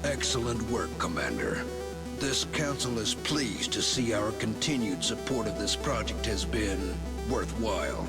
Excellent work, Commander. This council is pleased to see our continued support of this project has been worthwhile.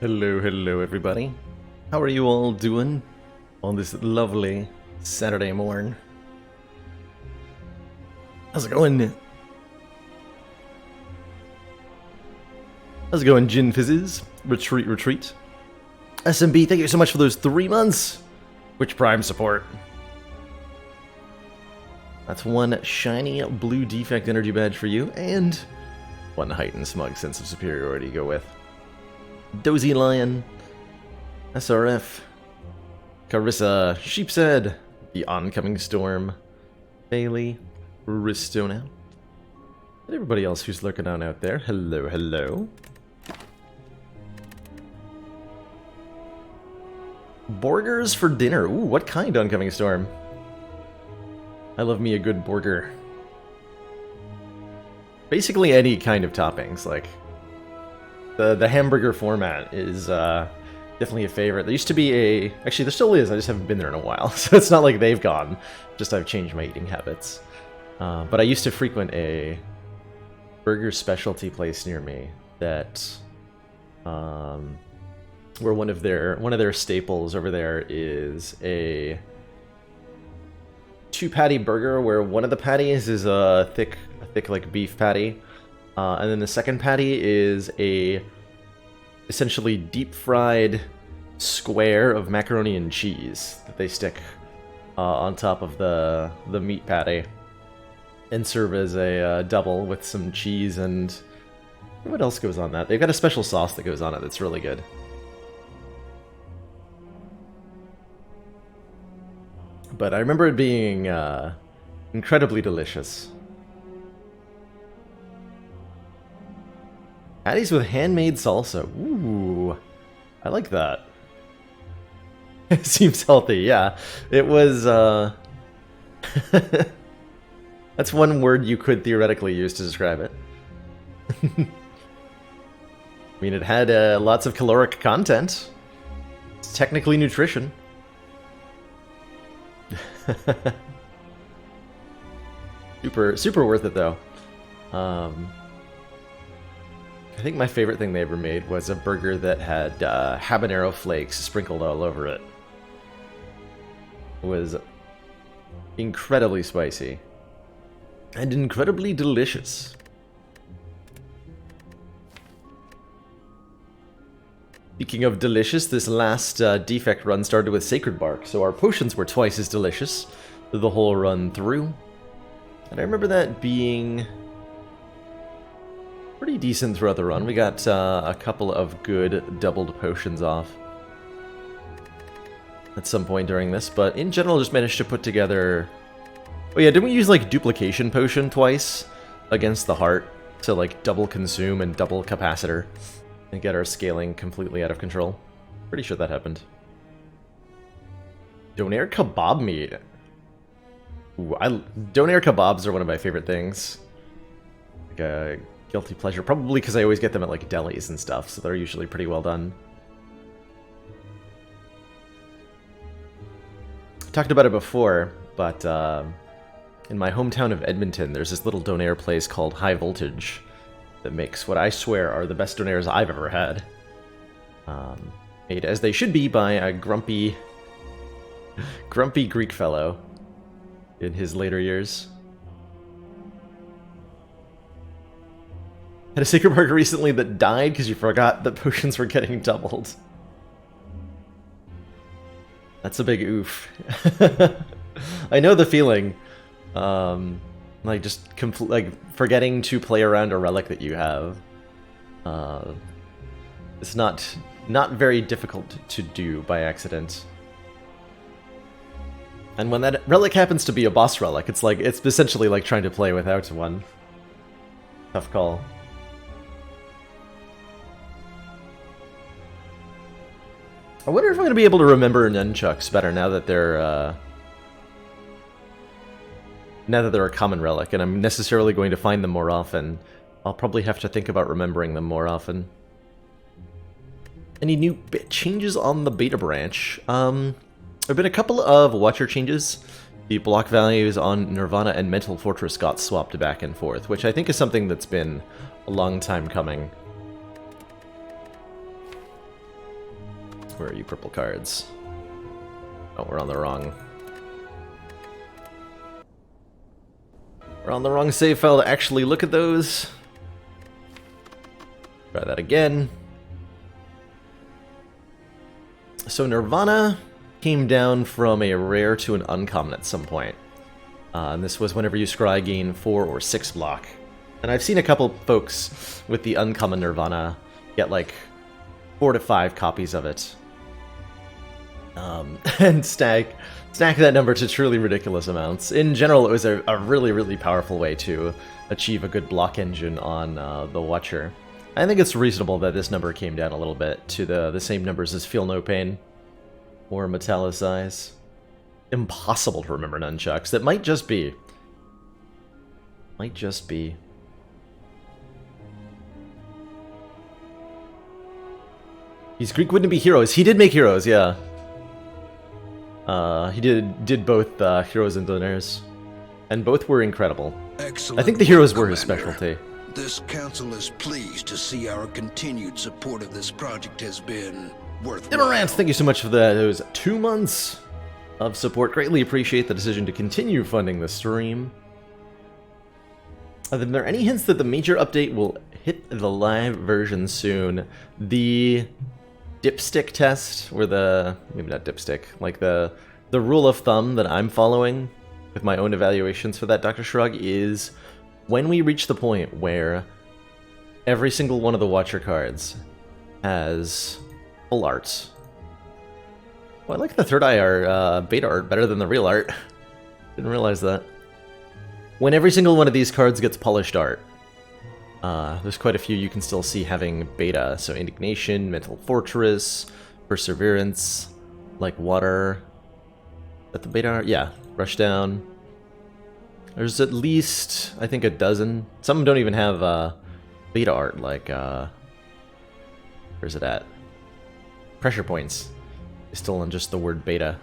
Hello everybody. How are you all doing on this lovely Saturday morn? How's it going? How's it going, Gin Fizzes? Retreat. SMB, thank you so much for those 3 months. Twitch Prime support. That's one shiny blue defect energy badge for you, and one heightened smug sense of superiority to go with. Dozy Lion, SRF, Carissa, Sheepshead, The Oncoming Storm, Bailey, Ristona, and everybody else who's lurking on out there. Hello. Burgers for dinner. Ooh, what kind, Oncoming Storm? I love me a good burger. Basically any kind of toppings, like... The hamburger format is definitely a favorite. There used to be a... Actually, there still is, I just haven't been there in a while. So it's not like they've gone. Just I've changed my eating habits. But I used to frequent a burger specialty place near me that... where one of their staples over there is a 2-patty burger where one of the patties is a thick like beef patty. And then the second patty is a essentially deep-fried square of macaroni and cheese that they stick on top of the meat patty and serve as a double with some cheese and... What else goes on that? They've got a special sauce that goes on it that's really good. But I remember it being incredibly delicious. Patties with handmade salsa. Ooh, I like that. It seems healthy, yeah. It was, that's one word you could theoretically use to describe it. I mean, it had lots of caloric content. It's technically nutrition. Super worth it, though. I think my favorite thing they ever made was a burger that had habanero flakes sprinkled all over it. It was incredibly spicy and incredibly delicious. Speaking of delicious, this last defect run started with Sacred Bark, so our potions were twice as delicious the whole run through. And I remember that being pretty decent throughout the run. We got a couple of good doubled potions off at some point during this, but in general just managed to put together... Oh yeah, didn't we use like duplication potion twice against the heart to like double consume and double capacitor and get our scaling completely out of control? Pretty sure that happened. Donair kebab meat. Ooh, donair kebabs are one of my favorite things. Like a guilty pleasure, probably because I always get them at like delis and stuff, so they're usually pretty well done. Talked about it before, but in my hometown of Edmonton, there's this little donair place called High Voltage that makes what I swear are the best donairs I've ever had. Made as they should be by a grumpy Greek fellow in his later years. Had a secret marker recently that died because you forgot that potions were getting doubled. That's a big oof. I know the feeling. Like just forgetting to play around a relic that you have. It's not very difficult to do by accident. And when that relic happens to be a boss relic, it's essentially like trying to play without one. Tough call. I wonder if I'm going to be able to remember nunchucks better now that they're a common relic, and I'm necessarily going to find them more often. I'll probably have to think about remembering them more often. Any new changes on the beta branch? There have been a couple of Watcher changes. The block values on Nirvana and Mental Fortress got swapped back and forth, which I think is something that's been a long time coming. Where are you, purple cards? Oh, we're on the wrong... We're on the wrong save file to actually look at those. Try that again. So Nirvana came down from a rare to an uncommon at some point. And this was whenever you scry gain 4 or 6 block. And I've seen a couple folks with the uncommon Nirvana get like 4 to 5 copies of it. And stack that number to truly ridiculous amounts. In general, it was a really, really powerful way to achieve a good block engine on the Watcher. I think it's reasonable that this number came down a little bit to the same numbers as Feel No Pain or Metallicize. Impossible to remember nunchucks. That might just be. Might just be. He's Greek, wouldn't it be Heroes? He did make Heroes, yeah. He did both Heroes and Donairs, and both were incredible. Excellent. I think the Heroes were Commander. his specialty. This council is pleased to see our continued support of this project has been worthwhile. Imarant, thank you so much for those 2 months of support. Greatly appreciate the decision to continue funding the stream. Are there any hints that the major update will hit the live version soon? The dipstick test, or maybe not dipstick, like the rule of thumb that I'm following with my own evaluations for that Dr. Shrug is when we reach the point where every single one of the Watcher cards has full art. Well, I like the third eye art, beta art better than the real art. Didn't realize that. When every single one of these cards gets polished art, there's quite a few you can still see having beta. So Indignation, Mental Fortress, Perseverance, like Water. Is that the beta art? Yeah, Rushdown. There's at least, I think, a dozen. Some don't even have beta art, like, where's it at? Pressure Points is still on just the word beta.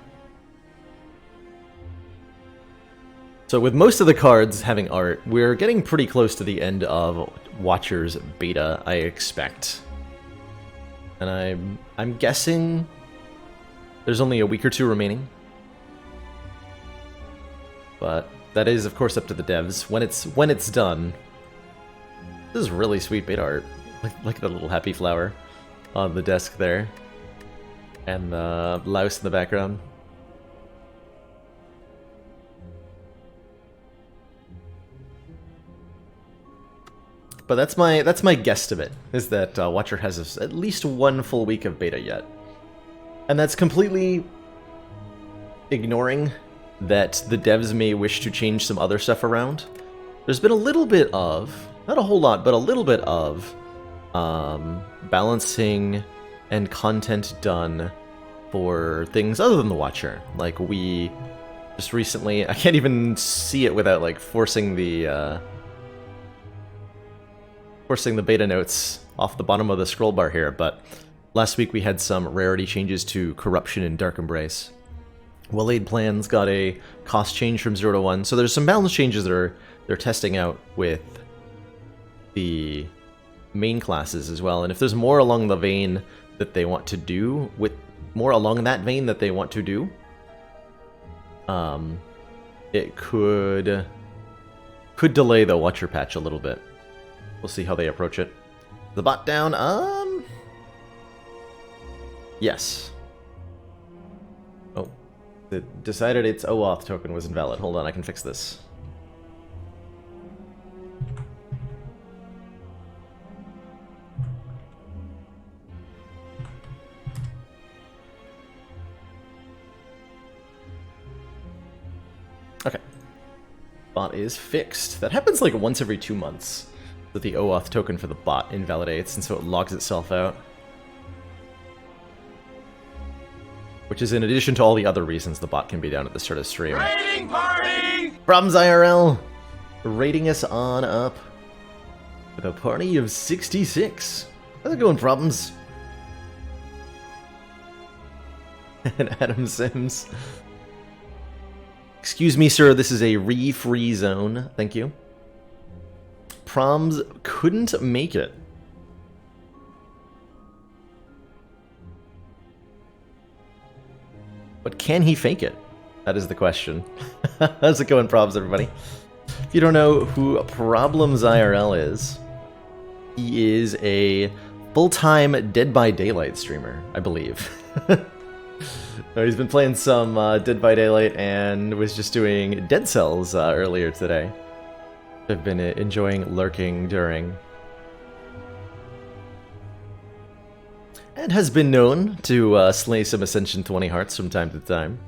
So with most of the cards having art, we're getting pretty close to the end of Watcher's beta, I expect. And I'm guessing there's only a week or 2 remaining. But that is, of course, up to the devs. When it's done, this is really sweet beta art. Like the little happy flower on the desk there, and the louse in the background. But that's my guesstimate, is that Watcher has at least 1 full week of beta yet. And that's completely ignoring that the devs may wish to change some other stuff around. There's been a little bit of, not a whole lot, but a little bit of balancing and content done for things other than the Watcher. Like we just recently. I can't even see it without like forcing the beta notes off the bottom of the scroll bar here, but last week we had some rarity changes to Corruption and Dark Embrace. Well-Laid Plans got a cost change from 0 to 1, so there's some balance changes that they're testing out with the main classes as well, and if there's more along the vein that they want to do, it could delay the Watcher patch a little bit. We'll see how they approach it. The bot down, yes. Oh, it decided its OAuth token was invalid. Hold on, I can fix this. Okay. Bot is fixed. That happens like once every 2 months, that the OAuth token for the bot invalidates, and so it logs itself out. Which is in addition to all the other reasons the bot can be down at the start of stream. Raiding party! Problems IRL! Rating us on up with a party of 66. How's it going, Problems? And Adam Sims. Excuse me, sir, this is a re-free zone. Thank you. Proms couldn't make it. But can he fake it? That is the question. How's it going, Probs, everybody? If you don't know who Problems IRL is, he is a full-time Dead by Daylight streamer, I believe. He's been playing some Dead by Daylight and was just doing Dead Cells earlier today. I've been enjoying lurking during. And has been known to slay some Ascension 20 hearts from time to time.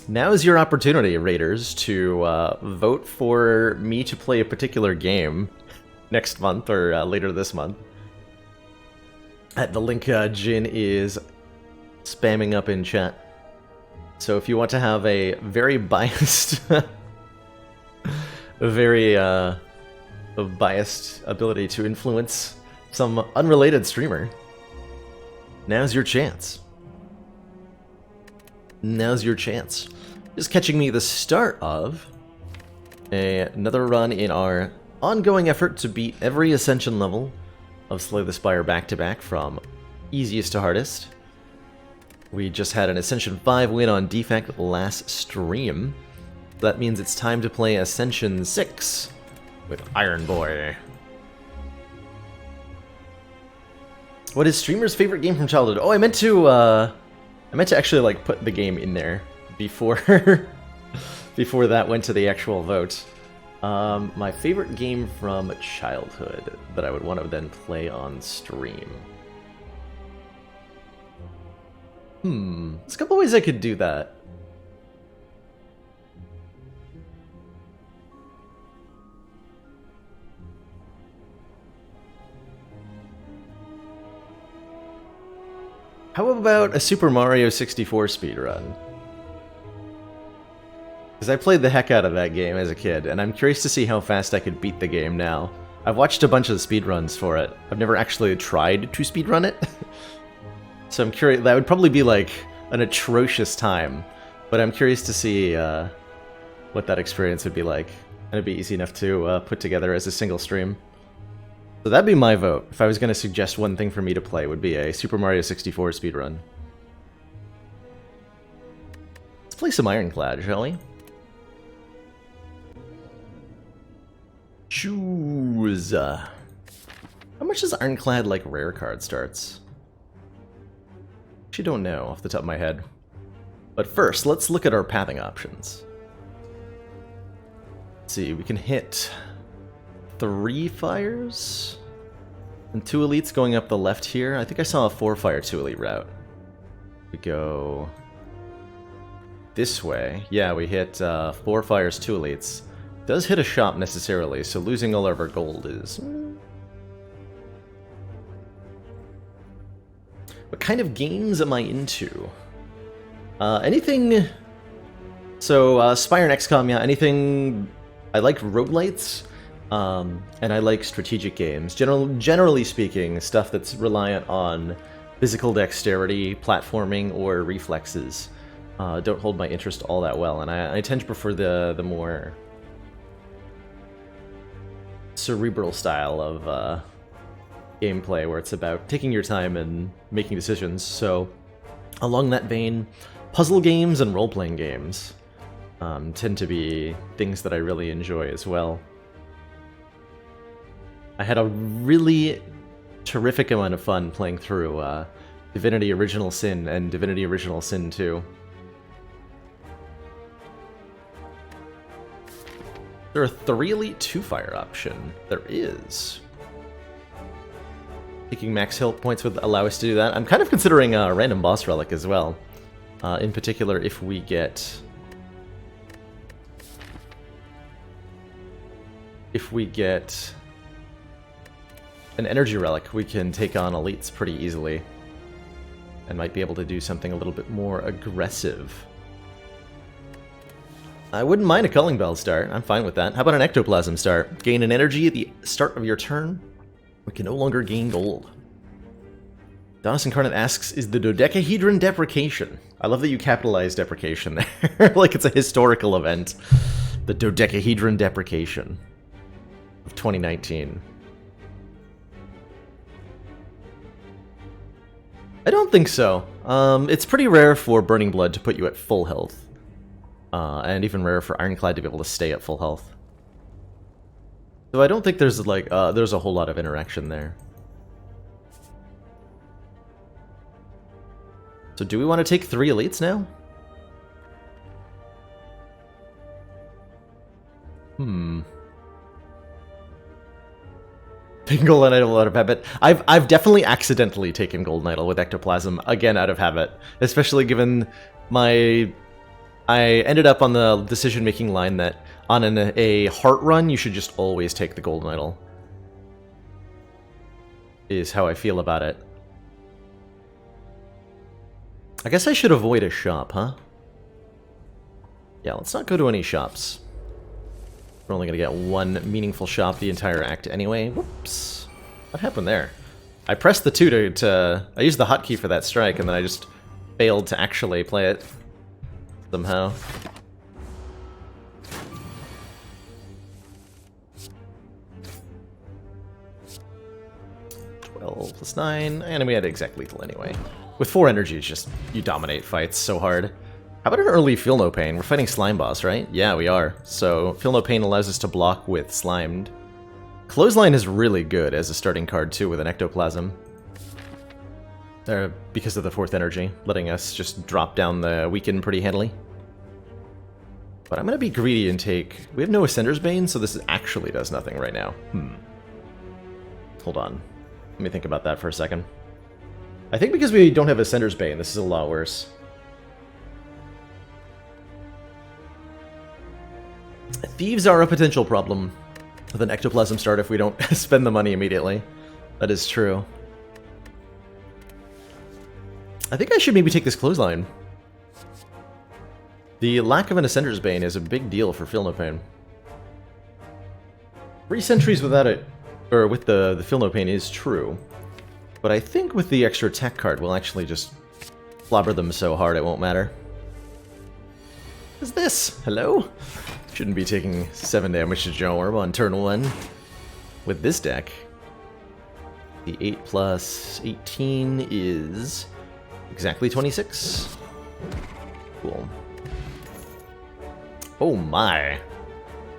Now is your opportunity, Raiders, to vote for me to play a particular game next month or later this month. The link Jin is spamming up in chat. So if you want to have a very biased, biased ability to influence some unrelated streamer, now's your chance. Now's your chance. Just catching me the start of another run in our ongoing effort to beat every Ascension level of Slay the Spire back-to-back from easiest to hardest. We just had an Ascension 5 win on Defect last stream. That means it's time to play Ascension 6 with Iron Boy. What is streamer's favorite game from childhood? Oh, I meant to actually like put the game in there before before that went to the actual vote. My favorite game from childhood that I would want to then play on stream. There's a couple ways I could do that. How about a Super Mario 64 speedrun? Because I played the heck out of that game as a kid, and I'm curious to see how fast I could beat the game now. I've watched a bunch of speedruns for it. I've never actually tried to speedrun it. So I'm curious, that would probably be like an atrocious time, but I'm curious to see what that experience would be like. And it'd be easy enough to put together as a single stream. So that'd be my vote. If I was going to suggest one thing for me to play, would be a Super Mario 64 speedrun. Let's play some Ironclad, shall we? Choose. How much does Ironclad like rare card starts? Actually don't know off the top of my head. But first, let's look at our pathing options. Let's see, we can hit 3 fires and 2 elites going up the left here. I think I saw a 4 fire 2 elite route. We go this way. Yeah, we hit 4 fires 2 elites. Does hit a shop necessarily, so losing all of our gold is... What kind of games am I into? Anything... So, Spire and XCOM, yeah, anything... I like roguelites, and I like strategic games. Generally speaking, stuff that's reliant on physical dexterity, platforming, or reflexes don't hold my interest all that well, and I tend to prefer the more cerebral style of gameplay, where it's about taking your time and making decisions. So, along that vein, puzzle games and role-playing games tend to be things that I really enjoy as well. I had a really terrific amount of fun playing through Divinity Original Sin and Divinity Original Sin 2. Is there a 3 Elite 2 Fire option? There is. Taking max health points would allow us to do that. I'm kind of considering a random boss relic as well. In particular, if we get... an energy relic, we can take on elites pretty easily. And might be able to do something a little bit more aggressive. I wouldn't mind a Calling Bell start. I'm fine with that. How about an Ectoplasm start? Gain an energy at the start of your turn. We can no longer gain gold. Donis Incarnate asks, is the dodecahedron deprecation? I love that you capitalized deprecation there. Like it's a historical event. The dodecahedron deprecation of 2019. I don't think so. It's pretty rare for Burning Blood to put you at full health. And even rarer for Ironclad to be able to stay at full health. So I don't think there's like there's a whole lot of interaction there. So do we want to take 3 elites now? Taking Golden Idol out of habit. I've definitely accidentally taken Golden Idol with Ectoplasm, again out of habit. Especially given my... I ended up on the decision-making line that on a heart run, you should just always take the Golden Idol. Is how I feel about it. I guess I should avoid a shop, huh? Yeah, let's not go to any shops. We're only going to get one meaningful shop the entire act anyway. Whoops. What happened there? I pressed the 2 to... I used the hotkey for that strike, and then I just failed to actually play it. Somehow. +9, and we had exec lethal anyway. With 4 energy, it's just, you dominate fights so hard. How about an early Feel No Pain? We're fighting Slime Boss, right? Yeah, we are. So, Feel No Pain allows us to block with Slimed. Clothesline is really good as a starting card, too, with an Ectoplasm. Because of the 4th energy, letting us just drop down the weaken pretty handily. But I'm going to be greedy and take... We have no Ascender's Bane, so this actually does nothing right now. Hold on. Let me think about that for a second. I think because we don't have Ascender's Bane, this is a lot worse. Thieves are a potential problem with an Ectoplasm start if we don't spend the money immediately. That is true. I think I should maybe take this Clothesline. The lack of an Ascender's Bane is a big deal for Feel No Pain. 3 sentries without it, or with the Feel No Pain is true. But I think with the extra tech card, we'll actually just flobber them so hard it won't matter. What is this? Hello? Shouldn't be taking 7 damage to Joe Orb on turn 1. With this deck, the 8 plus 18 is exactly 26. Cool. Oh my.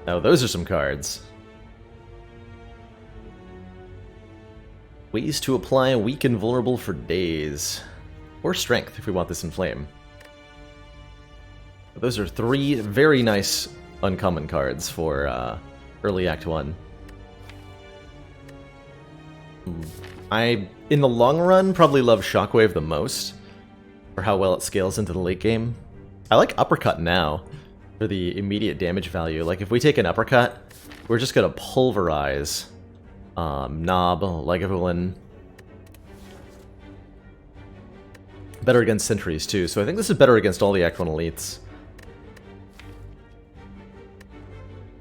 Now those are some cards. Ways to apply weak and vulnerable for days. Or strength, if we want this in flame. Those are 3 very nice uncommon cards for early Act 1. I, in the long run, probably love Shockwave the most, for how well it scales into the late game. I like Uppercut now, for the immediate damage value. Like, if we take an Uppercut, we're just gonna pulverize Knob, Lagavulin. Better against sentries, too. So I think this is better against all the Act 1 elites.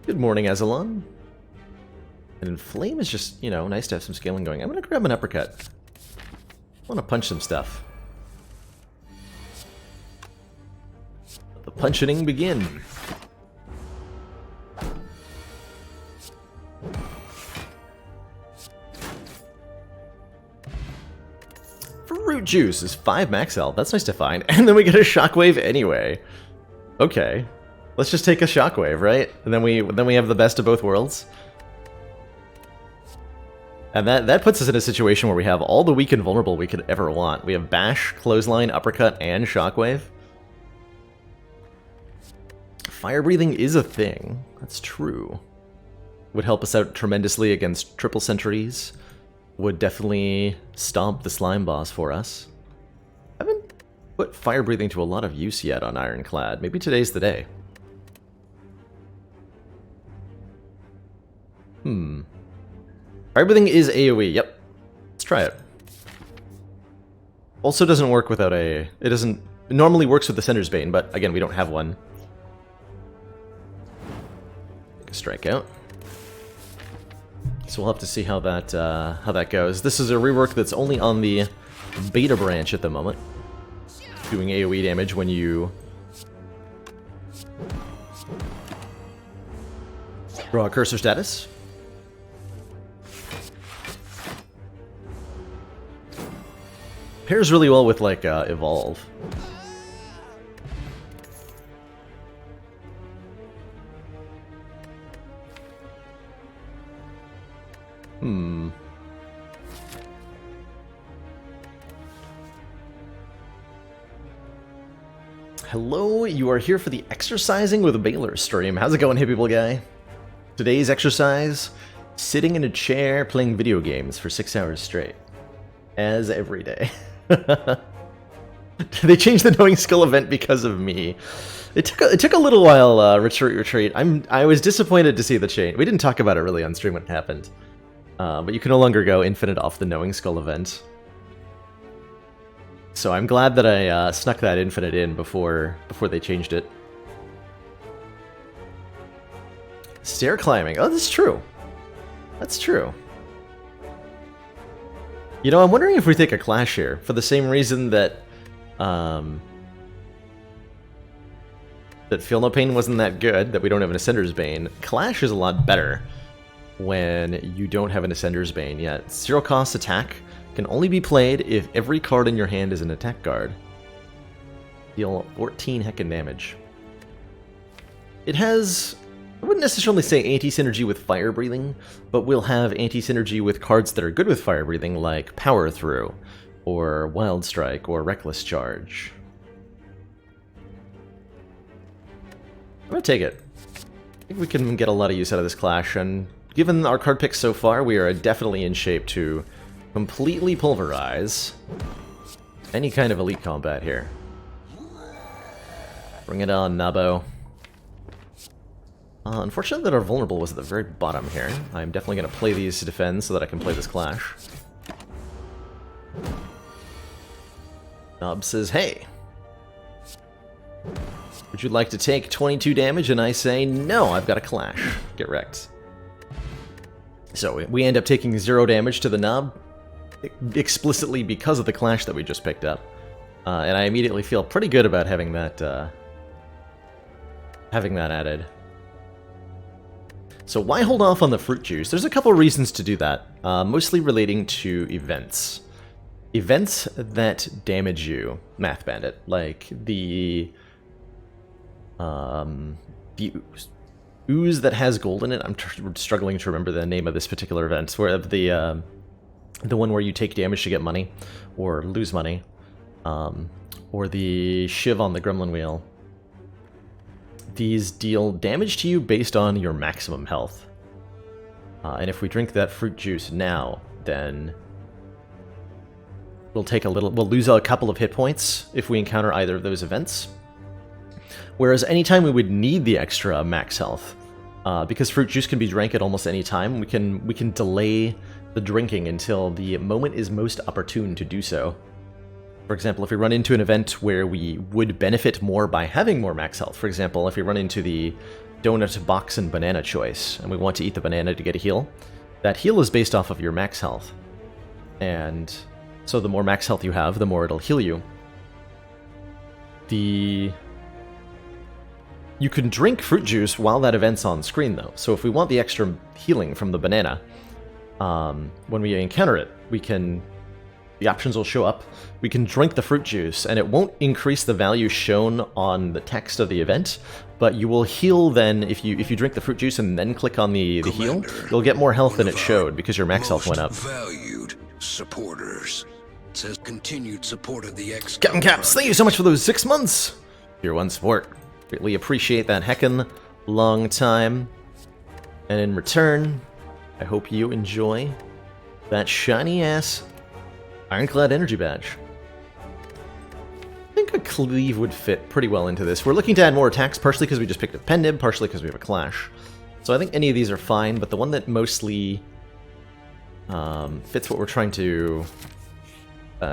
Good morning, Azalon. And Inflame is just, you know, nice to have some scaling going. I'm going to grab an uppercut. I want to punch some stuff. Let the punching begin. Fruit juice is 5 max health. That's nice to find. And then we get a shockwave anyway. Okay. Let's just take a shockwave, right? And then we have the best of both worlds. And that puts us in a situation where we have all the weak and vulnerable we could ever want. We have bash, clothesline, uppercut, and shockwave. Fire breathing is a thing. That's true. Would help us out tremendously against triple sentries. Would definitely stomp the slime boss for us. I haven't put fire breathing to a lot of use yet on Ironclad. Maybe today's the day. Fire breathing is AoE, yep. Let's try it. Also doesn't work without a... It normally works with the Sender's Bane, but again, we don't have one. Take a strikeout. So we'll have to see how that goes. This is a rework that's only on the beta branch at the moment. Doing AoE damage when you draw a cursor status. Pairs really well with, like, Evolve. Hello, you are here for the Exercising with Baylor stream. How's it going, hey people guy? Today's exercise, sitting in a chair playing video games for 6 hours straight. As every day. They changed the Knowing Skull event because of me. It took a little while, retreat. I was disappointed to see the change. We didn't talk about it really on stream when it happened. But you can no longer go infinite off the Knowing Skull event. So I'm glad that I snuck that infinite in before they changed it. Stair climbing. Oh, that's true. That's true. You know, I'm wondering if we take a clash here, for the same reason that Feel No Pain wasn't that good, that we don't have an Ascender's Bane. Clash is a lot better when you don't have an Ascender's Bane yet. Zero cost attack can only be played if every card in your hand is an attack card. Deal 14 heckin' damage. It has... I wouldn't necessarily say anti-synergy with fire breathing, but will have anti-synergy with cards that are good with fire breathing, like Power Through, or Wild Strike, or Reckless Charge. I'm gonna take it. I think we can get a lot of use out of this clash, and given our card picks so far, we are definitely in shape to completely pulverize any kind of elite combat here. Bring it on, Nabo. Unfortunately that our vulnerable was at the very bottom here. I'm definitely going to play these to defend so that I can play this clash. Nob says, hey! Would you like to take 22 damage? And I say, no, I've got a clash. Get wrecked. So we end up taking 0 damage to the Nob, explicitly because of the clash that we just picked up. And I immediately feel pretty good about having that added. So why hold off on the fruit juice? There's a couple reasons to do that, mostly relating to events. Events that damage you, Math Bandit, like the ooze that has gold in it. I'm struggling to remember the name of this particular event, where the one where you take damage to get money, or lose money, or the shiv on the gremlin wheel. These deal damage to you based on your maximum health. And if we drink that fruit juice now, then we'll lose a couple of hit points if we encounter either of those events. Whereas anytime we would need the extra max health, because fruit juice can be drank at almost any time, we can delay the drinking until the moment is most opportune to do so. For example, if we run into an event where we would benefit more by having more max health, for example, if we run into the donut, box, and banana choice, and we want to eat the banana to get a heal, that heal is based off of your max health. And so the more max health you have, the more it'll heal you. You can drink fruit juice while that event's on screen, though. So if we want the extra healing from the banana, when we encounter it, the options will show up. We can drink the fruit juice, and it won't increase the value shown on the text of the event, but you will heal then. If you drink the fruit juice and then click on the heal, you'll get more health than it showed because your max health went up. Valued supporters. It says continued support of the X. Captain Caps, thank you so much for those 6 months. Tier 1 support. Greatly appreciate that heckin' long time. And in return, I hope you enjoy that shiny ass Ironclad energy badge. I think a cleave would fit pretty well into this. We're looking to add more attacks, partially because we just picked up Pen Nib, partially because we have a Clash. So I think any of these are fine, but the one that mostly fits what we're trying to...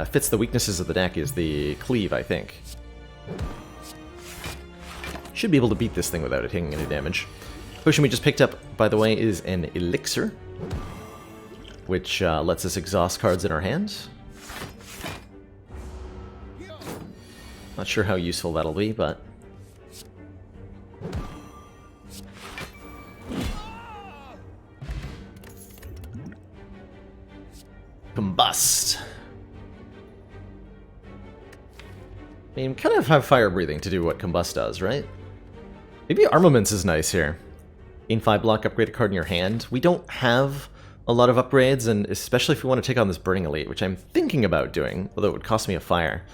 fits the weaknesses of the deck is the cleave, I think. Should be able to beat this thing without it taking any damage. Potion we just picked up, by the way, is an Elixir, which lets us exhaust cards in our hands. Not sure how useful that'll be, but... Combust. I mean, kind of have fire breathing to do what Combust does, right? Maybe Armaments is nice here. Gain 5 block, upgrade a card in your hand. We don't have a lot of upgrades, and especially if we want to take on this Burning Elite, which I'm thinking about doing, although it would cost me a fire.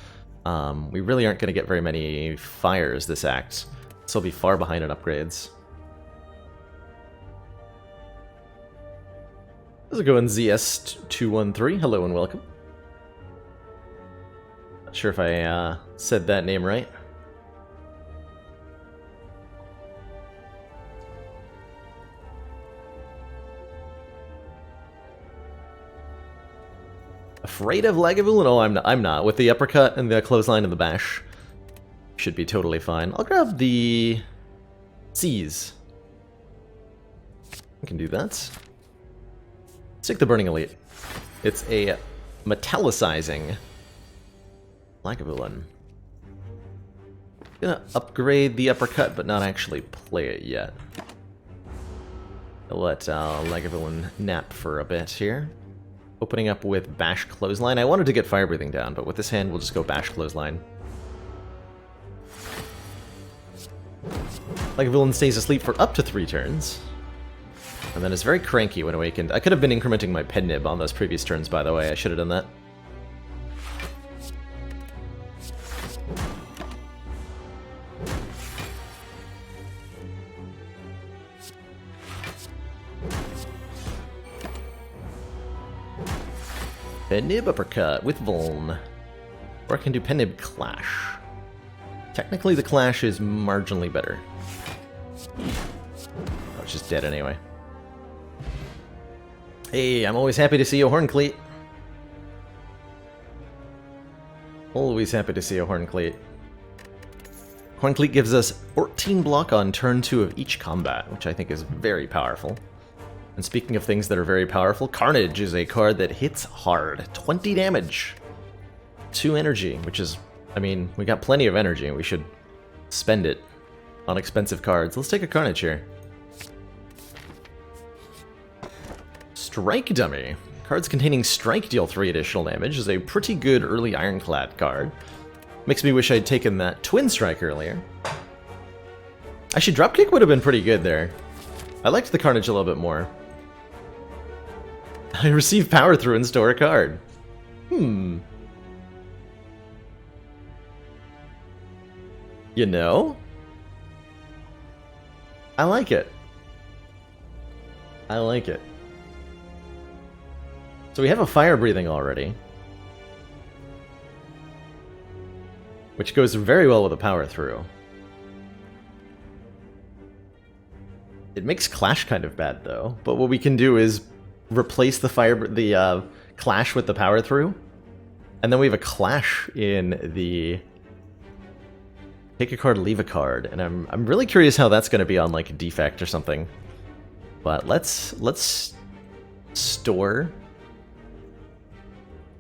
We really aren't going to get very many fires this act, so I'll be far behind in upgrades. How's it going, ZS213? Hello and welcome. Not sure if I said that name right. Afraid of Lagavulin? No, I'm not. With the uppercut and the clothesline and the bash, should be totally fine. I'll grab the C's. I can do that. Let's take the Burning Elite. It's a metallicizing Lagavulin. Gonna upgrade the uppercut, but not actually play it yet. I'll let Lagavulin nap for a bit here. Opening up with Bash Clothesline. I wanted to get Fire Breathing down, but with this hand, we'll just go Bash Clothesline. Lagavulin stays asleep for up to 3 turns, and then is very cranky when awakened. I could have been incrementing my Pen Nib on those previous turns, by the way. I should have done that. Pen Nib Uppercut with Vuln. Or I can do Pen Nib Clash. Technically the Clash is marginally better. Oh, it's just dead anyway. Hey, I'm always happy to see a Horncleat. Always happy to see a Horncleat. Horncleat gives us 14 block on turn 2 of each combat, which I think is very powerful. And speaking of things that are very powerful, Carnage is a card that hits hard. 20 damage. 2 energy, which is, I mean, we got plenty of energy and we should spend it on expensive cards. Let's take a Carnage here. Strike Dummy. Cards containing Strike deal 3 additional damage is a pretty good early Ironclad card. Makes me wish I'd taken that Twin Strike earlier. Actually, Dropkick would have been pretty good there. I liked the Carnage a little bit more. I receive power through and store a card. You know? I like it. I like it. So we have a Fire Breathing already, which goes very well with a power through. It makes Clash kind of bad though, but what we can do is replace the Clash with the power through, And then we have a clash in the take a card, leave a card, and I'm really curious how that's going to be on like defect or something. But let's store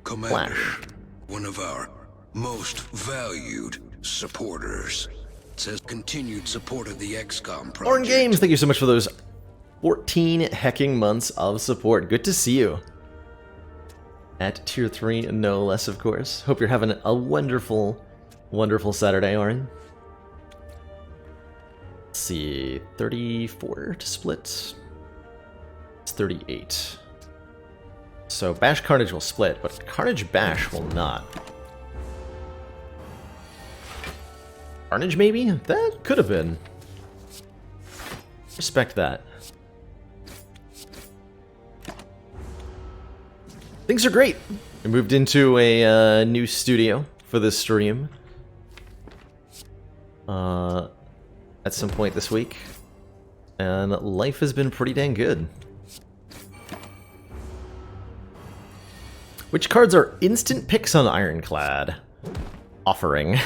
Commander, Flash. one of our most valued supporters, says continued support of the XCOM project. Orange Games, thank you so much for those 14 hecking months of support. Good to see you. At tier 3, no less, of course. Hope you're having a wonderful, wonderful Saturday, Orin. Let's see, 34 to split. It's 38. So Bash Carnage will split, but Carnage Bash will not. Carnage, maybe? That could have been. Respect that. Things are great. We moved into a new studio for this stream. At some point this week. And life has been pretty dang good. Which cards are instant picks on Ironclad? Offering.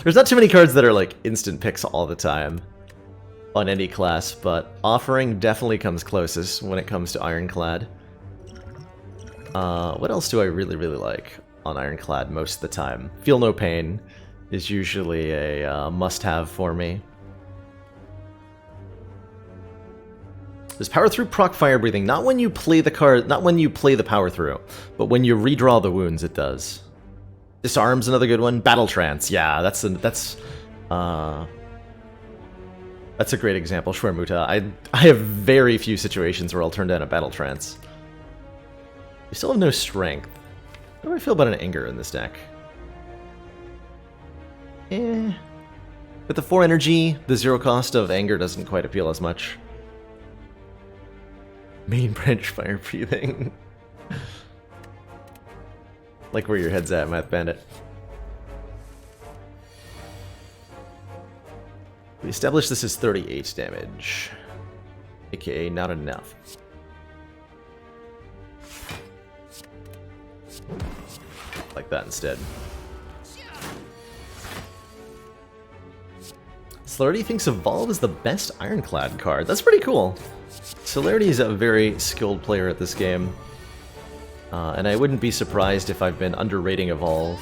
There's not too many cards that are like instant picks all the time on any class, but Offering definitely comes closest when it comes to Ironclad. What else do I really, really like on Ironclad most of the time? Feel No Pain is usually a must-have for me. Does Power Through proc Fire Breathing? Not when you play the card, not when you play the Power Through, but when you redraw the wounds, it does. Disarm's another good one. Battle Trance, yeah, that's a great example. Shwermuta. I have very few situations where I'll turn down a Battle Trance. We still have no strength. How do I feel about an Anger in this deck? Eh. With the 4 energy, the 0 cost of Anger doesn't quite appeal as much. Main branch Fire Breathing. Like where your head's at, Math Bandit. We established this is 38 damage. AKA not enough. Like that instead. Celerity thinks Evolve is the best Ironclad card. That's pretty cool. Celerity is a very skilled player at this game. And I wouldn't be surprised if I've been underrating Evolve.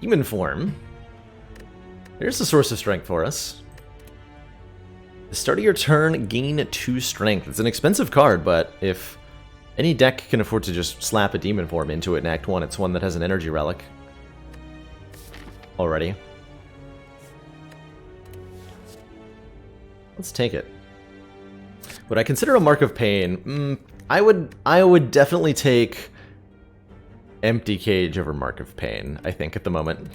Human Form. Here's the source of strength for us. The start of your turn, gain 2 strength. It's an expensive card, but if any deck can afford to just slap a Demon Form into it in Act 1, it's one that has an Energy Relic. Already. Let's take it. Would I consider a Mark of Pain? I would definitely take Empty Cage over Mark of Pain, I think, at the moment.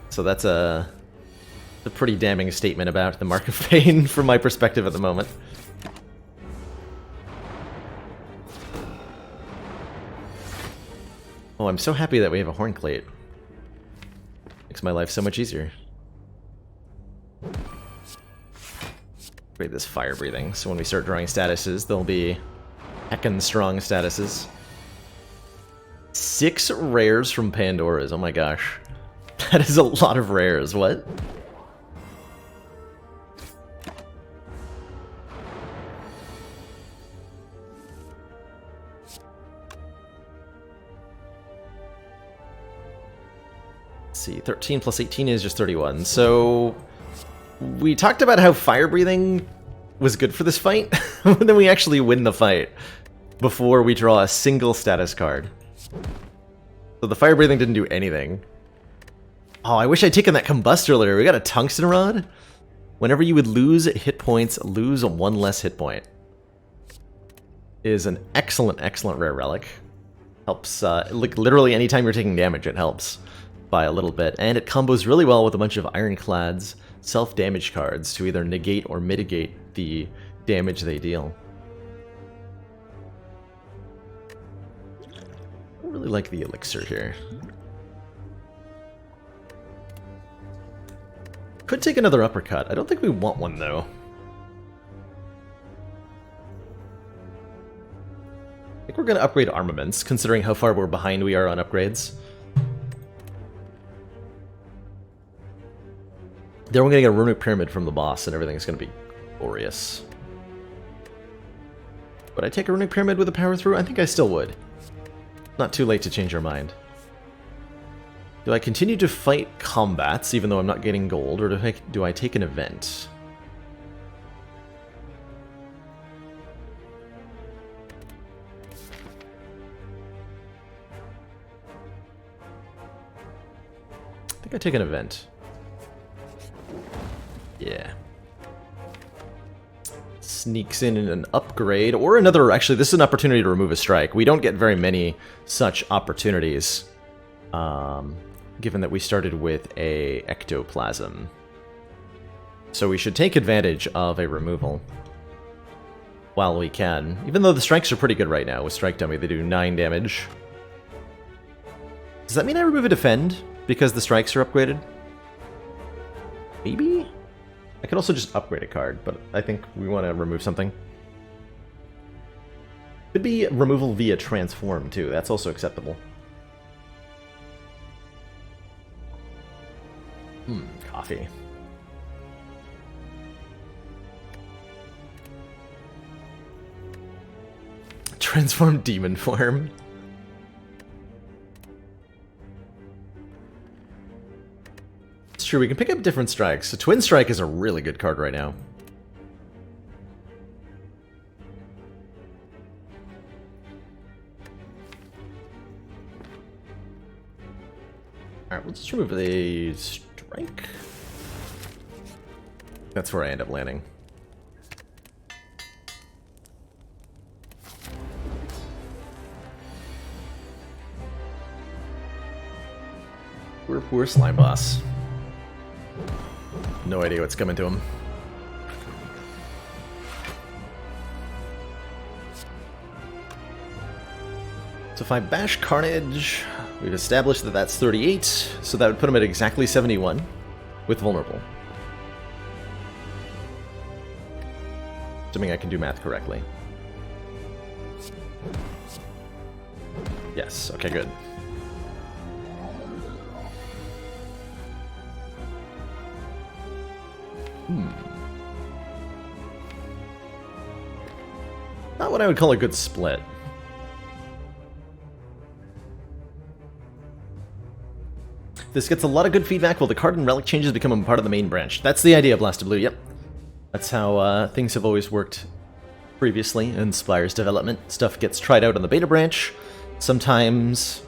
So that's a pretty damning statement about the Mark of Pain from my perspective at the moment. Oh, I'm so happy that we have a Hornclate. Makes my life so much easier. Create this Fire Breathing, so when we start drawing statuses, they'll be heckin' strong statuses. 6 rares from Pandora's, oh my gosh. That is a lot of rares, what? Let's see, 13 plus 18 is just 31, so we talked about how Fire Breathing was good for this fight, but then we actually win the fight before we draw a single status card. So the Fire Breathing didn't do anything. Oh, I wish I'd taken that Combust earlier. We got a Tungsten Rod. Whenever you would lose hit points, lose 1 less hit point. Is an excellent, excellent rare relic. Helps, like, literally anytime you're taking damage, it helps by a little bit. And it combos really well with a bunch of Ironclad's self-damage cards to either negate or mitigate the damage they deal. I really like the elixir here. Could take another uppercut. I don't think we want one, though. we're going to upgrade armaments, considering how far we're behind we are on upgrades. Then we're going to get a runic pyramid from the boss, and everything's going to be glorious. Would I take a runic pyramid with a power through? I think I still would. Not too late to change our mind. Do I continue to fight combats, even though I'm not getting gold, or do I take an event? I think I take an event. Yeah. Sneaks in an upgrade, or another... Actually, this is an opportunity to remove a strike. We don't get very many such opportunities, given that we started with a ectoplasm. So we should take advantage of a removal while we can. Even though the strikes are pretty good right now with Strike Dummy, they do 9 damage. Does that mean I remove a defend because the strikes are upgraded? Maybe? I could also just upgrade a card, but I think we want to remove something. Could be removal via transform, too. That's also acceptable. Coffee. Transform demon form. It's true, we can pick up different strikes. So Twin Strike is a really good card right now. Alright, we'll just remove the strike. That's where I end up landing. Poor slime boss. No idea what's coming to him. So if I bash Carnage, we've established that that's 38, so that would put him at exactly 71 with vulnerable. Assuming I can do math correctly. Yes, okay, good. Not what I would call a good split. This gets a lot of good feedback while the card and relic changes become a part of the main branch. That's the idea, Blasted Blue, yep. That's how things have always worked previously in Spire's development. Stuff gets tried out on the beta branch, sometimes,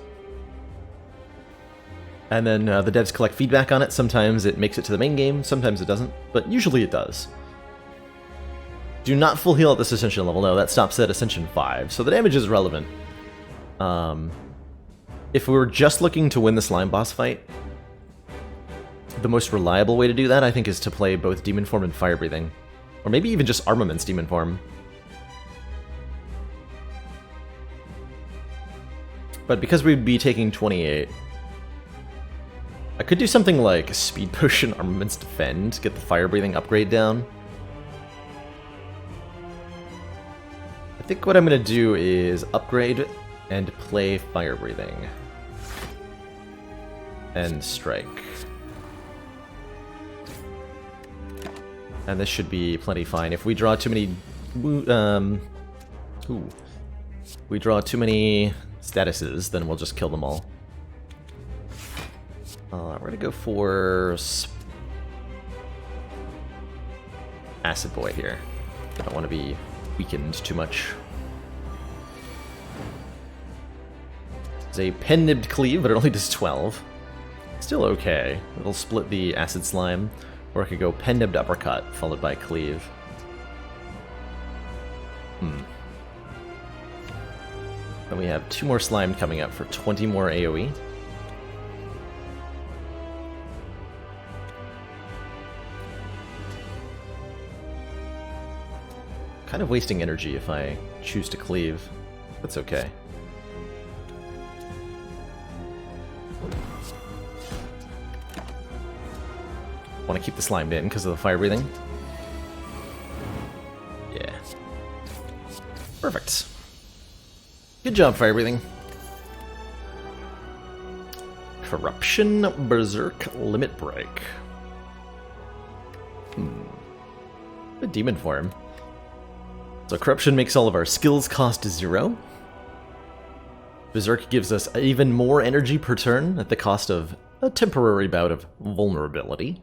and then the devs collect feedback on it. Sometimes it makes it to the main game, sometimes it doesn't, but usually it does. Do not full heal at this Ascension level, no, that stops at Ascension 5, so the damage is relevant. If we were just looking to win the slime boss fight, the most reliable way to do that, I think, is to play both Demon Form and Fire Breathing. Or maybe even just Armaments Demon Form. But because we'd be taking 28, I could do something like Speed Potion, Armaments Defend, get the Fire Breathing upgrade down. I think what I'm going to do is upgrade and play Fire Breathing. And Strike. And this should be plenty fine. If we draw too many... we draw too many statuses, then we'll just kill them all. We're gonna go for... Acid Boy here. I don't want to be weakened too much. It's a Pen-Nibbed Cleave, but it only does 12. Still okay. It'll split the Acid Slime. Or I could go Pen-Nibbed Uppercut, followed by Cleave. Then we have 2 more slime coming up for 20 more AoE. Kind of wasting energy if I choose to Cleave. That's okay. Want to keep the slimed in because of the fire breathing. Yeah. Perfect. Good job, Fire Breathing. Corruption, Berserk, Limit Break. A demon form. So Corruption makes all of our skills cost 0. Berserk gives us even more energy per turn at the cost of a temporary bout of vulnerability.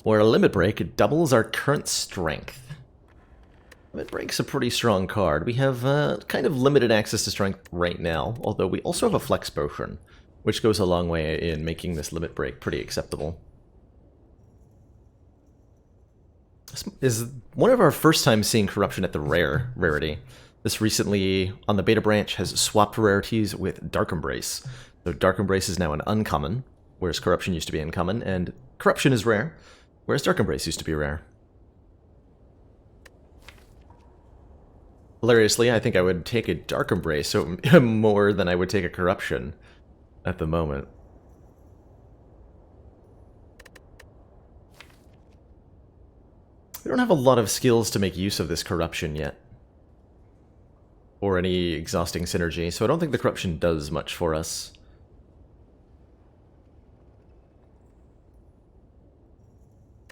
Where Limit Break doubles our current strength. Limit Break's a pretty strong card. We have kind of limited access to strength right now, although we also have a Flex Potion, which goes a long way in making this Limit Break pretty acceptable. This is one of our first times seeing Corruption at the rarity. This recently, on the beta branch, has swapped rarities with Dark Embrace. So Dark Embrace is now an uncommon, whereas Corruption used to be uncommon, and Corruption is rare, whereas Dark Embrace used to be rare. Hilariously, I think I would take a Dark Embrace more than I would take a Corruption at the moment. We don't have a lot of skills to make use of this Corruption yet. Or any exhausting synergy, so I don't think the Corruption does much for us.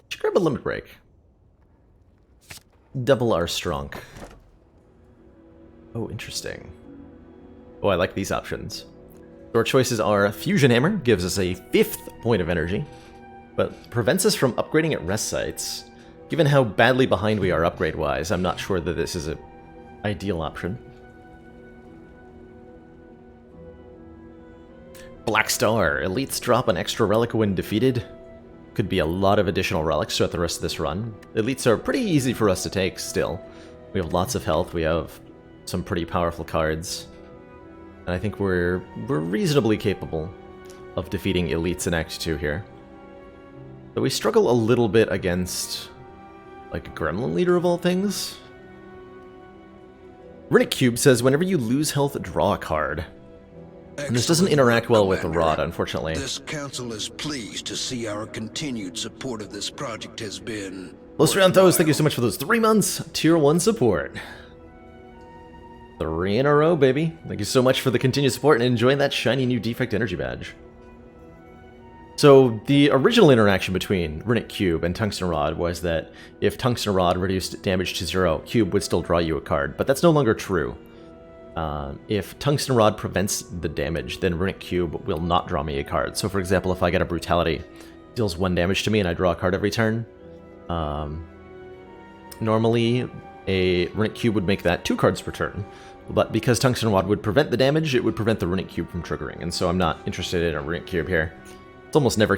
Should grab a Limit Break. Double our Strong. Oh, interesting. Oh, I like these options. So our choices are Fusion Hammer, gives us a 5th point of energy, but prevents us from upgrading at rest sites. Given how badly behind we are upgrade-wise, I'm not sure that this is an ideal option. Black Star. Elites drop an extra relic when defeated. Could be a lot of additional relics throughout the rest of this run. Elites are pretty easy for us to take still. We have lots of health, we have some pretty powerful cards. And I think we're reasonably capable of defeating Elites in Act 2 here. But we struggle a little bit against, like, a Gremlin Leader of all things. Runic Cube says, whenever you lose health, draw a card. And this doesn't interact well with the Rod, unfortunately. This council is pleased to see our continued support of this project has been... Los Rianthos, thank you so much for those 3 months. Tier 1 support. 3 in a row, baby. Thank you so much for the continued support and enjoying that shiny new Defect Energy Badge. So, the original interaction between Runic Cube and Tungsten Rod was that if Tungsten Rod reduced damage to 0, Cube would still draw you a card, but that's no longer true. If Tungsten Rod prevents the damage, then Runic Cube will not draw me a card. So for example, if I get a Brutality, deals 1 damage to me and I draw a card every turn, normally a Runic Cube would make that 2 cards per turn. But because Tungsten Rod would prevent the damage, it would prevent the Runic Cube from triggering, and so I'm not interested in a Runic Cube here. It's almost never...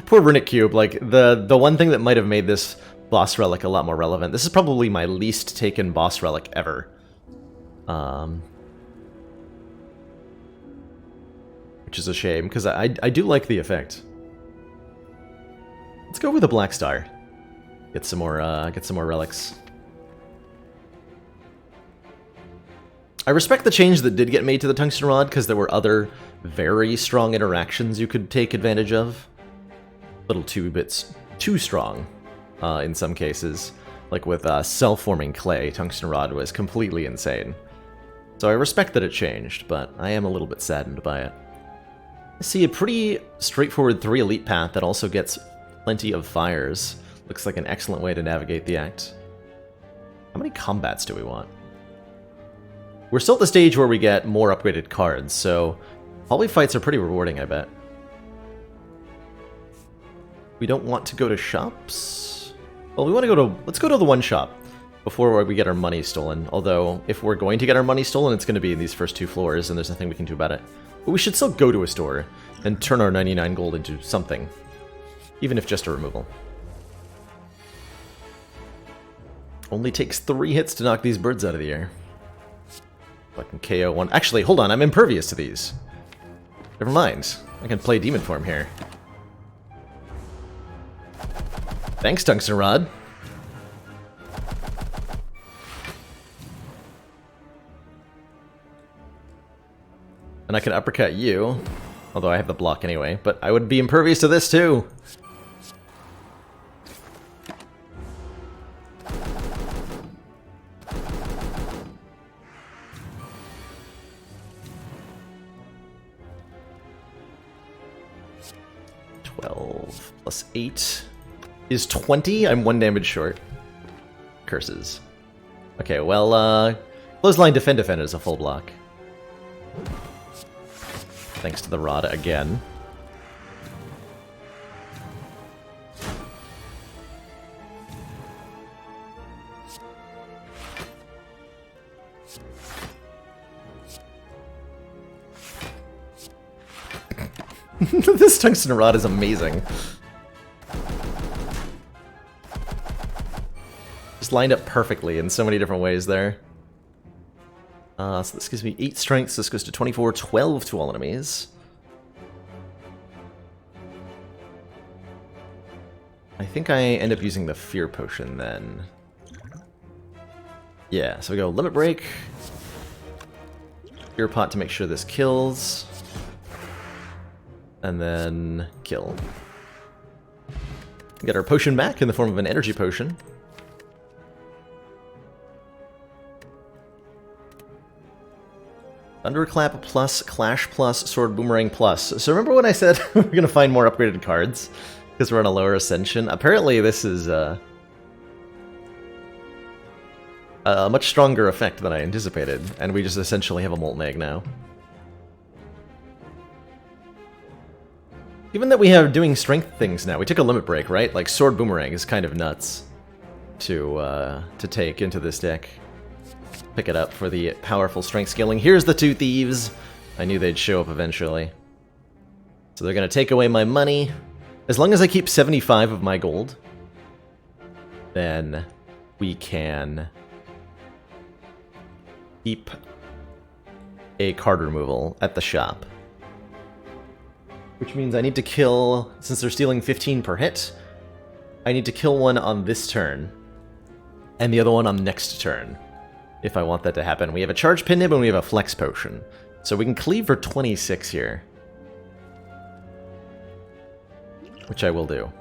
Poor Runic Cube, like, the one thing that might have made this boss relic a lot more relevant. This is probably my least taken boss relic ever. Which is a shame, because I do like the effect. Let's go with a Black Star. Get some more relics. I respect the change that did get made to the Tungsten Rod, because there were other very strong interactions you could take advantage of. A little too strong, in some cases. Like with self-forming clay, Tungsten Rod was completely insane. So I respect that it changed, but I am a little bit saddened by it. I see a pretty straightforward 3 elite path that also gets plenty of fires. Looks like an excellent way to navigate the act. How many combats do we want? We're still at the stage where we get more upgraded cards, so hallway fights are pretty rewarding, I bet. We don't want to go to shops? Well, we want to go to... Let's go to the one shop before we get our money stolen. Although, if we're going to get our money stolen, it's going to be in these first 2 floors, and there's nothing we can do about it. But we should still go to a store and turn our 99 gold into something. Even if just a removal. Only takes 3 hits to knock these birds out of the air. I can KO one. Actually, hold on, I'm impervious to these. Never mind. I can play Demon Form here. Thanks, Tungsten Rod. And I can uppercut you, although I have the block anyway, but I would be impervious to this too. 12 plus 8 is 20. I'm 1 damage short. Curses. Okay, well, clothesline defend is a full block. Thanks to the rod again. This tungsten rod is amazing. Just lined up perfectly in so many different ways there. So this gives me 8 strength, so this goes to 24, 12 to all enemies. I think I end up using the fear potion then. Yeah, so we go limit break. Fear pot to make sure this kills. And then kill. Get our potion back in the form of an energy potion. Thunderclap plus, Clash plus, Sword Boomerang plus. So remember when I said we're going to find more upgraded cards? Because we're on a lower ascension? Apparently this is a much stronger effect than I anticipated. And we just essentially have a Molten Egg now. Given that we have doing strength things now, we took a limit break, right? Like Sword Boomerang is kind of nuts to take into this deck. Pick it up for the powerful strength scaling. Here's the 2 thieves. I knew they'd show up eventually. So they're going to take away my money. As long as I keep 75 of my gold, then we can keep a card removal at the shop. Which means I need to kill, since they're stealing 15 per hit, I need to kill one on this turn, and the other one on next turn, if I want that to happen. We have a charge pin nib and we have a flex potion, so we can cleave for 26 here. Which I will do.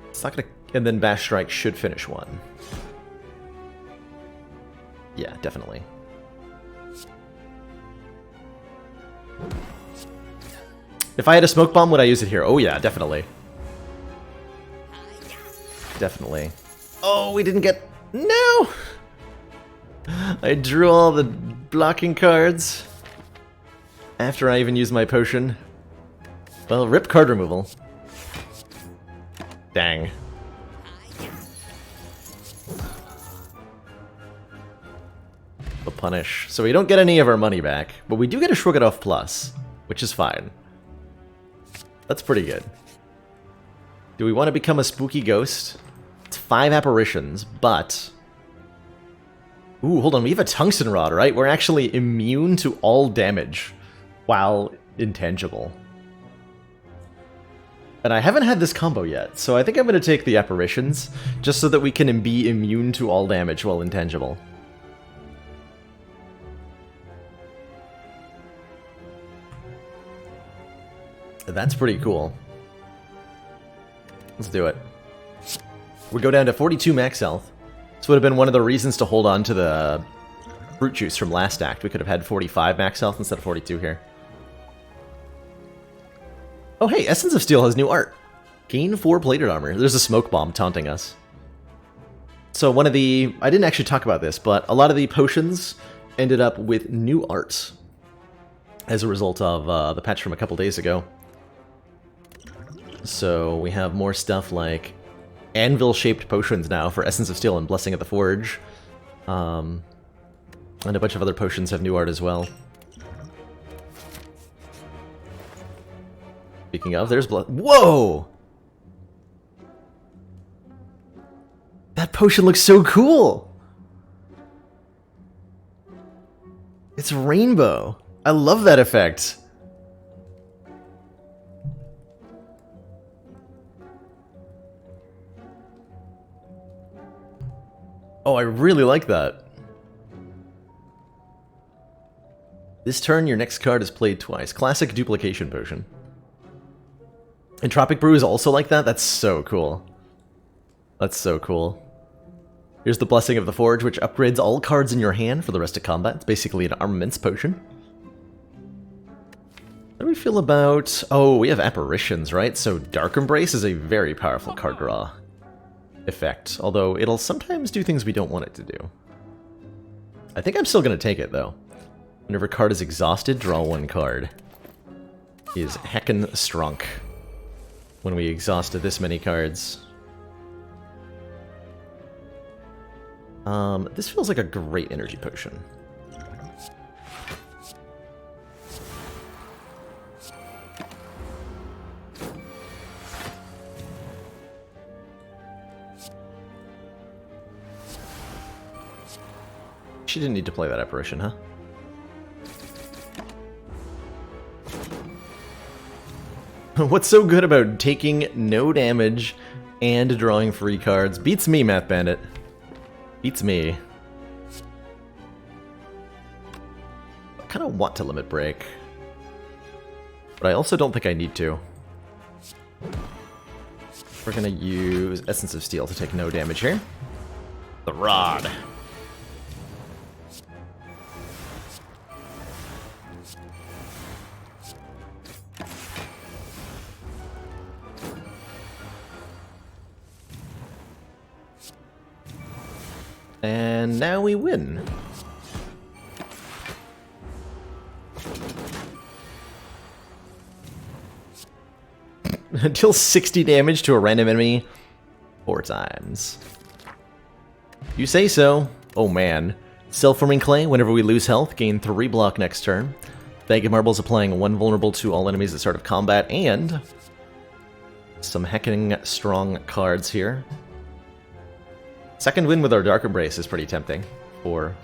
It's not gonna, and then Bash Strike should finish one. Yeah, definitely. If I had a smoke bomb, would I use it here? Oh yeah, definitely. Definitely. Oh, we didn't get... No! I drew all the blocking cards after I even used my potion. Well, rip card removal. Dang. The punish. So we don't get any of our money back, but we do get a Shrug It Off Plus, which is fine. That's pretty good. Do we want to become a spooky ghost? It's 5 apparitions, but... Ooh, hold on, we have a tungsten rod, right? We're actually immune to all damage while intangible. And I haven't had this combo yet, so I think I'm going to take the apparitions, just so that we can be immune to all damage while intangible. That's pretty cool. Let's do it. We go down to 42 max health. This would have been one of the reasons to hold on to the fruit juice from last act. We could have had 45 max health instead of 42 here. Oh hey, Essence of Steel has new art. Gain 4 plated armor. There's a smoke bomb taunting us. So one of the... I didn't actually talk about this, but a lot of the potions ended up with new art as a result of the patch from a couple days ago. So we have more stuff like anvil-shaped potions now for Essence of Steel and Blessing of the Forge. And a bunch of other potions have new art as well. Speaking of, there's blood. Whoa! That potion looks so cool! It's rainbow. I love that effect. Oh, I really like that. This turn, your next card is played twice. Classic duplication potion. Entropic Brew is also like that? That's so cool. That's so cool. Here's the Blessing of the Forge, which upgrades all cards in your hand for the rest of combat. It's basically an armaments potion. How do we feel about... Oh, we have Apparitions, right? So Dark Embrace is a very powerful card draw effect, although it'll sometimes do things we don't want it to do. I think I'm still going to take it, though. Whenever a card is exhausted, draw one card. Is heckin' strunk when we exhausted this many cards. This feels like a great energy potion. She didn't need to play that apparition, huh? What's so good about taking no damage and drawing free cards? Beats me, Math Bandit. Beats me. I kind of want to limit break, but I also don't think I need to. We're gonna use Essence of Steel to take no damage here. The Rod. And now we win. Deal 60 damage to a random enemy 4 times. You say so. Oh man. Self-forming clay, whenever we lose health, gain 3 block next turn. Bag of Marbles applying 1 vulnerable to all enemies at the start of combat, and some hecking strong cards here. Second win with our Dark Embrace is pretty tempting for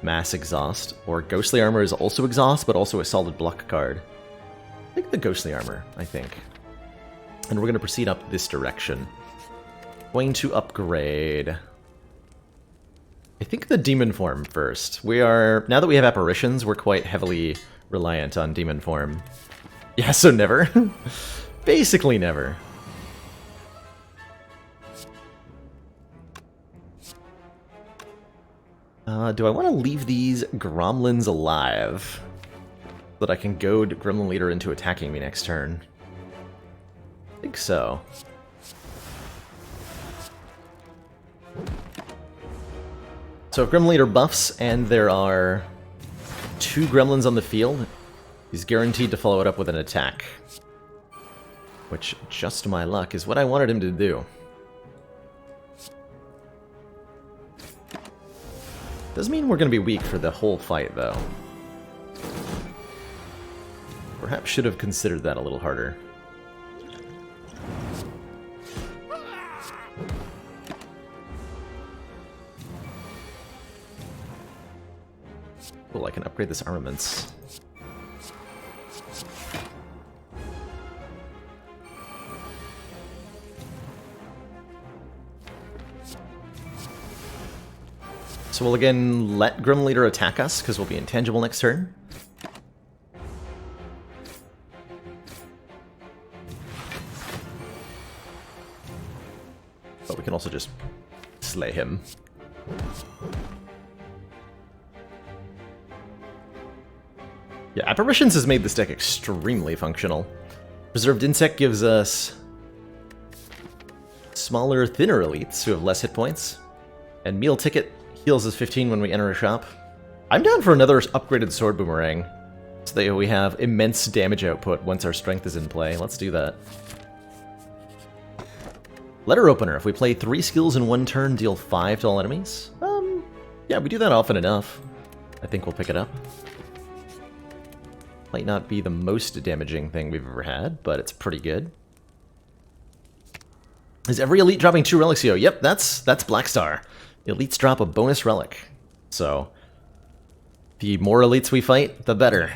Mass Exhaust, or Ghostly Armor is also Exhaust, but also a solid block card. I think the Ghostly Armor, I think. And we're going to proceed up this direction. Going to upgrade... I think the Demon Form first. We are... Now that we have Apparitions, we're quite heavily reliant on Demon Form. Yeah, so never. Basically never. Do I want to leave these Gromlins alive so that I can goad Gremlin Leader into attacking me next turn? I think so. So if Gremlin Leader buffs and there are 2 Gremlins on the field, he's guaranteed to follow it up with an attack. Which, just my luck, is what I wanted him to do. Does mean we're going to be weak for the whole fight, though. Perhaps should have considered that a little harder. Cool, I can upgrade this armaments. So we'll again let Grim Leader attack us, because we'll be intangible next turn. But we can also just slay him. Yeah, Apparitions has made this deck extremely functional. Preserved Insect gives us smaller, thinner elites who have less hit points. And Meal Ticket heals us 15 when we enter a shop. I'm down for another upgraded Sword Boomerang, so that we have immense damage output once our strength is in play. Let's do that. Letter Opener. If we play 3 skills in 1 turn, deal 5 to all enemies. Yeah, we do that often enough. I think we'll pick it up. Might not be the most damaging thing we've ever had, but it's pretty good. Is every elite dropping 2 relics? Yep, that's Black Star. Elites drop a bonus relic. So, the more elites we fight, the better.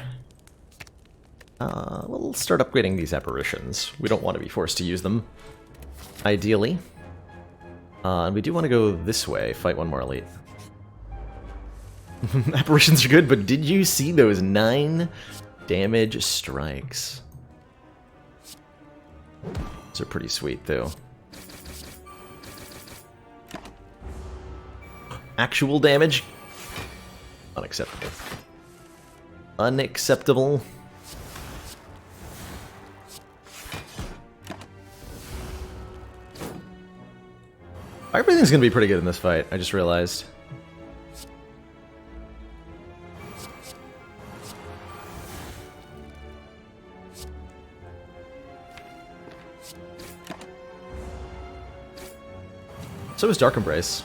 We'll start upgrading these apparitions. We don't want to be forced to use them, ideally. And we do want to go this way, fight 1 more elite. Apparitions are good, but did you see those 9 damage strikes? Those are pretty sweet, though. actual damage. Unacceptable. Unacceptable. Fire breathing's gonna be pretty good in this fight, I just realized. So is Dark Embrace.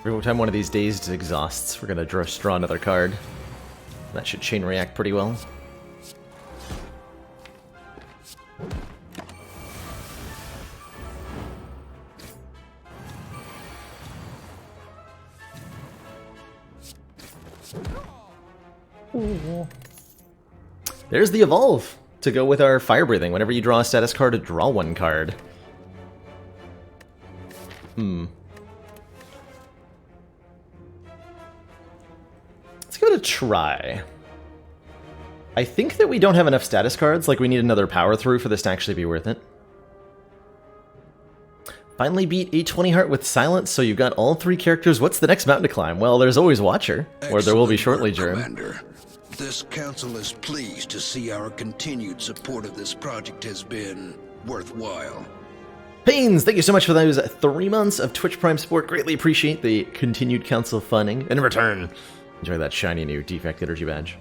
Every time one of these dazed exhausts, we're gonna draw another card. That should chain react pretty well. Ooh. There's the Evolve to go with our Fire Breathing. Whenever you draw a status card, draw one card. Let's give it a try. I think that we don't have enough status cards, like we need another power through for this to actually be worth it. Finally beat a 20 heart with Silence, so you've got all 3 characters. What's the next mountain to climb? Well, there's always Watcher, or there will be shortly, Jerem. Commander. This council is pleased to see our continued support of this project has been worthwhile. Pains, thank you so much for those 3 months of Twitch Prime support. Greatly appreciate the continued council funding. And in return, enjoy that shiny new Defect Energy badge.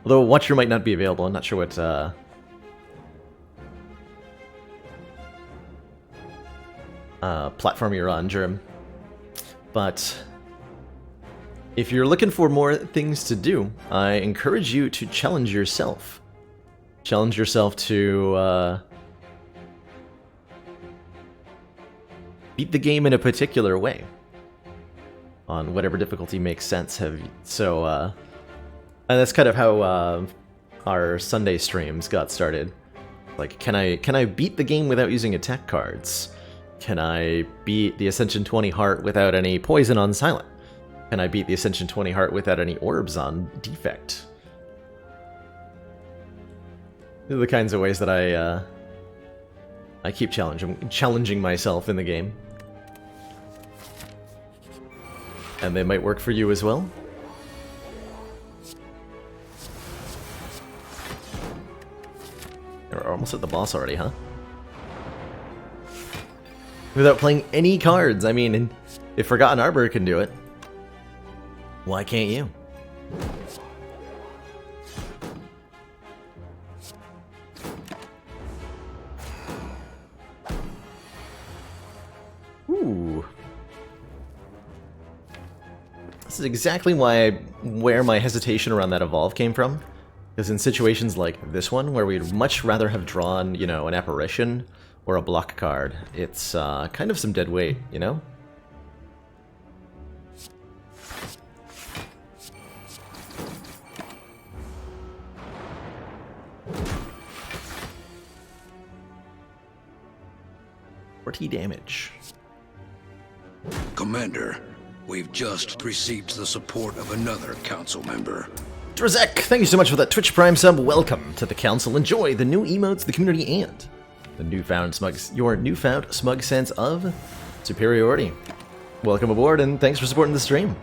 Although Watcher might not be available, I'm not sure what platform you're on, Jerem. But if you're looking for more things to do, I encourage you to challenge yourself. Challenge yourself to beat the game in a particular way. On whatever difficulty makes sense. And that's kind of how our Sunday streams got started. Like, can I beat the game without using attack cards? Can I beat the Ascension 20 heart without any poison on Silent? Can I beat the Ascension 20 heart without any orbs on Defect? These are the kinds of ways that I keep challenging myself in the game. And they might work for you as well. We're almost at the boss already, huh? Without playing any cards. I mean, if Forgotten Arbor can do it, why can't you? Ooh. This is exactly where my hesitation around that Evolve came from. Because in situations like this one, where we'd much rather have drawn, you know, an Apparition or a block card, it's kind of some dead weight, you know? Damage. Commander, we've just received the support of another council member. Drazek, thank you so much for that Twitch Prime sub. Welcome to the council. Enjoy the new emotes, the community, and the your newfound smug sense of superiority. Welcome aboard, and thanks for supporting the stream.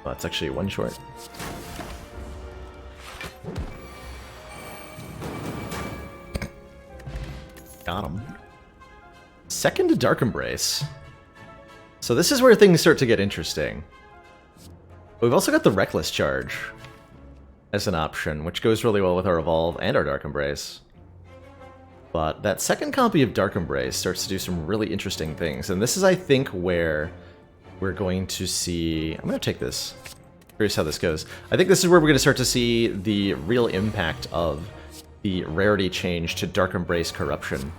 Well, that's actually one short. Got him. Second to Dark Embrace. So this is where things start to get interesting. We've also got the Reckless Charge as an option, which goes really well with our Evolve and our Dark Embrace. But that second copy of Dark Embrace starts to do some really interesting things, and this is, I think, where we're going to see... I'm going to take this. Curious how this goes. I think this is where we're going to start to see the real impact of the rarity change to Dark Embrace Corruption.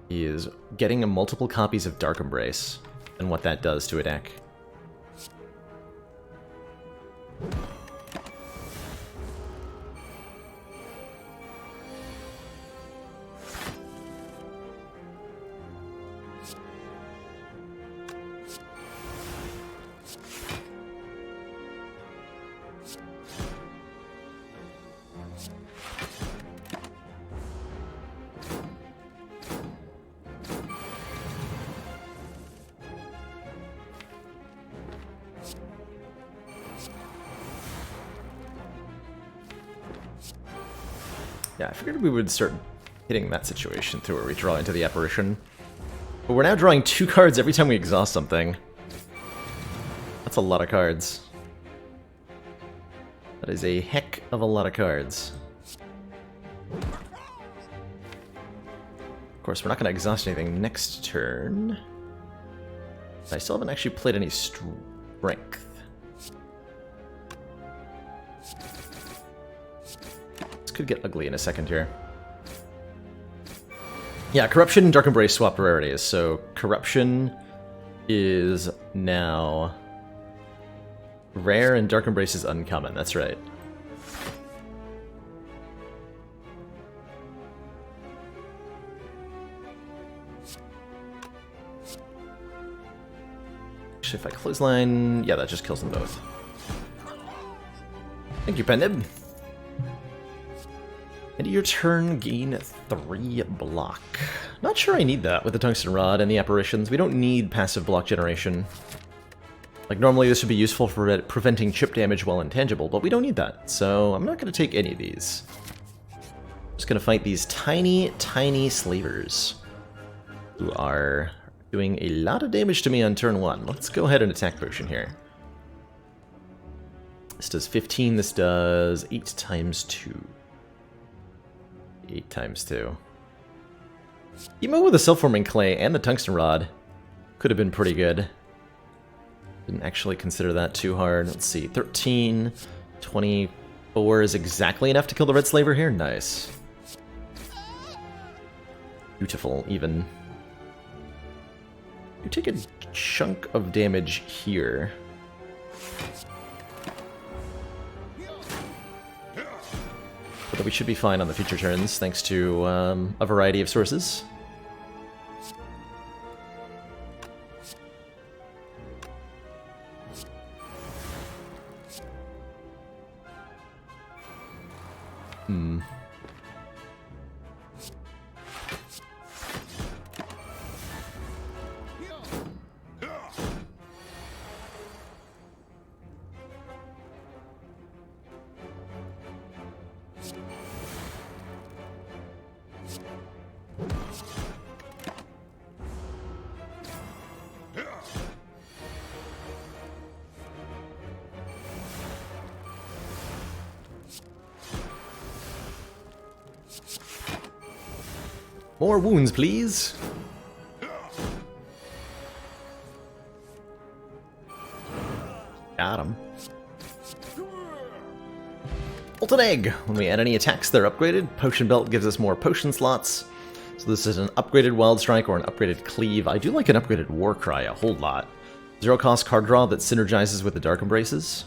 He is getting multiple copies of Dark Embrace and what that does to a deck. Yeah, I figured we would start hitting that situation through where we draw into the apparition. But we're now drawing 2 cards every time we exhaust something. That's a lot of cards. That is a heck of a lot of cards. Of course, we're not going to exhaust anything next turn. I still haven't actually played any strength. This could get ugly in a second here. Yeah, Corruption and Dark Embrace swap rarities. So Corruption is now rare and Dark Embrace is uncommon. That's right. If I clothesline, yeah, that just kills them both. Thank you, Pendib. End of your turn, gain 3 block. Not sure I need that with the Tungsten Rod and the Apparitions. We don't need passive block generation. Like, normally this would be useful for preventing chip damage while intangible, but we don't need that, so I'm not going to take any of these. I'm just going to fight these tiny, tiny slavers who are doing a lot of damage to me on turn 1. Let's go ahead and attack potion here. This does 15, this does 8 times 2. 8 times 2. Emo with the self-forming clay and the tungsten rod could have been pretty good. Didn't actually consider that too hard. Let's see, 13, 24 is exactly enough to kill the red slaver here? Nice. Beautiful, even. You take a chunk of damage here. But we should be fine on the future turns, thanks to a variety of sources. More wounds, please. Got him. Molten Egg. When we add any attacks, they're upgraded. Potion Belt gives us more potion slots. So this is an upgraded Wild Strike or an upgraded Cleave. I do like an upgraded War Cry a whole lot. 0 cost card draw that synergizes with the Dark Embraces.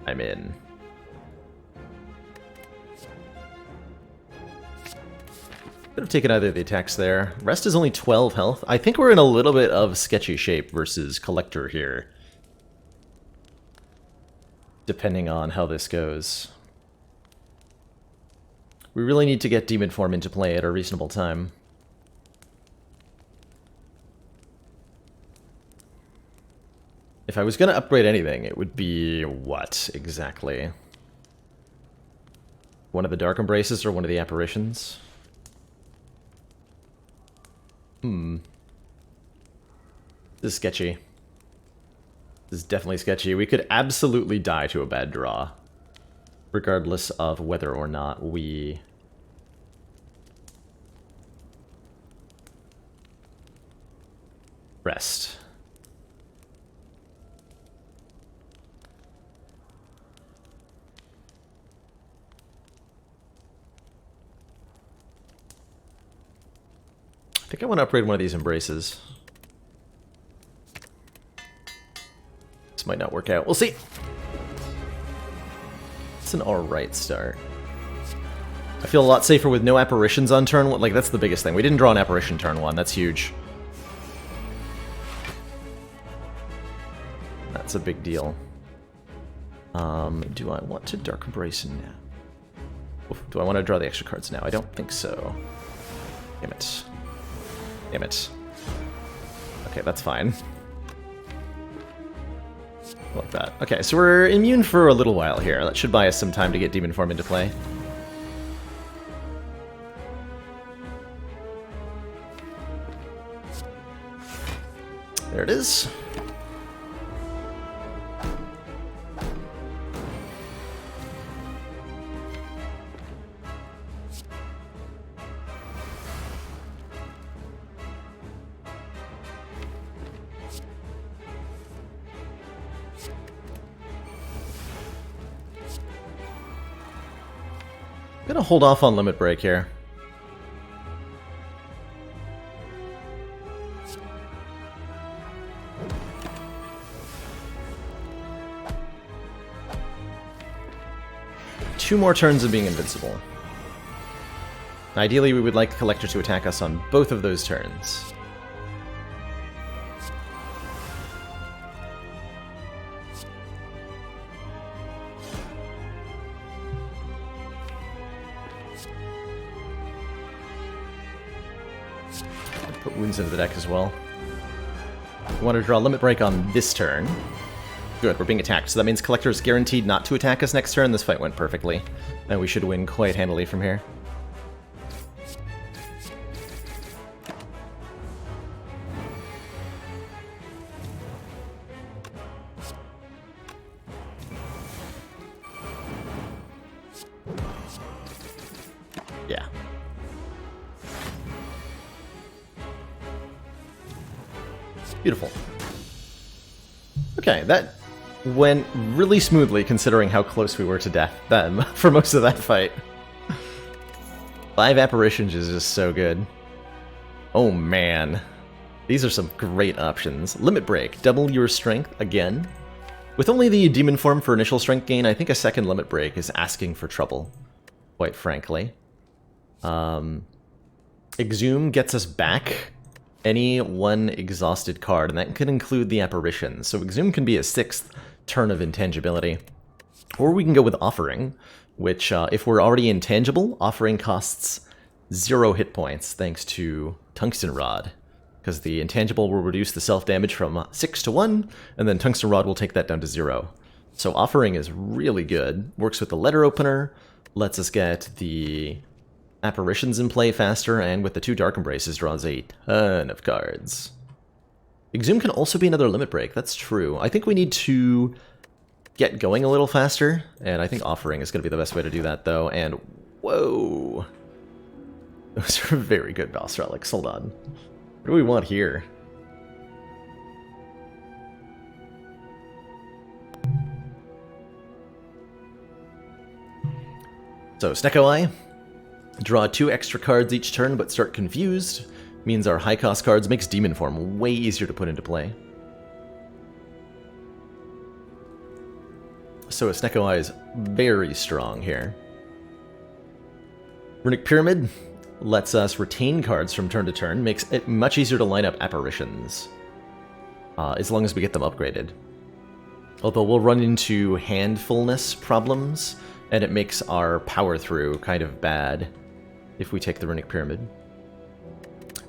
I'm in. Could have taken either of the attacks there. Rest is only 12 health. I think we're in a little bit of sketchy shape versus Collector here. Depending on how this goes. We really need to get Demon Form into play at a reasonable time. If I was going to upgrade anything, it would be what, exactly? One of the Dark Embraces or one of the Apparitions? This is sketchy. This is definitely sketchy. We could absolutely die to a bad draw, regardless of whether or not we... rest. I think I want to upgrade one of these Embraces. This might not work out. We'll see. It's an alright start. I feel a lot safer with no Apparitions on turn 1. Like, that's the biggest thing. We didn't draw an Apparition turn 1. That's huge. That's a big deal. Do I want to Dark Embrace now? Oof, do I want to draw the extra cards now? I don't think so. Damn it. Damn it. Okay, that's fine. Like that. Okay, so we're immune for a little while here. That should buy us some time to get Demon Form into play. There it is. Gonna hold off on Limit Break here. Two more turns of being invincible. Ideally, we would like the Collector to attack us on both of those turns. Put wounds into the deck as well. We want to draw Limit Break on this turn. Good, we're being attacked, so that means Collector is guaranteed not to attack us next turn. This fight went perfectly, and we should win quite handily from here. Yeah. Beautiful. Okay, that went really smoothly considering how close we were to death then for most of that fight. 5 apparitions is just so good. Oh man. These are some great options. Limit Break, double your strength again. With only the demon form for initial strength gain, I think a second Limit Break is asking for trouble, quite frankly. Exhume gets us back any one exhausted card, and that could include the apparitions. So Exhume can be a 6th turn of intangibility. Or we can go with Offering, which, if we're already intangible, Offering costs 0 hit points thanks to Tungsten Rod, because the intangible will reduce the self-damage from 6 to 1, and then Tungsten Rod will take that down to 0. So Offering is really good, works with the letter opener, lets us get the apparitions in play faster, and with the 2 Dark Embraces draws a ton of cards. Exhume can also be another Limit Break, that's true. I think we need to get going a little faster, and I think Offering is going to be the best way to do that, though, and whoa! Those are very good boss relics, hold on. What do we want here? So, Snecko Eye. Draw 2 extra cards each turn, but start confused. Means our high-cost cards makes Demon Form way easier to put into play. So a Snecko Eye is very strong here. Runic Pyramid lets us retain cards from turn to turn, makes it much easier to line up apparitions, as long as we get them upgraded. Although we'll run into handfulness problems, and it makes our power through kind of bad if we take the Runic Pyramid.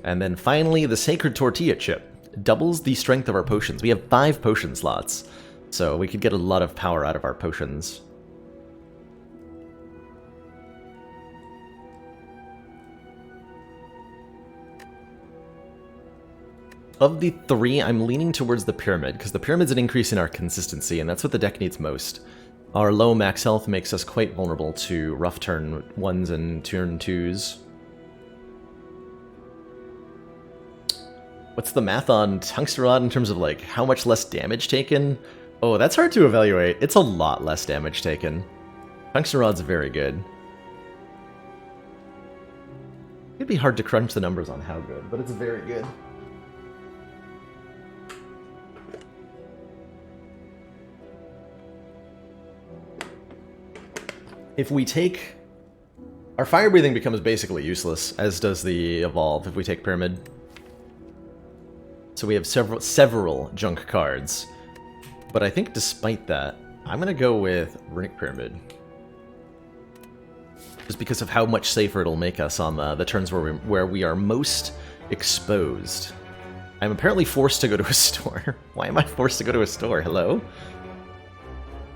And then finally, the Sacred Tortilla Chip doubles the strength of our potions. We have 5 potion slots, so we could get a lot of power out of our potions. Of the 3, I'm leaning towards the Pyramid, because the Pyramid's an increase in our consistency, and that's what the deck needs most. Our low max health makes us quite vulnerable to rough turn 1s and turn 2s. What's the math on Tungsten Rod in terms of, like, how much less damage taken? Oh, that's hard to evaluate. It's a lot less damage taken. Tungsten Rod's very good. It'd be hard to crunch the numbers on how good, but it's very good. If we take... Our fire breathing becomes basically useless, as does the Evolve if we take Pyramid. So we have several junk cards. But I think despite that, I'm going to go with Runic Pyramid. Just because of how much safer it'll make us on the turns where we are most exposed. I'm apparently forced to go to a store. Why am I forced to go to a store? Hello?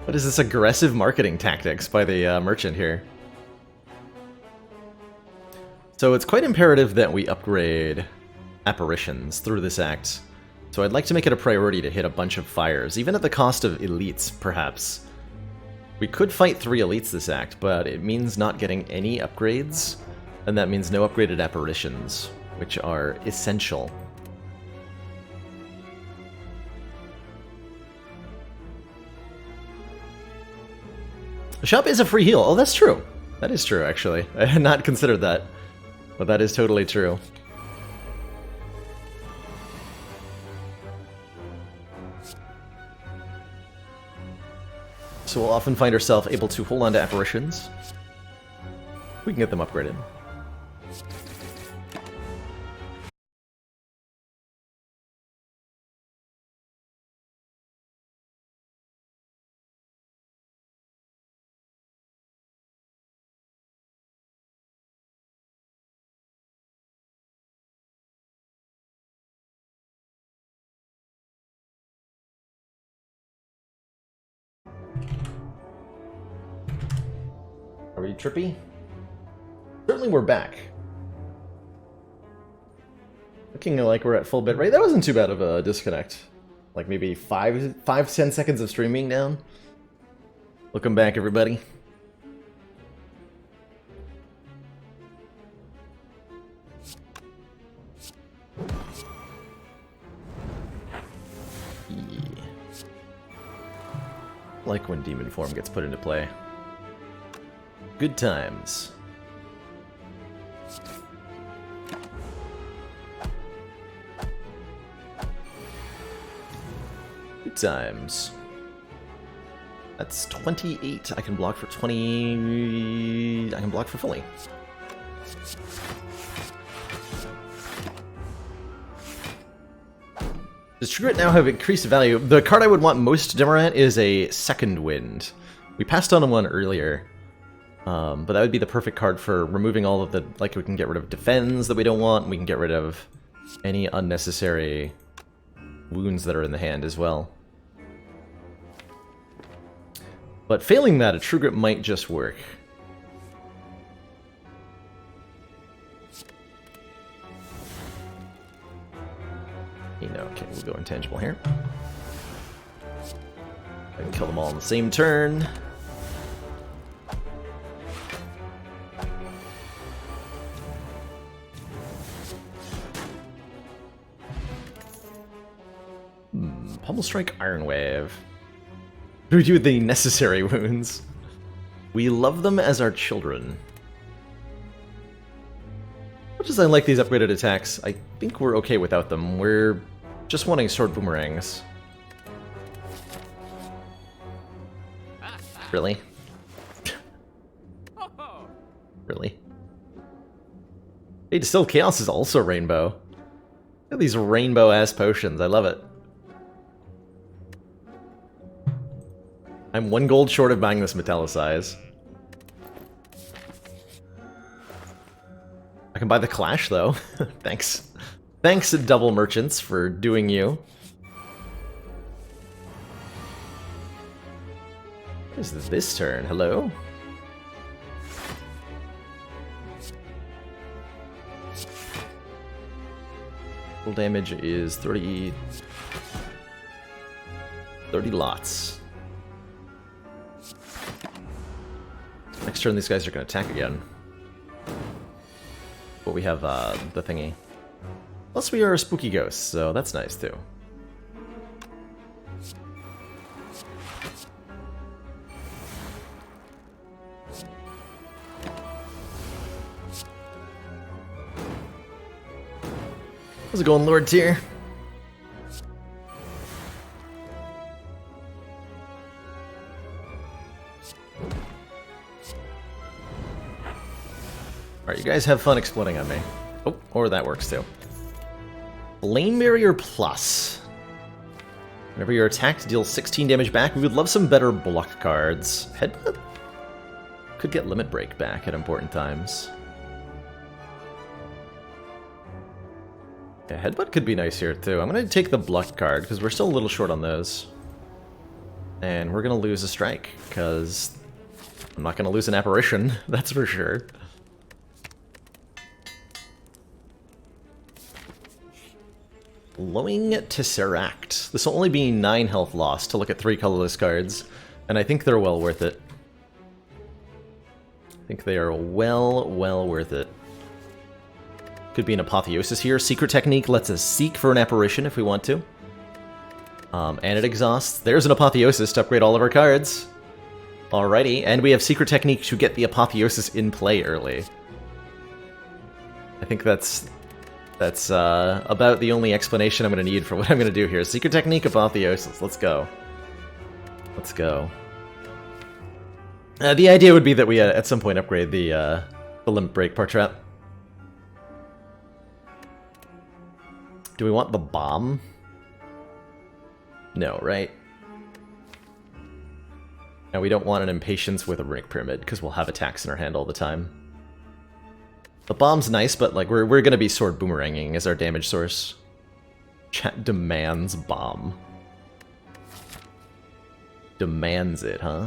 What is this aggressive marketing tactics by the merchant here? So it's quite imperative that we upgrade apparitions through this act. So I'd like to make it a priority to hit a bunch of fires, even at the cost of elites, perhaps. We could fight 3 elites this act, but it means not getting any upgrades, and that means no upgraded apparitions, which are essential. The shop is a free heal. Oh, that's true. That is true, actually. I had not considered that, but that is totally true. So we'll often find ourselves able to hold on to apparitions. We can get them upgraded. Are we trippy? Certainly we're back. Looking like we're at full bit rate. That wasn't too bad of a disconnect. Like maybe 5-10 seconds of stream being down. Welcome back, everybody. Yeah. Like when demon form gets put into play. Good times. Good times. That's 28. I can block for 20. I can block for fully. Does True Grit now have increased value? The card I would want most Demorat is a Second Wind. We passed on one earlier. But that would be the perfect card for removing all of the, like, we can get rid of defends that we don't want, and we can get rid of any unnecessary wounds that are in the hand as well. But failing that, a True Grit might just work. You know, okay, we'll go intangible here. I can kill them all on the same turn. Pummel Strike, Iron Wave. We do the necessary wounds. We love them as our children. Much as I like these upgraded attacks, I think we're okay without them. We're just wanting sword boomerangs. Really? Really? Hey, Distilled Chaos is also rainbow. Look at these rainbow-ass potions, I love it. I'm 1 gold short of buying this Metallicize. I can buy the Clash, though. Thanks. Thanks, Double Merchants, for doing you. What is this turn? Hello? Full damage is 30 lots. Next turn, these guys are going to attack again. But we have the thingy. Plus, we are a spooky ghost, so that's nice too. How's it going, Lord Tier? Alright, you guys have fun exploding on me. Oh, or that works too. Flame Barrier Plus. Whenever you're attacked, deal 16 damage back. We would love some better block cards. Headbutt? Could get Limit Break back at important times. Yeah, Headbutt could be nice here too. I'm going to take the block card, because we're still a little short on those. And we're going to lose a strike, because I'm not going to lose an apparition, that's for sure. Glowing Tesseract. This will only be 9 health loss to look at 3 colorless cards, and I think they're well worth it. I think they are well worth it. Could be an Apotheosis here. Secret Technique lets us seek for an apparition if we want to. And it exhausts. There's an Apotheosis to upgrade all of our cards. Alrighty, and we have Secret Technique to get the Apotheosis in play early. I think that's about the only explanation I'm going to need for what I'm going to do here. Secret Technique, Apotheosis. Let's go. Let's go. The idea would be that we at some point upgrade the Limit Break Portrait. Do we want the bomb? No, right? And we don't want an Impatience with a Runic Pyramid, because we'll have attacks in our hand all the time. The bomb's nice, but like we're gonna be Sword Boomeranging as our damage source. Chat demands bomb. Demands it, huh?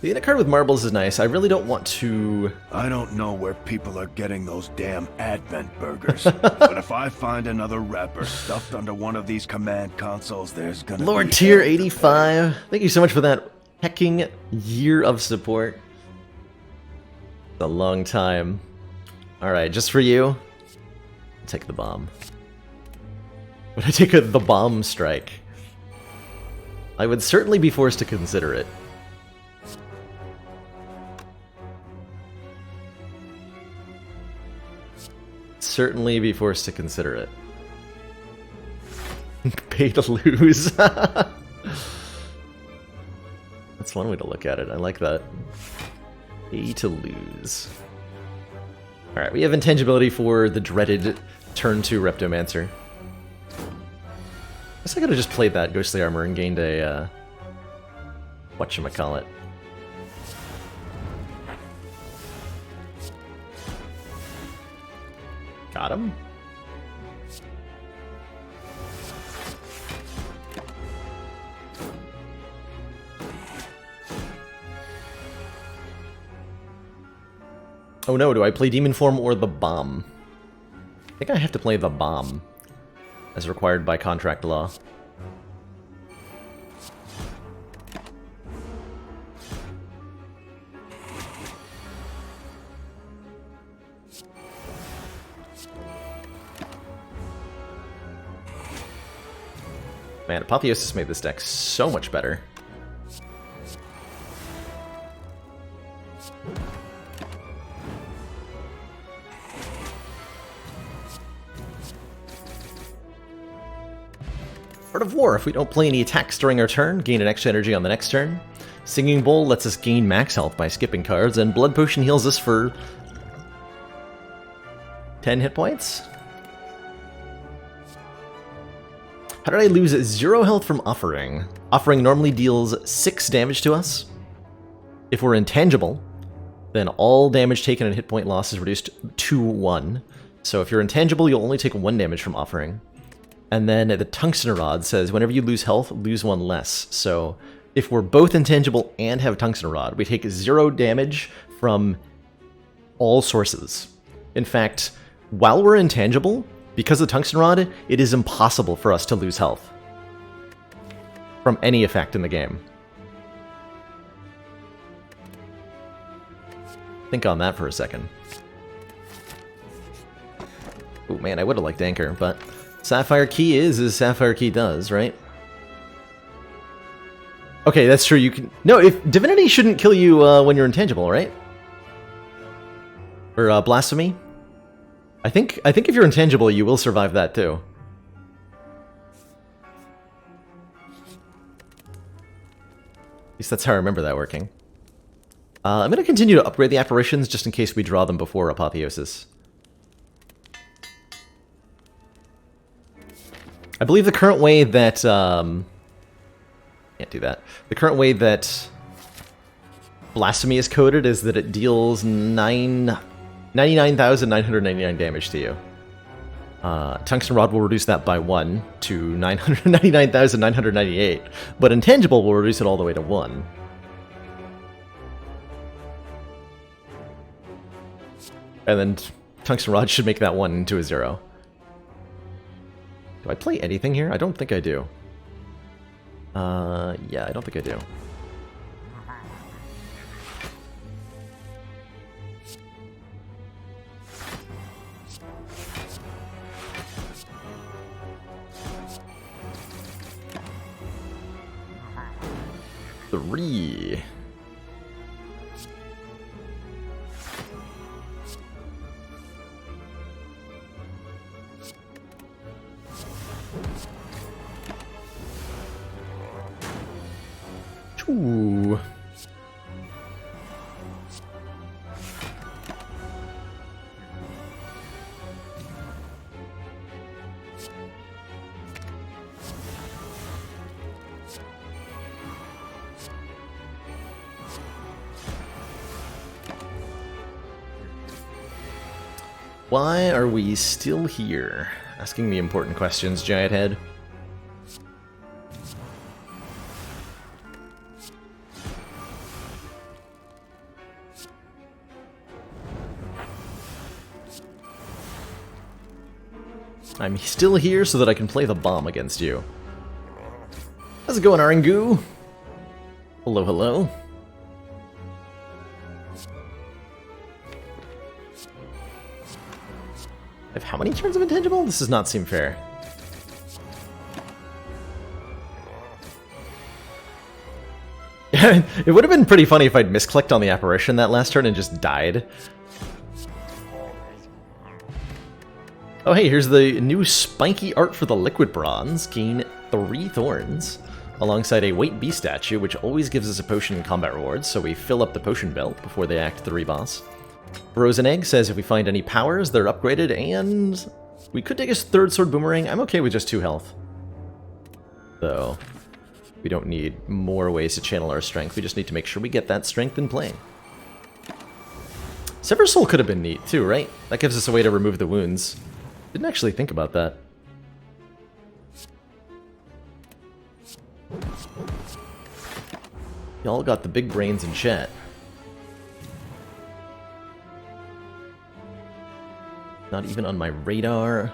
The inner card with marbles is nice. I really don't want to... I don't know where people are getting those damn Advent burgers, but if I find another wrapper stuffed under one of these command consoles, there's gonna be... Lord Tier 85, thank you so much for that hecking year of support. It's a long time. Alright, just for you, I'll take the bomb. Would I take the bomb strike? I would certainly be forced to consider it. Certainly be forced to consider it. Pay to lose. That's one way to look at it. I like that. Pay to lose. Alright, we have intangibility for the dreaded turn 2 Reptomancer. Guess I could've just played that Ghostly Armor and gained a, whatchamacallit. Got him? Oh no, do I play Demon Form or the Bomb? I think I have to play the Bomb, as required by contract law. Man, Apotheosis made this deck so much better. Art of War, if we don't play any attacks during our turn, gain an extra energy on the next turn. Singing Bowl lets us gain max health by skipping cards, and Blood Potion heals us for 10 hit points? How did I lose 0 health from Offering? Offering normally deals 6 damage to us. If we're intangible, then all damage taken and hit point loss is reduced to 1. So if you're intangible, you'll only take 1 damage from Offering. And then the Tungsten Rod says whenever you lose health, lose 1 less. So if we're both intangible and have Tungsten Rod, we take 0 damage from all sources. In fact, while we're intangible, because of Tungsten Rod, it is impossible for us to lose health from any effect in the game. Think on that for a second. Oh man, I would have liked Anchor, but Sapphire Key is as Sapphire Key does, right? Okay, that's true. You can if Divinity shouldn't kill you when you're intangible, right? Or Blasphemy. I think if you're intangible, you will survive that too. At least that's how I remember that working. I'm going to continue to upgrade the apparitions just in case we draw them before Apotheosis. I believe the current way that... can't do that. The current way that Blasphemy is coded is that it deals 99,999 damage to you. Tungsten Rod will reduce that by 1 to 999,998, but Intangible will reduce it all the way to 1. And then Tungsten Rod should make that 1 into a 0. Do I play anything here? I don't think I do. Yeah, I don't think I do. Three. Ooh. Why are we still here? Asking the important questions, Giant Head. I'm still here so that I can play the bomb against you. How's it going, Arangu? Hello, hello. I have how many turns of intangible? This does not seem fair. It would have been pretty funny if I'd misclicked on the apparition that last turn and just died. Oh hey, here's the new spiky art for the liquid bronze. Gain 3 thorns, alongside a weight B statue, which always gives us a potion in combat rewards, so we fill up the potion belt before the Act 3 boss. Frozen Egg says if we find any powers, they're upgraded, and we could take a 3rd sword boomerang. I'm okay with just 2 health. Though, we don't need more ways to channel our strength, we just need to make sure we get that strength in play. Sever Soul could have been neat too, right? That gives us a way to remove the wounds. Didn't actually think about that. Y'all got the big brains in chat. Not even on my radar.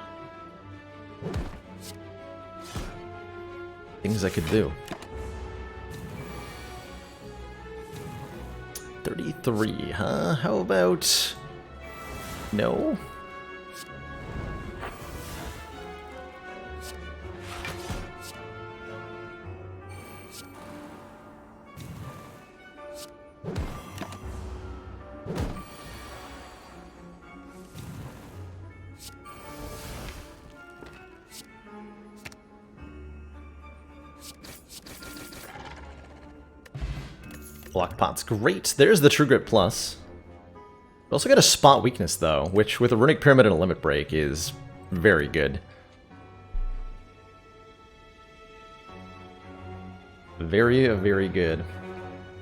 Things I could do. 33, huh? How about... No? Block pots, great. There's the True Grit Plus. We also got a spot weakness though, which with a Runic Pyramid and a Limit Break is very good. Very, very good.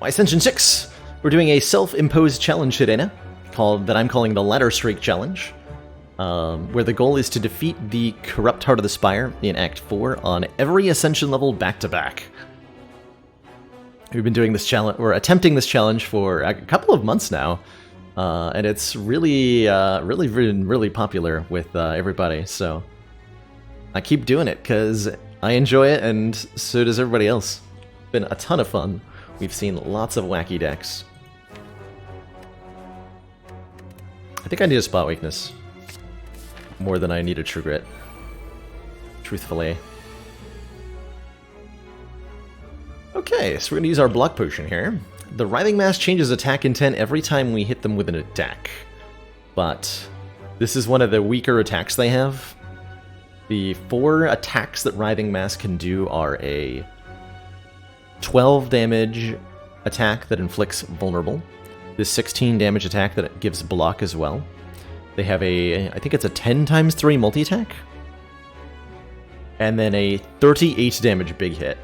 Ascension 6! We're doing a self-imposed challenge today, that I'm calling the Ladder Streak Challenge, where the goal is to defeat the Corrupt Heart of the Spire in Act 4 on every Ascension level back-to-back. We've been doing this challenge, we're attempting this challenge for a couple of months now, and it's really, really popular with everybody, so I keep doing it because I enjoy it and so does everybody else. It's been a ton of fun. We've seen lots of wacky decks. I think I need a spot weakness more than I need a True Grit, truthfully. Okay, so we're going to use our block potion here. The Writhing Mass changes attack intent every time we hit them with an attack. But this is one of the weaker attacks they have. The 4 attacks that Writhing Mass can do are a 12 damage attack that inflicts vulnerable. This 16 damage attack that gives block as well. They have a, I think it's a 10 times 3 multi-attack. And then a 38 damage big hit.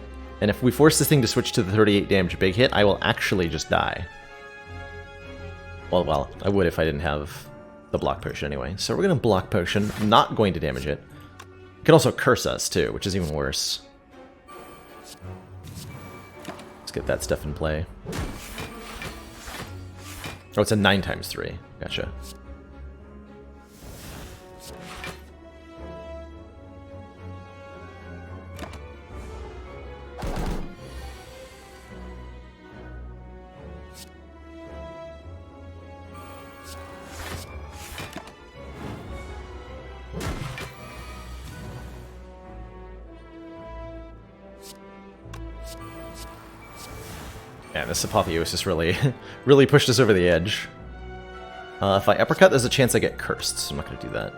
And if we force this thing to switch to the 38 damage big hit, I will actually just die. Well, I would if I didn't have the block potion anyway. So we're going to block potion, not going to damage it. It can also curse us too, which is even worse. Let's get that stuff in play. Oh, it's a 9 times 3. Gotcha. Man, this Apotheosis really, really pushed us over the edge. If I uppercut, there's a chance I get cursed, so I'm not going to do that.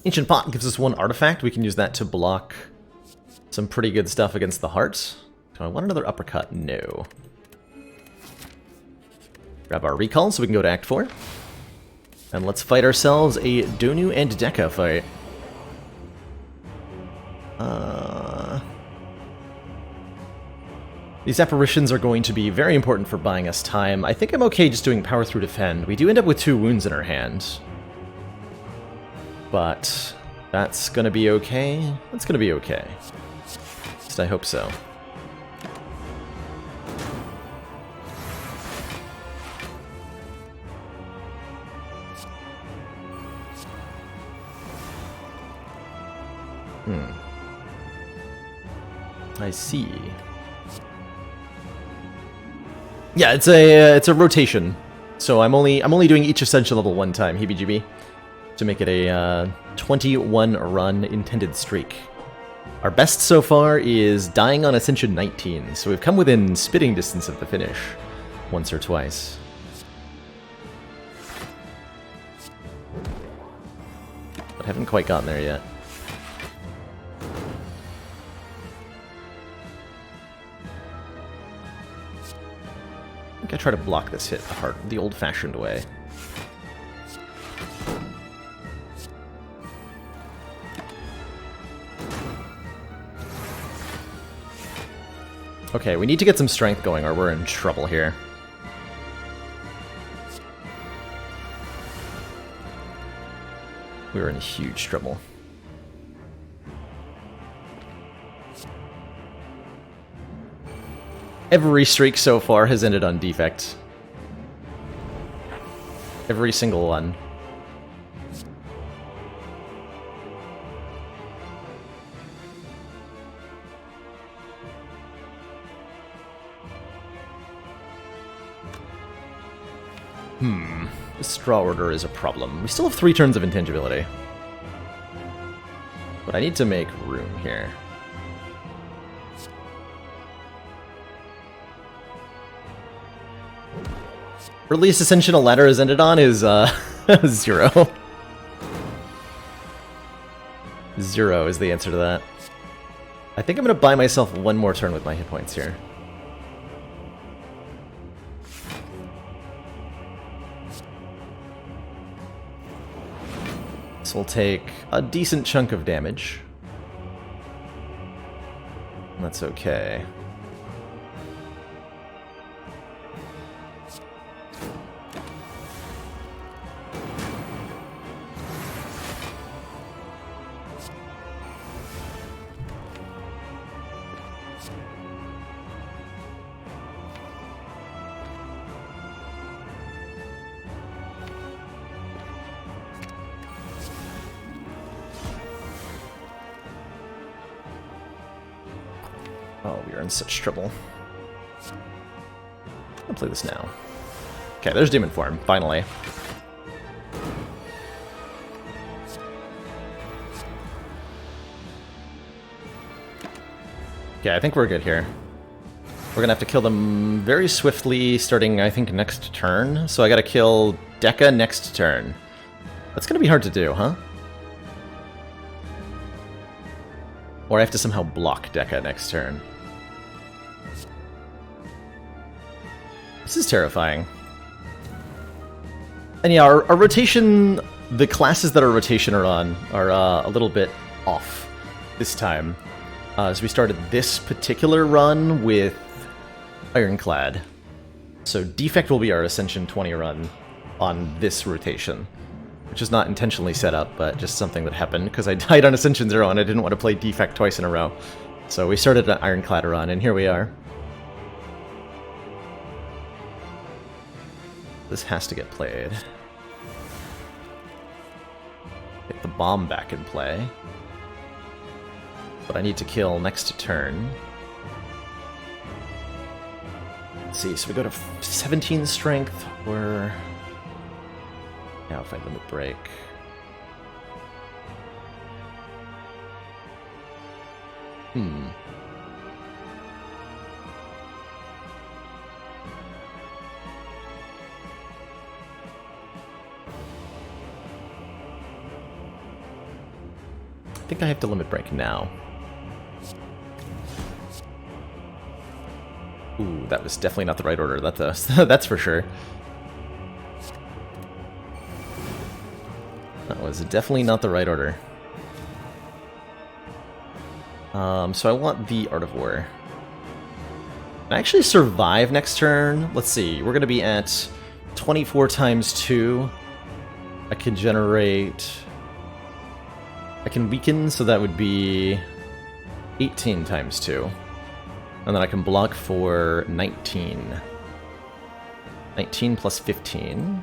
Ancient Pot gives us 1 artifact. We can use that to block some pretty good stuff against the heart. Do I want another uppercut? No. Grab our recall so we can go to Act 4. And let's fight ourselves a Donu and Dekka fight. These apparitions are going to be very important for buying us time. I think I'm okay just doing power through defend. We do end up with 2 wounds in our hand. But that's gonna be okay. That's gonna be okay. At least I hope so. I see. Yeah, it's a rotation. So I'm only doing each Ascension level 1 time, heebie-jeebie, to make it a 21 run intended streak. Our best so far is dying on Ascension 19, so we've come within spitting distance of the finish once or twice. But haven't quite gotten there yet. I think I try to block this hit the old-fashioned way. Okay, we need to get some strength going or we're in trouble here. We're in huge trouble. Every streak so far has ended on defect. Every single one. This draw order is a problem. We still have 3 turns of intangibility. But I need to make room here. Earliest ascension a ladder has ended on is 0. 0 is the answer to that. I think I'm going to buy myself 1 more turn with my hit points here. This will take a decent chunk of damage. That's okay. Oh, we are in such trouble. I'll play this now. Okay, there's Demon Form, finally. Okay, I think we're good here. We're gonna have to kill them very swiftly, starting, I think, next turn. So I gotta kill Dekka next turn. That's gonna be hard to do, huh? Or I have to somehow block Dekka next turn. This is terrifying. And yeah, our rotation, the classes that our rotation are on are a little bit off this time. So we started this particular run with Ironclad. So Defect will be our Ascension 20 run on this rotation, which is not intentionally set up, but just something that happened because I died on Ascension 0 and I didn't want to play Defect twice in a row. So we started an Ironclad run, and here we are. This has to get played. Get the bomb back in play. But I need to kill next turn. Let's see, so we go to 17 strength, or... Now if I limit break. I think I have to limit break now. Ooh, that was definitely not the right order. That's for sure. That was definitely not the right order. So I want the Art of War. Can I actually survive next turn? Let's see. We're going to be at 24 times 2. I can generate... I can weaken, so that would be 18 times 2. And then I can block for 19. 19 plus 15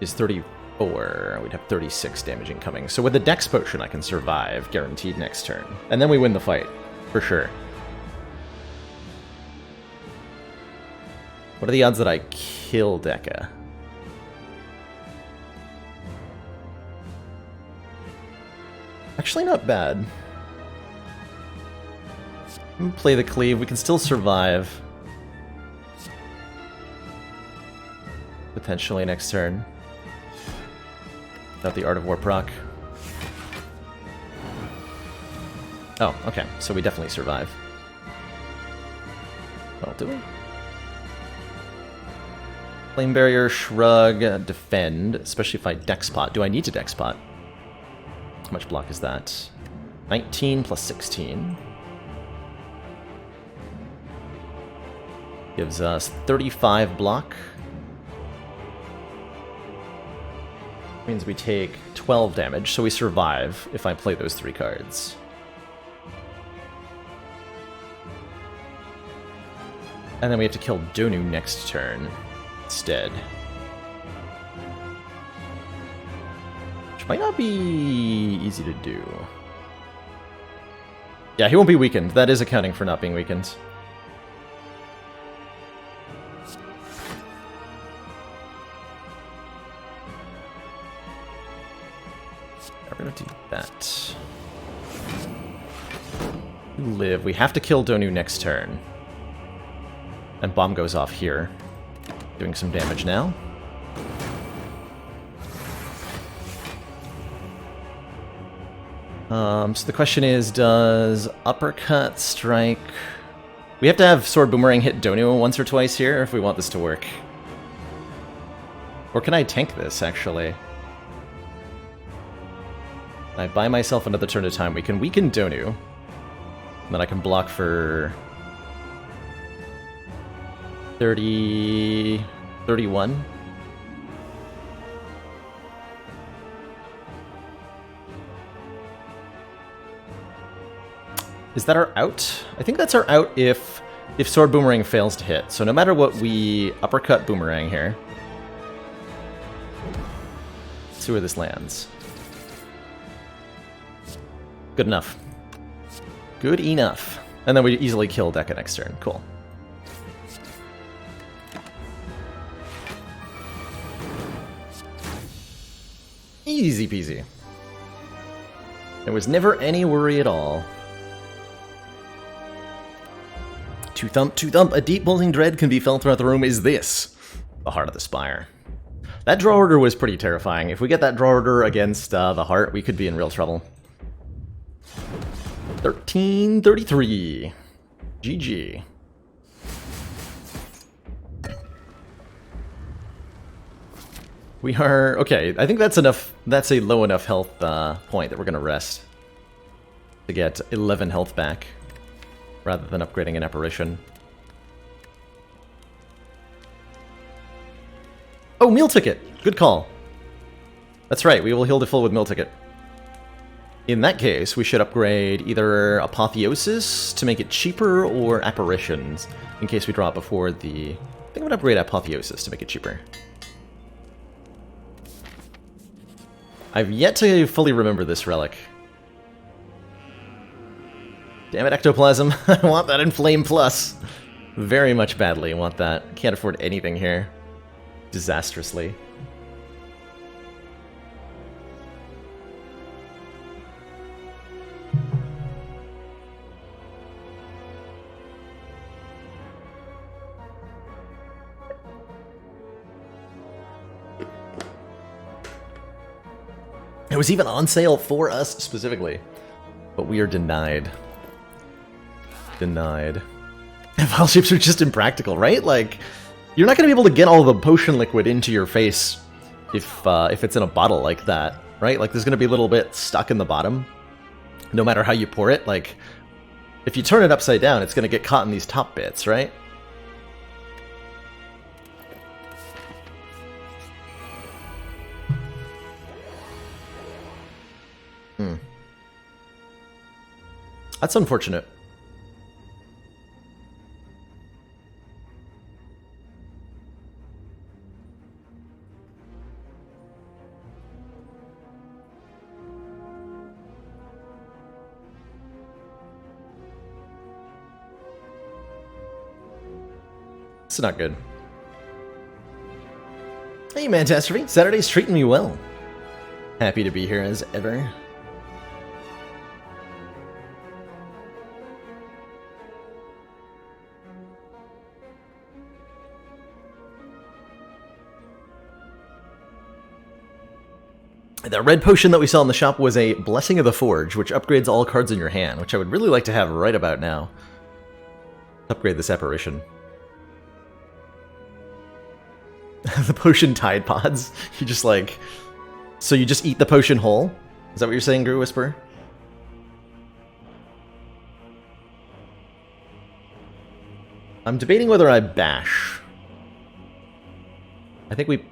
is 34. We'd have 36 damage incoming. So with the Dex Potion, I can survive, guaranteed next turn. And then we win the fight, for sure. What are the odds that I kill Dekka? Actually, not bad. Play the cleave. We can still survive. Potentially next turn. Without the Art of War proc. Oh, okay. So we definitely survive. Well, do we? Flame Barrier, Shrug, Defend. Especially if I Dex Pot. Do I need to Dex Pot? How much block is that? 19 plus 16. Gives us 35 block. Means we take 12 damage, so we survive if I play those 3 cards. And then we have to kill Donu next turn instead. Which might not be easy to do. Yeah, he won't be weakened. That is accounting for not being weakened. We're gonna do that. Live. We have to kill Donu next turn. And bomb goes off here. Doing some damage now. So the question is, does Uppercut strike... We have to have Sword Boomerang hit Donu once or twice here if we want this to work. Or can I tank this, actually? I buy myself another turn of time. We can weaken Donu. And then I can block for... 30... 31? Is that our out? I think that's our out if Sword Boomerang fails to hit. So no matter what, we Uppercut Boomerang here. Let's see where this lands. Good enough. Good enough. And then we easily kill Dekka next turn. Cool. Easy peasy. There was never any worry at all. Two thump, a deep building dread can be felt throughout the room. Is this the Heart of the Spire? That draw order was pretty terrifying. If we get that draw order against the Heart, we could be in real trouble. 1333. GG. We are... Okay, I think that's enough. That's a low enough health point that we're going to rest. To get 11 health back. Rather than upgrading an apparition. Oh, meal ticket! Good call. That's right, we will heal to full with meal ticket. In that case, we should upgrade either Apotheosis to make it cheaper, or Apparitions, in case we draw it before the... I think I'm going to upgrade Apotheosis to make it cheaper. I've yet to fully remember this relic. Damn it, Ectoplasm. I want that Inflame Plus. Very much badly want that. Can't afford anything here. Disastrously. It was even on sale for us specifically, but we are denied. Denied. Vial shapes are just impractical, right? Like, you're not going to be able to get all the potion liquid into your face if it's in a bottle like that, right? Like, there's going to be a little bit stuck in the bottom, no matter how you pour it. Like, if you turn it upside down, it's going to get caught in these top bits, right? That's unfortunate. It's not good. Hey, Mantastrophe. Saturday's treating me well. Happy to be here as ever. The red potion that we saw in the shop was a Blessing of the Forge, which upgrades all cards in your hand, which I would really like to have right about now. Upgrade this apparition. The potion Tide Pods. You just like... So you just eat the potion whole? Is that what you're saying, Gru Whisper? I'm debating whether I bash. I think we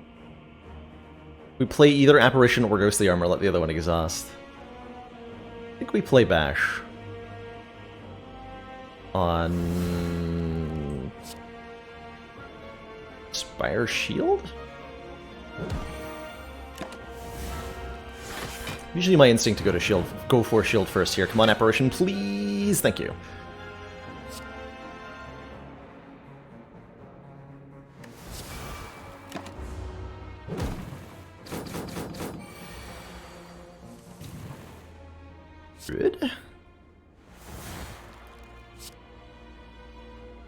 play either Apparition or Ghostly Armor, let the other one exhaust. I think we play bash. On... Spire Shield? Usually my instinct to go for shield first here. Come on, Apparition, please! Thank you. Good.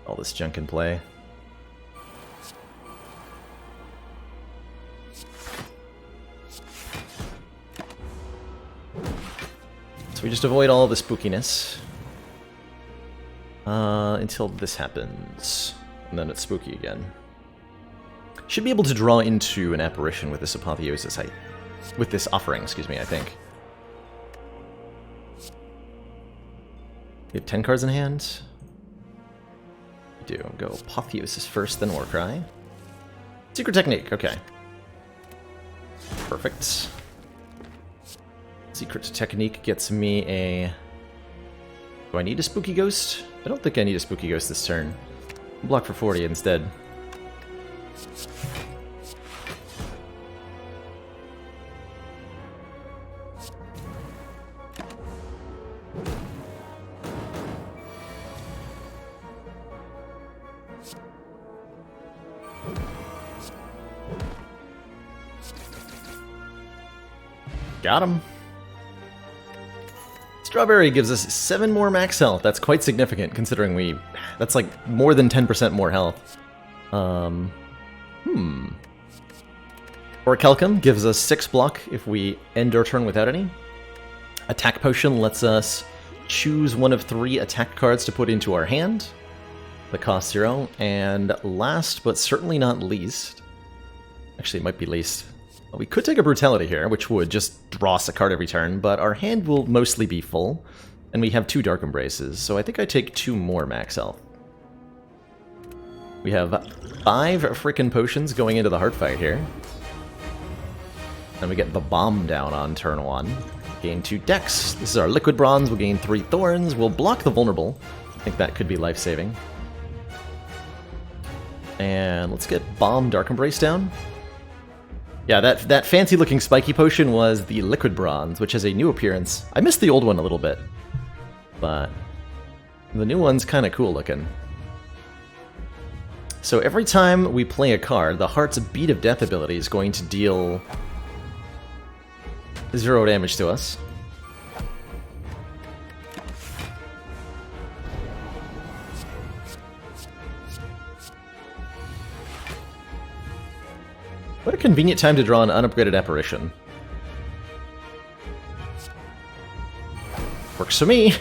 All this junk in play. So we just avoid all the spookiness until this happens, and then it's spooky again. Should be able to draw into an apparition with this apotheosis, with this offering, excuse me, I think. We have 10 cards in hand. We do. Go Apotheosis first, then Warcry. Secret Technique, okay. Perfect. Secret Technique gets me a... Do I need a Spooky Ghost? I don't think I need a Spooky Ghost this turn. Block for 40 instead. Got him. Strawberry gives us 7 more max health. That's quite significant, considering that's like more than 10% more health. Orichalcum gives us 6 block if we end our turn without any. Attack Potion lets us choose one of 3 attack cards to put into our hand. That costs 0. And last, but certainly not least... Actually, it might be least. We could take a Brutality here, which would just draw us a card every turn, but our hand will mostly be full, and we have 2 Dark Embraces, so I think I take 2 more max health. We have 5 frickin' potions going into the heart fight here. Then we get the bomb down on turn 1. Gain 2 Dex. This is our Liquid Bronze. We'll gain 3 Thorns. We'll block the Vulnerable. I think that could be life-saving. And let's get Bomb Dark Embrace down. Yeah, that fancy-looking spiky potion was the Liquid Bronze, which has a new appearance. I missed the old one a little bit, but The new one's kind of cool looking. So every time we play a card, the Heart's Beat of Death ability is going to deal 0 damage to us. What a convenient time to draw an unupgraded apparition. Works for me.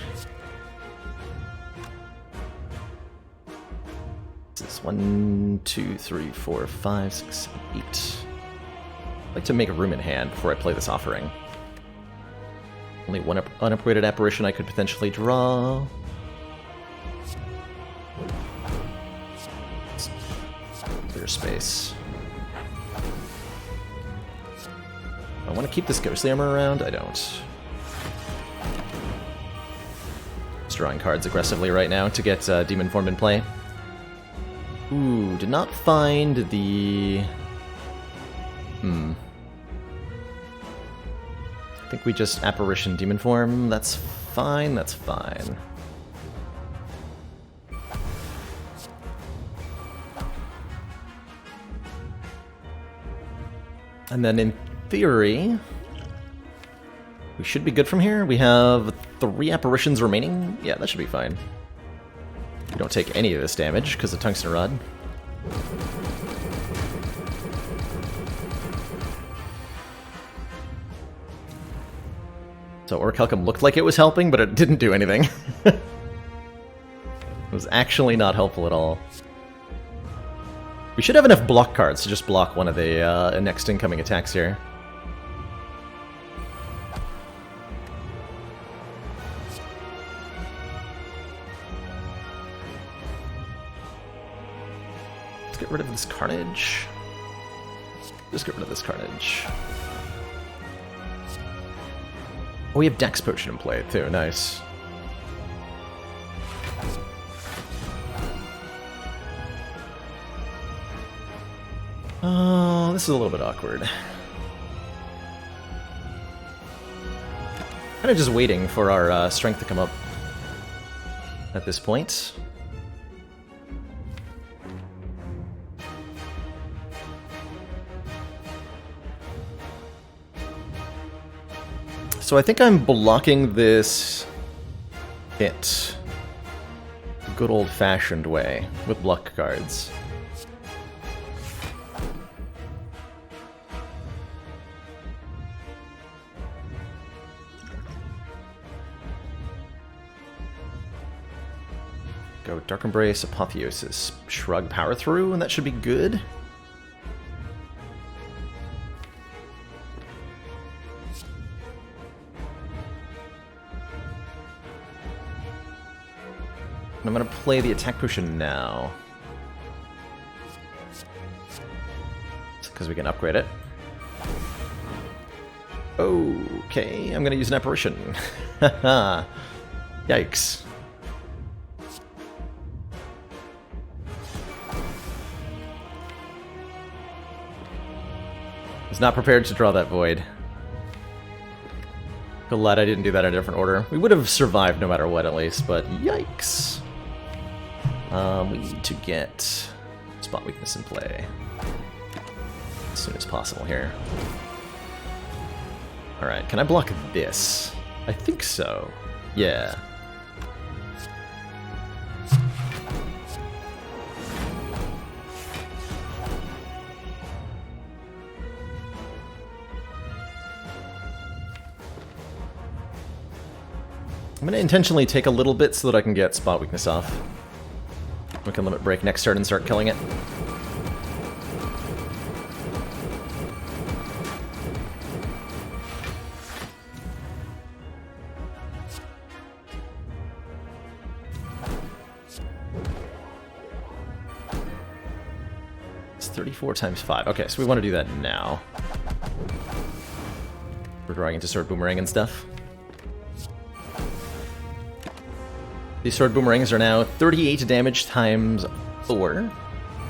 This is 1, 2, 3, 4, 5, 6, 7, 8. I'd like to make room in hand before I play this offering. Only one unupgraded apparition I could potentially draw. Clear space. I want to keep this ghostly armor around? I don't. Just drawing cards aggressively right now to get Demon Form in play. Ooh, did not find the... I think we just Apparition Demon Form. That's fine, that's fine. And then in theory, we should be good from here. We have 3 apparitions remaining. Yeah, that should be fine. We don't take any of this damage because of Tungsten Rod. So Orichalcum looked like it was helping, but it didn't do anything. It was actually not helpful at all. We should have enough block cards to just block one of the next incoming attacks here. Let's get rid of this Carnage. Just get rid of this Carnage. Oh, we have Dex Potion in play too, nice. Oh, this is a little bit awkward. Kind of just waiting for our strength to come up at this point. So I think I'm blocking this hit the good old-fashioned way with block cards. Go Dark Embrace, Apotheosis, Shrug, Power Through, and that should be good. I'm going to play the attack potion now. Because we can upgrade it. Okay, I'm going to use an apparition. Haha. Yikes. Was not prepared to draw that void. Glad I didn't do that in a different order. We would have survived no matter what, at least, but yikes. We need to get spot weakness in play as soon as possible here. Alright, can I block this? I think so. Yeah. I'm going to intentionally take a little bit so that I can get spot weakness off. We can limit break next turn and start killing it. It's 34 times 5. Okay, so we want to do that now. We're drawing into Sword Boomerang and stuff. These Sword Boomerangs are now 38 damage times 4.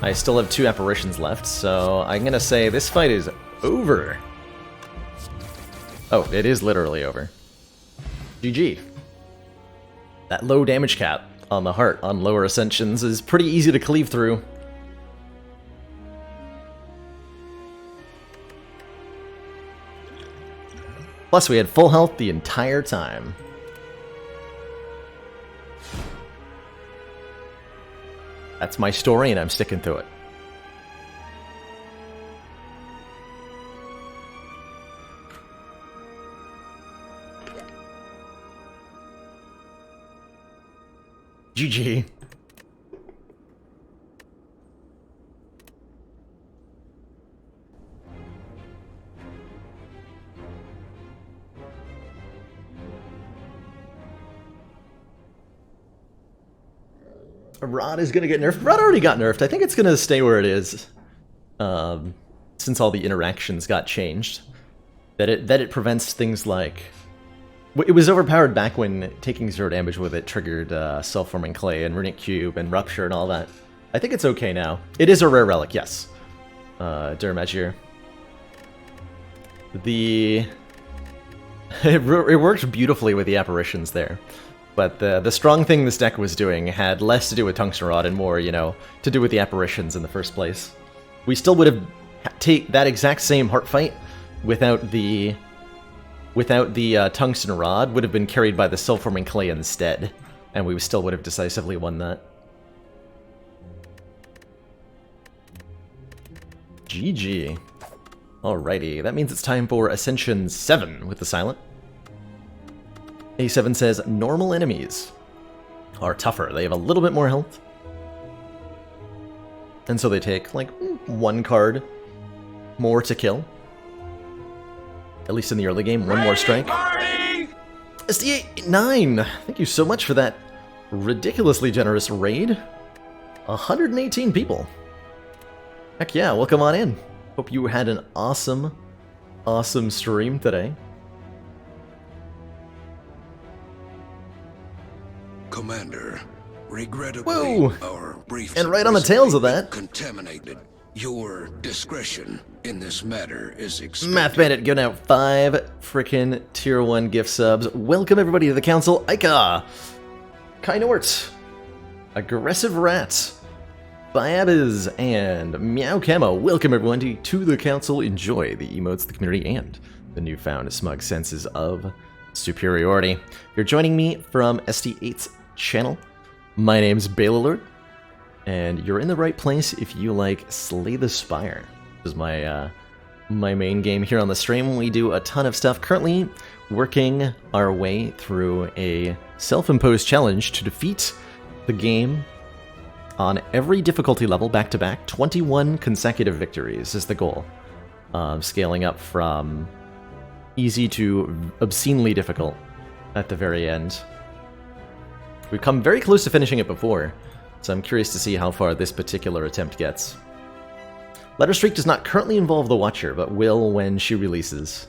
I still have 2 apparitions left, so I'm gonna say this fight is over. Oh, it is literally over. GG. That low damage cap on the heart on lower ascensions is pretty easy to cleave through. Plus, we had full health the entire time. That's my story, and I'm sticking to it. GG. Rod is going to get nerfed. Rod already got nerfed. I think it's going to stay where it is. Since all the interactions got changed. That it prevents things like... It was overpowered back when taking 0 damage with it triggered Self-Forming Clay and Runic Cube and Rupture and all that. I think it's okay now. It is a rare relic, yes. Durmagir. It worked beautifully with the apparitions there. But the strong thing this deck was doing had less to do with Tungsten Rod and more, you know, to do with the apparitions in the first place. We still would have take that exact same heart fight without the Tungsten Rod would have been carried by the Self-Forming Clay instead, and we still would have decisively won that. GG. Alrighty, that means it's time for Ascension 7 with the Silent. A7 says, normal enemies are tougher. They have a little bit more health. And so they take, like, 1 card more to kill. At least in the early game, 1 more strike. SD89, thank you so much for that ridiculously generous raid. 118 people. Heck yeah, welcome on in. Hope you had an awesome, awesome stream today. Commander, regrettably, Whoa. our briefs And right on the tails of that, contaminated. Your discretion in this matter is expected. Math Bandit giving out 5 frickin' tier 1 gift subs. Welcome everybody to the council. Aika, Kainort, Aggressive Rats, Biabas, and Meow Camo. Welcome everyone to the council. Enjoy the emotes, the community, and the newfound smug senses of superiority. If you're joining me from SD8's channel, my name's Baylord, and you're in the right place if you like Slay the Spire. This is my main game here on the stream. We do a ton of stuff. Currently working our way through a self-imposed challenge to defeat the game on every difficulty level back-to-back. 21 consecutive victories is the goal. Scaling up from easy to obscenely difficult at the very end. We've come very close to finishing it before, so I'm curious to see how far this particular attempt gets. Letter Streak does not currently involve the Watcher, but will when she releases.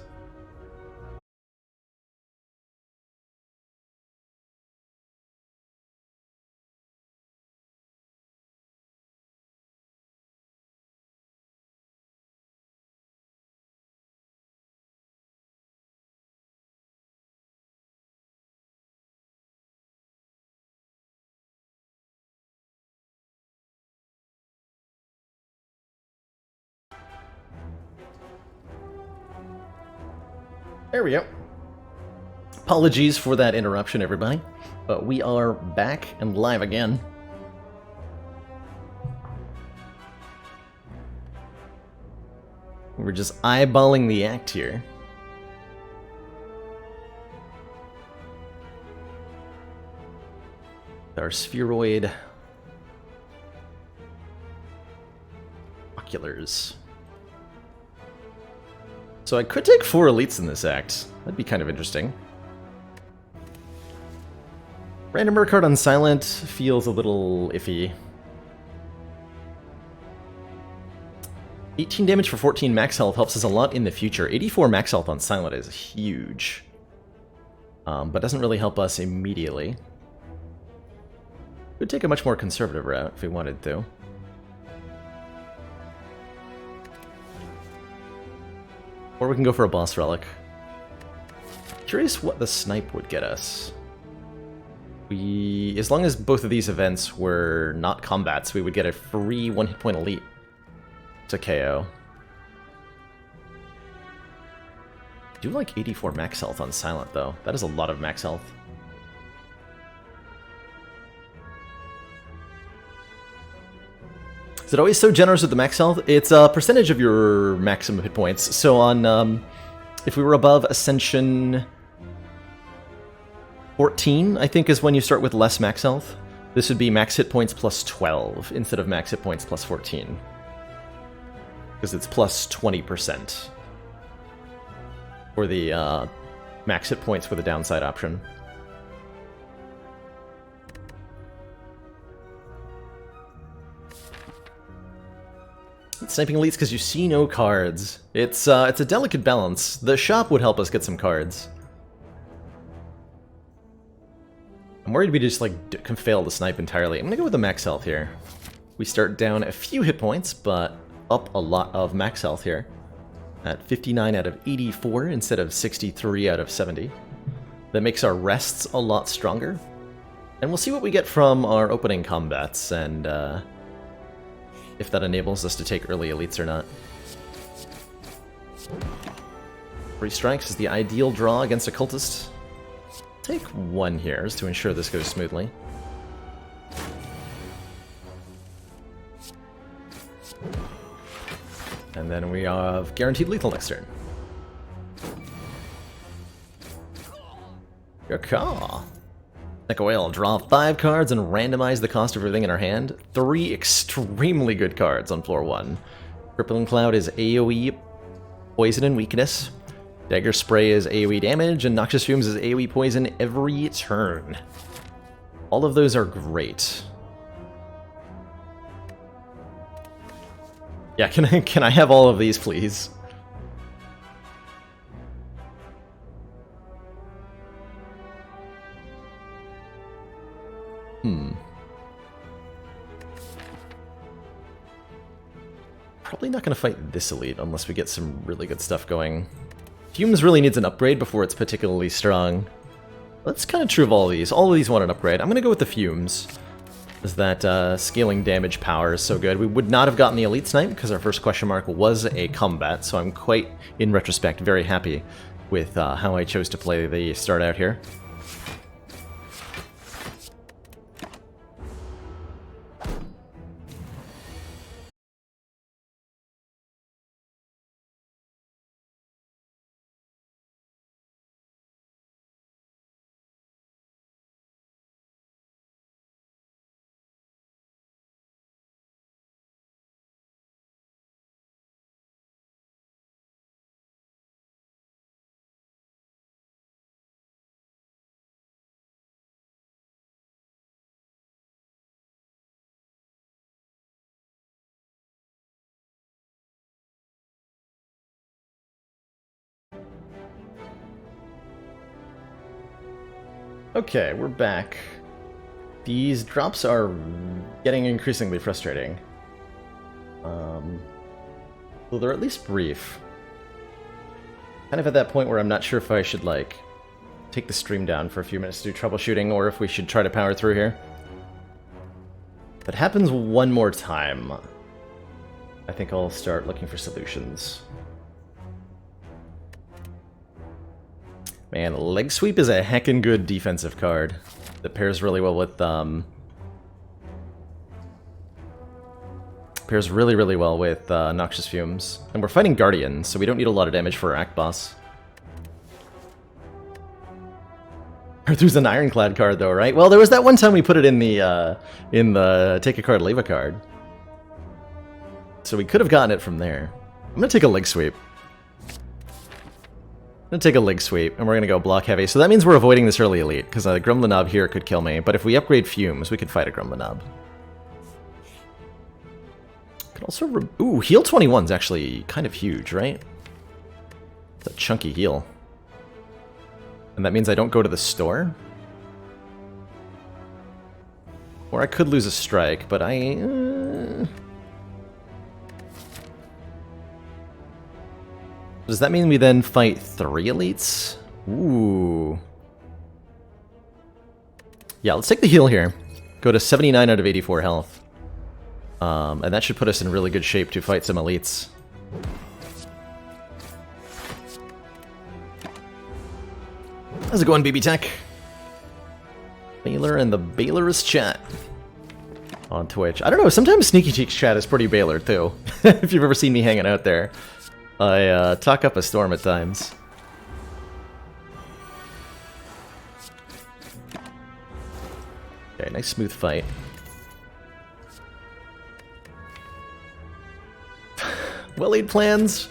There we go. Apologies for that interruption, everybody, but we are back and live again. We're just eyeballing the act here. Our spheroid oculars. So I could take 4 elites in this act. That'd be kind of interesting. Random rare card on Silent feels a little iffy. 18 damage for 14 max health helps us a lot in the future. 84 max health on Silent is huge. But doesn't really help us immediately. Could take a much more conservative route if we wanted to. Or we can go for a boss relic. Curious what the snipe would get us. as long as both of these events were not combats, we would get a free 1 hit point elite to KO. I do like 84 max health on Silent, though. That is a lot of max health. Is it always so generous with the max health? It's a percentage of your maximum hit points. So on, if we were above Ascension 14, I think, is when you start with less max health. This would be max hit points plus 12 instead of max hit points plus 14. Because it's plus 20% for the max hit points for the downside option. Sniping elites because you see no cards. It's a delicate balance. The shop would help us get some cards. I'm worried we just can fail to snipe entirely. I'm gonna go with the max health here. We start down a few hit points, but up a lot of max health here. At 59 out of 84 instead of 63 out of 70. That makes our rests a lot stronger. And we'll see what we get from our opening combats, and if that enables us to take early elites or not. 3 strikes is the ideal draw against a cultist. Take 1 here just to ensure this goes smoothly. And then we have guaranteed lethal next turn. Your call. Like a whale, draw 5 cards and randomize the cost of everything in our hand. 3 extremely good cards on floor 1. Crippling Cloud is AoE poison and weakness. Dagger Spray is AoE damage, and Noxious Fumes is AoE poison every turn. All of those are great. Yeah, can I have all of these, please? Probably not going to fight this elite unless we get some really good stuff going. Fumes really needs an upgrade before it's particularly strong. That's kind of true of all of these. All of these want an upgrade. I'm going to go with the Fumes, as that scaling damage power is so good. We would not have gotten the elite snipe because our first question mark was a combat, so I'm quite, in retrospect, very happy with how I chose to play the start out here. Okay, we're back. These drops are getting increasingly frustrating. Well, they're at least brief. Kind of at that point where I'm not sure if I should, take the stream down for a few minutes to do troubleshooting, or if we should try to power through here. If it happens one more time, I think I'll start looking for solutions. Man, Leg Sweep is a heckin' good defensive card that pairs really well with, pairs really well with Noxious Fumes. And we're fighting Guardian, so we don't need a lot of damage for our Act Boss. Arthur's an Ironclad card though, right? Well, there was that one time we put it in the take a card, leave a card. So we could have gotten it from there. I'm gonna take a Leg Sweep. I'm gonna take a Leg Sweep, and we're gonna go block heavy. So that means we're avoiding this early elite, because a Grumlinob here could kill me. But if we upgrade Fumes, we could fight a Grumlinob. Could also ooh, heal 21's actually kind of huge, right? It's a chunky heal. And that means I don't go to the store? Or I could lose a strike, but Does that mean we then fight 3 elites? Ooh. Yeah, let's take the heal here. Go to 79 out of 84 health. And that should put us in really good shape to fight some elites. How's it going, BB Tech? Baylor and the Baylor's chat on Twitch. I don't know, sometimes Sneaky Cheeks chat is pretty Baylor, too. If you've ever seen me hanging out there. I talk up a storm at times. Okay, nice smooth fight. Well-laid plans.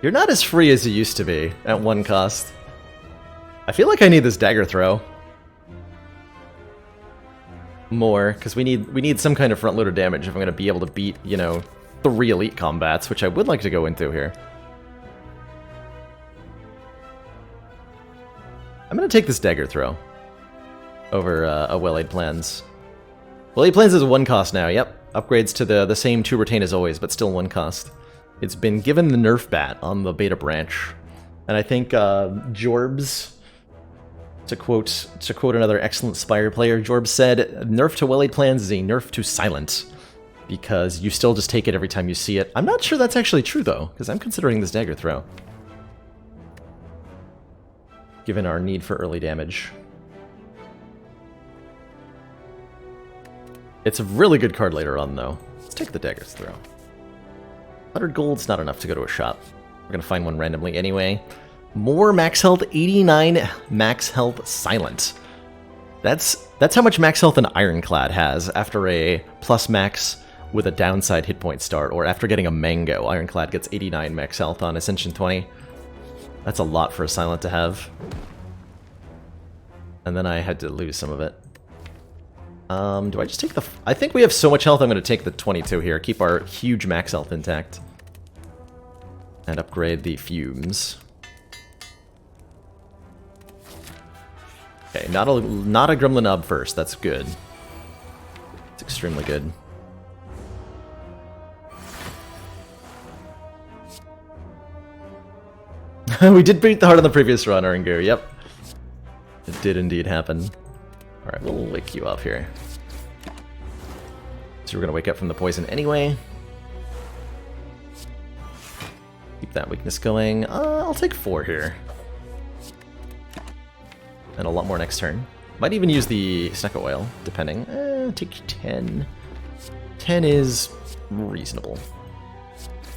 You're not as free as you used to be at one cost. I feel like I need this dagger throw. More, because we need some kind of front-loader damage if I'm going to be able to beat, you know, 3 elite combats, which I would like to go into here. I'm going to take this dagger throw over a well-laid plans. Well-laid plans is 1 cost now, yep. Upgrades to the same 2 retain as always, but still 1 cost. It's been given the nerf bat on the beta branch. And I think Jorbs, to quote another excellent Spire player, Jorbs said, nerf to well-laid plans is a nerf to silent. Because you still just take it every time you see it. I'm not sure that's actually true though, because I'm considering this dagger throw. Given our need for early damage. It's a really good card later on, though. Let's take the dagger's throw. 100 gold's not enough to go to a shop. We're gonna find one randomly anyway. More max health, 89 max health silent. That's how much max health an Ironclad has after a plus max with a downside hit point start, or after getting a mango. Ironclad gets 89 max health on Ascension 20. That's a lot for a silent to have. And then I had to lose some of it. Do I just take the... I think we have so much health, I'm going to take the 22 here. Keep our huge max health intact. And upgrade the fumes. Okay, not a Gremlin Nub first. That's good. It's extremely good. We did beat the heart on the previous run, Oringu. Yep. It did indeed happen. Alright, we'll wake you up here. So we're gonna wake up from the poison anyway. Keep that weakness going. I'll take 4 here. And a lot more next turn. Might even use the Snecko Oil, depending. Take 10. 10 is reasonable.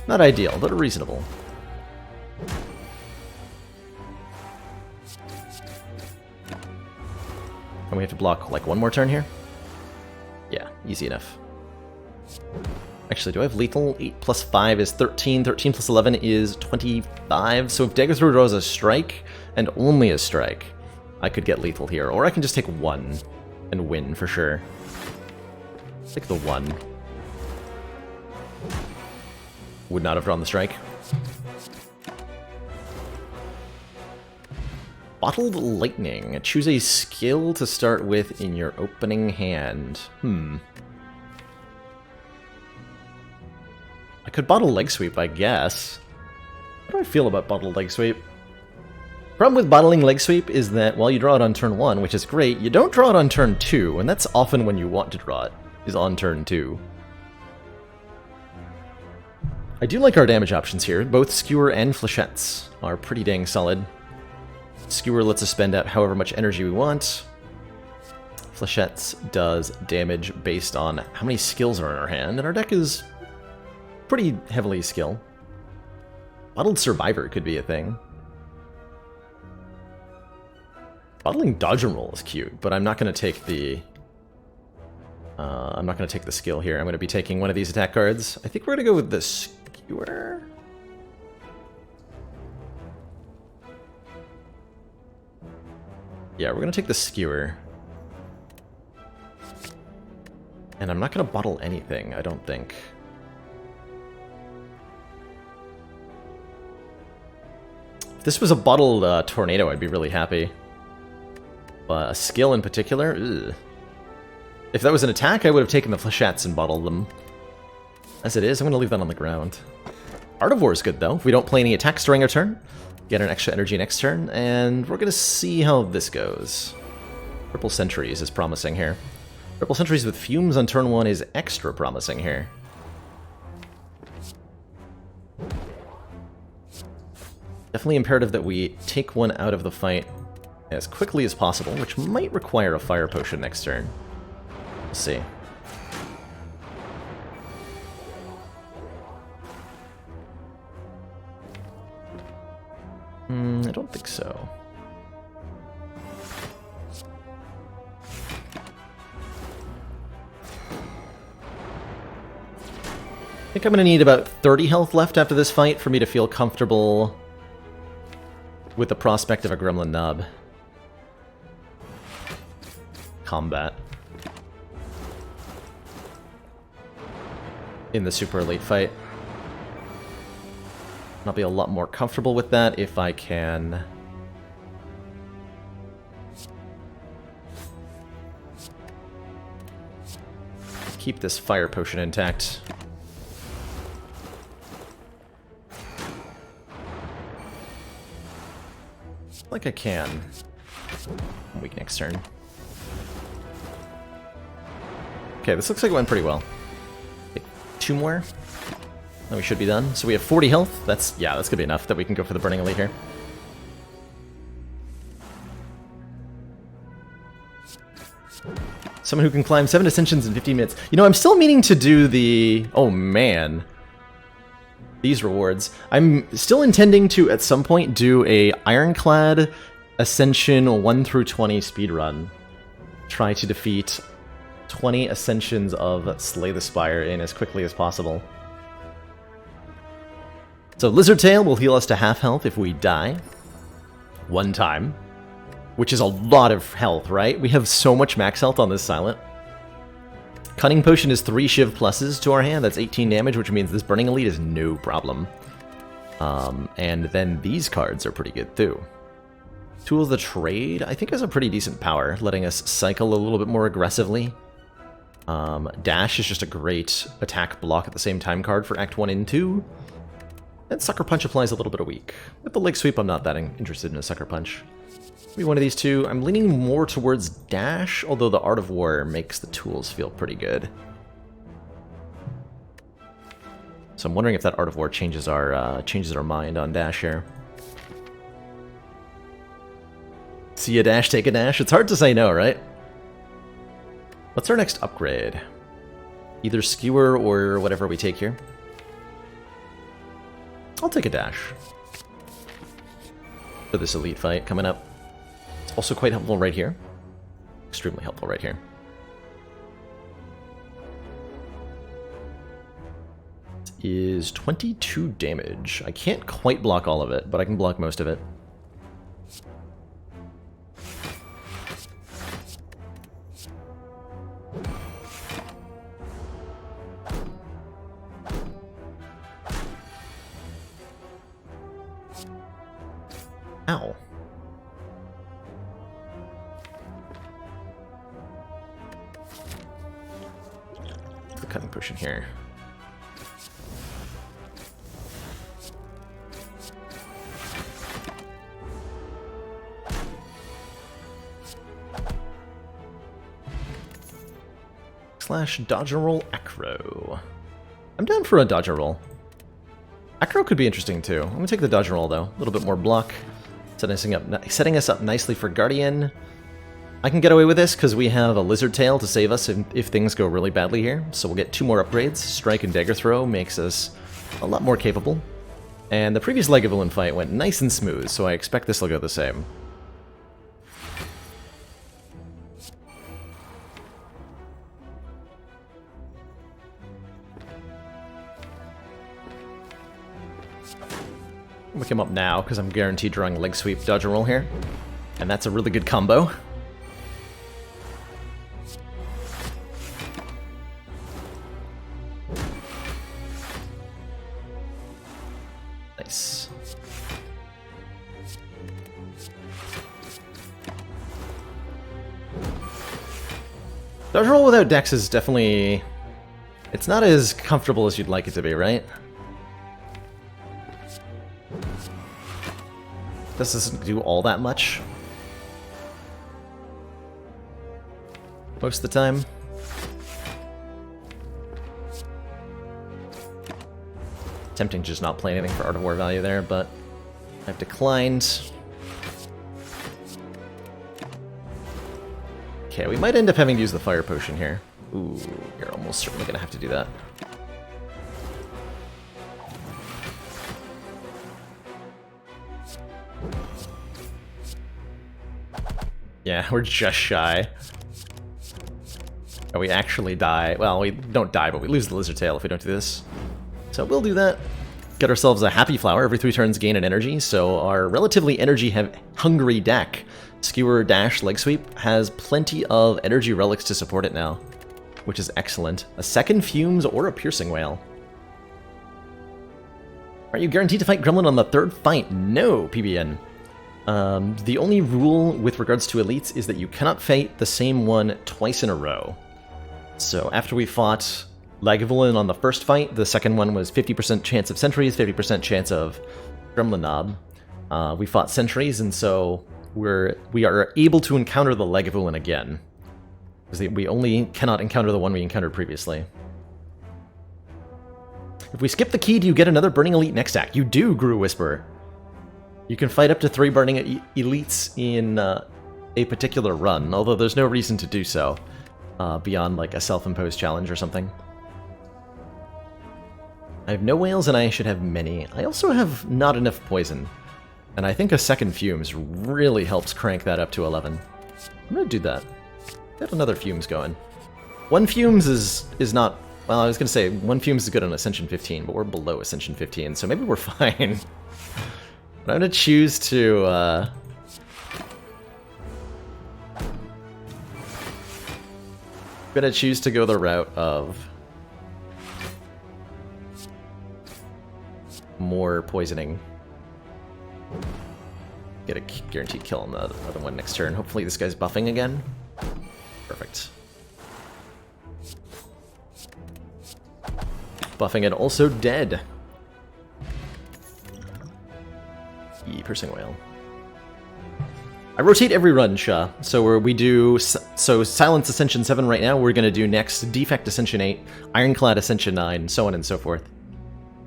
Not ideal, but reasonable. And we have to block, like, 1 more turn here? Yeah, easy enough. Actually, do I have lethal? 8 plus 5 is 13. 13 plus 11 is 25. So if Dagger Throw draws a strike, and only a strike, I could get lethal here. Or I can just take 1 and win for sure. Take the 1. Would not have drawn the strike. Bottled Lightning. Choose a skill to start with in your opening hand. I could bottle Leg Sweep, I guess. How do I feel about bottled Leg Sweep? Problem with bottling Leg Sweep is that while you draw it on turn 1, which is great, you don't draw it on turn 2, and that's often when you want to draw it, is on turn 2. I do like our damage options here. Both Skewer and Flechettes are pretty dang solid. Skewer lets us spend out however much energy we want. Flechettes does damage based on how many skills are in our hand, and our deck is pretty heavily skill. Bottled Survivor could be a thing. Bottling Dodge and Roll is cute, but I'm not going to take the... I'm not going to take the skill here. I'm going to be taking one of these attack cards. I think we're going to go with the Skewer. Yeah, we're going to take the Skewer. And I'm not going to bottle anything, I don't think. If this was a bottled Tornado, I'd be really happy. But a skill in particular? Ugh. If that was an attack, I would have taken the Flechettes and bottled them. As it is, I'm going to leave that on the ground. Art of War is good, though. If we don't play any attacks during our turn, get an extra energy next turn, and we're going to see how this goes. Triple Sentries is promising here. Triple Sentries with Fumes on turn 1 is extra promising here. Definitely imperative that we take one out of the fight as quickly as possible, which might require a Fire Potion next turn. We'll see. I don't think so. I think I'm going to need about 30 health left after this fight for me to feel comfortable with the prospect of a Gremlin Nub combat in the super elite fight. I'll be a lot more comfortable with that if I can keep this Fire Potion intact. Like I can. Weak next turn. Okay, this looks like it went pretty well. Okay, 2 more. And we should be done. So we have 40 health. That's gonna be enough that we can go for the Burning Elite here. Someone who can climb 7 ascensions in 15 minutes. You know, I'm still meaning to do the... Oh, man. These rewards. I'm still intending to, at some point, do a Ironclad Ascension 1 through 20 speedrun. Try to defeat 20 Ascensions of Slay the Spire in as quickly as possible. So Lizard Tail will heal us to half health if we die. 1 time. Which is a lot of health, right? We have so much max health on this Silent. Cunning Potion is 3 Shiv pluses to our hand. That's 18 damage, which means this Burning Elite is no problem. And then these cards are pretty good, too. Tool of the Trade, I think, has a pretty decent power, letting us cycle a little bit more aggressively. Dash is just a great attack block at the same time card for Act 1 and 2. And Sucker Punch applies a little bit of weak. With the Leg Sweep, I'm not that interested in a Sucker Punch. Maybe one of these two. I'm leaning more towards Dash, although the Art of War makes the tools feel pretty good. So I'm wondering if that Art of War changes our mind on Dash here. See a dash, take a dash. It's hard to say no, right? What's our next upgrade? Either Skewer or whatever we take here. I'll take a dash for this elite fight coming up. It's also quite helpful right here. Extremely helpful right here. It is 22 damage. I can't quite block all of it, but I can block most of it. Ow. The Cutting Potion here. Slash dodge and roll acro. I'm down for a dodge and roll. Acro could be interesting too. I'm gonna take the dodge and roll though. A little bit more block. Setting us up nicely for Guardian. I can get away with this because we have a Lizard Tail to save us if things go really badly here. So we'll get 2 more upgrades. Strike and Dagger Throw makes us a lot more capable. And the previous Legavillain fight went nice and smooth, so I expect this will go the same. I'm gonna come up now because I'm guaranteed drawing Leg Sweep, Dodge and Roll here. And that's a really good combo. Nice. Dodge and Roll without Dex is definitely... It's not as comfortable as you'd like it to be, right? This doesn't do all that much. most of the time. Tempting to just not play anything for Art of War value there, but I've declined. Okay, we might end up having to use the fire potion here. Ooh, you're almost certainly gonna have to do that. Yeah, we're just shy. Oh, we actually die. Well, we don't die, but we lose the lizard tail if we don't do this. So we'll do that. Get ourselves a happy flower. Every 3 turns gain an energy, so our relatively energy-hungry deck, Skewer Dash Leg Sweep, has plenty of energy relics to support it now, which is excellent. A second Fumes or a Piercing Wail. Are you guaranteed to fight Gremlin on the 3rd fight? No, PBN. The only rule with regards to elites is that you cannot fight the same one twice in a row. So after we fought Lagavulin on the first fight, the second one was 50% chance of sentries, 50% chance of Gremlin Knob. We fought sentries, and so we are able to encounter the Lagavulin again. Because we only cannot encounter the one we encountered previously. If we skip the key, do you get another Burning Elite next act? You do, Gru Whisperer. You can fight up to 3 Burning Elites in a particular run, although there's no reason to do so beyond like a self-imposed challenge or something. I have no whales and I should have many. I also have not enough poison, and I think a second Fumes really helps crank that up to 11. I'm gonna do that. Get another Fumes going. 1 Fumes is not... Well, I was gonna say 1 Fumes is good on Ascension 15, but we're below Ascension 15, so maybe we're fine. But I'm gonna choose to, go the route of more poisoning. Get a guaranteed kill on the other one next turn. Hopefully this guy's buffing again. Perfect. Buffing and also dead. Piercing Wail. I rotate every run, Sha. So we do Silence Ascension 7 right now. We're gonna do next Defect Ascension 8, Ironclad Ascension 9, so on and so forth.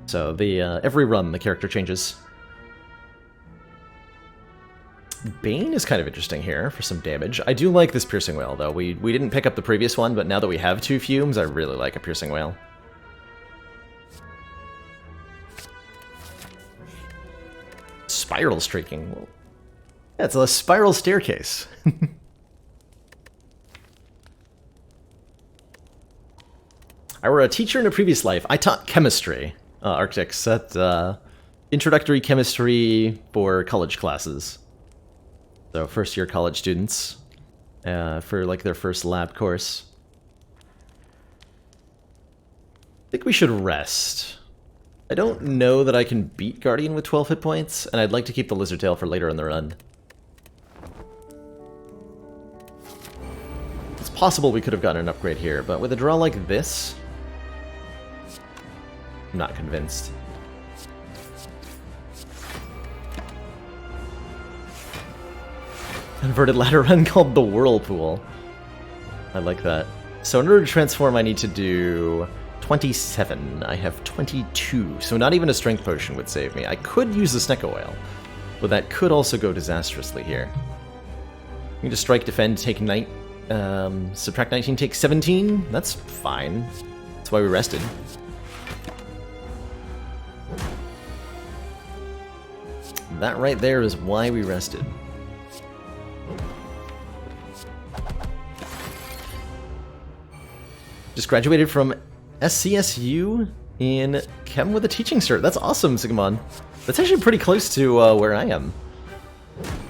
So the every run the character changes. Bane is kind of interesting here for some damage. I do like this Piercing Wail though. We didn't pick up the previous one, but now that we have 2 Fumes, I really like a Piercing Wail. Spiral streaking. Well, yeah, it's a spiral staircase. I were a teacher in a previous life. I taught chemistry, Arctics, at introductory chemistry for college classes. So first year college students for like their first lab course. I think we should rest. I don't know that I can beat Guardian with 12 hit points, and I'd like to keep the Lizard Tail for later in the run. It's possible we could have gotten an upgrade here, but with a draw like this, I'm not convinced. Inverted ladder run called the Whirlpool. I like that. So in order to transform, I need to do 27. I have 22, so not even a strength potion would save me. I could use the Snecko Oil, but that could also go disastrously here. You can just strike, defend, take subtract 19, take 17. That's fine. That's why we rested. That right there is why we rested. Just graduated from SCSU in Chem with a teaching cert. That's awesome, Sigmon. That's actually pretty close to where I am.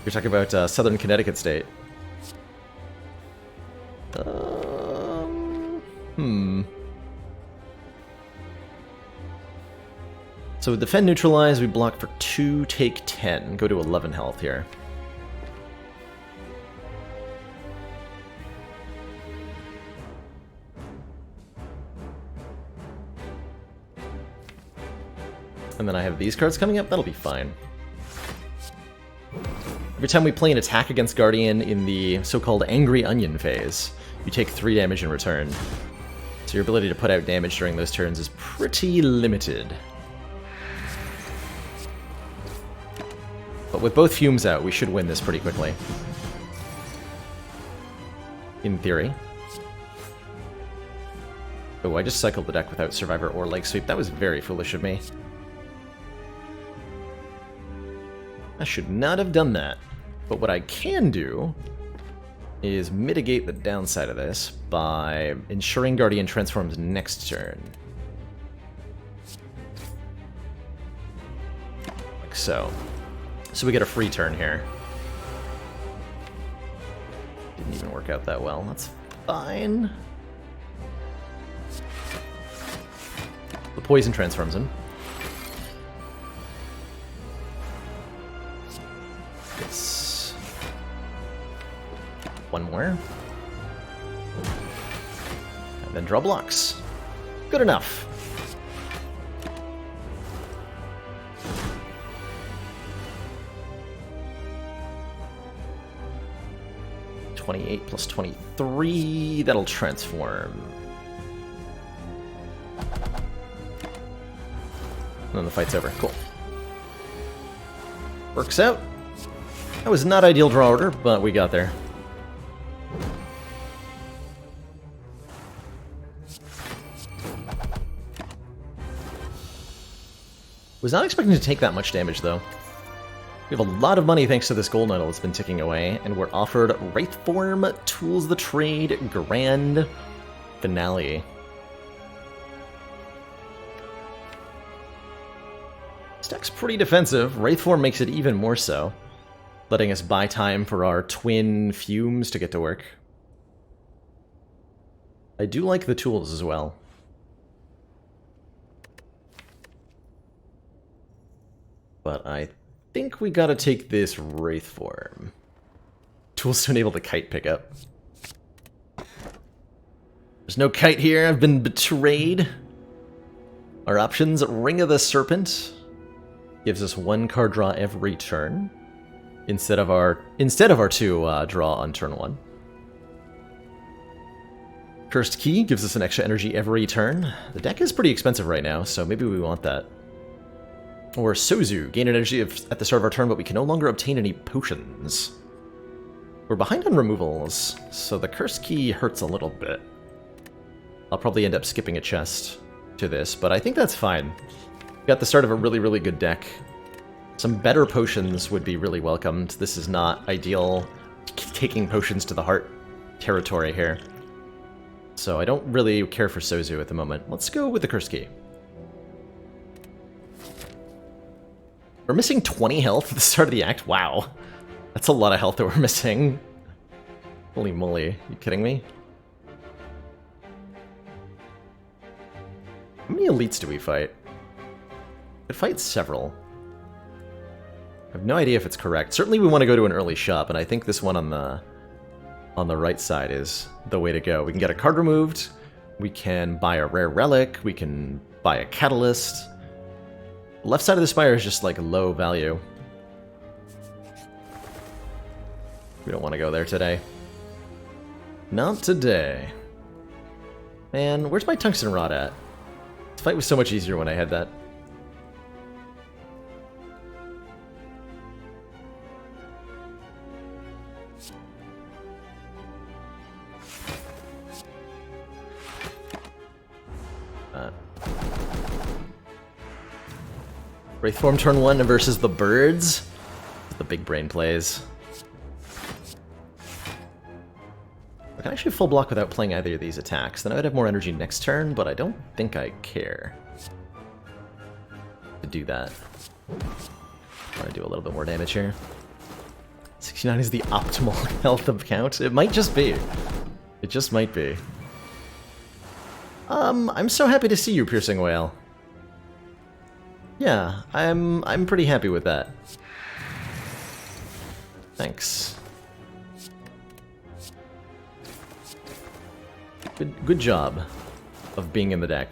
You're talking about Southern Connecticut State. So defend, neutralize, we block for 2, take 10. Go to 11 health here. And then I have these cards coming up, that'll be fine. Every time we play an attack against Guardian in the so-called Angry Onion phase, you take 3 damage in return. So your ability to put out damage during those turns is pretty limited. But with both fumes out, we should win this pretty quickly. In theory. Oh, I just cycled the deck without Survivor or Leg Sweep. That was very foolish of me. I should not have done that. But what I can do is mitigate the downside of this by ensuring Guardian transforms next turn. Like so. So we get a free turn here. Didn't even work out that well. That's fine. The poison transforms him. It's one more. And then draw blocks. Good enough. +28 plus 23, that'll transform. And then the fight's over. Cool. Works out. That was not ideal draw order, but we got there. Was not expecting to take that much damage, though. We have a lot of money thanks to this gold medal that's been ticking away, and we're offered Wraithform, Tools of the Trade, Grand Finale. This deck's pretty defensive. Wraithform makes it even more so, letting us buy time for our twin fumes to get to work. I do like the tools as well. But I think we gotta take this Wraithform. Tools to enable the kite pickup. There's no kite here, I've been betrayed. Our options, Ring of the Serpent. Gives us 1 card draw every turn. Instead of our 2 draw on turn 1. Cursed Key gives us an extra energy every turn. The deck is pretty expensive right now, so maybe we want that. Or Sozu, gain an energy at the start of our turn, but we can no longer obtain any potions. We're behind on removals, so the Cursed Key hurts a little bit. I'll probably end up skipping a chest to this, but I think that's fine. We got the start of a really, really good deck. Some better potions would be really welcomed. This is not ideal taking potions to the heart territory here. So I don't really care for Sozu at the moment. Let's go with the Cursed Key. We're missing 20 health at the start of the act? Wow. That's a lot of health that we're missing. Holy moly. You kidding me? How many elites do we fight? We could fight several. I have no idea if it's correct. Certainly we want to go to an early shop, and I think this one on the right side is the way to go. We can get a card removed, we can buy a rare relic, we can buy a catalyst. The left side of the Spire is just like low value. We don't want to go there today. Not today. Man, where's my tungsten rod at? This fight was so much easier when I had that. Wraithform turn 1 versus the birds. The big brain plays. I can actually full block without playing either of these attacks. Then I would have more energy next turn, but I don't think I care to do that. I want to do a little bit more damage here. 69 is the optimal health of count. It might just be. It just might be. I'm so happy to see you, Piercing Whale. Yeah, I'm pretty happy with that. Thanks. Good job of being in the deck.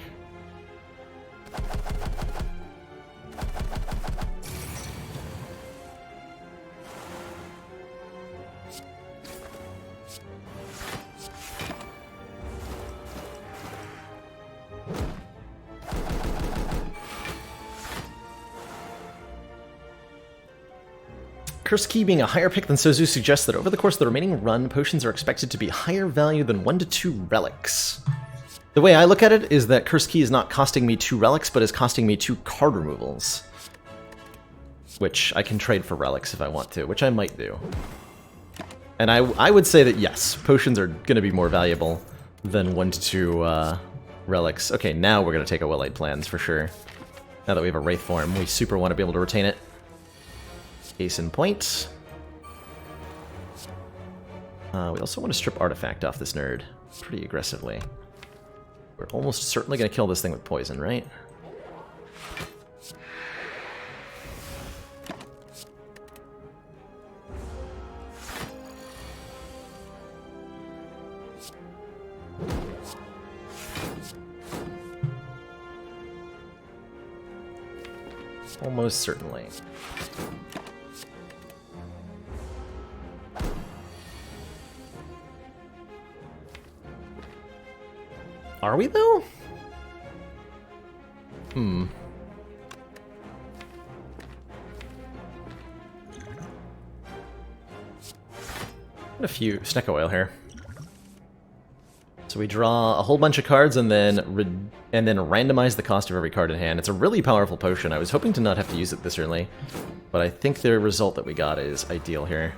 Curse Key being a higher pick than Sozu suggests that over the course of the remaining run, potions are expected to be higher value than 1 to 2 relics. The way I look at it is that Curse Key is not costing me 2 relics, but is costing me 2 card removals. Which I can trade for relics if I want to, which I might do. And I would say that yes, potions are going to be more valuable than 1 to 2 relics. Okay, now we're going to take a Well-Laid Plans for sure. Now that we have a Wraith form, we super want to be able to retain it. Case in point. We also want to strip Artifact off this nerd pretty aggressively. We're almost certainly going to kill this thing with poison, right? Almost certainly. Are we, though? A few Snecko Oil here. So we draw a whole bunch of cards and then randomize the cost of every card in hand. It's a really powerful potion. I was hoping to not have to use it this early, but I think the result that we got is ideal here.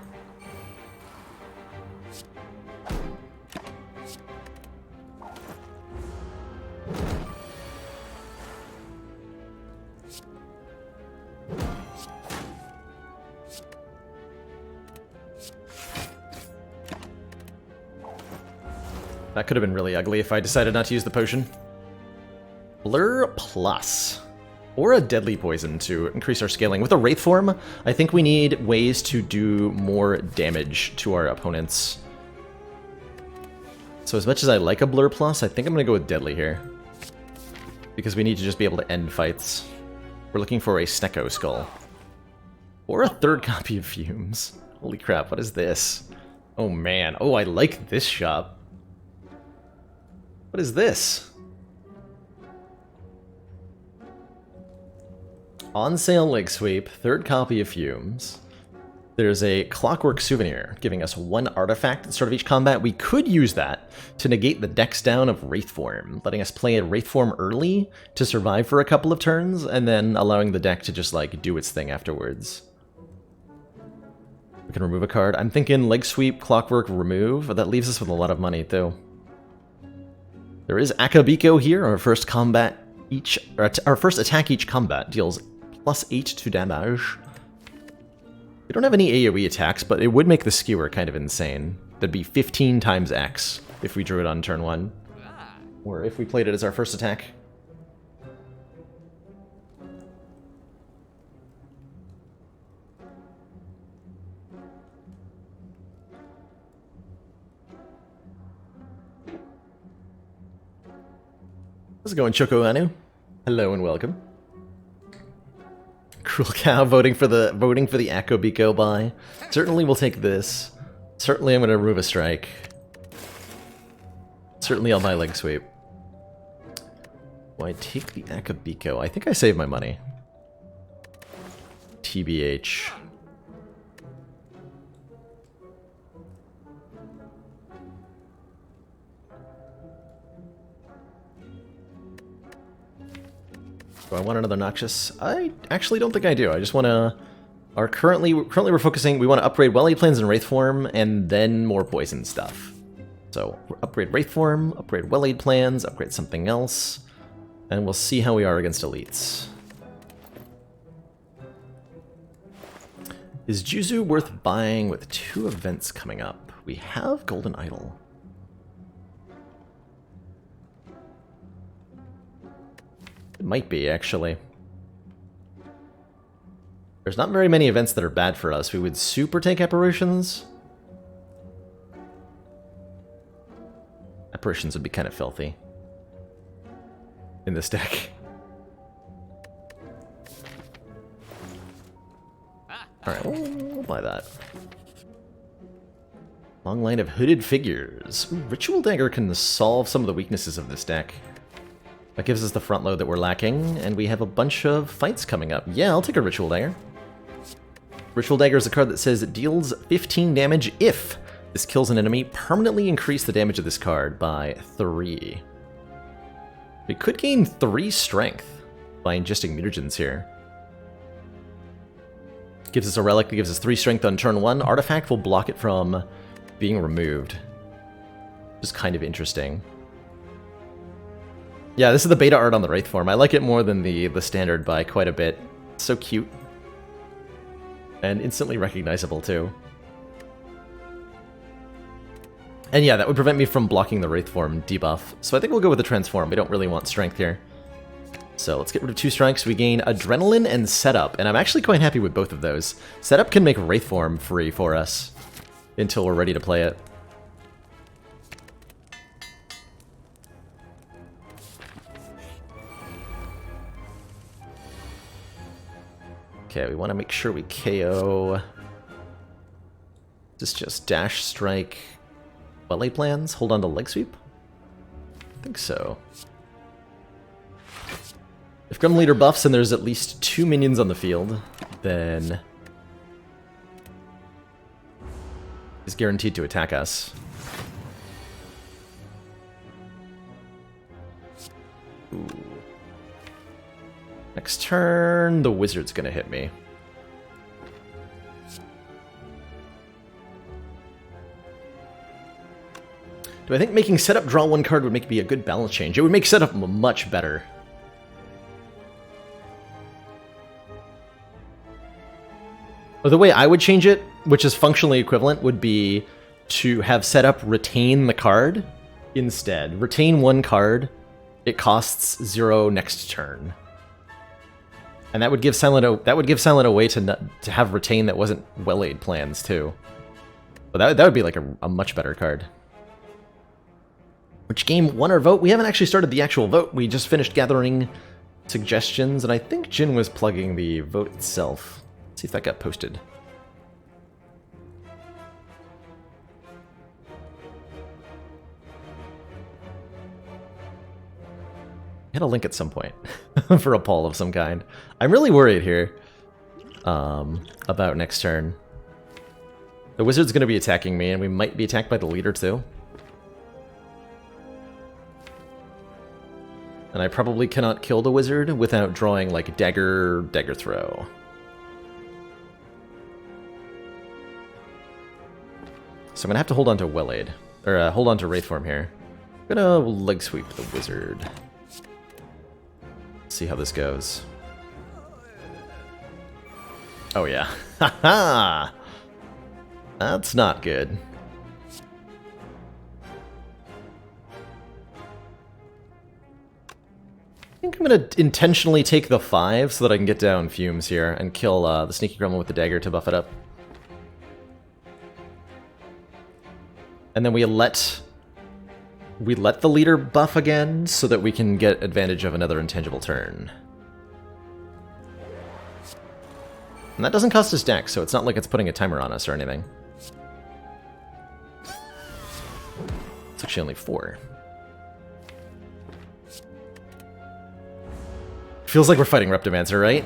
That could have been really ugly if I decided not to use the potion. Blur Plus. Or a Deadly Poison to increase our scaling. With a Wraith form, I think we need ways to do more damage to our opponents. So as much as I like a Blur Plus, I think I'm going to go with Deadly here. Because we need to just be able to end fights. We're looking for a Snecko Skull. Or a 3rd copy of Fumes. Holy crap, what is this? Oh man, oh I like this shop. What is this? On sale leg sweep, 3rd copy of Fumes. There's a Clockwork Souvenir, giving us 1 artifact at the start of each combat. We could use that to negate the dex down of Wraith Form, letting us play a Wraith Form early to survive for a couple of turns, and then allowing the deck to just, like, do its thing afterwards. We can remove a card. I'm thinking leg sweep, Clockwork, remove. That leaves us with a lot of money, too. There is Akabiko here. Our first attack each combat deals +8 to damage. We don't have any AoE attacks, but it would make the skewer kind of insane. That'd be 15 times X if we drew it on turn 1. Or if we played it as our first attack. How's it going, Choco Anu? Hello and welcome. Cruel Cow voting for the Akabiko buy. Certainly we'll take this. Certainly I'm gonna remove a strike. Certainly I'll buy leg sweep. Why take the Akabiko? I think I saved my money. TBH. Do I want another Noxious? I actually don't think I do. I just want to... Currently we're focusing... We want to upgrade Well-Laid Plans and Wraith Form, and then more poison stuff. So, upgrade Wraith Form, upgrade Well-Laid Plans, upgrade something else, and we'll see how we are against elites. Is Juzu worth buying with 2 events coming up? We have Golden Idol. It might be, actually. There's not very many events that are bad for us. We would super take Apparitions. Apparitions would be kind of filthy in this deck. Alright, we'll buy that. Long line of hooded figures. Ooh, Ritual Dagger can solve some of the weaknesses of this deck. That gives us the front load that we're lacking, and we have a bunch of fights coming up. Yeah, I'll take a Ritual Dagger. Ritual Dagger is a card that says it deals 15 damage if this kills an enemy. Permanently increase the damage of this card by 3. We could gain 3 strength by ingesting mutagens here. Gives us a relic that gives us 3 strength on turn 1. Artifact will block it from being removed. Which is kind of interesting. Yeah, this is the beta art on the Wraith form. I like it more than the standard by quite a bit. It's so cute. And instantly recognizable, too. And yeah, that would prevent me from blocking the Wraith form debuff. So I think we'll go with the Transform. We don't really want Strength here. So let's get rid of 2 strikes. We gain Adrenaline and Setup. And I'm actually quite happy with both of those. Setup can make Wraith form free for us until we're ready to play it. Okay, we want to make sure we KO. This is just Dash, Strike, Wellay plans? Hold on to Leg Sweep? I think so. If Grim Leader buffs and there's at least 2 minions on the field, then he's guaranteed to attack us. Ooh. Next turn, the Wizard's gonna hit me. Do I think making Setup draw 1 card would make me a good balance change? It would make Setup much better. But the way I would change it, which is functionally equivalent, would be to have Setup retain the card instead. Retain 1 card, it costs 0 next turn. And that would give Silent a way to have retain that wasn't Well-Aid plans too. But that would be like a much better card. Which game won our vote? We haven't actually started the actual vote. We just finished gathering suggestions, and I think Jin was plugging the vote itself. Let's see if that got posted. Hit a link at some point for a poll of some kind. I'm really worried here about next turn. The Wizard's going to be attacking me, and we might be attacked by the leader too. And I probably cannot kill the Wizard without drawing like Dagger Throw. So I'm going to have to hold on to Well-Aid, or hold on to Wraith form here. I'm going to Leg Sweep the Wizard. See how this goes. Oh yeah. Haha! That's not good. I think I'm gonna intentionally take the 5 so that I can get down Fumes here and kill the Sneaky Gremlin with the dagger to buff it up. And then we let the leader buff again so that we can get advantage of another intangible turn. And that doesn't cost us dex, so it's not like it's putting a timer on us or anything. It's actually only 4. Feels like we're fighting Reptomancer, right?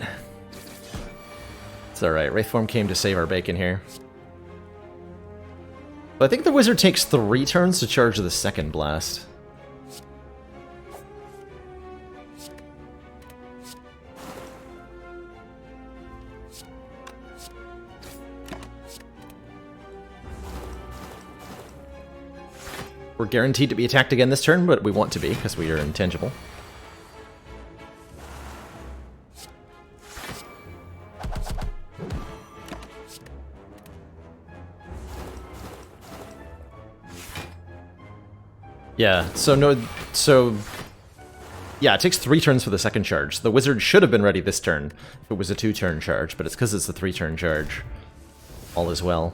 It's alright, Wraithform came to save our bacon here. But I think the Wizard takes 3 turns to charge the second blast. We're guaranteed to be attacked again this turn, but we want to be, because we are intangible. Yeah, yeah, it takes 3 turns for the second charge. The Wizard should have been ready this turn if it was a 2-turn charge, but it's because it's a 3-turn charge. All is well.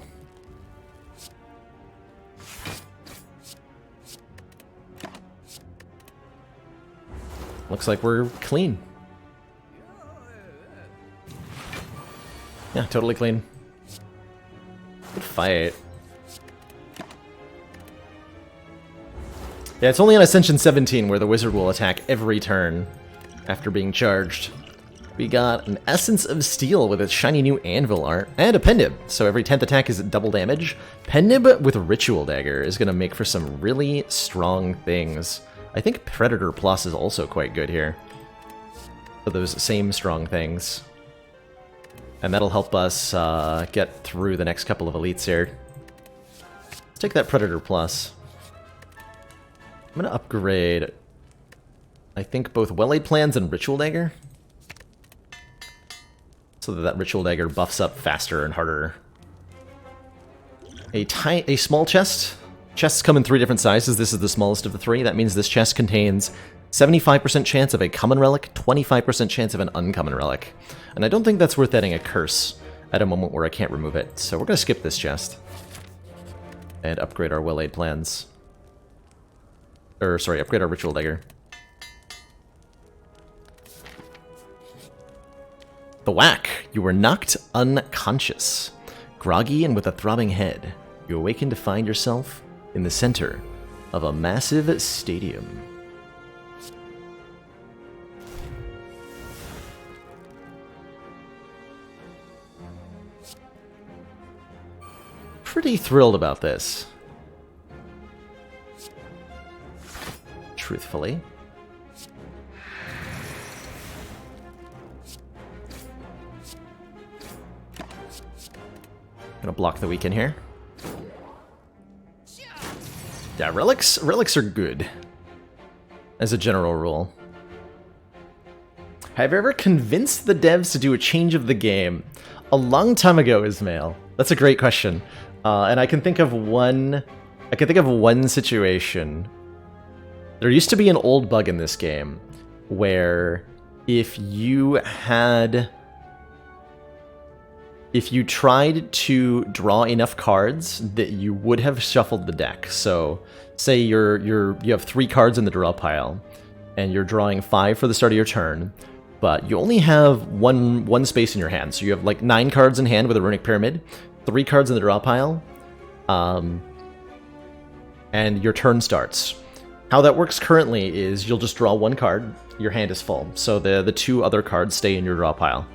Looks like we're clean. Yeah, totally clean. Good fight. Yeah, it's only on Ascension 17 where the Wizard will attack every turn after being charged. We got an Essence of Steel with its shiny new anvil art, and a Pen Nib. So every 10th attack is double damage. Pen Nib with Ritual Dagger is going to make for some really strong things. I think Predator Plus is also quite good here. For those same strong things. And that'll help us get through the next couple of elites here. Let's take that Predator Plus. I'm going to upgrade, I think, both Well-Laid Plans and Ritual Dagger. So that Ritual Dagger buffs up faster and harder. A small chest. Chests come in 3 different sizes. This is the smallest of the 3. That means this chest contains 75% chance of a common relic, 25% chance of an uncommon relic. And I don't think that's worth adding a curse at a moment where I can't remove it. So we're going to skip this chest. And upgrade our Well-Laid Plans. Sorry, upgrade our Ritual Dagger. The whack. You were knocked unconscious. Groggy and with a throbbing head, you awaken to find yourself in the center of a massive stadium. Pretty thrilled about this. Truthfully. Gonna block the weekend here. Yeah, relics are good. As a general rule. Have you ever convinced the devs to do a change of the game? A long time ago, Ismail. That's a great question. And I can think of one situation. There used to be an old bug in this game where if you tried to draw enough cards that you would have shuffled the deck. So say you have 3 cards in the draw pile and you're drawing 5 for the start of your turn, but you only have one space in your hand. So you have like 9 cards in hand with a Runic Pyramid, 3 cards in the draw pile, and your turn starts. How that works currently is you'll just draw 1 card, your hand is full. So the 2 other cards stay in your draw pile.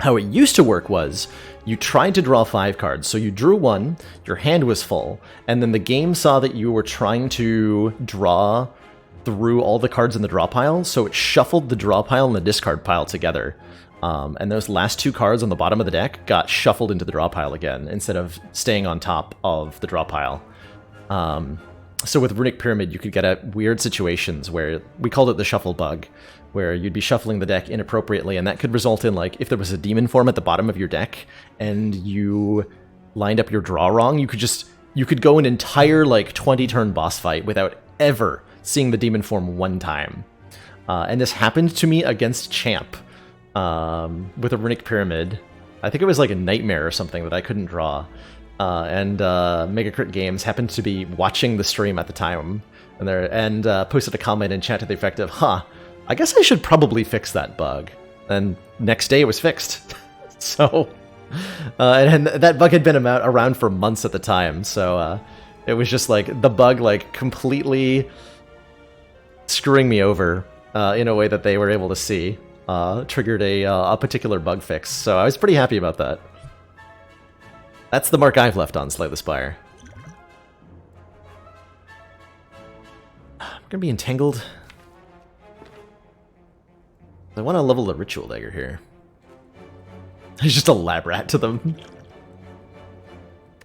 How it used to work was, you tried to draw 5 cards, so you drew 1, your hand was full, and then the game saw that you were trying to draw through all the cards in the draw pile, so it shuffled the draw pile and the discard pile together. And those last 2 cards on the bottom of the deck got shuffled into the draw pile again, instead of staying on top of the draw pile. So with Runic Pyramid, you could get at weird situations where, we called it the shuffle bug, where you'd be shuffling the deck inappropriately, and that could result in, like, if there was a demon form at the bottom of your deck, and you lined up your draw wrong, you could go an entire, like, 20-turn boss fight without ever seeing the demon form one time. And this happened to me against Champ, with a Runic Pyramid. I think it was like a Nightmare or something that I couldn't draw. And Mega Crit Games happened to be watching the stream at the time, and posted a comment in chat to the effect of, I guess I should probably fix that bug. And next day it was fixed. So, and that bug had been around for months at the time, so it was just like, the bug like completely screwing me over in a way that they were able to see, triggered a particular bug fix. So I was pretty happy about that. That's the mark I've left on Slay the Spire. I'm gonna be entangled. I want to level the Ritual Dagger here. He's just a lab rat to them.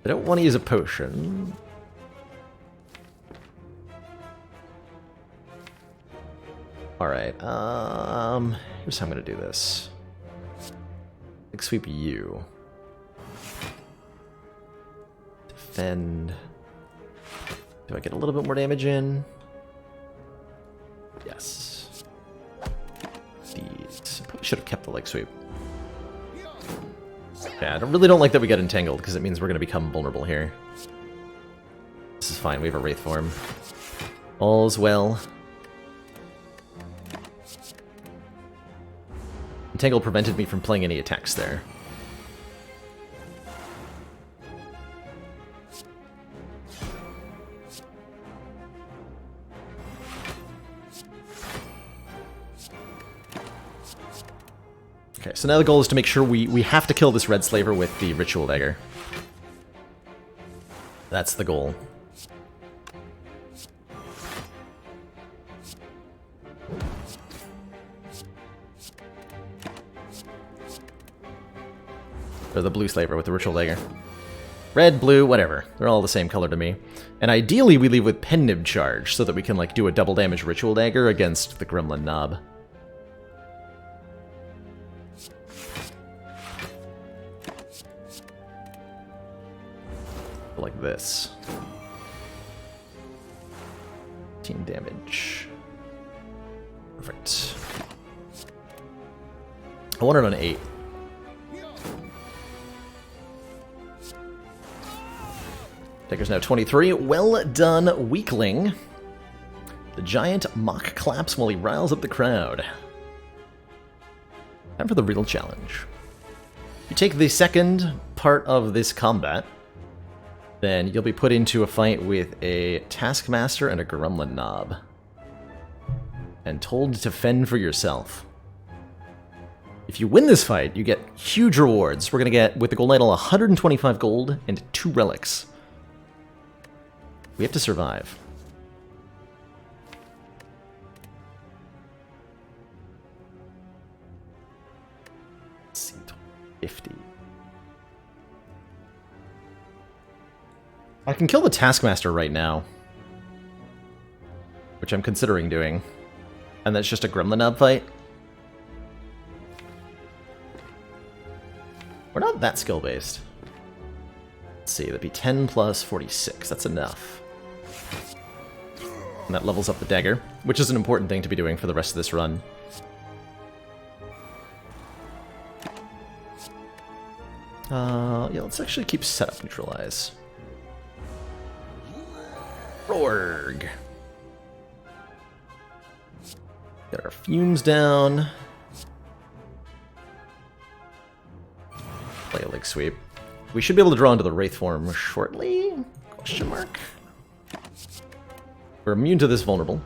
I don't want to use a potion. Alright, here's how I'm gonna do this. Big sweep you. Defend. Do I get a little bit more damage in? Yes. These. Probably should have kept the leg sweep. Yeah, I really don't like that we got entangled, because it means we're going to become vulnerable here. This is fine, we have a Wraith form. All's well. Entangle prevented me from playing any attacks there. Okay, so now the goal is to make sure we have to kill this red slaver with the ritual dagger. That's the goal. Or the blue slaver with the ritual dagger. Red, blue, whatever. They're all the same color to me. And ideally we leave with pen nib charge so that we can like do a double damage ritual dagger against the gremlin knob. Like this. 15 damage. Perfect. I want it on 8. Dagger's now 23. Well done, weakling. The giant mock claps while he riles up the crowd. Time for the real challenge. You take the second part of this combat, then you'll be put into a fight with a Taskmaster and a Gremlin Knob. And told to fend for yourself. If you win this fight, you get huge rewards. We're going to get, with the Gold Idol, 125 gold and 2 relics. We have to survive. Let's see, 50. I can kill the Taskmaster right now, which I'm considering doing. And that's just a Gremlin Knob fight. We're not that skill-based. Let's see, that'd be 10 plus 46. That's enough. And that levels up the dagger, which is an important thing to be doing for the rest of this run. Yeah, let's actually keep setup neutralize. Rorg. Get our fumes down. Play a leg sweep. We should be able to draw into the Wraith form shortly? Question mark. We're immune to this vulnerable.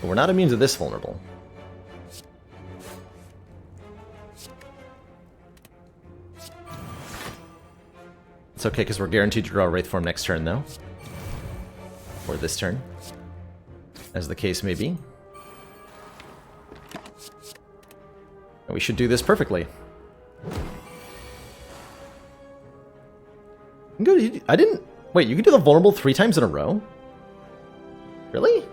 But we're not immune to this vulnerable. It's okay because we're guaranteed to draw a Wraith form next turn though. Or this turn. As the case may be. And we should do this perfectly. Good. I didn't... Wait, you can do the vulnerable 3 times in a row? Really?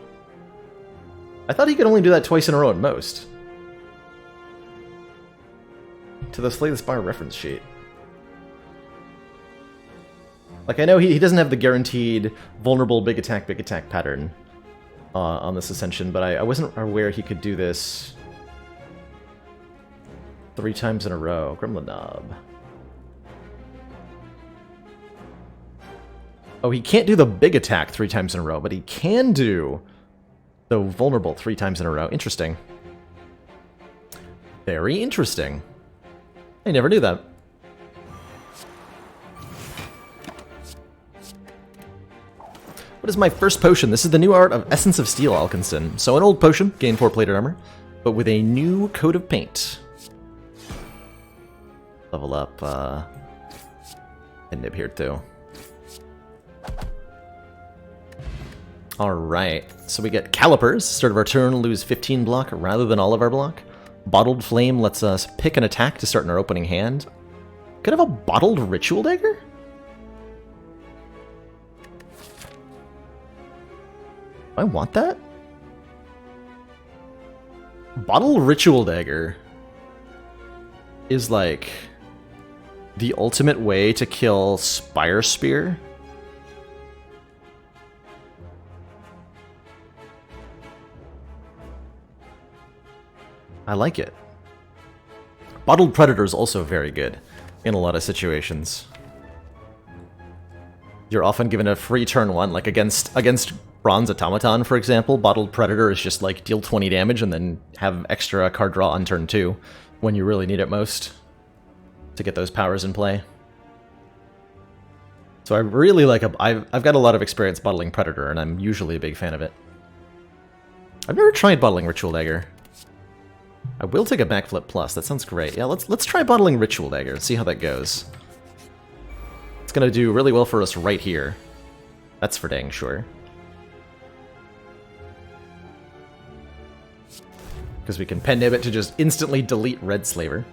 I thought he could only do that twice in a row at most. To the Slay the Spire reference sheet. Like, I know he doesn't have the guaranteed vulnerable big attack pattern on this Ascension, but I wasn't aware he could do this 3 times in a row. Gremlin Knob. Oh, he can't do the big attack 3 times in a row, but he can do the vulnerable 3 times in a row. Interesting. Very interesting. I never knew that. What is my first potion? This is the new art of Essence of Steel Alkinson. So an old potion, gain 4 plated armor, but with a new coat of paint. Level up, and nib here too. Alright, so we get Calipers. Start of our turn, lose 15 block rather than all of our block. Bottled Flame lets us pick an attack to start in our opening hand. Could have a Bottled Ritual Dagger? Do I want that? Bottled Ritual Dagger is like the ultimate way to kill Spire Spear. I like it. Bottled Predator is also very good in a lot of situations. You're often given a free turn 1, like against Bronze Automaton, for example. Bottled Predator is just like deal 20 damage and then have extra card draw on turn 2 when you really need it most to get those powers in play. So I really like I've got a lot of experience bottling Predator, and I'm usually a big fan of it. I've never tried bottling Ritual Dagger. I will take a backflip plus. That sounds great. Yeah, let's try bottling Ritual Dagger. See how that goes. It's gonna do really well for us right here. That's for dang sure. Because we can pen nib it to just instantly delete Red Slaver.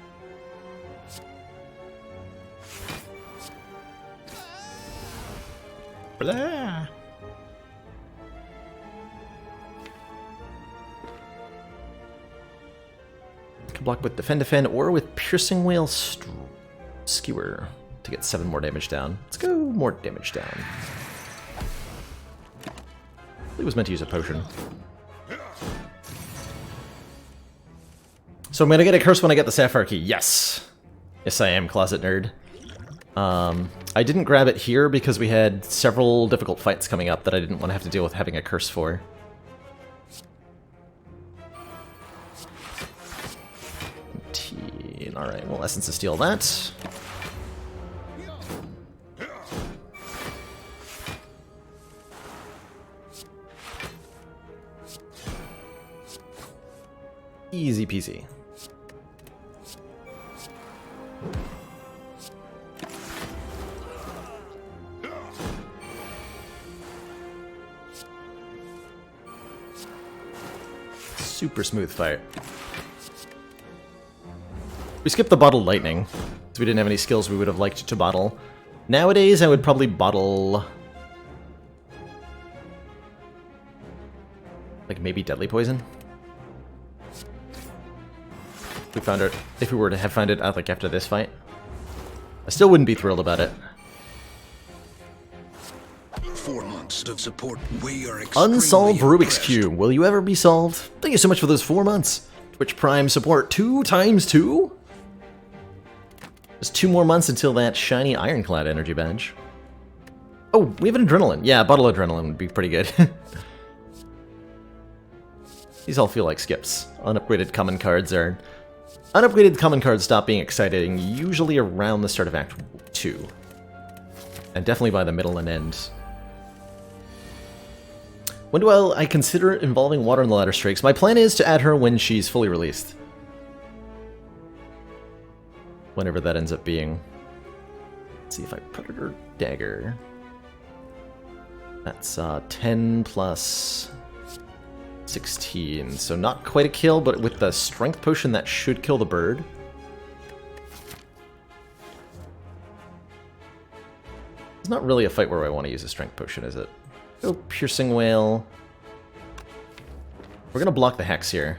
Blah. Can block with Defend or with Piercing Whale Skewer to get 7 more damage down. Let's go more damage down. He was meant to use a potion. So I'm gonna get a curse when I get the Sapphire Key. Yes! Yes, I am, Closet Nerd. I didn't grab it here because we had several difficult fights coming up that I didn't want to have to deal with having a curse for. Alright, well, Essence to steal that. Easy peasy. Super smooth fight. We skipped the bottle lightning, because we didn't have any skills we would have liked to bottle. Nowadays, I would probably bottle... like, maybe Deadly Poison? If we were to have found it out, like, after this fight. I still wouldn't be thrilled about it. 4 months of support. We are extremely Unsolved Rubik's impressed. Cube. Will you ever be solved? Thank you so much for those 4 months. Twitch Prime support 2 times 2? Just 2 more months until that shiny Ironclad energy badge. Oh, we have an Adrenaline. Yeah, a bottle of Adrenaline would be pretty good. These all feel like skips. Unupgraded common cards are... Unupgraded common cards stop being exciting usually around the start of Act 2. And definitely by the middle and end. When do I consider involving Water in the Ladder Streaks? My plan is to add her when she's fully released. Whenever that ends up being. Let's see if I Predator Dagger. That's 10 plus 16. So not quite a kill, but with the Strength Potion that should kill the bird. It's not really a fight where I want to use a Strength Potion, is it? Go Piercing Whale. We're gonna block the Hex here.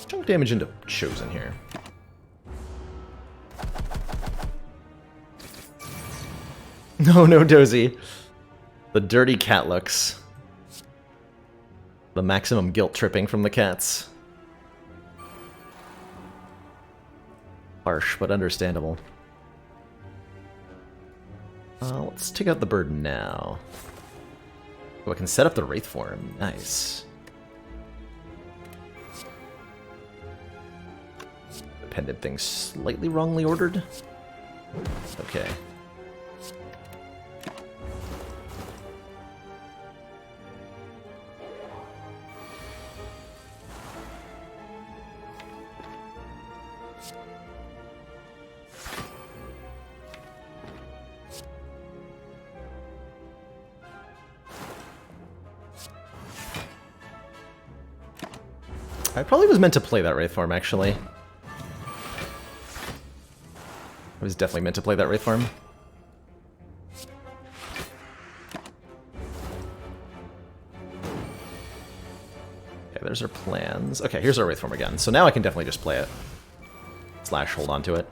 Chunk damage into Chosen here. No, Dozy. The dirty cat looks. The maximum guilt tripping from the cats. Harsh, but understandable. Let's take out the bird now. Oh, I can set up the Wraith form. Nice. The pendant thing's slightly wrongly ordered. Okay. I probably was meant to play that Wraith form, actually. I was definitely meant to play that Wraith form. Okay, there's our plans. Okay, here's our Wraith form again. So now I can definitely just play it. Slash hold on to it.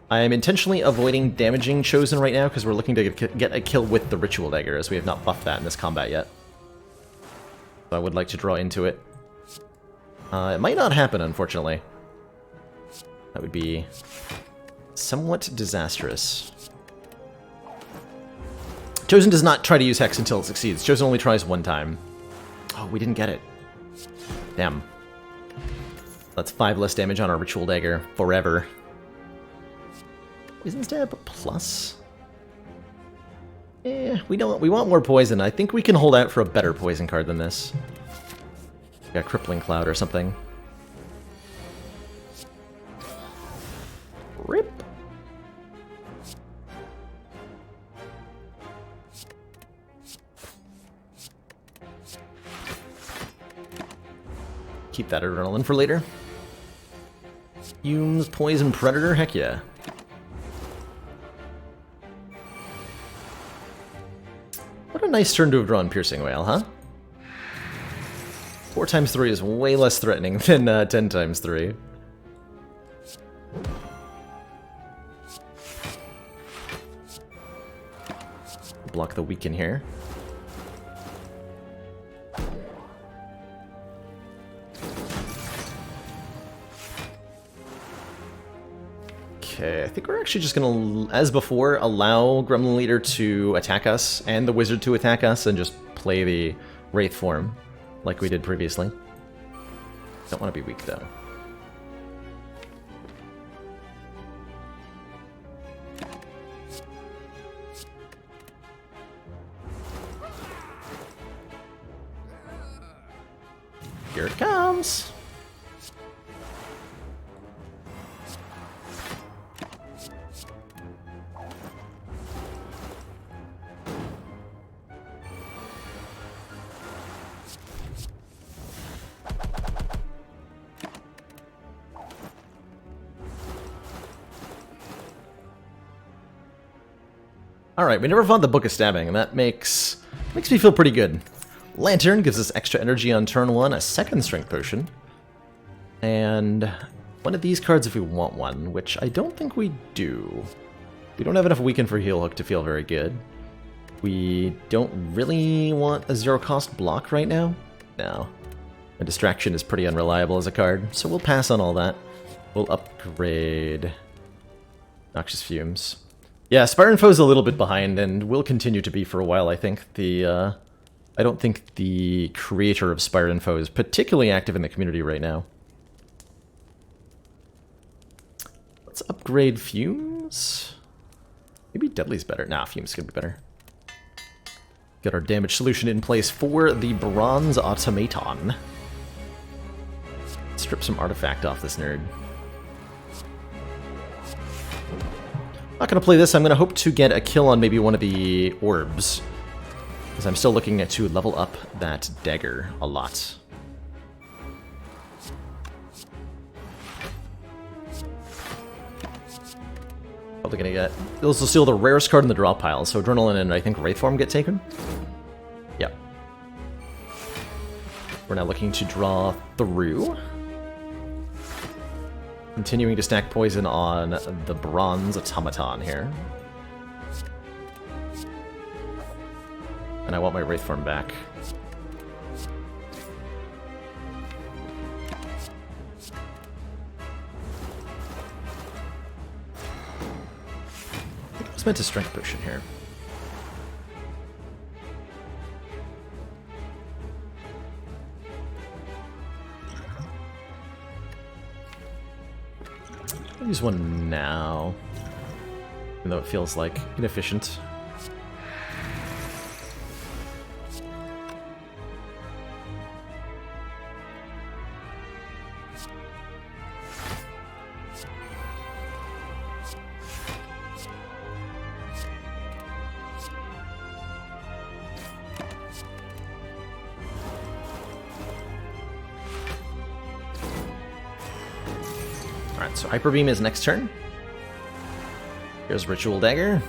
I am intentionally avoiding damaging Chosen right now because we're looking to get a kill with the Ritual Dagger, as we have not buffed that in this combat yet. So I would like to draw into it. It might not happen, unfortunately. That would be somewhat disastrous. Chosen does not try to use Hex until it succeeds. Chosen only tries 1 time. Oh, we didn't get it. Damn. That's 5 less damage on our Ritual Dagger forever. Poison Stab plus? We don't. We want more poison. I think we can hold out for a better poison card than this. Like a Crippling Cloud or something. Rip. Keep that adrenaline for later. Fumes, Poison, Predator, heck yeah. What a nice turn to have drawn Piercing Wail, huh? 4 times 3 is way less threatening than 10 times 3. Block the weaken here. Okay, I think we're actually just gonna, as before, allow Gremlin Leader to attack us and the Wizard to attack us and just play the Wraith form like we did previously. Don't want to be weak though. Here it comes! Alright, we never found the Book of Stabbing, and that makes me feel pretty good. Lantern gives us extra energy on turn 1, a second strength potion. And one of these cards if we want one, which I don't think we do. We don't have enough weaken for Heel Hook to feel very good. We don't really want a zero-cost block right now. No. A Distraction is pretty unreliable as a card, so we'll pass on all that. We'll upgrade Noxious Fumes. Yeah, Spire Info is a little bit behind, and will continue to be for a while, I think. I don't think the creator of Spire Info is particularly active in the community right now. Let's upgrade Fumes. Maybe Deadly's better. Nah, Fumes could be better. Get our damage solution in place for the Bronze Automaton. Strip some artifact off this nerd. Not going to play this. I'm going to hope to get a kill on maybe one of the orbs. Because I'm still looking to level up that dagger a lot. Probably going to get... This will steal the rarest card in the draw pile, so Adrenaline and I think Wraith Form get taken. Yep. We're now looking to draw through. Continuing to stack poison on the Bronze Automaton here. And I want my Wraith Form back. I think I was meant to Strength Potion here. I'll use one now, even though it feels like inefficient. Alright, so Hyper Beam is next turn. Here's Ritual Dagger.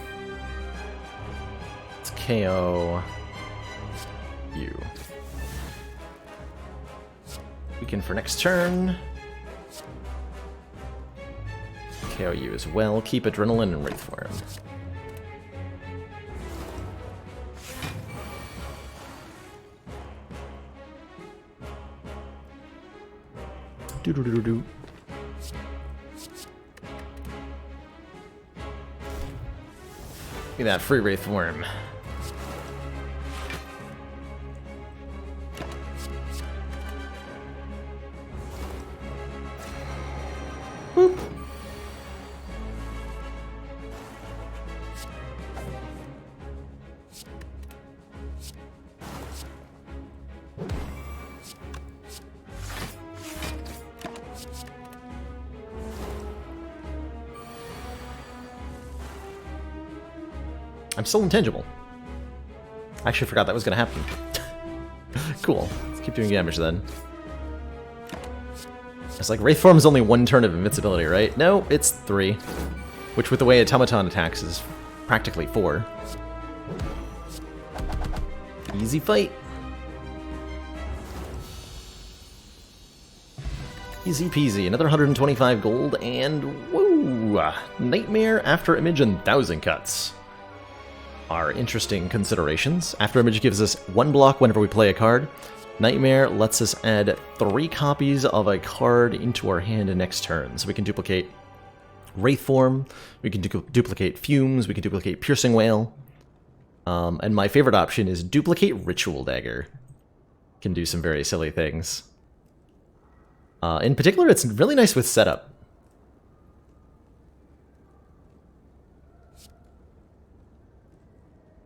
Let's KO you. Weaken for next turn. KO you as well. Keep Adrenaline and Wraith Form. Do-do-do-do-do. Look at that free Wraith Worm. Boop. I'm still intangible. I actually forgot that was going to happen. Cool. Let's keep doing damage then. It's like Wraith Form is only 1 turn of invincibility, right? No, it's 3. Which with the way Automaton attacks is practically 4. Easy fight. Easy peasy. Another 125 gold and woo! Nightmare, After Image, and Thousand Cuts are interesting considerations. After Image gives us 1 block whenever we play a card. Nightmare lets us add 3 copies of a card into our hand next turn. So we can duplicate Wraith Form, we can duplicate Fumes, we can duplicate Piercing Wail. And my favorite option is duplicate Ritual Dagger. Can do some very silly things. In particular, it's really nice with setup.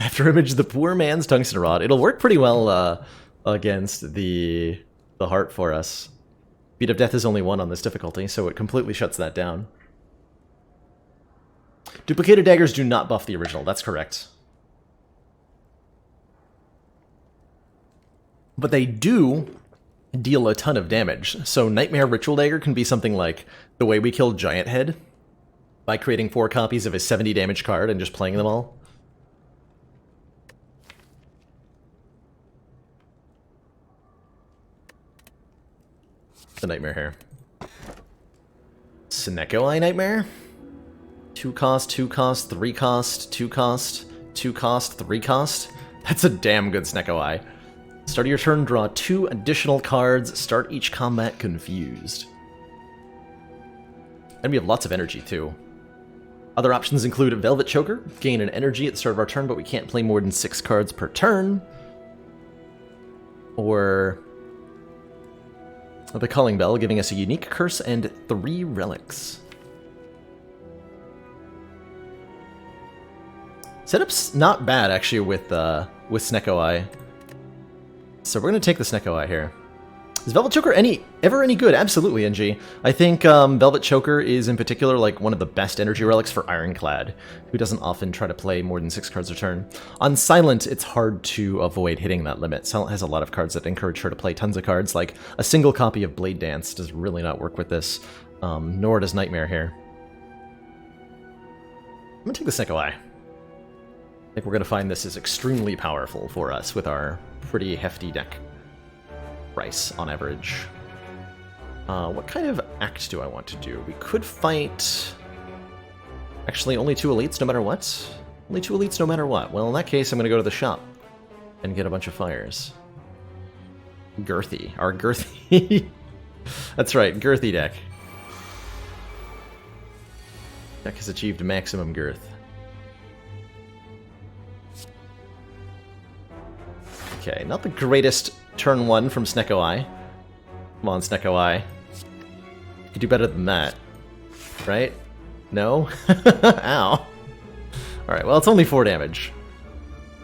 After Image, the poor man's Tungsten Rod. It'll work pretty well against the Heart for us. Beat of Death is only 1 on this difficulty, so it completely shuts that down. Duplicated daggers do not buff the original, that's correct. But they do deal a ton of damage. So Nightmare Ritual Dagger can be something like the way we killed Giant Head by creating 4 copies of a 70 damage card and just playing them all. The Nightmare here. Snecko Eye Nightmare? 2 cost, 2 cost, 3 cost, 2 cost, 2 cost, 3 cost. That's a damn good Snecko Eye. Start of your turn, draw 2 additional cards, start each combat confused. And we have lots of energy too. Other options include Velvet Choker, gain an energy at the start of our turn, but we can't play more than 6 cards per turn. Or the Calling Bell, giving us a unique curse and 3 relics. Setup's not bad, actually, with Snecko Eye. So we're going to take the Snecko Eye here. Is Velvet Choker ever any good? Absolutely, NG. I think Velvet Choker is, in particular, like one of the best energy relics for Ironclad, who doesn't often try to play more than 6 cards a turn. On Silent, it's hard to avoid hitting that limit. Silent has a lot of cards that encourage her to play tons of cards, like a single copy of Blade Dance does really not work with this, nor does Nightmare here. I'm going to take the Snecko Eye. I think we're going to find this is extremely powerful for us with our pretty hefty deck price on average. What kind of act do I want to do? We could fight... Actually, only 2 elites no matter what? Only 2 elites no matter what. Well, in that case, I'm going to go to the shop and get a bunch of fires. Girthy. Our Girthy... That's right, Girthy deck. Deck has achieved maximum girth. Okay, not the greatest turn 1 from Snecko Eye. Come on, Snecko Eye. You could do better than that. Right? No? Ow. Alright, well, it's only 4 damage.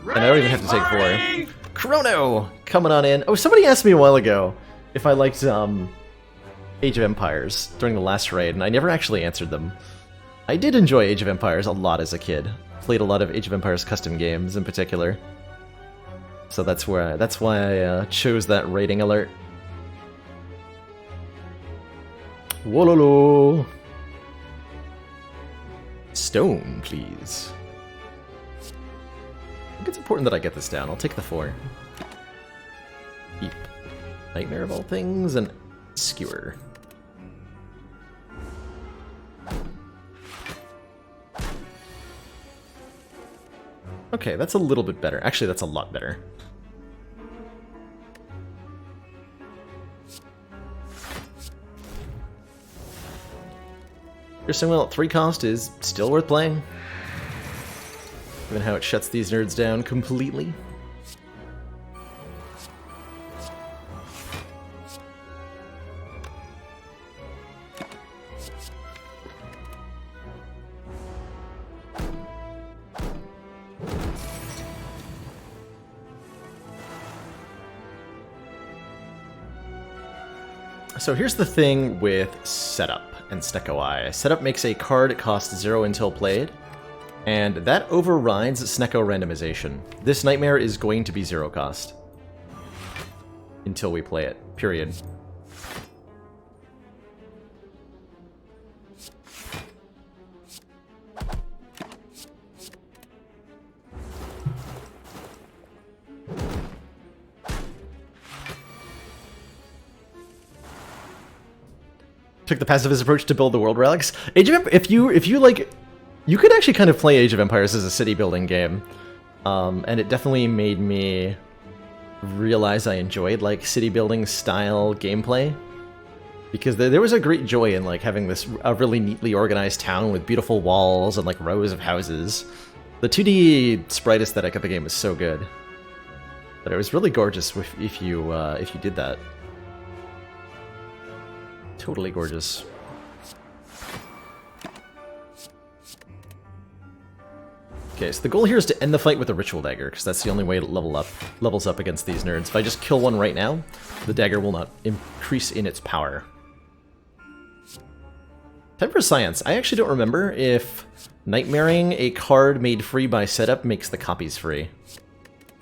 And I don't even have to take 4. Chrono! Coming on in. Oh, somebody asked me a while ago if I liked Age of Empires during the last raid, and I never actually answered them. I did enjoy Age of Empires a lot as a kid. Played a lot of Age of Empires custom games in particular. So that's why I chose that rating alert. Wololo. Stone, please. I think it's important that I get this down. I'll take the 4. Keep Nightmare of all things and Skewer. Okay, that's a little bit better. Actually, that's a lot better. Piercing Wail at 3 cost is still worth playing, given how it shuts these nerds down completely. So here's the thing with Setup and Snecko Eye. Setup makes a card cost 0 until played, and that overrides Snecko randomization. This Nightmare is going to be 0 cost until we play it, period. Took the pacifist approach to build the world relics. Age of if you like, you could actually kind of play Age of Empires as a city building game, and it definitely made me realize I enjoyed like city building style gameplay, because there was a great joy in like having a really neatly organized town with beautiful walls and like rows of houses. The 2D sprite aesthetic of the game was so good that it was really gorgeous if you did that. Totally gorgeous. Okay, so the goal here is to end the fight with a Ritual Dagger, because that's the only way to levels up against these nerds. If I just kill one right now, the dagger will not increase in its power. Time for science. I actually don't remember if nightmaring a card made free by Setup makes the copies free.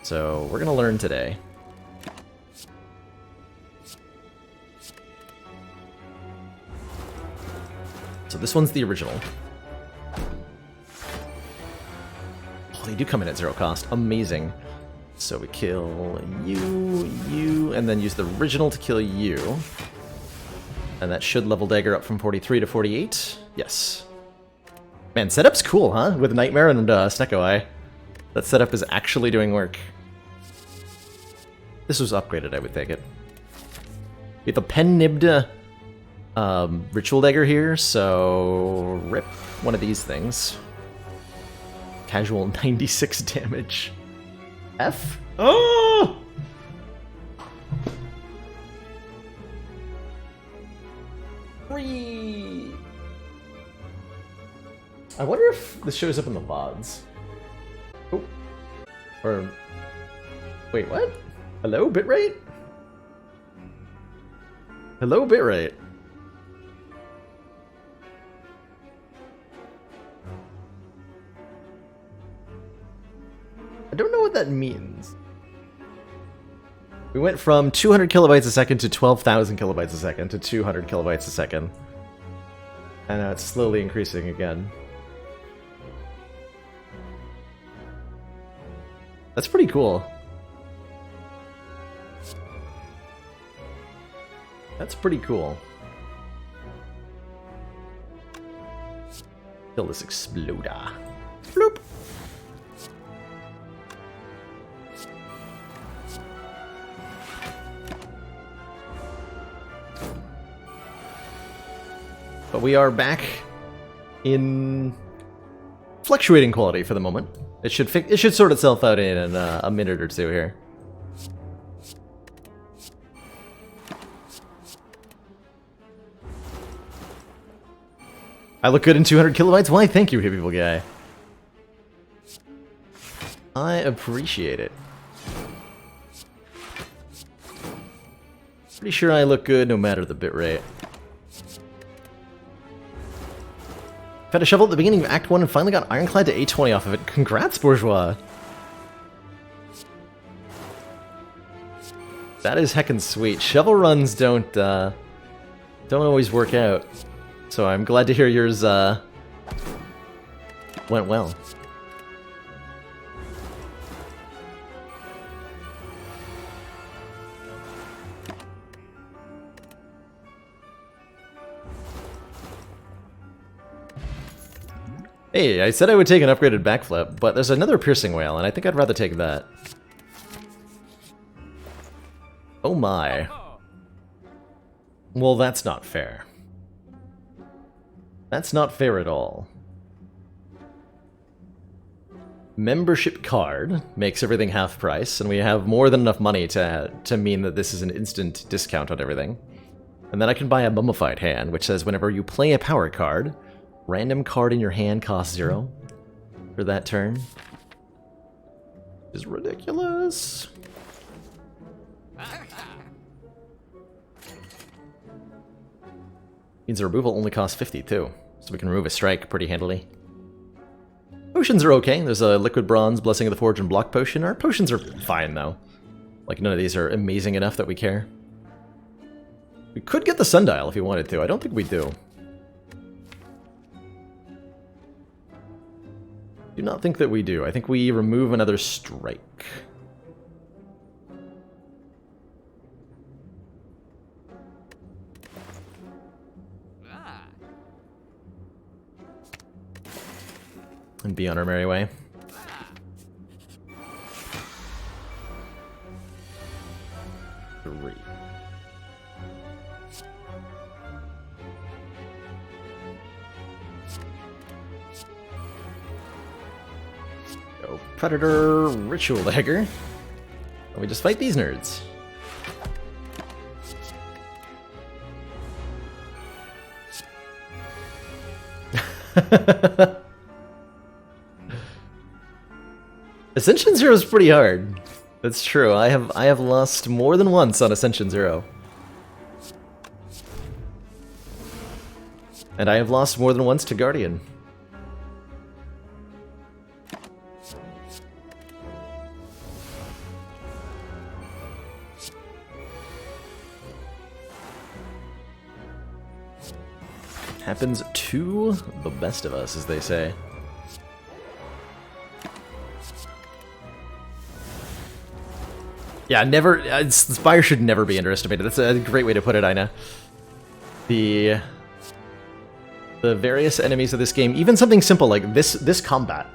So we're gonna learn today. So this one's the original. Oh, they do come in at 0 cost. Amazing. So we kill you, and then use the original to kill you. And that should level Dagger up from 43 to 48. Yes. Man, setup's cool, huh? With Nightmare and Snecko Eye. That setup is actually doing work. This was upgraded, I would take it. We have a pen-nibbed Ritual Dagger here, so rip one of these things. Casual 96 damage. F? Oh! Free! I wonder if this shows up in the VODs. Oh. Or... Wait, what? Hello, bitrate? Hello, bitrate. I don't know what that means. We went from 200 kilobytes a second to 12,000 kilobytes a second to 200 kilobytes a second. And now it's slowly increasing again. That's pretty cool. That's pretty cool. Kill this exploder. Bloop. But we are back in fluctuating quality for the moment. It should sort itself out in a minute or two here. I look good in 200 kilobytes? Why, thank you, Hippie Guy. I appreciate it. Pretty sure I look good no matter the bitrate. Had a shovel at the beginning of Act 1 and finally got Ironclad to A20 off of it. Congrats, Bourgeois! That is heckin' sweet. Shovel runs don't always work out. So I'm glad to hear yours went well. Hey, I said I would take an upgraded backflip, but there's another piercing whale, and I think I'd rather take that. Oh my. Well, that's not fair. That's not fair at all. Membership card makes everything half price, and we have more than enough money to mean that this is an instant discount on everything. And then I can buy a mummified hand, which says whenever you play a power card, random card in your hand costs 0 for that turn. Is ridiculous. Means the removal only costs 50 too, so we can remove a strike pretty handily. Potions are okay. There's a Liquid Bronze, Blessing of the Forge, and Block Potion. Our potions are fine, though. Like, none of these are amazing enough that we care. We could get the Sundial if we wanted to. I don't think we do. Do not think that we do. I think we remove another strike. And be on our merry way. Three. Go Predator, Ritual Dagger. And we just fight these nerds. Ascension Zero is pretty hard. That's true. I have lost more than once on Ascension Zero. And I have lost more than once to Guardian. Happens to the best of us, as they say. Yeah, never. Spire should never be underestimated. That's a great way to put it, Ina. The various enemies of this game, even something simple like this combat,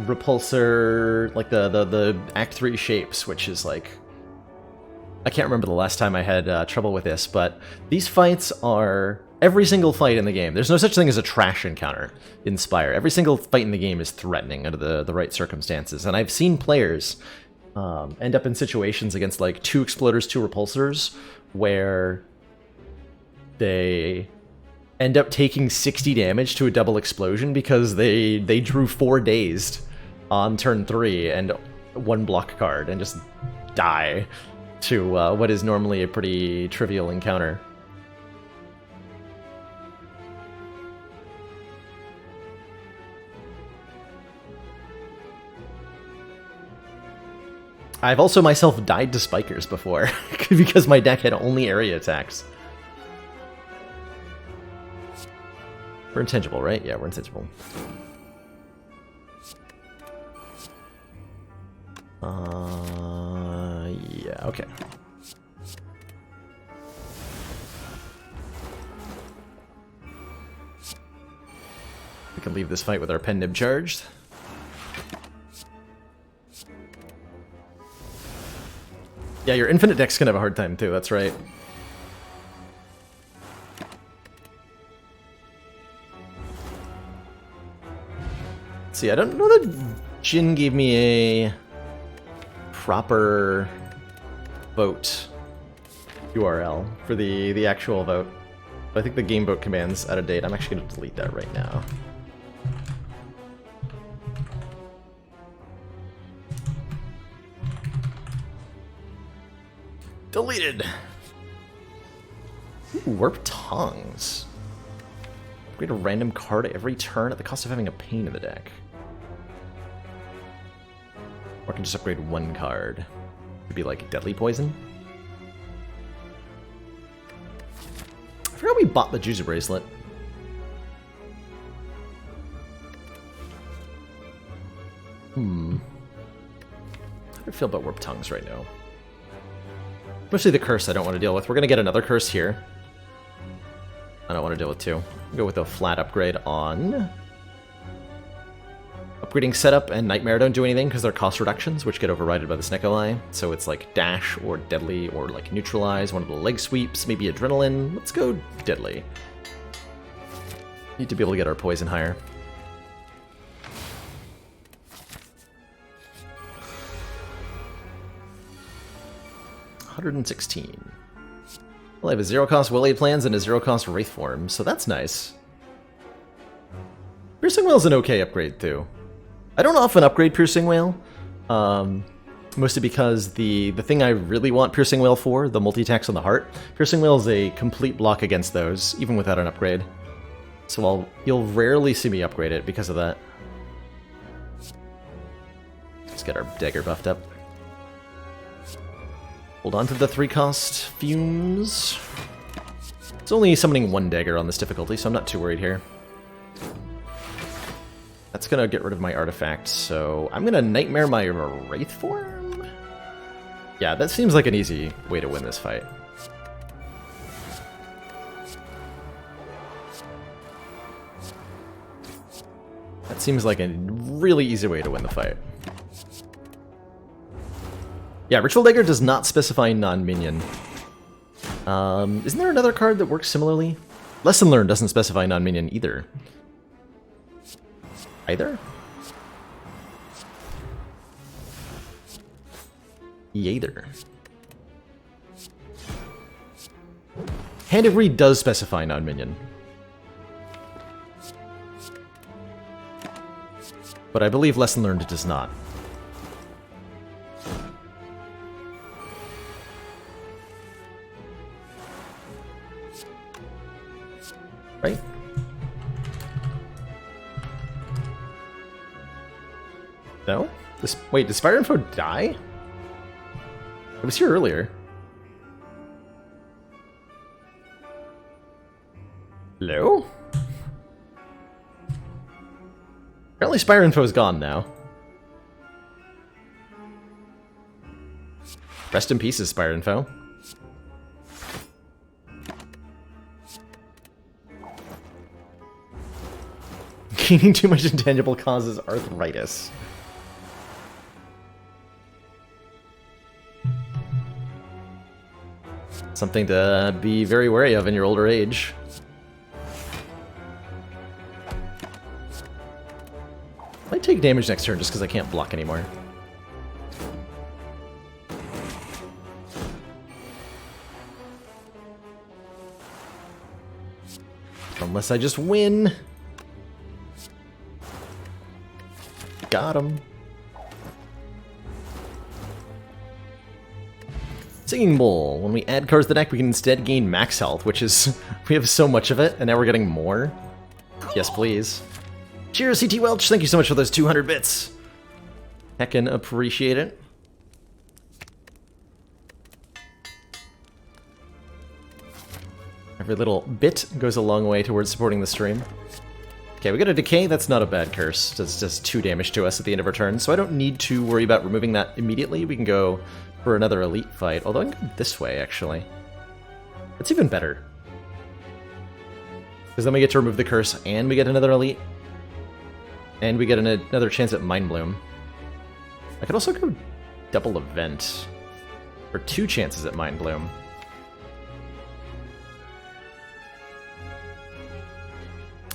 repulsor, like the Act 3 shapes, which is like, I can't remember the last time I had trouble with this, but these fights are every single fight in the game. There's no such thing as a trash encounter in Spire. Every single fight in the game is threatening under the right circumstances. And I've seen players end up in situations against like 2 exploders, 2 repulsors, where they end up taking 60 damage to a double explosion because they drew 4 dazed on turn 3 and 1 block card and just die to what is normally a pretty trivial encounter. I've also myself died to spikers before, because my deck had only area attacks. We're intangible, right? Yeah, we're intangible. Yeah, okay. We can leave this fight with our pen nib charged. Yeah, your infinite deck's gonna have a hard time too, that's right. Let's see, I don't know that Jin gave me a proper vote URL for the actual vote. But I think the game vote command's out of date. I'm actually gonna delete that right now. Deleted! Ooh, Warp Tongues. Upgrade a random card every turn at the cost of having a pain in the deck. Or I can just upgrade 1 card. It'd be like Deadly Poison. I forgot we bought the Juicy Bracelet. How do I feel about Warp Tongues right now? Mostly the curse I don't want to deal with. We're going to get another curse here. I don't want to deal with 2. I'll go with a flat upgrade on... Upgrading Setup and Nightmare don't do anything because they're cost reductions, which get overridden by the Snecko Eye. So it's like Dash or Deadly or like Neutralize, one of the leg sweeps, maybe Adrenaline. Let's go Deadly. Need to be able to get our poison higher. $116. Well, I have a 0-cost Will Aid Plans and a 0-cost Wraith Form, so that's nice. Piercing Whale's an okay upgrade, too. I don't often upgrade Piercing Whale, Mostly because the thing I really want Piercing Wail for, the multi-attacks on the heart, Piercing Wail is a complete block against those, even without an upgrade. So you'll rarely see me upgrade it because of that. Let's get our dagger buffed up. Hold on to the 3-cost fumes. It's only summoning 1 dagger on this difficulty, so I'm not too worried here. That's gonna get rid of my artifact, so I'm gonna Nightmare my Wraith form? Yeah, that seems like an easy way to win this fight. That seems like a really easy way to win the fight. Yeah, Ritual Dagger does not specify non-minion. Isn't there another card that works similarly? Lesson Learned doesn't specify non-minion either. Either? Either. Hand of Reed does specify non-minion. But I believe Lesson Learned does not. Right? No? Wait, did Spire Info die? It was here earlier. Hello? Apparently Spire Info is gone now. Rest in peace, Spire Info. Gaining too much intangible causes arthritis. Something to be very wary of in your older age. Might take damage next turn just because I can't block anymore. Unless I just win. Got him. Singing Bowl. When we add cards to the deck, we can instead gain max health, which is... we have so much of it, and now we're getting more. Yes, please. Cheers, CT Welch. Thank you so much for those 200 bits. Heckin' appreciate it. Every little bit goes a long way towards supporting the stream. Okay, we got a Decay. That's not a bad curse. Does just 2 damage to us at the end of our turn, so I don't need to worry about removing that immediately. We can go for another elite fight, although I can go this way, actually. That's even better. Because then we get to remove the curse, and we get another elite. And we get another chance at Mind Bloom. I could also go double event. For 2 chances at Mind Bloom.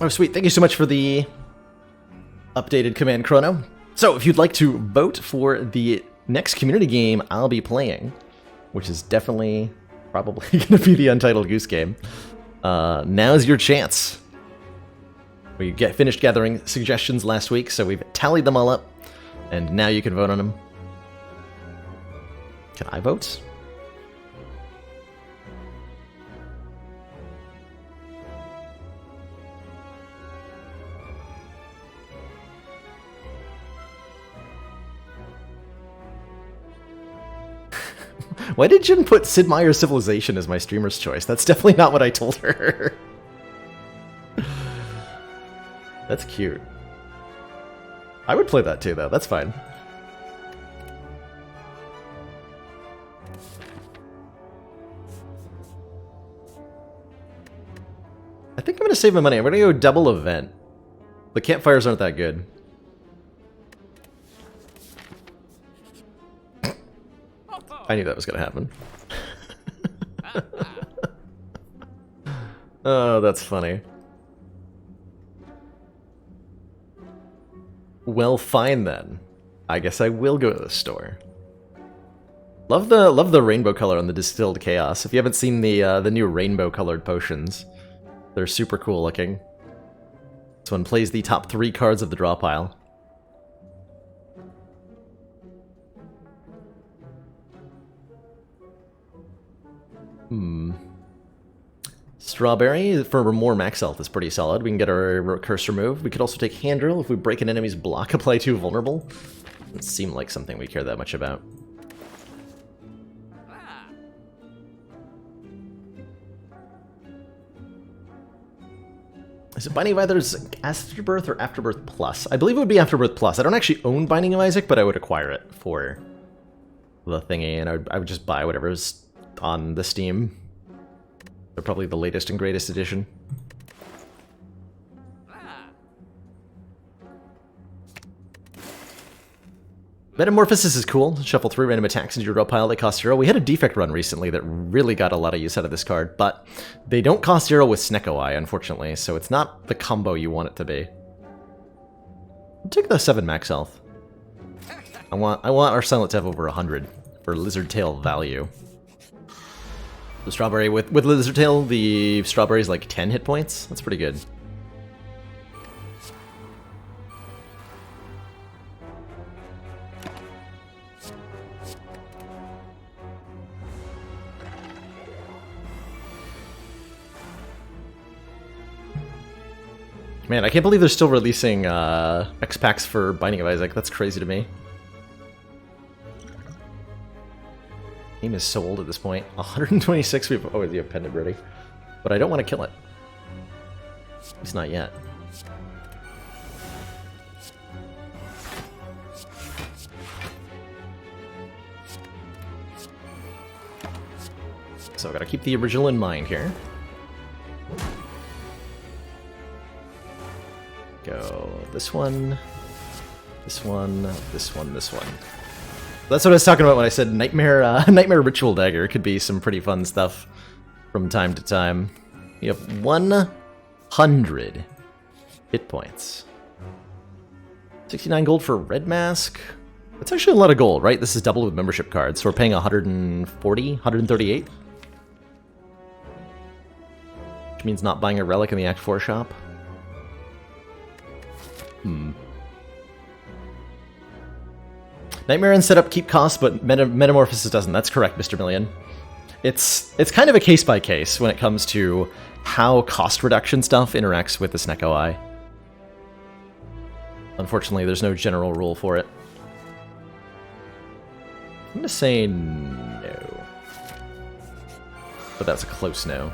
Oh, sweet. Thank you so much for the updated command chrono. So, if you'd like to vote for the next community game I'll be playing, which is definitely probably going to be the Untitled Goose Game, now's your chance. We finished gathering suggestions last week, so we've tallied them all up, and now you can vote on them. Can I vote? Why did Jin put Sid Meier's Civilization as my streamer's choice? That's definitely not what I told her. That's cute. I would play that too, though. That's fine. I think I'm going to save my money. I'm going to go double event. The campfires aren't that good. I knew that was going to happen. Oh, that's funny. Well, fine then. I guess I will go to the store. Love the rainbow color on the Distilled Chaos. If you haven't seen the new rainbow colored potions, they're super cool looking. This one plays the top 3 cards of the draw pile. Strawberry for more max health is pretty solid. We can get our curse removed. We could also take hand drill if we break an enemy's block, apply to vulnerable. Doesn't seem like something we care that much about. Is it Binding of Isaac Afterbirth or Afterbirth Plus? I believe it would be Afterbirth Plus. I don't actually own Binding of Isaac, but I would acquire it for the thingy, and I would just buy whatever's on the Steam. They're probably the latest and greatest edition. Metamorphosis is cool. Shuffle 3 random attacks into your draw pile. They cost 0. We had a defect run recently that really got a lot of use out of this card, but they don't cost 0 with Snecko Eye, unfortunately, so it's not the combo you want it to be. I'll take the 7 max health. I want our Silent to have over 100 for Lizard Tail value. The Strawberry, with Lizard Tail, the Strawberry is like 10 hit points. That's pretty good. Man, I can't believe they're still releasing X-Packs for Binding of Isaac. That's crazy to me. Game is so old at this point. 126, we have the pendant ready. But I don't want to kill it. At least not yet. So I gotta keep the original in mind here. Go this one, this one, this one, this one. That's what I was talking about when I said Nightmare Nightmare Ritual Dagger could be some pretty fun stuff from time to time. You have 100 hit points. 69 gold for Red Mask. That's actually a lot of gold, right? This is double with membership cards, so we're paying 140, 138. Which means not buying a relic in the Act 4 shop. Nightmare and setup keep costs, but Metamorphosis doesn't. That's correct, Mr. Million. It's kind of a case by case when it comes to how cost reduction stuff interacts with the Snecko Eye. Unfortunately, there's no general rule for it. I'm gonna say no. But that's a close no.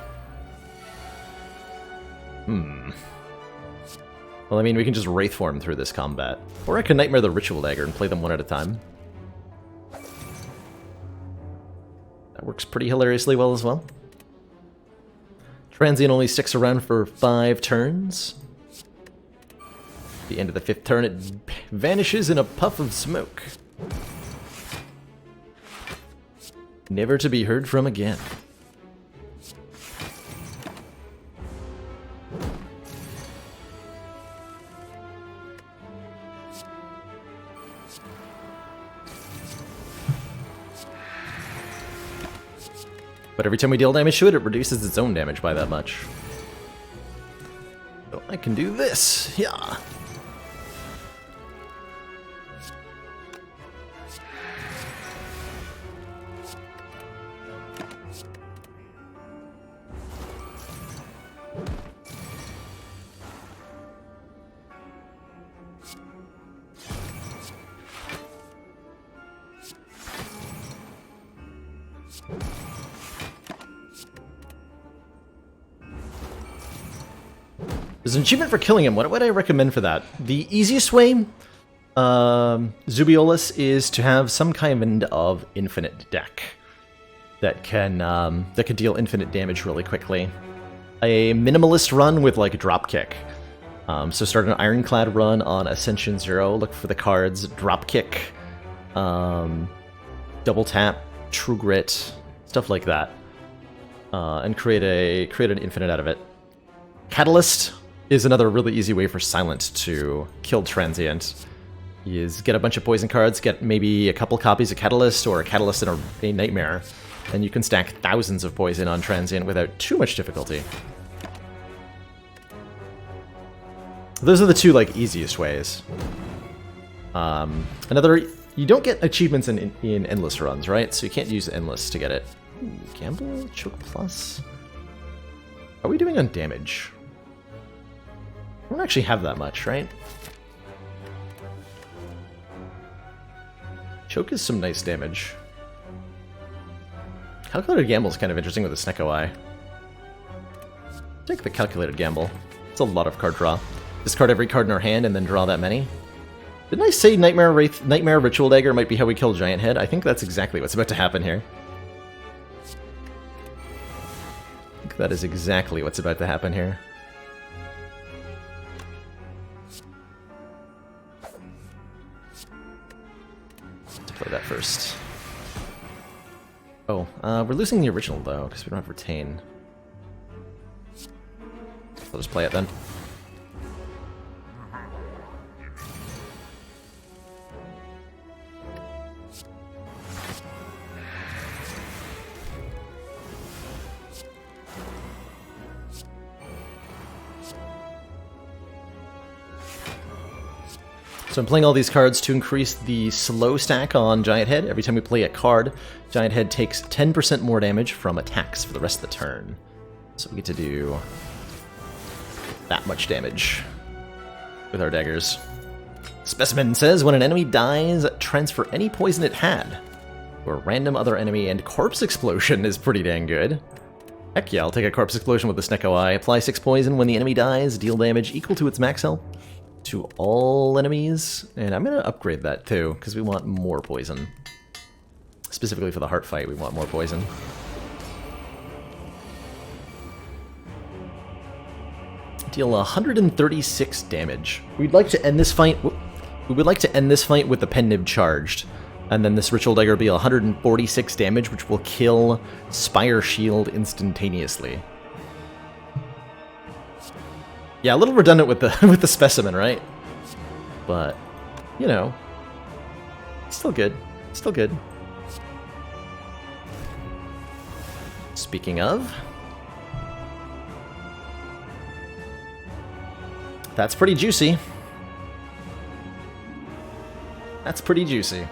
Well, I mean, we can just Wraith Form through this combat. Or I can Nightmare the Ritual Dagger and play them one at a time. That works pretty hilariously well as well. Transient only sticks around for 5 turns. At the end of the 5th turn, it vanishes in a puff of smoke. Never to be heard from again. But every time we deal damage to it, it reduces its own damage by that much. So I can do this, yeah. There's an achievement for killing him. What would I recommend for that? The easiest way, Zubiolus, is to have some kind of infinite deck that can deal infinite damage really quickly. A minimalist run with like a dropkick. So start an Ironclad run on Ascension 0. Look for the cards Dropkick, Double Tap, True Grit, stuff like that, and create an infinite out of it. Catalyst is another really easy way for Silent to kill Transient. Is get a bunch of poison cards, get maybe a couple copies of Catalyst or a Catalyst and a Nightmare, and you can stack thousands of poison on Transient without too much difficulty. Those are the two like easiest ways. You don't get achievements in endless runs, right? So you can't use endless to get it. Gamble, choke plus. How are we doing on damage? I don't actually have that much, right? Choke is some nice damage. Calculated Gamble is kind of interesting with the Snecko Eye. Take the Calculated Gamble. It's a lot of card draw. Discard every card in our hand and then draw that many. Didn't I say Nightmare Ritual Dagger might be how we kill Giant Head? I think that's exactly what's about to happen here. I think that is exactly what's about to happen here. Let's play that first. Oh, we're losing the original though, because we don't have Retain. I'll just play it then. So I'm playing all these cards to increase the slow stack on Giant Head. Every time we play a card, Giant Head takes 10% more damage from attacks for the rest of the turn. So we get to do that much damage with our daggers. Specimen says, when an enemy dies, transfer any poison it had to a random other enemy, and Corpse Explosion is pretty dang good. Heck yeah, I'll take a Corpse Explosion with the Snecko Eye. Apply 6 poison when the enemy dies, deal damage equal to its max health to all enemies, and I'm gonna upgrade that too, because we want more poison. Specifically for the heart fight, we want more poison. Deal 136 damage. We'd like to end this fight. We would like to end this fight with the Pen Nib charged, and then this Ritual Dagger will be 146 damage, which will kill Spire Shield instantaneously. Yeah, a little redundant with the with the Specimen, right? But you know, still good. Still good. Speaking of, that's pretty juicy. That's pretty juicy.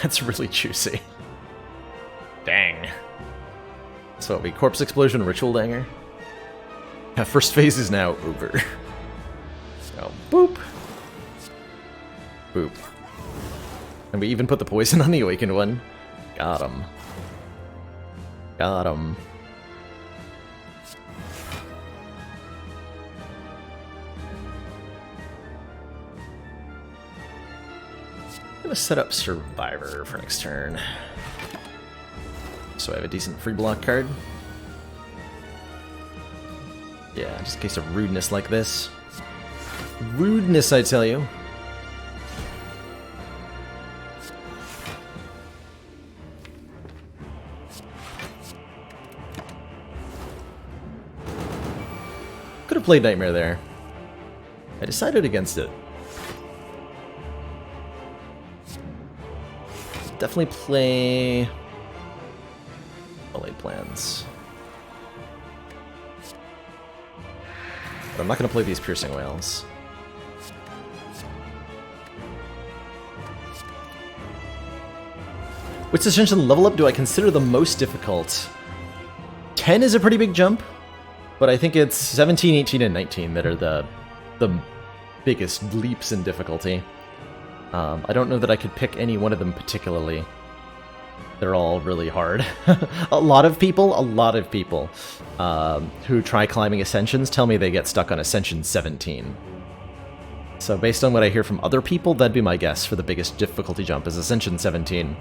That's really juicy. Dang. So it'll be Corpse Explosion, Ritual Dagger. Yeah, first phase is now over. So, boop. Boop. And we even put the poison on the Awakened one. Got him. Got him. I'm gonna set up Survivor for next turn. So I have a decent free block card. Yeah, just in case of rudeness like this. Rudeness, I tell you. Could have played Nightmare there. I decided against it. Definitely play... Laid plans. But I'm not going to play these Piercing Whales. Which Ascension level up do I consider the most difficult? 10 is a pretty big jump, but I think it's 17, 18, and 19 that are the biggest leaps in difficulty. I don't know that I could pick any one of them particularly. They're all really hard. a lot of people who try climbing Ascensions tell me they get stuck on Ascension 17. So based on what I hear from other people, that'd be my guess for the biggest difficulty jump is Ascension 17.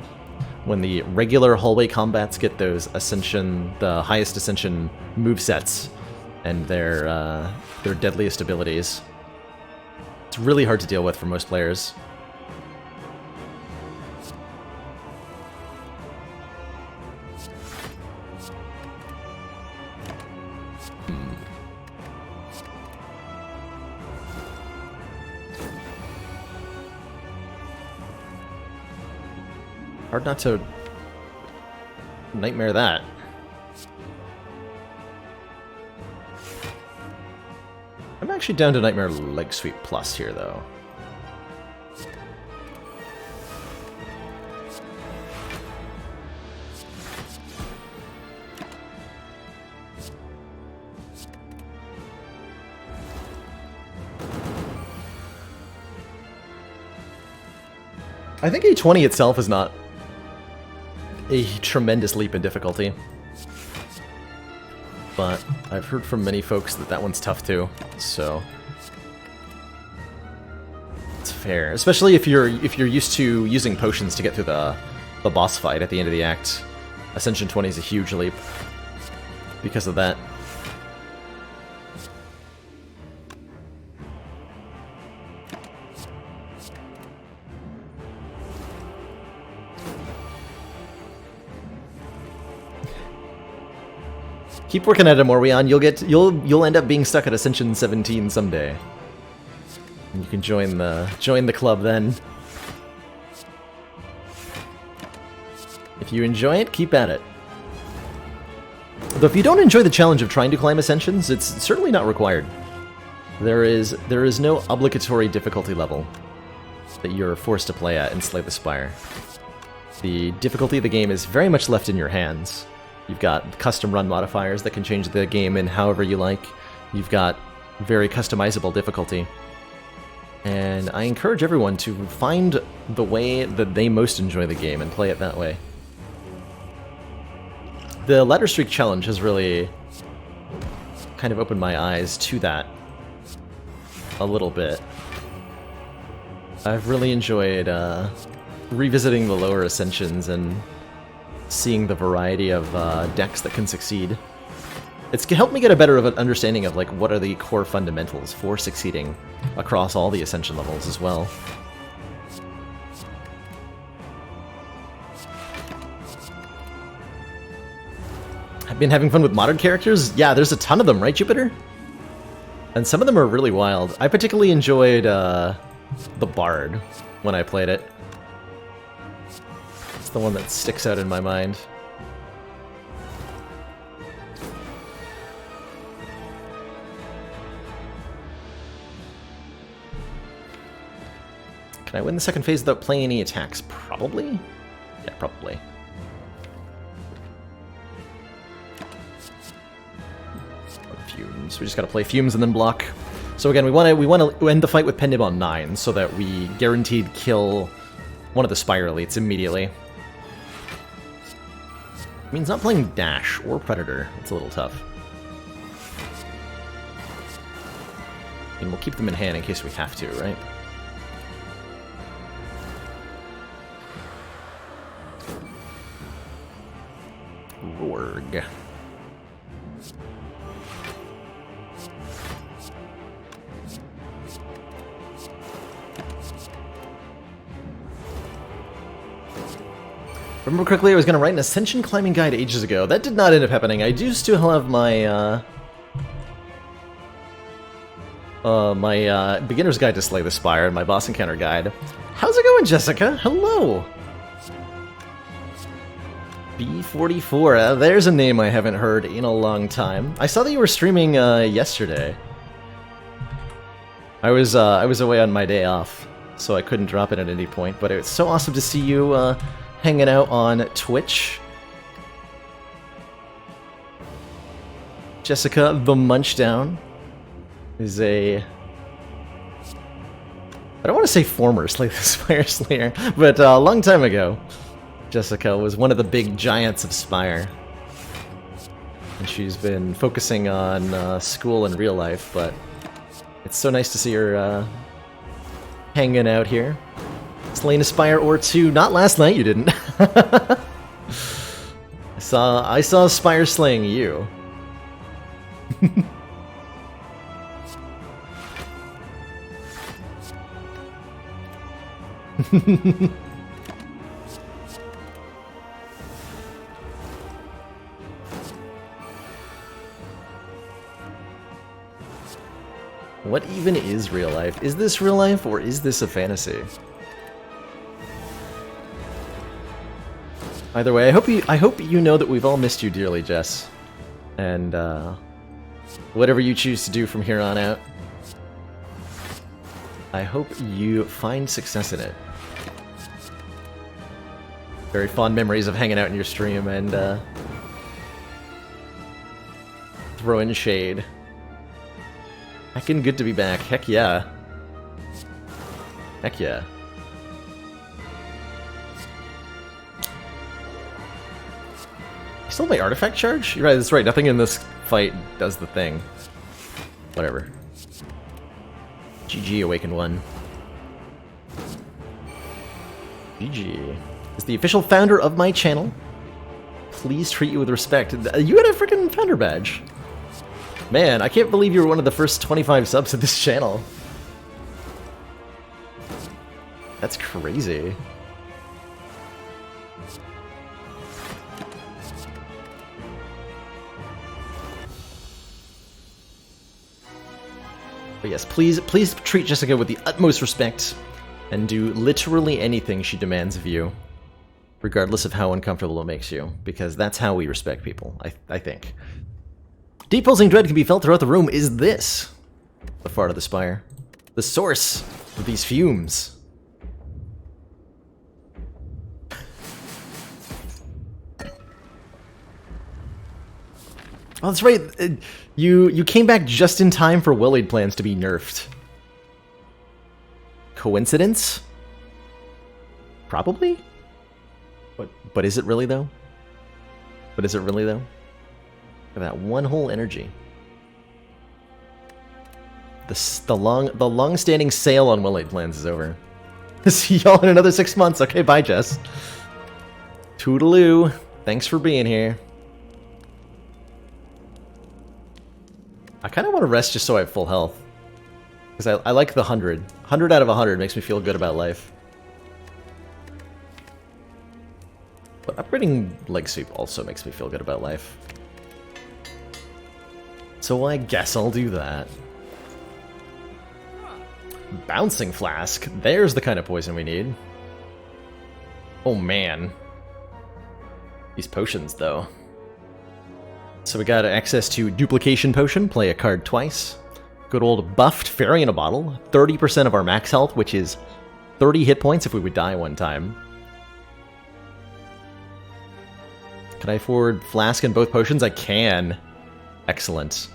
When the regular hallway combats get those Ascension, the highest Ascension movesets and their deadliest abilities. It's really hard to deal with for most players. Hard not to nightmare that. I'm actually down to Nightmare Leg Sweep Plus here, though. I think A20 itself is not a tremendous leap in difficulty. But I've heard from many folks that that one's tough too, so it's fair. Especially if you're used to using potions to get through the boss fight at the end of the act. Ascension 20 is a huge leap because of that. Keep working at it, Morweon. You'll end up being stuck at Ascension 17 someday. And you can join the club then. If you enjoy it, keep at it. Though if you don't enjoy the challenge of trying to climb Ascensions, it's certainly not required. There is no obligatory difficulty level that you're forced to play at in Slay the Spire. The difficulty of the game is very much left in your hands. You've got custom run modifiers that can change the game in however you like. You've got very customizable difficulty. And I encourage everyone to find the way that they most enjoy the game and play it that way. The Ladder Streak Challenge has really kind of opened my eyes to that a little bit. I've really enjoyed revisiting the lower Ascensions and seeing the variety of decks that can succeed. It's helped me get a better understanding of like what are the core fundamentals for succeeding across all the Ascension levels as well. I've been having fun with modern characters? Yeah, there's a ton of them, right, Jupiter? And some of them are really wild. I particularly enjoyed the Bard when I played it. It's the one that sticks out in my mind. Can I win the second phase without playing any attacks? Probably? Yeah, probably. Fumes. We just gotta play Fumes and then block. So again, we want to end the fight with Pendim on 9 so that we guaranteed kill one of the Spire elites immediately. Means not playing Dash or Predator. It's a little tough. And we'll keep them in hand in case we have to, right? Rorg. Remember correctly, I was going to write an Ascension climbing guide ages ago. That did not end up happening. I do still have my beginner's guide to Slay the Spire and my boss encounter guide. How's it going, Jessica? Hello! B44. There's a name I haven't heard in a long time. I saw that you were streaming yesterday. I was away on my day off, so I couldn't drop it at any point, but it's so awesome to see you hanging out on Twitch. Jessica the Munchdown is a... I don't want to say former Slay the Spire Slayer, but a long time ago, Jessica was one of the big giants of Spire. And she's been focusing on school and real life, but it's so nice to see her hanging out here. Slaying a Spire or two. Not last night, you didn't. I saw Spire slaying you. What even is real life? Is this real life or is this a fantasy? Either way, I hope you know that we've all missed you dearly, Jess. And whatever you choose to do from here on out, I hope you find success in it. Very fond memories of hanging out in your stream and throwing shade. Heckin' good to be back. Heck yeah. Heck yeah. Still my artifact charge? You're right, that's right. Nothing in this fight does the thing. Whatever. GG, Awakened One. GG. Is the official founder of my channel. Please treat you with respect. You had a freaking founder badge. Man, I can't believe you were one of the first 25 subs of this channel. That's crazy. But yes, please treat Jessica with the utmost respect and do literally anything she demands of you, regardless of how uncomfortable it makes you, because that's how we respect people, I think. Deep pulsing dread can be felt throughout the room. Is this the fart of the Spire? The source of these fumes? Oh, that's right. You came back just in time for Wellade plans to be nerfed. Coincidence? Probably? But is it really though? But is it really though? Look at that one whole energy. The long-standing sale on Wellade plans is over. See y'all in another 6 months. Okay, bye, Jess. Toodaloo. Thanks for being here. I kind of want to rest just so I have full health. Because I like the 100. 100 out of 100 makes me feel good about life. But upgrading leg sweep also makes me feel good about life. So I guess I'll do that. Bouncing Flask. There's the kind of poison we need. Oh man. These potions though. So we got access to Duplication Potion, play a card twice. Good old Buffed Fairy in a Bottle, 30% of our max health, which is 30 hit points if we would die one time. Can I afford Flask and both potions? I can. Excellent.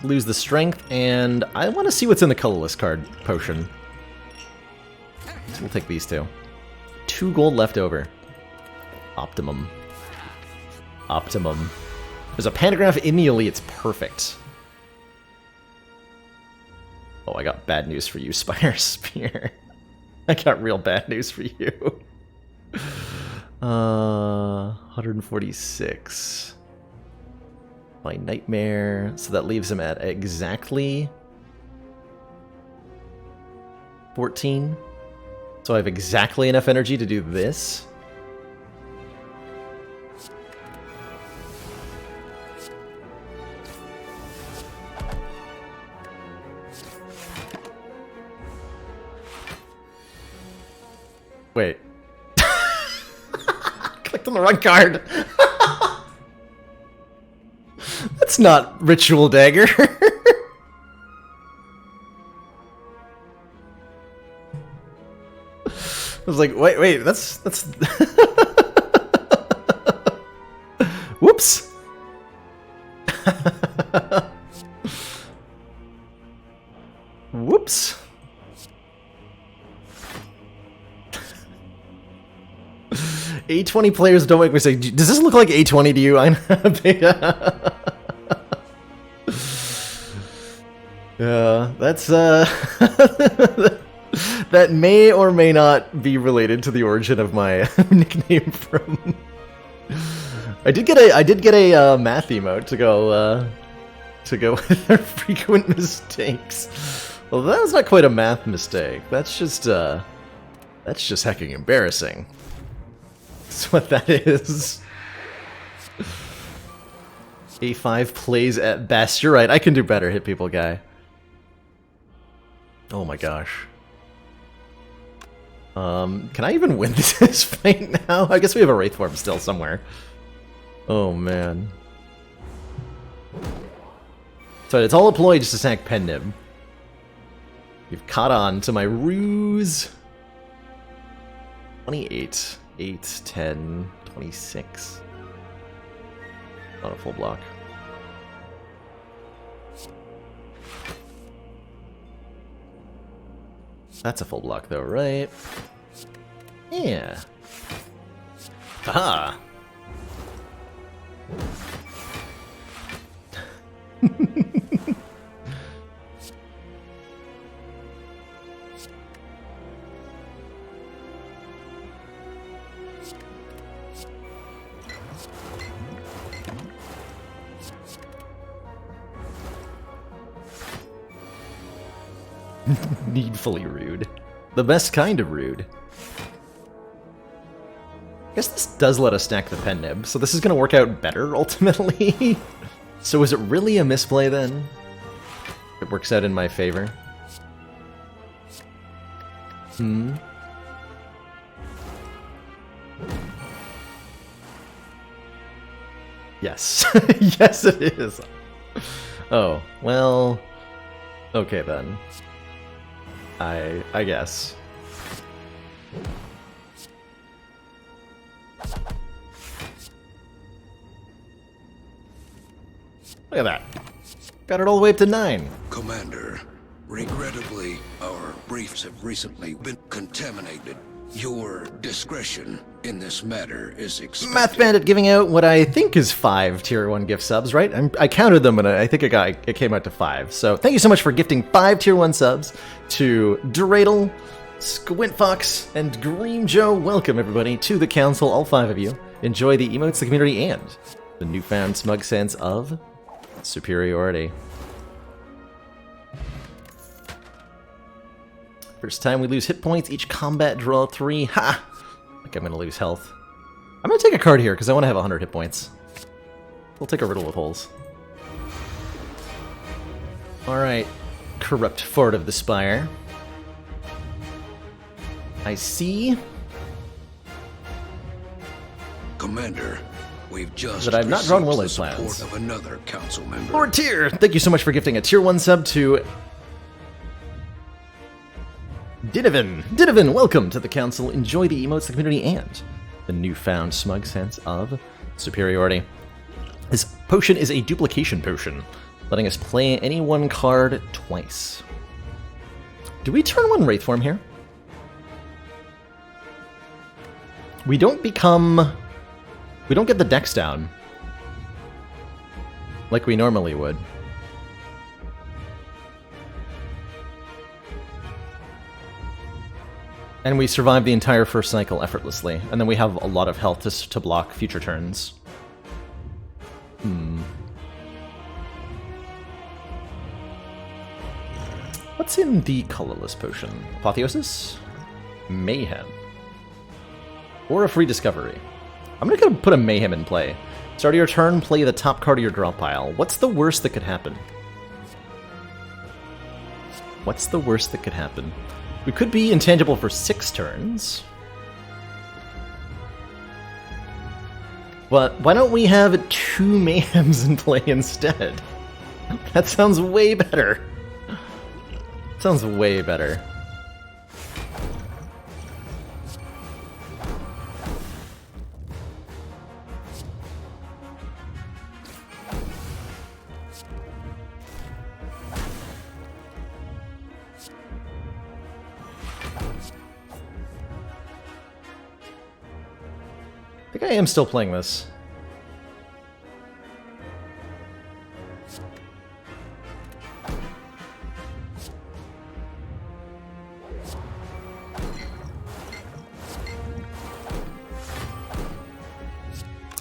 Lose the Strength, and I want to see what's in the colorless card potion. So we'll take these two. 2 gold left over. Optimum. Optimum. There's a pantograph in the elite. It's perfect. Oh, I got bad news for you, Spire Spear. I got real bad news for you. 146. My Nightmare. So that leaves him at exactly 14. So I have exactly enough energy to do this. Wait. Clicked on the wrong card. That's not Ritual Dagger. I was like, wait, that's... Whoops. Whoops. A20 players don't make me say, does this look like A20 to you? Yeah, that's that may or may not be related to the origin of my nickname from. I did get a math emote to go with our frequent mistakes. Well, that was not quite a math mistake. That's just hecking embarrassing. That's what that is. A5 plays at best. You're right. I can do better, hit people guy. Oh my gosh. Can I even win this fight now? I guess we have a Wraith form still somewhere. Oh man. So it's all a ploy just to sack Pennib. You've caught on to my ruse. 28. 8, 10, 26. Not a full block. That's a full block though, right? Yeah. Haha! Needfully rude. The best kind of rude. I guess this does let us stack the pen nib, so this is going to work out better, ultimately. So is it really a misplay, then? It works out in my favor. Yes. Yes, it is. Oh, well... Okay, then. I guess. Look at that. Got it all the way up to 9. Commander, regrettably, our briefs have recently been contaminated. Your discretion in this matter is expected. Math Bandit giving out what I think is 5 Tier 1 gift subs, right? I counted them and I think it came out to 5. So thank you so much for gifting 5 Tier 1 subs to Dreidel, Squintfox, and Green Joe. Welcome, everybody, to the council, all 5 of you. Enjoy the emotes, the community, and the newfound smug sense of superiority. First time we lose hit points, each combat draw 3. Ha! Like I'm gonna lose health. I'm gonna take a card here because I want to have 100 hit points. We'll take a riddle with holes. Alright. Corrupt Fort of the Spire. I see. Commander, we've just That I've not drawn received Willow's the support plans. of another council member. Lord Tier! Thank you so much for gifting a Tier 1 sub to Dinovan. Dinovan, welcome to the council. Enjoy the emotes, the community, and the newfound smug sense of superiority. This potion is a duplication potion, letting us play any one card twice. Do we turn 1 Wraith Form here? We don't become... We don't get the dex down like we normally would. And we survive the entire first cycle effortlessly, and then we have a lot of health to block future turns. What's in the colorless potion? Apotheosis? Mayhem. Or a free discovery. I'm gonna put a Mayhem in play. Start of your turn, play the top card of your draw pile. What's the worst that could happen? What's the worst that could happen? We could be intangible for 6 turns. But why don't we have 2 Mayhems in play instead? That sounds way better. Sounds way better. I think I am still playing this.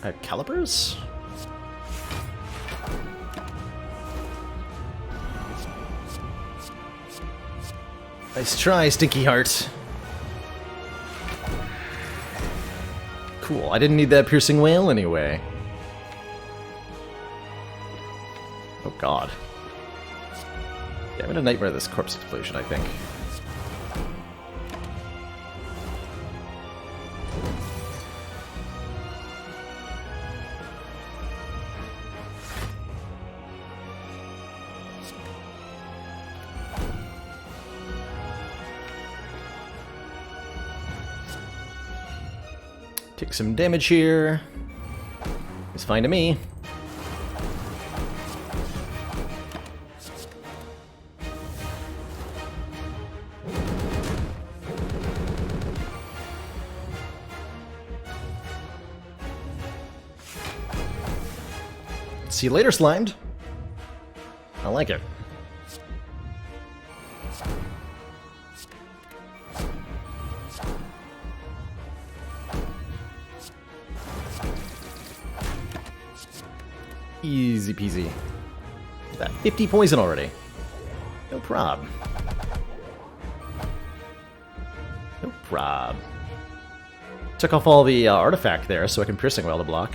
I have calipers? Nice try, Stinky Heart. Cool, I didn't need that piercing wail anyway. Oh god. Yeah, I'm gonna nightmare this corpse explosion, I think. Take some damage here. It's fine to me. See you later, Slimed. I like it. Easy peasy. That 50 poison already. No prob. No prob. Took off all the artifact there so I can piercing well to block.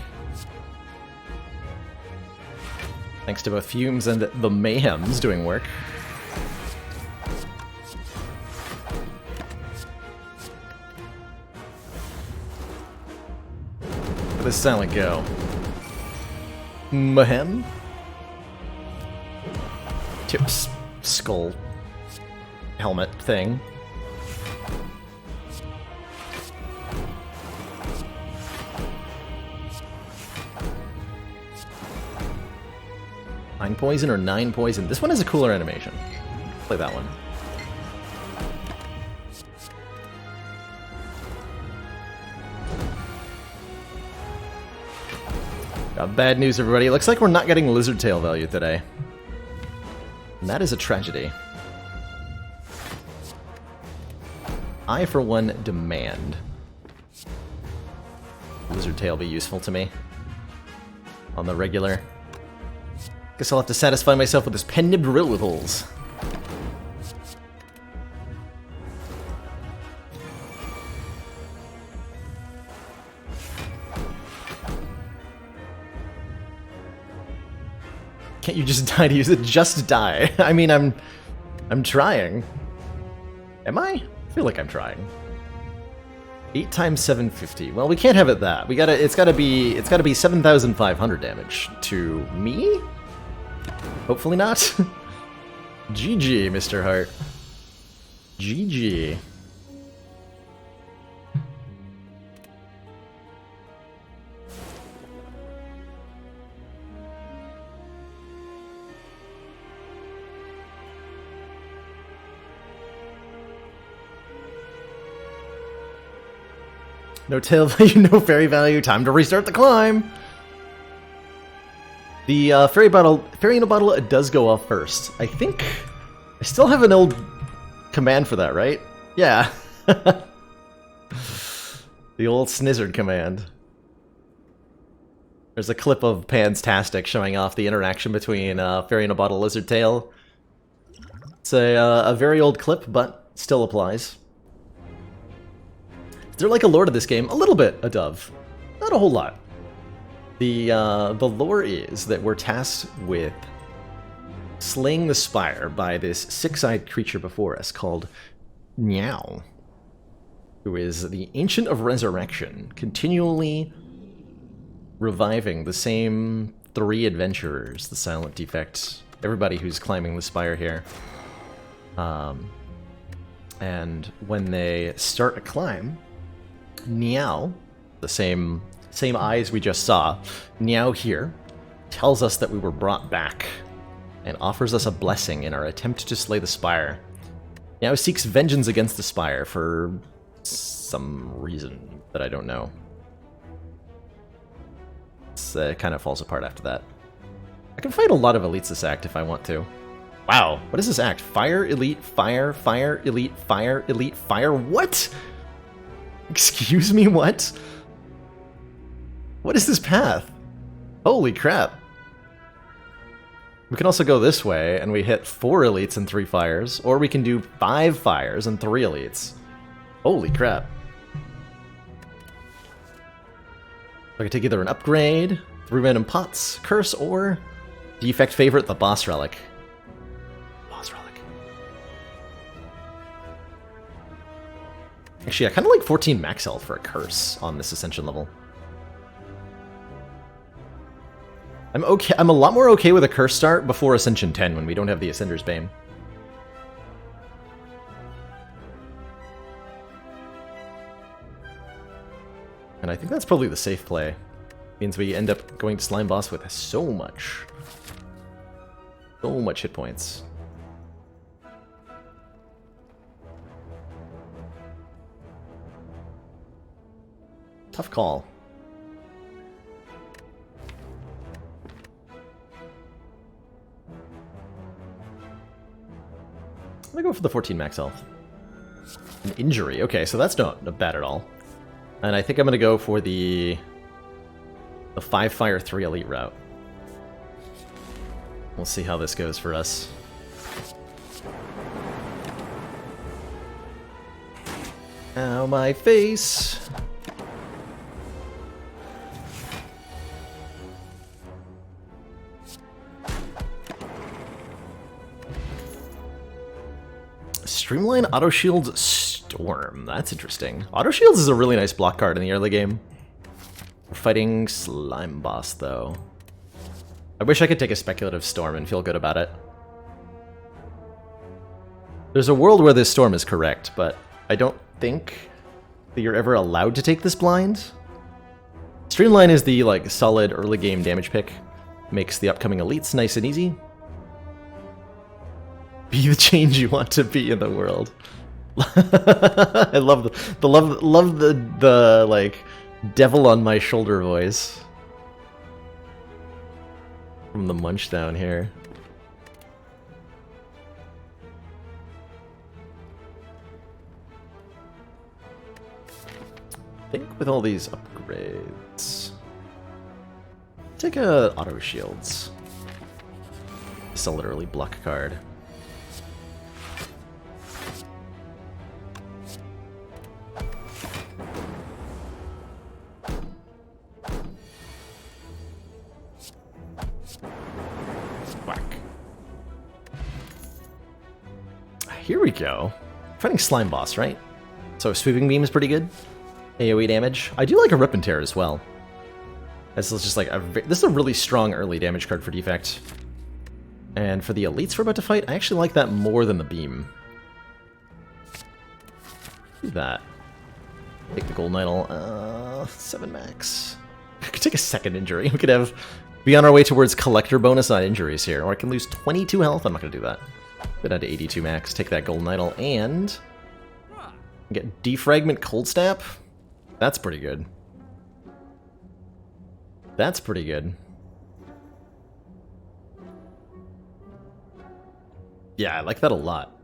Thanks to both Fumes and the Mayhems doing work. Where'd this silent go? Mayhem? Tips skull helmet thing. Nine poison or 9 poison? This one has a cooler animation. Play that one. Got bad news, everybody. It looks like we're not getting lizard tail value today. And that is a tragedy. I, for one, demand lizard tail be useful to me on the regular. Guess I'll have to satisfy myself with this pen-nibbed riddle with holes. Can't you just die to use it? Just die. I mean, I'm trying. Am I? I feel like I'm trying. 8 times 750. Well, we can't have it that. It's gotta be 7,500 damage to me? Hopefully not. GG, Mr. Hart. GG. No tail value, no fairy value. Time to restart the climb. The fairy in a bottle does go off first. I think I still have an old command for that, right? Yeah. The old snizzard command. There's a clip of Panstastic showing off the interaction between fairy in a bottle, lizard tail. It's a very old clip, but still applies. Is there like a lore to this game? A little bit, a dove. Not a whole lot. The lore is that we're tasked with slaying the Spire by this six-eyed creature before us called Niao, who is the Ancient of Resurrection, continually reviving the same 3 adventurers, the Silent Defect, everybody who's climbing the Spire here. And when they start a climb, Niao, the same eyes we just saw, Niao here tells us that we were brought back and offers us a blessing in our attempt to slay the Spire. Niao seeks vengeance against the Spire for some reason that I don't know. It kind of falls apart after that. I can fight a lot of elites this act if I want to. Wow, what is this act? Fire, elite, fire, fire, elite, fire, elite, fire. What? Excuse me, what? What is this path? Holy crap. We can also go this way, and we hit 4 elites and 3 fires, or we can do 5 fires and 3 elites. Holy crap. I can take either an upgrade, 3 random pots, curse, or defect favorite, the boss relic. Boss relic. Actually, I kind of like 14 max health for a curse on this ascension level. I'm okay. I'm a lot more okay with a curse start before Ascension 10 when we don't have the Ascender's Bane. And I think that's probably the safe play. Means we end up going to Slime Boss with so much hit points. Tough call. I'm gonna go for the 14 max health. An injury. Okay, so that's not bad at all. And I think I'm gonna go for the 5 fire 3 elite route. We'll see how this goes for us. Ow, my face! Streamline Auto Shield Storm. That's interesting. Auto Shields is a really nice block card in the early game. We're fighting Slime Boss, though. I wish I could take a Speculative Storm and feel good about it. There's a world where this Storm is correct, but I don't think that you're ever allowed to take this blind. Streamline is the, like, solid early game damage pick. Makes the upcoming elites nice and easy. Be the change you want to be in the world. I love the like devil on my shoulder voice from the munch down here. I think with all these upgrades, take a auto shields. It's a literally block card. Here we go. Fighting Slime Boss, right? So Sweeping Beam is pretty good. AoE damage. I do like a Rip and Tear as well. This is just like this is a really strong early damage card for Defect. And for the elites we're about to fight, I actually like that more than the Beam. Do that. Take the Golden Idol. 7 max. I could take a second injury. We could be on our way towards collector bonus on injuries here. Or I can lose 22 health. I'm not going to do that. Go down to 82 max, take that Golden Idol, and get Defragment Cold Snap. That's pretty good. That's pretty good. Yeah, I like that a lot.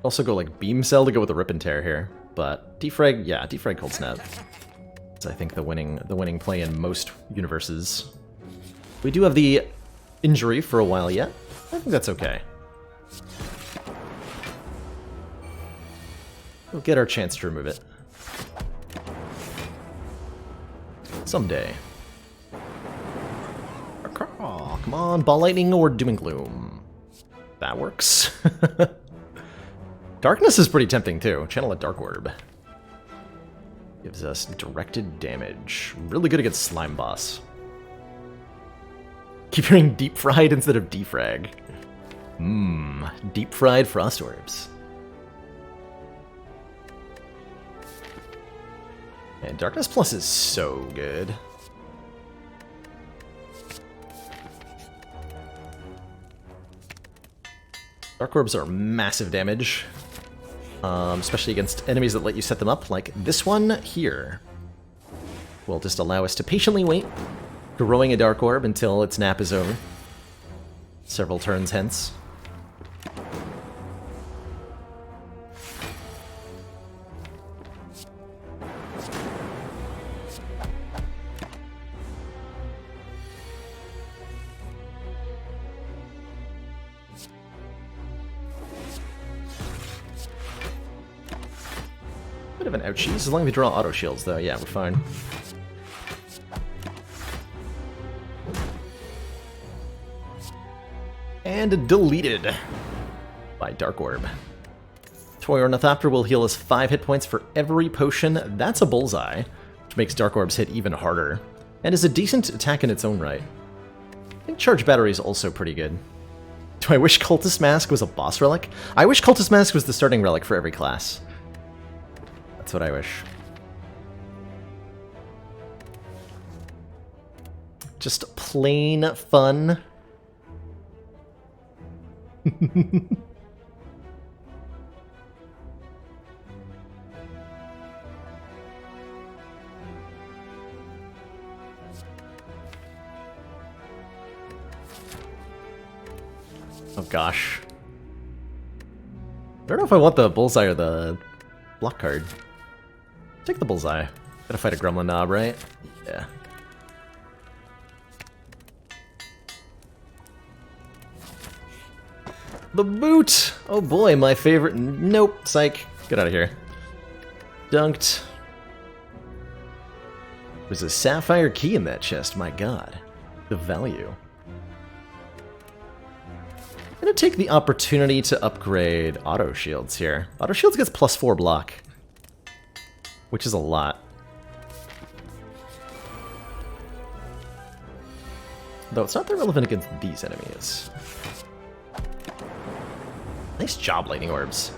Also go like Beam Cell to go with the Rip and Tear here, but Defrag, yeah, Defrag Cold Snap. It's I think the winning play in most universes. We do have the injury for a while yet. I think that's okay. We'll get our chance to remove it. Someday. Oh, come on, Ball Lightning or Doom and Gloom. That works. Darkness is pretty tempting too. Channel a Dark Orb. Gives us directed damage. Really good against Slime Boss. Keep hearing Deep Fried instead of Defrag. Deep Fried Frost Orbs. And Darkness Plus is so good. Dark Orbs are massive damage. Especially against enemies that let you set them up, like this one here. Will just allow us to patiently wait, growing a Dark Orb until its nap is over. Several turns hence. Bit of an ouchie, as long as we draw auto shields though, yeah, we're fine. And deleted by Dark Orb. Toy Ornithopter will heal us 5 hit points for every potion. That's a bullseye, which makes Dark Orbs hit even harder, and is a decent attack in its own right. I think Charge Battery is also pretty good. Do I wish Cultist Mask was a boss relic? I wish Cultist Mask was the starting relic for every class. That's what I wish. Just plain fun. Oh gosh. don't know if I want the bullseye or the block card. Take the bullseye. Gotta fight a gremlin knob, right? Yeah. The boot! Oh boy, my favorite. Nope, psych. Get out of here. Dunked. There's a sapphire key in that chest, my god. The value. I'm gonna take the opportunity to upgrade auto shields here. Auto shields gets +4 block, which is a lot. Though it's not that relevant against these enemies. Nice job, lightning orbs.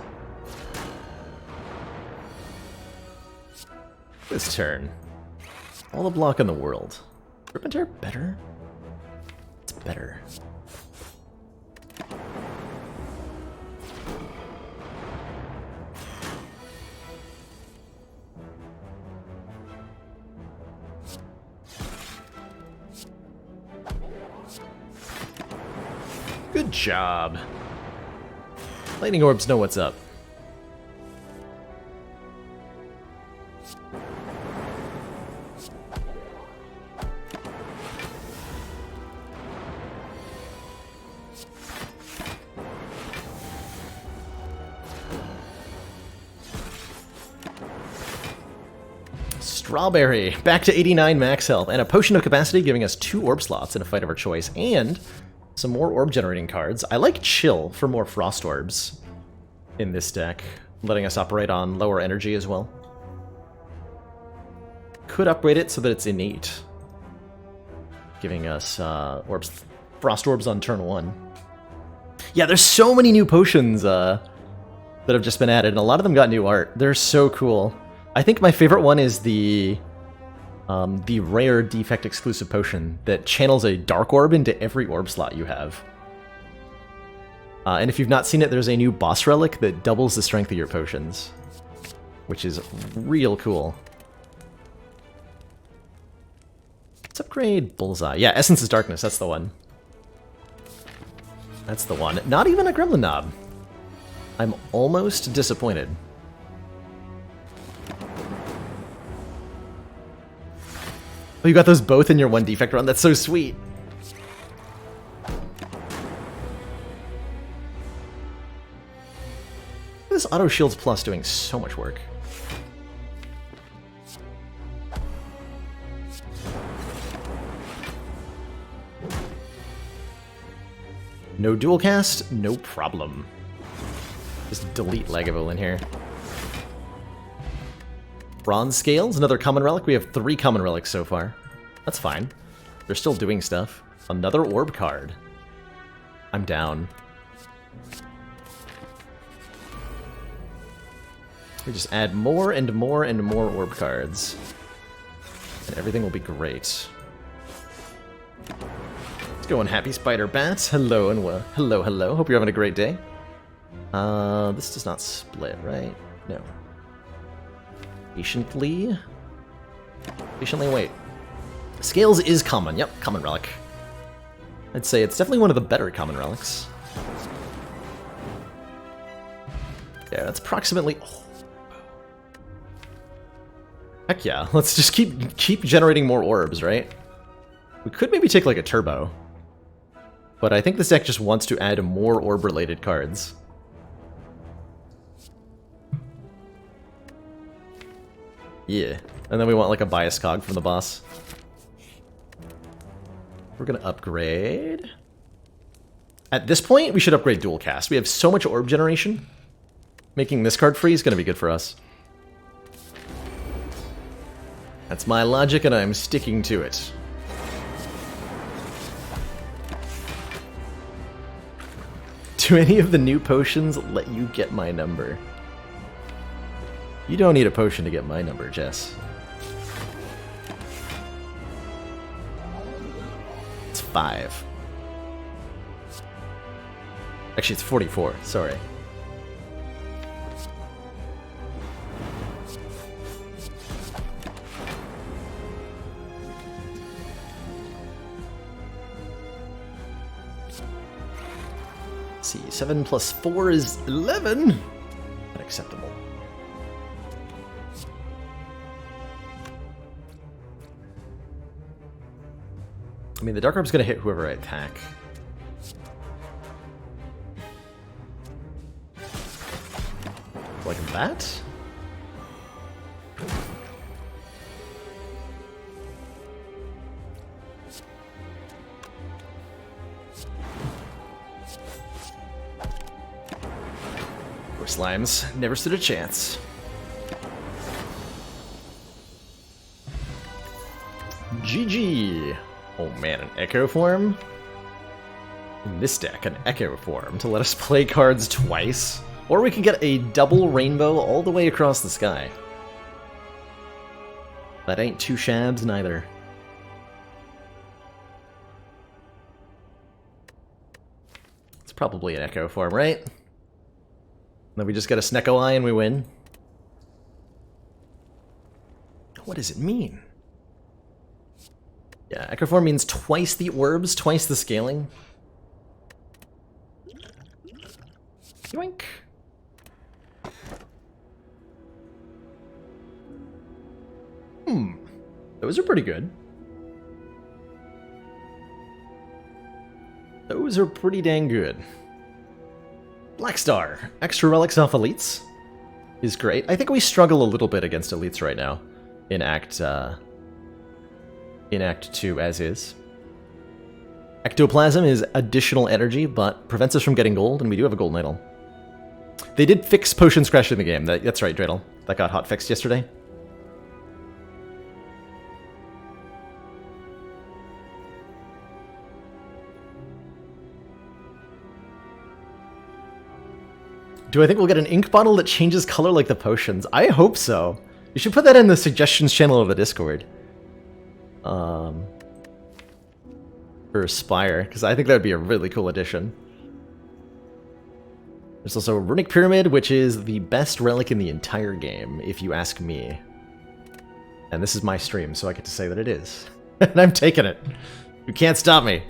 This turn. All the block in the world. Serpentine better? It's better. Good job. Lightning orbs know what's up. Strawberry, back to 89 max health, and a potion of capacity giving us 2 orb slots in a fight of our choice, and some more orb generating cards. I like Chill for more frost orbs in this deck, letting us operate on lower energy as well. Could upgrade it so that it's innate, giving us frost orbs on turn 1. Yeah, there's so many new potions that have just been added, and a lot of them got new art. They're so cool. I think my favorite one is the rare defect exclusive potion that channels a dark orb into every orb slot you have. And if you've not seen it, there's a new boss relic that doubles the strength of your potions, which is real cool. Let's upgrade Bullseye. Yeah, Essence is Darkness, that's the one. That's the one. Not even a Gremlin Knob. I'm almost disappointed. Oh, you got those both in your one defect run? That's so sweet. This Auto Shields Plus doing so much work. No dual cast? No problem. Just delete Lagavulin here. Bronze Scales, another common relic. We have 3 common relics so far. That's fine. They're still doing stuff. Another orb card. I'm down. We just add more and more and more orb cards, and everything will be great. Let's go on, Happy Spider Bats. Hello and hello, hello. Hope you're having a great day. This does not split, right? No. Patiently wait. Scales is common. Yep, common relic. I'd say it's definitely one of the better common relics. Yeah, that's approximately. Oh. Heck yeah! Let's just keep generating more orbs, right? We could maybe take like a turbo, but I think this deck just wants to add more orb-related cards. Yeah, and then we want like a bias cog from the boss. We're gonna upgrade. At this point, we should upgrade dual cast. We have so much orb generation. Making this card free is gonna be good for us. That's my logic, and I'm sticking to it. Do any of the new potions let you get my number? You don't need a potion to get my number, Jess. It's 5. Actually, it's 44. Sorry. Let's see, 7 plus 4 is 11. acceptable. I mean, the Dark Orb's gonna hit whoever I attack. Like that? Poor slimes. Never stood a chance. GG! Oh man, an Echo form? In this deck, an Echo form to let us play cards twice? Or we can get a double rainbow all the way across the sky. That ain't two shabs neither. It's probably an Echo form, right? Then we just get a Snecko Eye and we win. What does it mean? Yeah, Echo form means twice the orbs, twice the scaling. Yoink. Those are pretty good. Those are pretty dang good. Black Star. Extra relics off elites is great. I think we struggle a little bit against elites right now in Act 2 as is. Ectoplasm is additional energy, but prevents us from getting gold, and we do have a golden idol. They did fix potions crash in the game. That's right, Dreidel. That got hot fixed yesterday. Do I think we'll get an ink bottle that changes color like the potions? I hope so. You should put that in the suggestions channel of the Discord. For Spire, because I think that would be a really cool addition. There's also a Runic Pyramid, which is the best relic in the entire game, if you ask me. And this is my stream, so I get to say that it is. And I'm taking it. You can't stop me.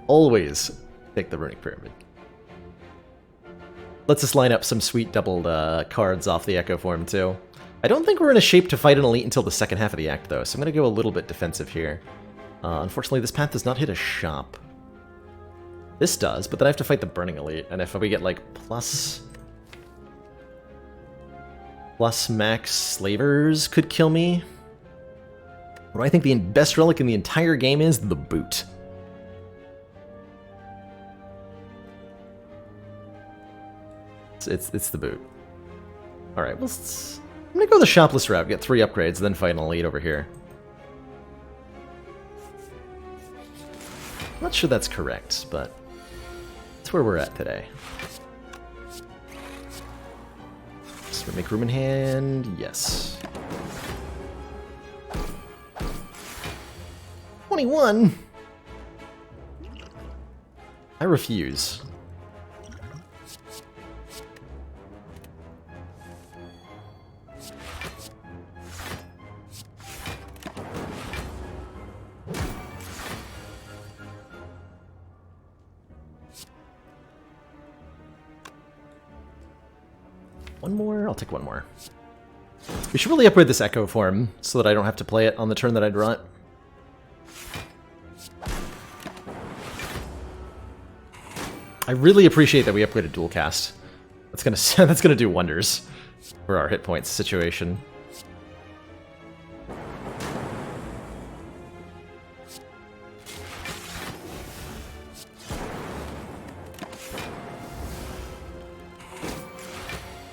Always take the Runic Pyramid. Lets us line up some sweet doubled cards off the Echo form, too. I don't think we're in a shape to fight an elite until the second half of the act, though, so I'm going to go a little bit defensive here. Unfortunately, this path does not hit a shop. This does, but then I have to fight the Burning Elite, and if we get, like, plus max Slavers could kill me. What do I think the best relic in the entire game is? The Boot. It's the Boot. Alright, well, I'm gonna go the shopless route, get 3 upgrades, then fight an elite over here. I'm not sure that's correct, but that's where we're at today. So we make room in hand, yes. 21? I refuse. One more? I'll take one more. We should really upgrade this Echo form so that I don't have to play it on the turn that I draw it. I really appreciate that we upgraded dual cast. That's gonna do wonders for our hit points situation.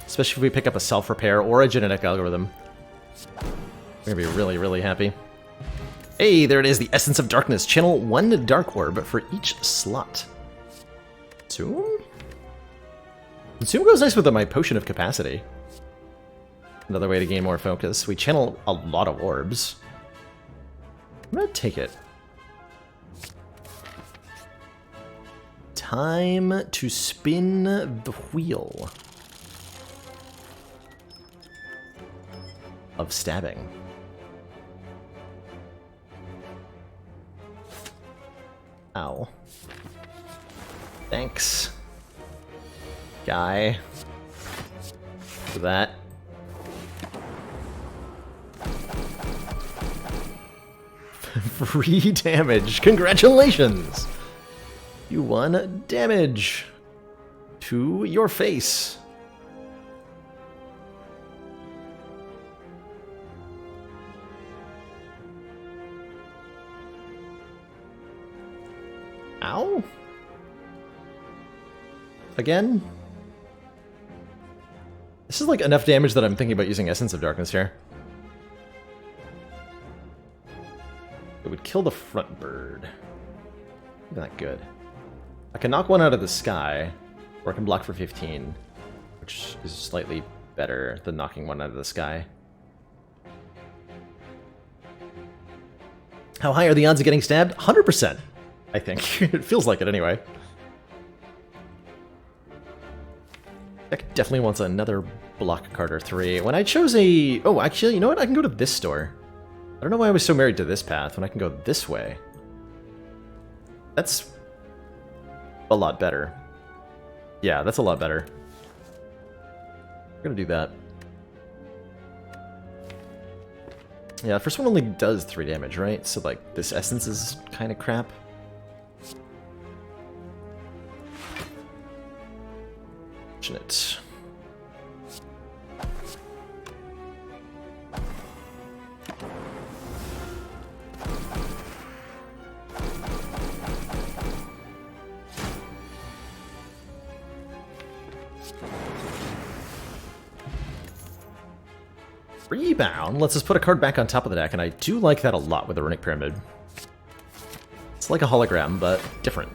Especially if we pick up a self-repair or a genetic algorithm. We're gonna be really, really happy. Hey, there it is, the Essence of Darkness. Channel 1 Dark Orb for each slot. Consume? Consume goes nice with my Potion of Capacity. Another way to gain more focus. We channel a lot of orbs. I'm gonna take it. Time to spin the wheel of stabbing. Ow. Thanks, guy. For that. Free damage. Congratulations! You won damage to your face. Ow? Again? This is like enough damage that I'm thinking about using Essence of Darkness here. It would kill the front bird. Not that good. I can knock one out of the sky, or I can block for 15, which is slightly better than knocking one out of the sky. How high are the odds of getting stabbed? 100%, I think. It feels like it anyway. That definitely wants another block card or 3. When I chose a... Oh, actually, you know what? I can go to this store. I don't know why I was so married to this path when I can go this way. That's a lot better. Yeah, that's a lot better. We're gonna do that. Yeah, the first one only does 3 damage, right? So, like, this essence is kind of crap. Fortunate. Rebound lets us put a card back on top of the deck, and I do like that a lot with the Runic Pyramid. It's like a hologram, but different.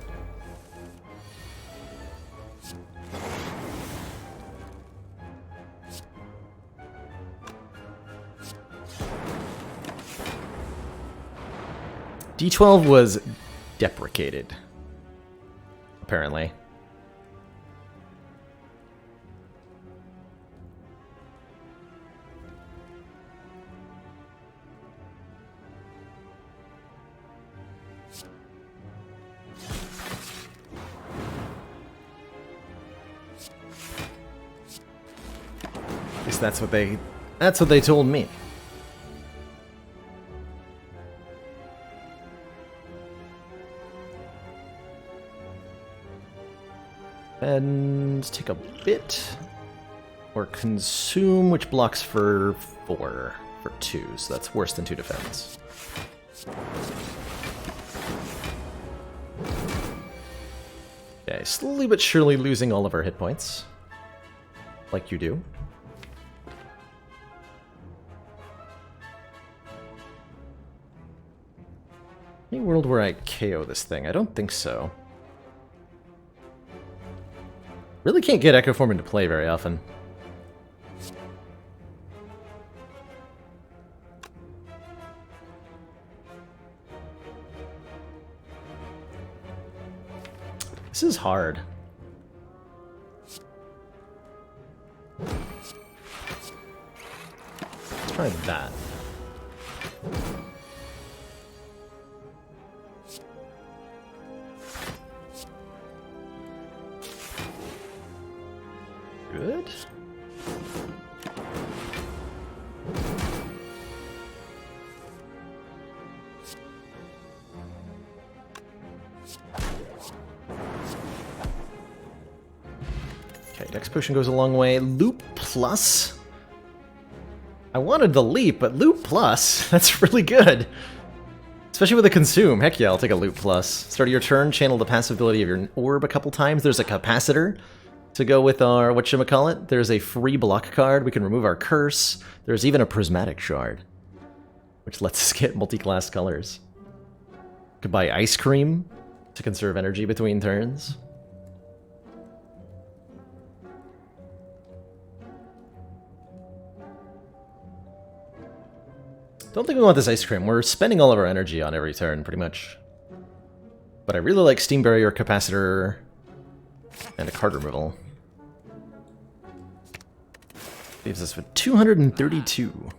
D12 was deprecated, apparently. At least that's what they told me. And take a bit, or consume, which blocks for 4, for 2, so that's worse than 2 defense. Okay, slowly but surely losing all of our hit points, like you do. Any world where I KO this thing? I don't think so. Really can't get Echo Form into play very often. This is hard. Let's try that. Good. Okay, Dex Potion goes a long way. Loop Plus. I wanted the Leap, but Loop Plus, that's really good. Especially with a Consume. Heck yeah, I'll take a Loop Plus. Start of your turn, channel the passive ability of your orb a couple times. There's a Capacitor to go with our, whatchamacallit. There's a free block card. We can remove our curse. There's even a Prismatic Shard, which lets us get multi-class colors. Could buy Ice Cream to conserve energy between turns. Don't think we want this Ice Cream. We're spending all of our energy on every turn, pretty much. But I really like Steam Barrier, Capacitor, and a card removal. Leaves us with 232.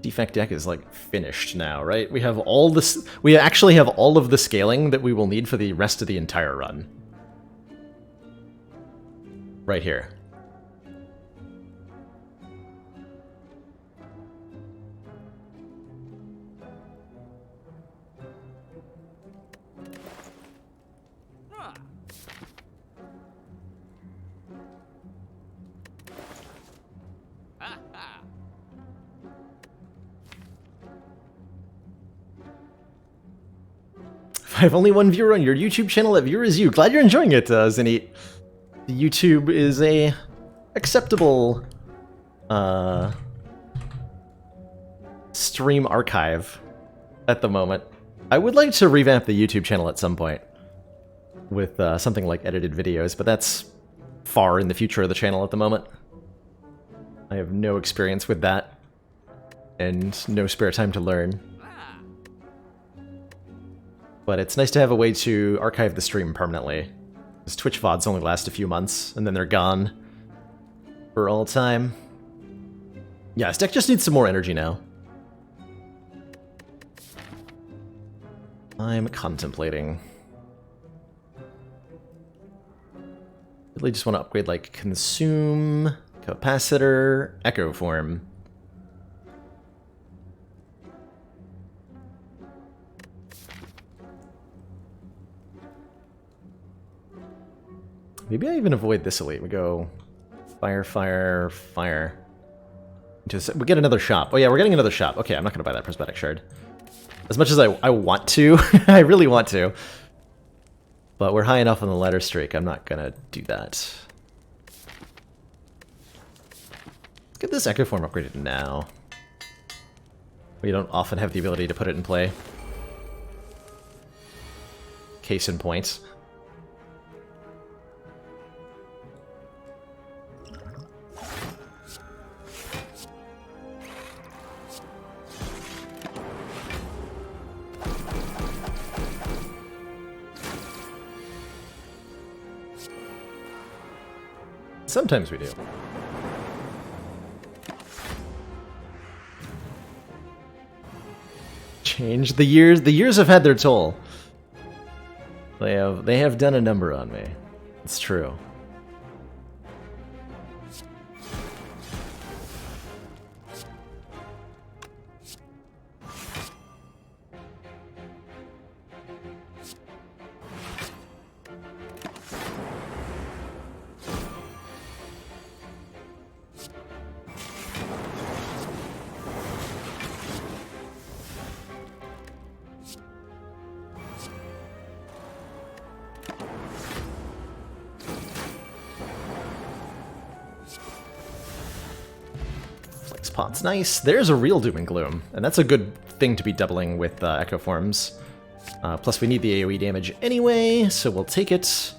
Defect deck is like finished now, right? We have all this. We actually have all of the scaling that we will need for the rest of the entire run. Right here. have only one viewer on your YouTube channel. That viewer is you. Glad you're enjoying it, Zinit. YouTube is a acceptable stream archive at the moment. I would like to revamp the YouTube channel at some point with something like edited videos, but that's far in the future of the channel at the moment. I have no experience with that and no spare time to learn. But it's nice to have a way to archive the stream permanently. Because Twitch VODs only last a few months, and then they're gone for all time. Yeah, this deck just needs some more energy now. I'm contemplating. Really just want to upgrade, like, Consume, Capacitor, Echo Form. Maybe I even avoid this elite. We go fire, fire, fire. We get another shop. Oh yeah, we're getting another shop. Okay, I'm not going to buy that prismatic shard. As much as I want to, I really want to. But we're high enough on the ladder streak, I'm not going to do that. Let's get this Echo Form upgraded now. We don't often have the ability to put it in play. Case in point. Sometimes we do. Change the years. The years have had their toll. They have done a number on me. It's true. Pot's nice. There's a real Doom and Gloom, and that's a good thing to be doubling with Echo Forms. Plus we need the AoE damage anyway, so we'll take it.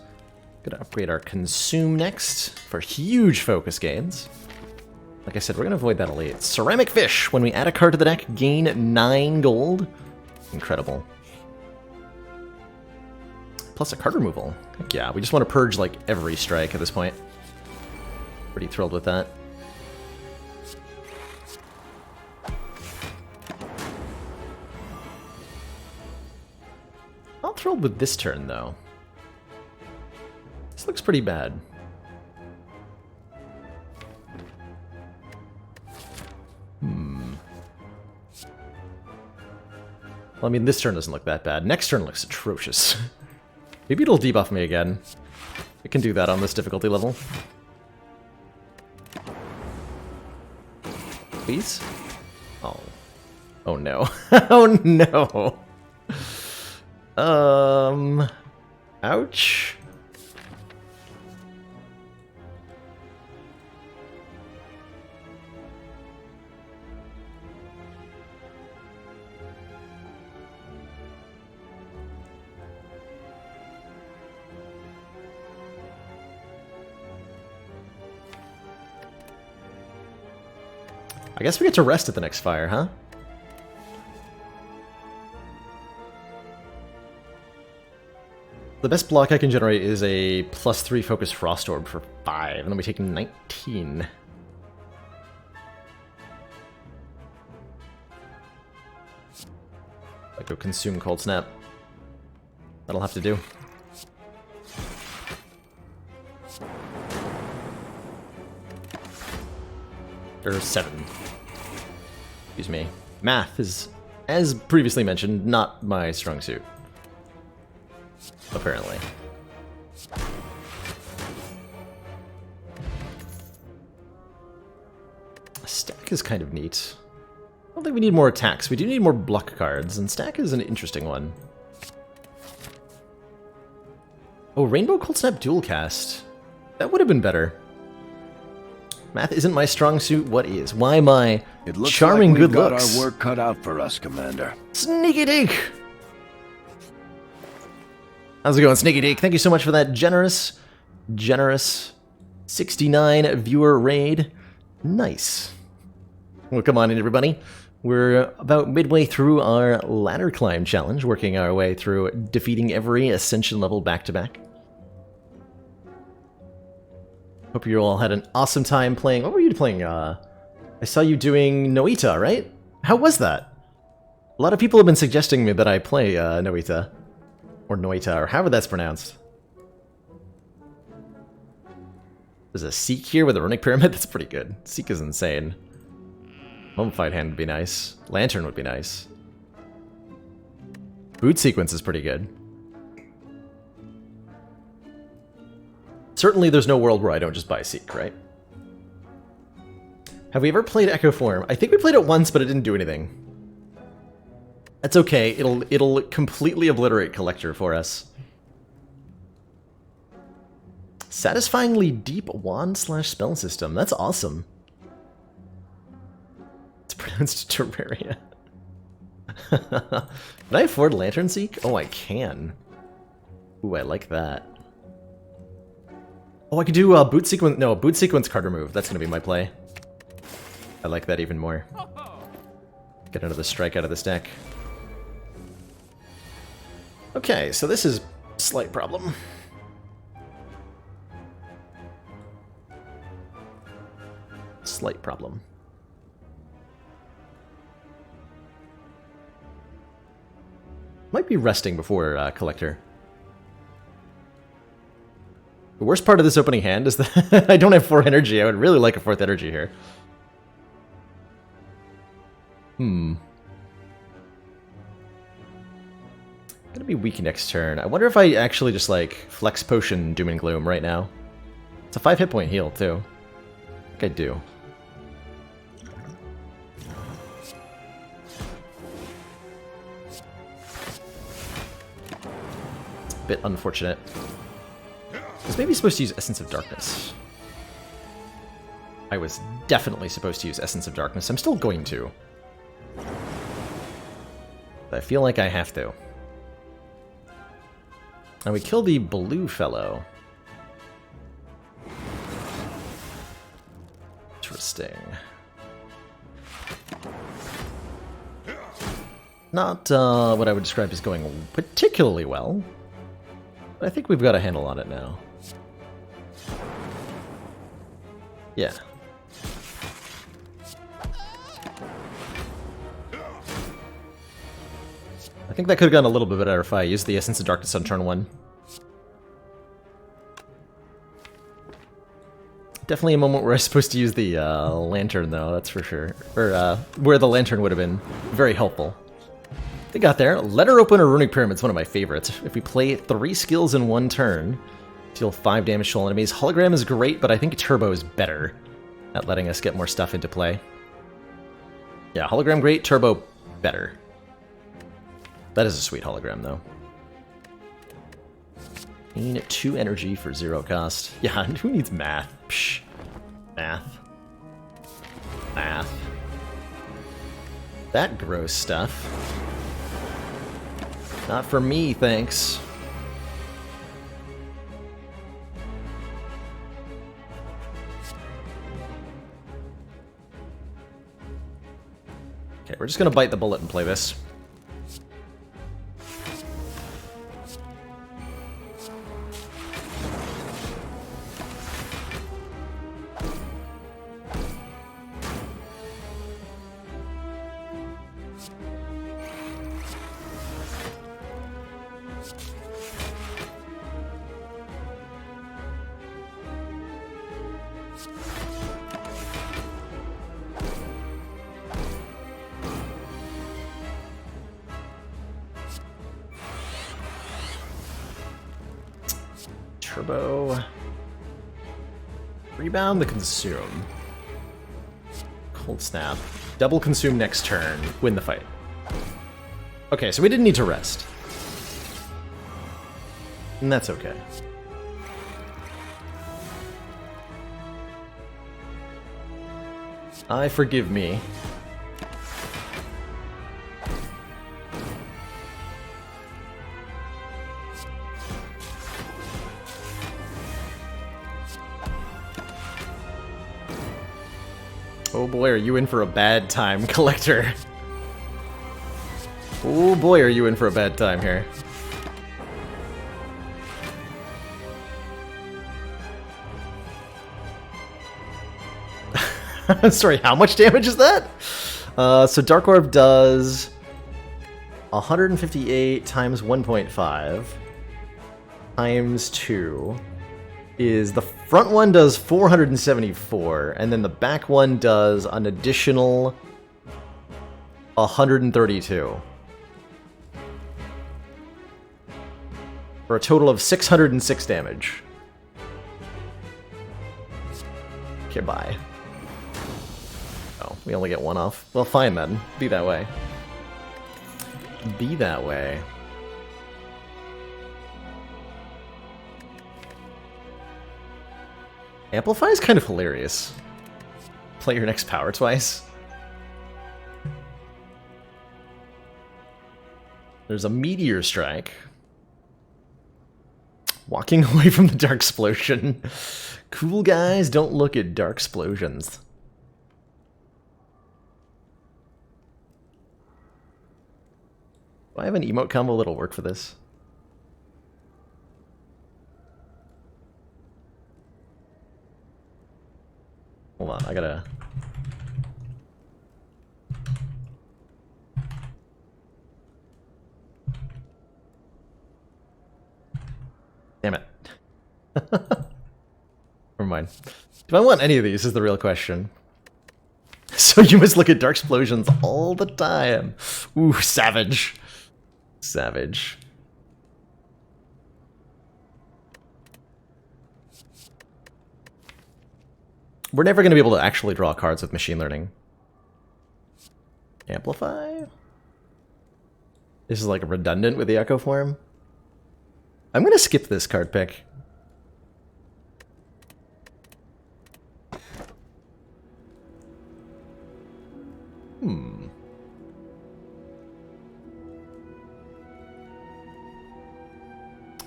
Gonna upgrade our Consume next for huge focus gains. Like I said, we're gonna avoid that elite. Ceramic Fish. When we add a card to the deck, gain 9 gold. Incredible. Plus a card removal. Heck yeah, we just want to purge like every strike at this point. Pretty thrilled with that. Not thrilled with this turn, though. This looks pretty bad. Well, I mean, this turn doesn't look that bad. Next turn looks atrocious. Maybe it'll debuff me again. It can do that on this difficulty level. Please? Oh. Oh no. Oh no. Ouch. I guess we get to rest at the next fire, huh? The best block I can generate is a +3 focus Frost Orb for 5, and then we take 19. I go Consume Cold Snap. That'll have to do. Or 7. Excuse me. Math is, as previously mentioned, not my strong suit. Apparently. Stack is kind of neat. I don't think we need more attacks. We do need more block cards, and Stack is an interesting one. Oh, Rainbow Cold Snap Dual Cast. That would have been better. Math isn't my strong suit. What is? Why my It looks charming like we've good got looks? our work cut out for us, Commander. Sneaky Dink! How's it going, Sneaky Dink? Thank you so much for that generous 69 viewer raid. Nice. Well, come on in, everybody. We're about midway through our ladder climb challenge, working our way through defeating every ascension level back-to-back. Hope you all had an awesome time playing. What were you playing? I saw you doing Noita, right? How was that? A lot of people have been suggesting me that I play Noita. Or Noita, or however that's pronounced. There's a Seek here with a runic pyramid? That's pretty good. Seek is insane. Mummified Hand would be nice. Lantern would be nice. Boot sequence is pretty good. Certainly there's no world where I don't just buy Seek, right? Have we ever played Echo Form? I think we played it once, but it didn't do anything. That's okay, it'll completely obliterate Collector for us. Satisfyingly deep wand/spell system. That's awesome. It's pronounced Terraria. Can I afford Lantern Seek? Oh, I can. Ooh, I like that. Oh, I could do boot sequence. No, boot sequence card remove. That's gonna be my play. I like that even more. Get another strike out of this deck. Okay, so this is a slight problem. Slight problem. Might be resting before Collector. The worst part of this opening hand is that I don't have 4 energy. I would really like a 4th energy here. Gonna be weak next turn. I wonder if I actually just like flex potion Doom and Gloom right now. It's a 5 hit point heal too. I think I do. It's a bit unfortunate. I was maybe supposed to use Essence of Darkness. I was definitely supposed to use Essence of Darkness. I'm still going to. But I feel like I have to. And we kill the blue fellow. Interesting. Not what I would describe as going particularly well. But I think we've got a handle on it now. Yeah. I think that could have gone a little bit better if I used the Essence of Darkness on turn 1. Definitely a moment where I was supposed to use the lantern, though, that's for sure. Or where the lantern would have been very helpful. They got there. Letter Opener Runic Pyramid is one of my favorites. If we play 3 skills in 1 turn, deal 5 damage to all enemies. Hologram is great, but I think Turbo is better at letting us get more stuff into play. Yeah, Hologram great, Turbo better. That is a sweet hologram, though. Gain 2 energy for 0 cost. Yeah, who needs math? Psh. Math. Math. That gross stuff. Not for me, thanks. Okay, we're just gonna bite the bullet and play this. Turbo. Rebound the consume. Cold snap. Double consume next turn. Win the fight. Okay, so we didn't need to rest. And that's okay. I forgive me. Oh boy, are you in for a bad time, Collector. Oh boy, are you in for a bad time here. Sorry, how much damage is that? So Dark Orb does 158 times 1.5 times 2 is the front one does 474, and then the back one does an additional 132. For a total of 606 damage. Okay, bye. Oh, we only get one off. Well, fine then. Be that way. Be that way. Amplify is kind of hilarious. Play your next power twice. There's a Meteor Strike. Walking away from the Dark Explosion. Cool guys don't look at Dark Explosions. Do I have an emote combo that'll work for this? Hold on, I gotta... Damn it. Never mind. Do I want any of these is the real question. So you must look at Dark Explosions all the time. Ooh, savage. Savage. We're never going to be able to actually draw cards with machine learning. Amplify? This is like redundant with the Echo form. I'm going to skip this card pick.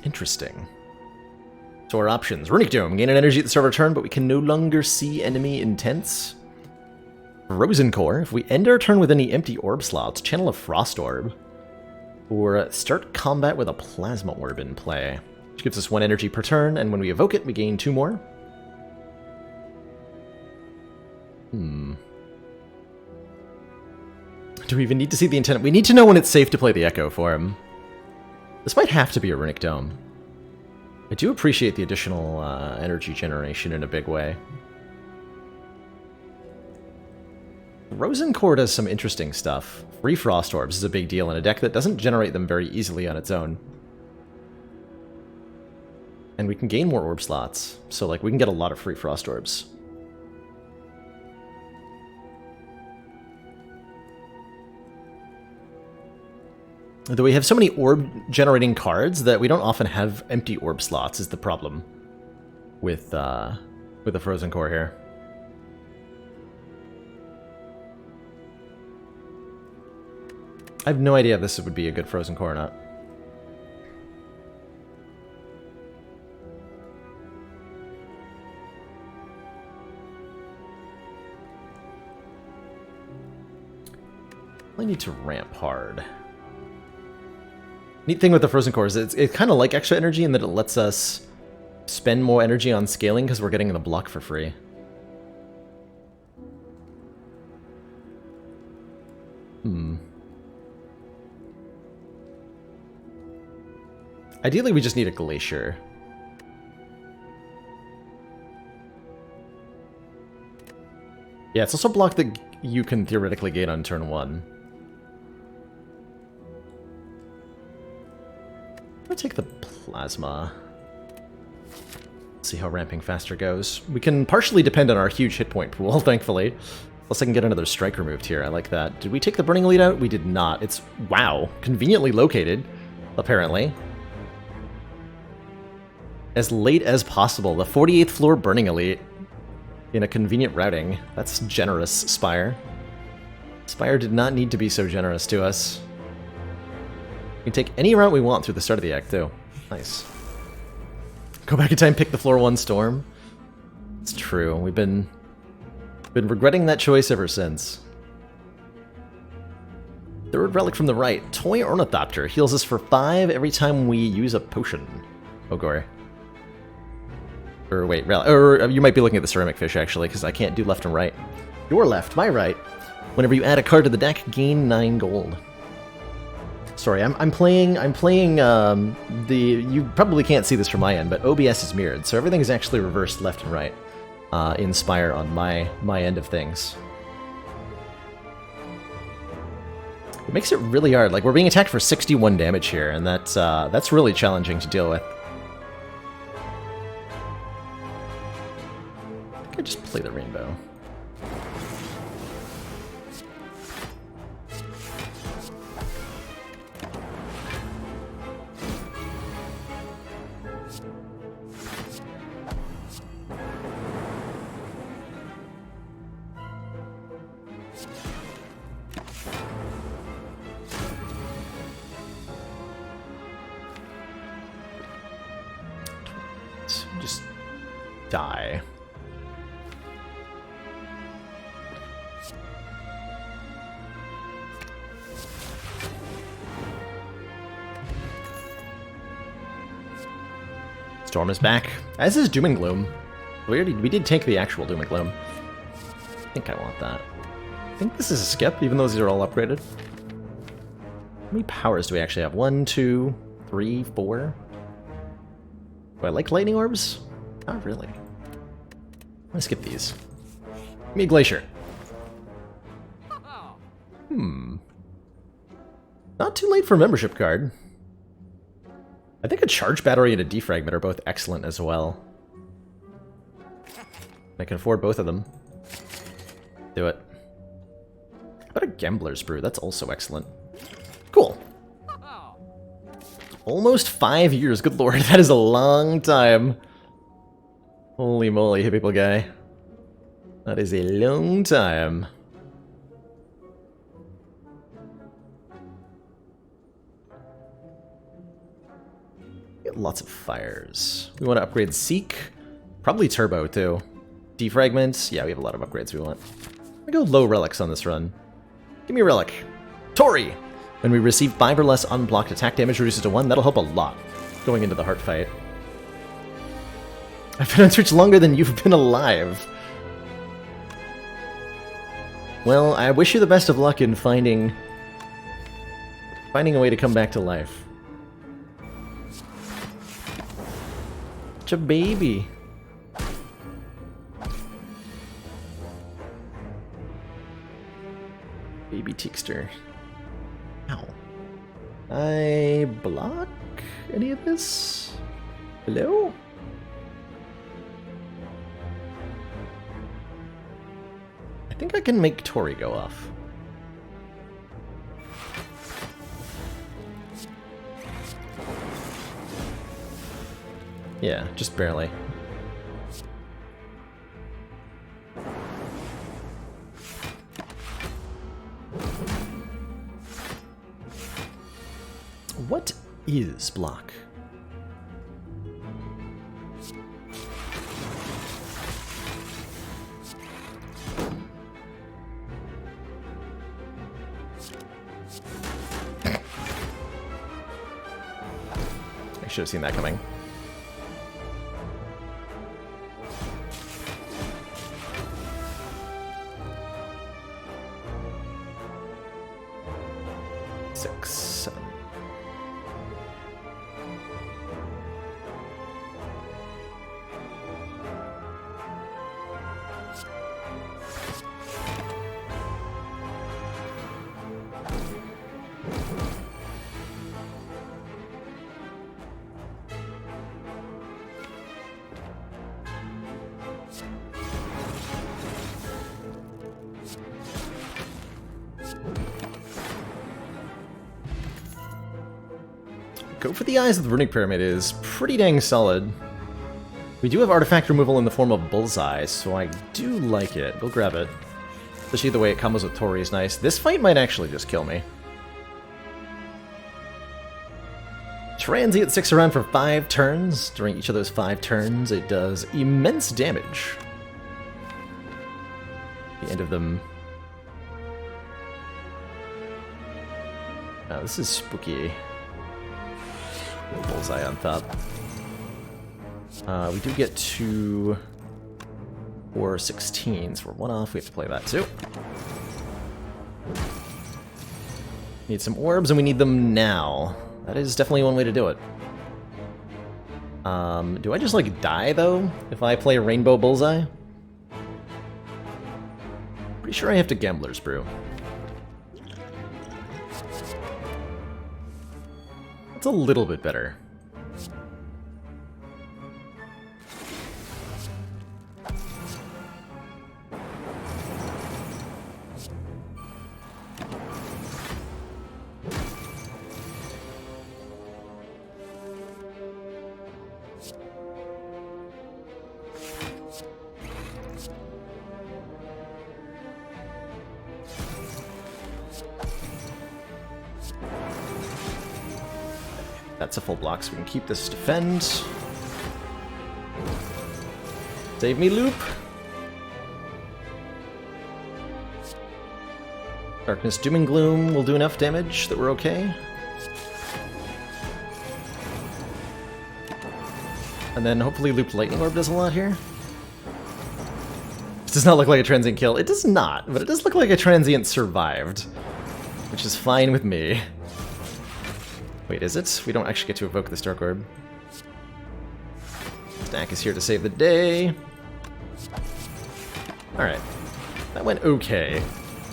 Interesting. So our options. Runic Dome. Gain an energy at the start of our turn, but we can no longer see enemy intents. Frozen Core. If we end our turn with any empty orb slots, channel a Frost Orb. Or start combat with a Plasma Orb in play. Which gives us 1 energy per turn, and when we evoke it, we gain 2 more. Do we even need to see the intent? We need to know when it's safe to play the Echo form. This might have to be a Runic Dome. I do appreciate the additional energy generation in a big way. Frozen Core does some interesting stuff. Free Frost Orbs is a big deal in a deck that doesn't generate them very easily on its own. And we can gain more orb slots, so like we can get a lot of free Frost Orbs. Though we have so many orb-generating cards that we don't often have empty orb slots is the problem with the Frozen Core here. I have no idea if this would be a good Frozen Core or not. I need to ramp hard. Neat thing with the Frozen Core is it's kind of like extra energy in that it lets us spend more energy on scaling because we're getting the block for free. Ideally, we just need a Glacier. Yeah, it's also a block that you can theoretically gain on turn 1. I'm gonna take the Plasma. See how ramping faster goes. We can partially depend on our huge hit point pool, thankfully. Plus I can get another strike removed here, I like that. Did we take the Burning Lead out? We did not. It's, wow, conveniently located, apparently. as late as possible. The 48th floor Burning Elite in a convenient routing. That's generous, Spire. Spire did not need to be so generous to us. We can take any route we want through the start of the act, too. Nice. Go back in time, pick the floor 1 storm. It's true. We've been regretting that choice ever since. Third relic from the right. Toy Ornithopter heals us for 5 every time we use a potion. Oh, gory. Or wait, or you might be looking at the ceramic fish, actually, because I can't do left and right. Your left, my right. Whenever you add a card to the deck, gain 9 gold. Sorry, I'm playing you probably can't see this from my end, but OBS is mirrored, so everything is actually reversed left and right in Spire on my end of things. It makes it really hard. Like, we're being attacked for 61 damage here, and that's really challenging to deal with. I think I just play the rainbow. Just die. Storm is back, as is Doom and Gloom. We did take the actual Doom and Gloom. I think I want that. I think this is a skip, even though these are all upgraded. How many powers do we actually have? 1, 2, 3, 4? Do I like lightning orbs? Not really. I'm gonna skip these. Give me a glacier. Not too late for a membership card. I think a charge battery and a defragment are both excellent as well. I can afford both of them. Do it. How about a gambler's brew? That's also excellent. Cool. Almost 5 years, good lord, that is a long time. Holy moly, hit people guy. That is a long time. Get lots of fires. We want to upgrade Seek. Probably Turbo, too. Defragments. Yeah, we have a lot of upgrades we want. I go low relics on this run. Give me a relic. Tori! When we receive 5 or less unblocked attack damage reduces to 1, that'll help a lot going into the heart fight. I've been on Twitch longer than you've been alive. Well, I wish you the best of luck in finding a way to come back to life. Such a baby. Baby Teakster. Ow. I block any of this? Hello? I think I can make Tori go off. Yeah, just barely. What is block? I should have seen that coming. Go for the Eyes of the Runic Pyramid is pretty dang solid. We do have artifact removal in the form of Bullseye, so I do like it. We'll grab it. Especially the way it combos with Tori is nice. This fight might actually just kill me. Transient sticks around for 5 turns. During each of those 5 turns, it does immense damage. The end of them. Oh, this is spooky. Bullseye on top. We do get to 4/16, so we're 1 off. We have to play that too. Need some orbs, and we need them now. That is definitely one way to do it. Do I just, like, die, though, if I play Rainbow Bullseye? Pretty sure I have to Gambler's Brew. That's a little bit better. That's a full block, so we can keep this defend. Save me, Loop. Darkness, Doom and Gloom will do enough damage that we're okay. And then hopefully Loop Lightning Orb does a lot here. This does not look like a transient kill. It does not, but it does look like a transient survived, which is fine with me. Wait, is it? We don't actually get to evoke this Dark Orb. Stack is here to save the day. Alright. That went okay.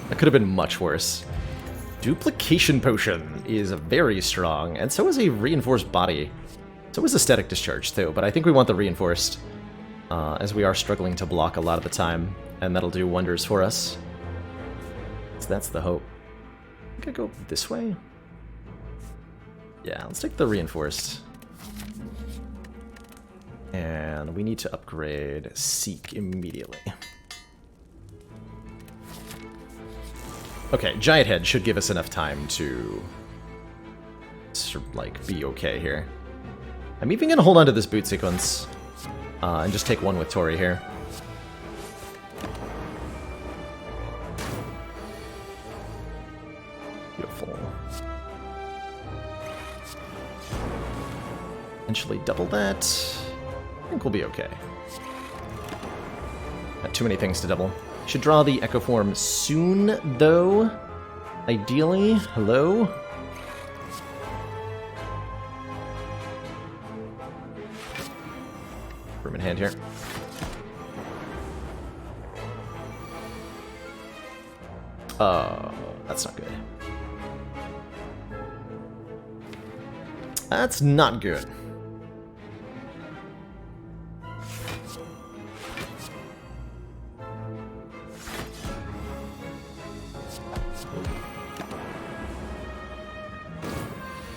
That could have been much worse. Duplication Potion is very strong, and so is a Reinforced Body. So is a Static Discharge, too, but I think we want the Reinforced, as we are struggling to block a lot of the time, and that'll do wonders for us. So that's the hope. I think I go this way? Yeah, let's take the Reinforced. And we need to upgrade Seek immediately. Okay, Giant Head should give us enough time to, like, be okay here. I'm even gonna hold on to this boot sequence, and just take one with Tori here. Beautiful. Eventually double that. I think we'll be okay. Not too many things to double. Should draw the Echo Form soon, though. Ideally. Hello? Room in hand here. That's not good. That's not good.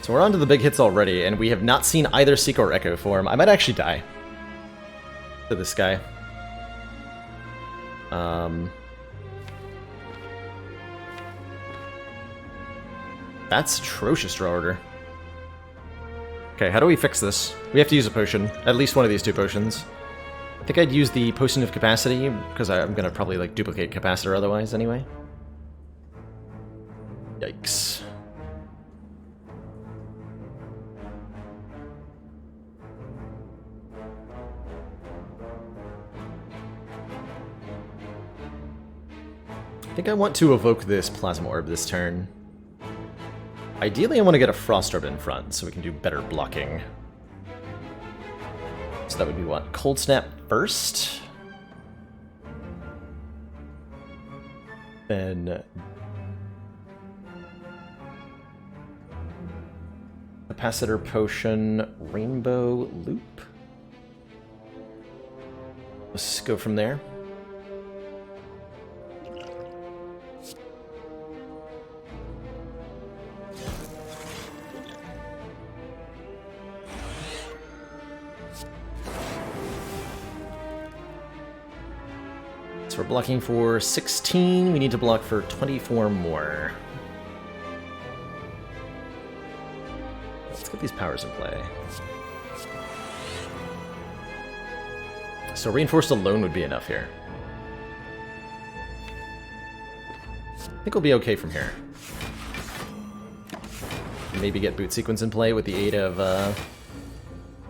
So we're on to the big hits already, and we have not seen either Seek or Echo form. I might actually die to this guy. That's atrocious draw order. Okay, how do we fix this? We have to use a potion. At least one of these 2 potions. I think I'd use the Potion of Capacity, because I'm gonna probably, like, duplicate Capacitor otherwise anyway. Yikes. I think I want to evoke this Plasma Orb this turn. Ideally, I want to get a Frost Orb in front, so we can do better blocking. So that would be what? Cold Snap first? Then... Capacitor Potion, Rainbow Loop. Let's go from there. So we're blocking for 16. We need to block for 24 more. Let's get these powers in play. So reinforced alone would be enough here. I think we'll be okay from here. Maybe get boot sequence in play with the aid of,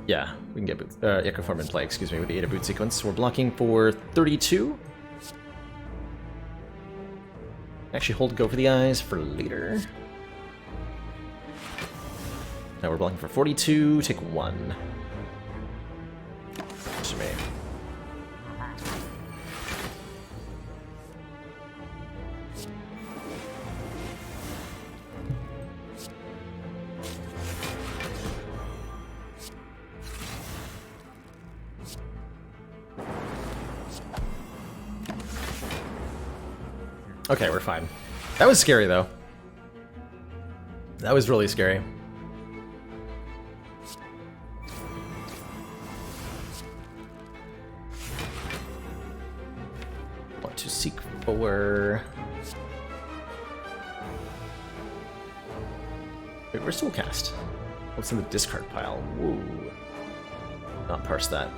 yeah, we can get Echo Form in play, excuse me, with the aid of boot sequence. We're blocking for 32. Actually, hold Go for the Eyes for later. Now we're blocking for 42, take 1. To me. Okay, we're fine. That was scary, though. That was really scary. Want to seek for... Wait, where's Soulcast? What's in the discard pile? Whoa. Not parse that.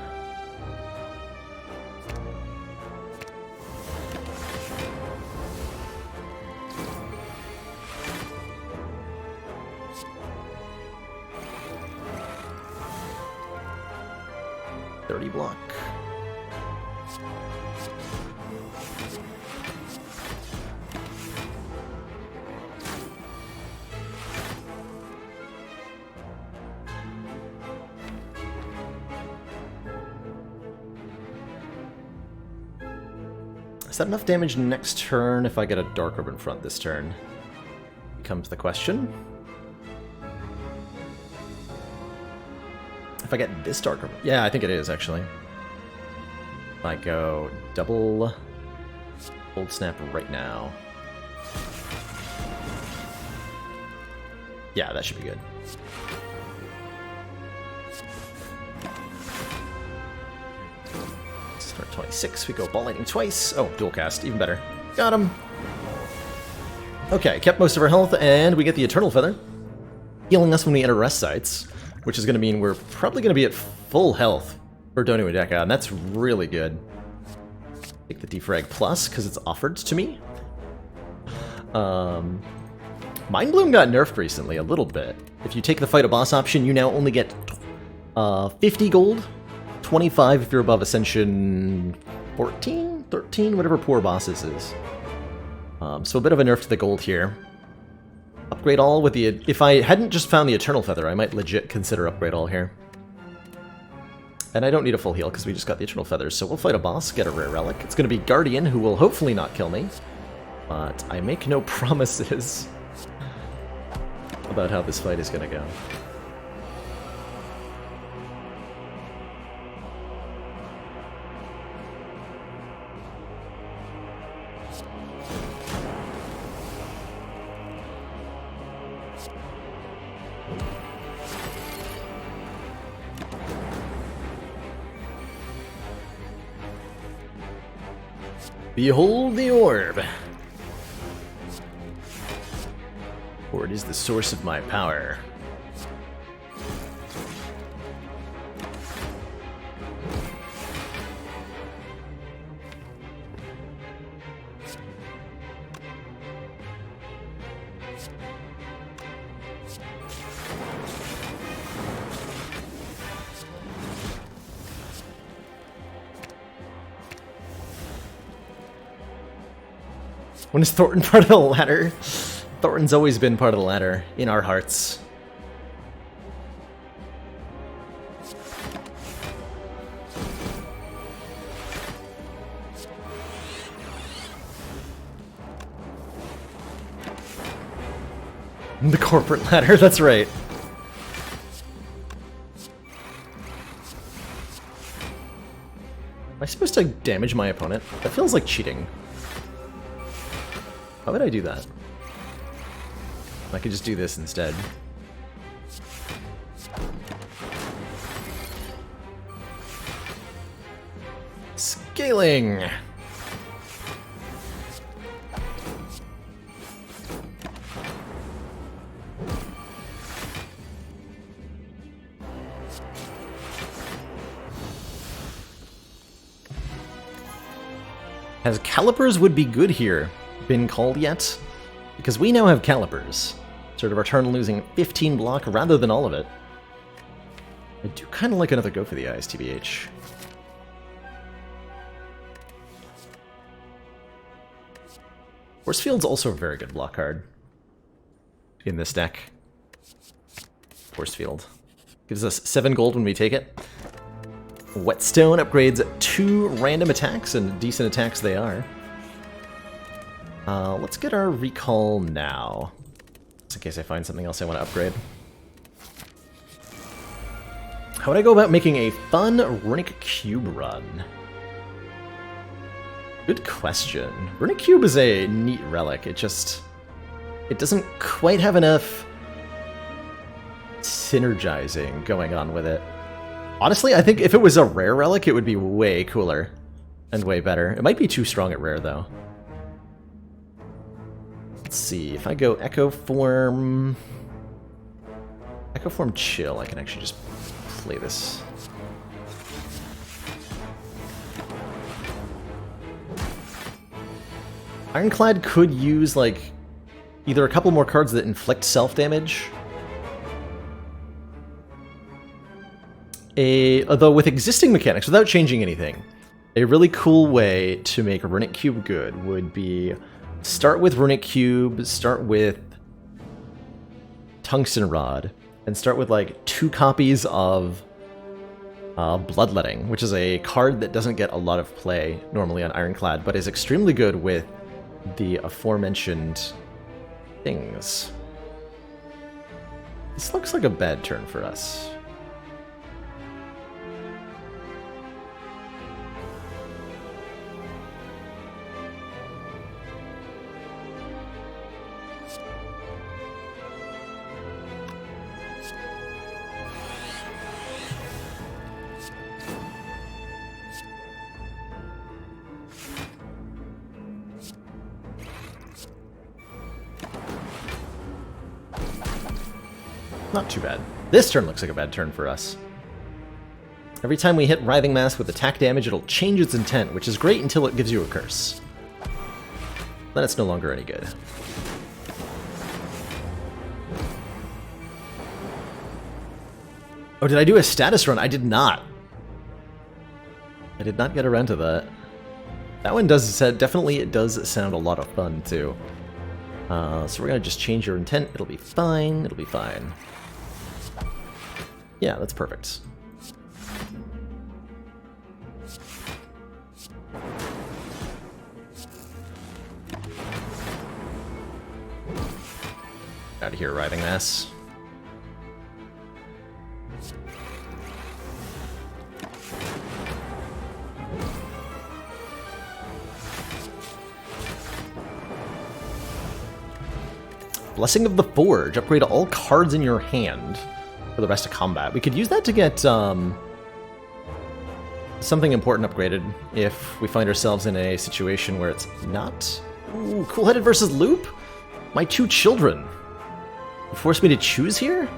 Block. Is that enough damage next turn if I get a Dark Orb in front this turn? Becomes the question. If I get this Dark Orb... Yeah, I think it is, actually. If I go double Cold Snap right now. Yeah, that should be good. Start 26, we go Ball Lightning twice. Oh, dual cast, even better. Got him! Okay, kept most of our health, and we get the Eternal Feather, healing us when we enter rest sites, which is going to mean we're probably going to be at full health for Donu Adeka, and that's really good. Take the Defrag Plus, because it's offered to me. Mind Bloom got nerfed recently, a little bit. If you take the Fight a Boss option, you now only get 50 gold, 25 if you're above Ascension 14, 13, whatever Poor Bosses is. So a bit of a nerf to the gold here. Upgrade all with the... If I hadn't just found the Eternal Feather, I might legit consider upgrade all here. And I don't need a full heal because we just got the Eternal Feathers, so we'll fight a boss, get a rare relic. It's going to be Guardian, who will hopefully not kill me. But I make no promises about how this fight is going to go. Behold the orb! For it is the source of my power. When is Thornton part of the ladder? Thornton's always been part of the ladder, in our hearts. The corporate ladder, that's right. Am I supposed to damage my opponent? That feels like cheating. How would I do that? I could just do this instead. Scaling! Has calipers would be good here been called yet? Because we now have calipers. Sort of our turn losing 15 block rather than all of it. I do kind of like another go for the eyes, TBH. Force Field's also a very good block card in this deck. Force Field. Gives us 7 gold when we take it. Whetstone upgrades 2 random attacks, and decent attacks they are. Let's get our recall now, just in case I find something else I want to upgrade. How would I go about making a fun Runic Cube run? Good question. Runic Cube is a neat relic. It doesn't quite have enough synergizing going on with it. Honestly, I think if it was a rare relic, it would be way cooler and way better. It might be too strong at rare, though. Let's see, if I go Echo Form Chill, I can actually just play this. Ironclad could use, like, either a couple more cards that inflict self-damage. Although with existing mechanics, without changing anything, a really cool way to make Runic Cube good would be start with Runic Cube, start with Tungsten Rod, and start with like 2 copies of Bloodletting, which is a card that doesn't get a lot of play normally on Ironclad, but is extremely good with the aforementioned things. This looks like a bad turn for us. Not too bad. This turn looks like a bad turn for us. Every time we hit Writhing Mass with attack damage, it'll change its intent, which is great until it gives you a curse. Then it's no longer any good. Oh, did I do a status run? I did not. I did not get around to that. That one definitely does sound a lot of fun, too. So we're gonna just change your intent. It'll be fine. It'll be fine. Yeah, that's perfect. Out of here, Writhing Mass. Blessing of the Forge. Upgrade all cards in your hand for the rest of combat. We could use that to get something important upgraded if we find ourselves in a situation where it's not. Ooh, Cool-Headed versus Loop? My 2 children. You forced me to choose here?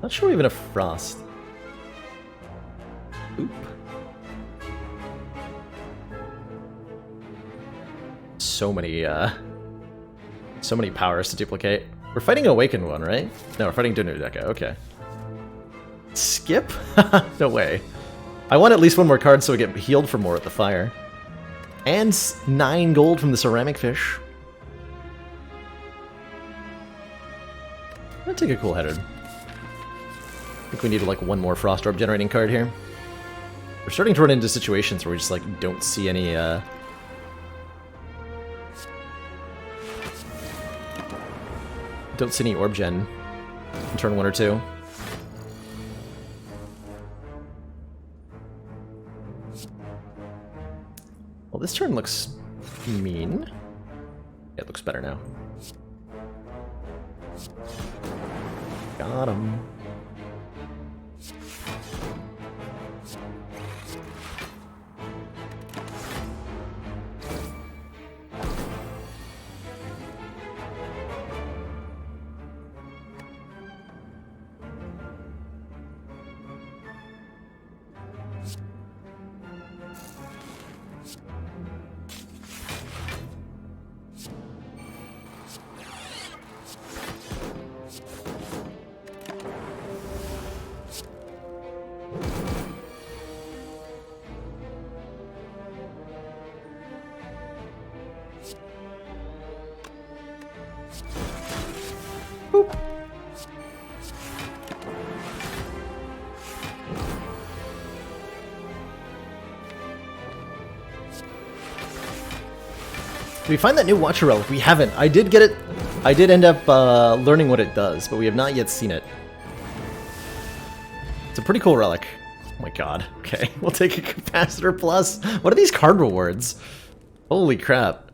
Not sure we have enough Frost. Oop. So many powers to duplicate. We're fighting Awakened one, right? No, we're fighting Donudeka, okay. Skip? No way. I want at least 1 more card so we get healed for more at the fire. And 9 gold from the Ceramic Fish. I'm gonna take a Cool-Headed. I think we need like 1 more Frost Orb generating card here. We're starting to run into situations where we just like don't see any orb gen in turn 1 or 2. Well, this turn looks mean. It looks better now. Got him. Did we find that new Watcher Relic? We haven't. I did get it. I did end up learning what it does, but we have not yet seen it. It's a pretty cool relic. Oh my god. Okay, we'll take a capacitor plus. What are these card rewards? Holy crap.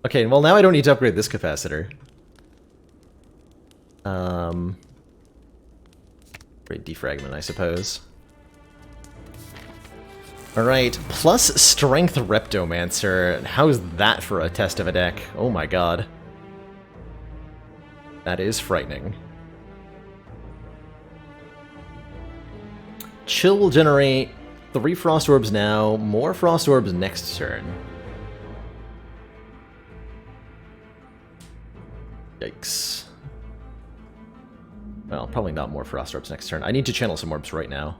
Okay, well now I don't need to upgrade this capacitor. Great defragment, I suppose. Alright, plus Strength Reptomancer. How's that for a test of a deck? Oh my god. That is frightening. Chill will generate 3 Frost Orbs now, more Frost Orbs next turn. Yikes. Well, probably not more Frost Orbs next turn. I need to channel some orbs right now.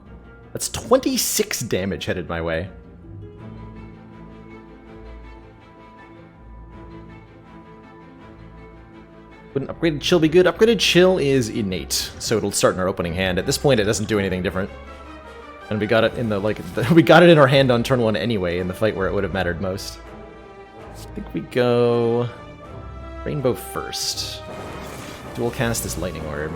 That's 26 damage headed my way. Wouldn't Upgraded Chill be good? Upgraded Chill is innate, so it'll start in our opening hand. At this point, it doesn't do anything different. And we got it in the, we got it in our hand on turn 1 anyway, in the fight where it would have mattered most. I think we go Rainbow first. Dual cast this Lightning Orb.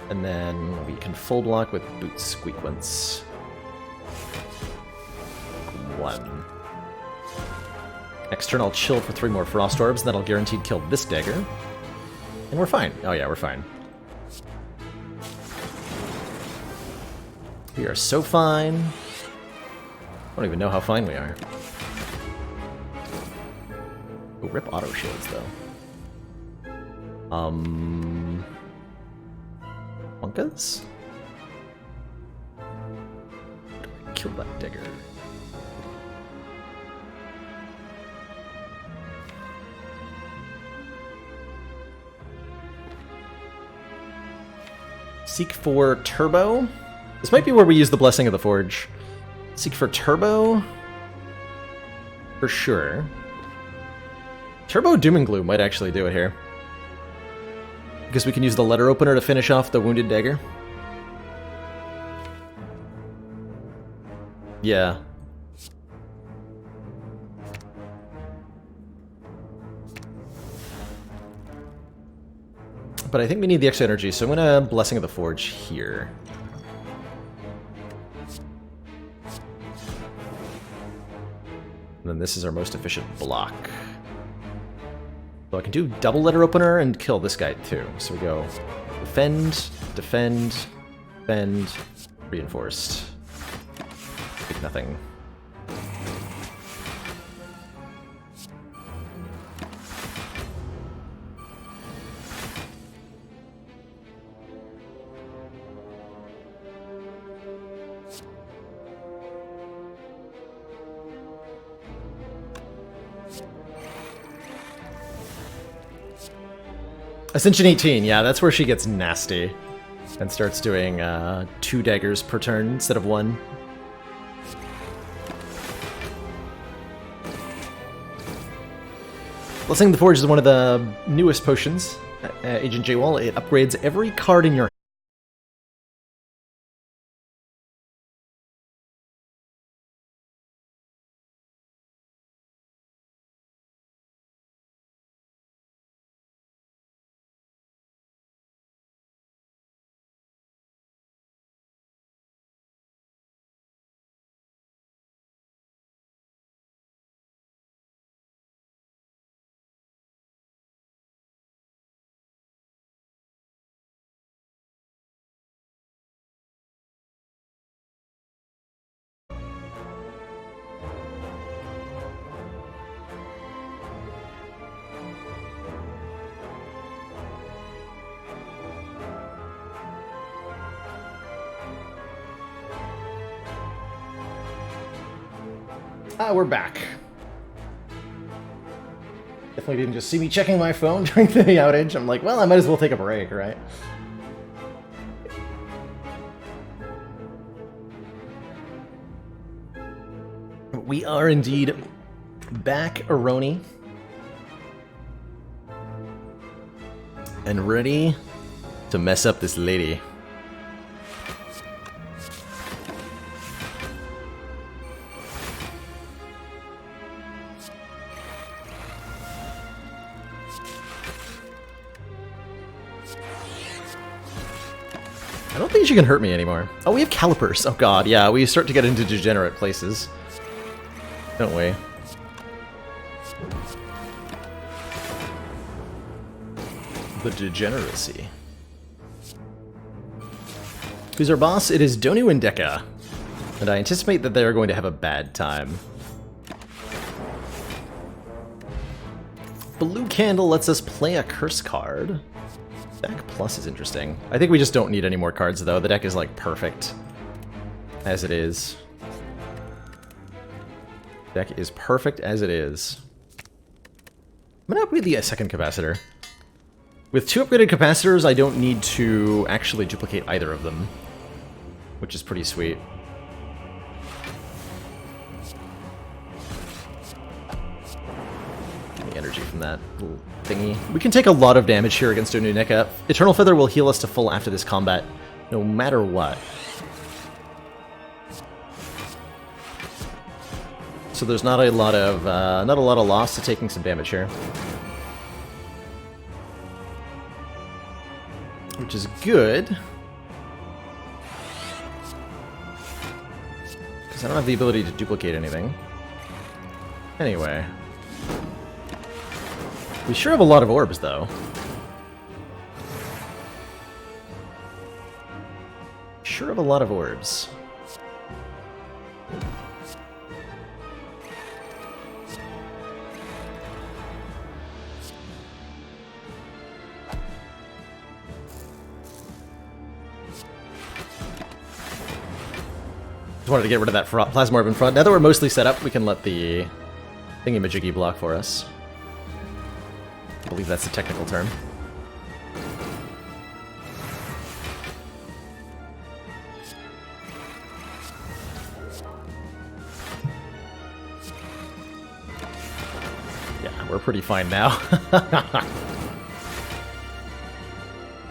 And then we can full block with Boot Squeakwance. 1. Next turn I'll chill for 3 more Frost Orbs, and that'll guaranteed kill this dagger. And we're fine. Oh yeah, we're fine. We are so fine. I don't even know how fine we are. Oh, rip auto shields, though. Wonkas? Kill that digger. Seek for Turbo. This might be where we use the Blessing of the Forge. Seek for Turbo. For sure. Turbo Doom and Gloom might actually do it here. Because we can use the letter opener to finish off the Wounded Dagger. Yeah. But I think we need the extra energy, so I'm gonna Blessing of the Forge here. And then this is our most efficient block. So I can do double letter opener and kill this guy too. So we go defend, defend, defend, reinforced. Take nothing. Ascension 18, yeah, that's where she gets nasty. And starts doing 2 daggers per turn instead of 1. Blessing the Forge is one of the newest potions. Agent J-Wall, it upgrades every card in your we're back. Definitely didn't just see me checking my phone during the outage. I'm like, well, I might as well take a break, right? We are indeed back, Aroni. And ready to mess up this lady. I don't think she can hurt me anymore. Oh, we have calipers. Oh god, yeah, we start to get into degenerate places. Don't we? The degeneracy. Who's our boss? It is Donu and Deka. And I anticipate that they are going to have a bad time. Blue candle lets us play a curse card. Deck plus is interesting. I think we just don't need any more cards though. The deck is like perfect as it is. Deck is perfect as it is. I'm gonna upgrade the second capacitor. With 2 upgraded capacitors, I don't need to actually duplicate either of them, which is pretty sweet. The energy from that little thingy. We can take a lot of damage here against Onuneka. Eternal Feather will heal us to full after this combat, no matter what. So there's not a lot of loss to taking some damage here, which is good because I don't have the ability to duplicate anything. Anyway. We sure have a lot of orbs, though. Sure have a lot of orbs. Just wanted to get rid of that plasma orb in front. Now that we're mostly set up, we can let the thingy-majiggy block for us. I believe that's the technical term. Yeah, we're pretty fine now.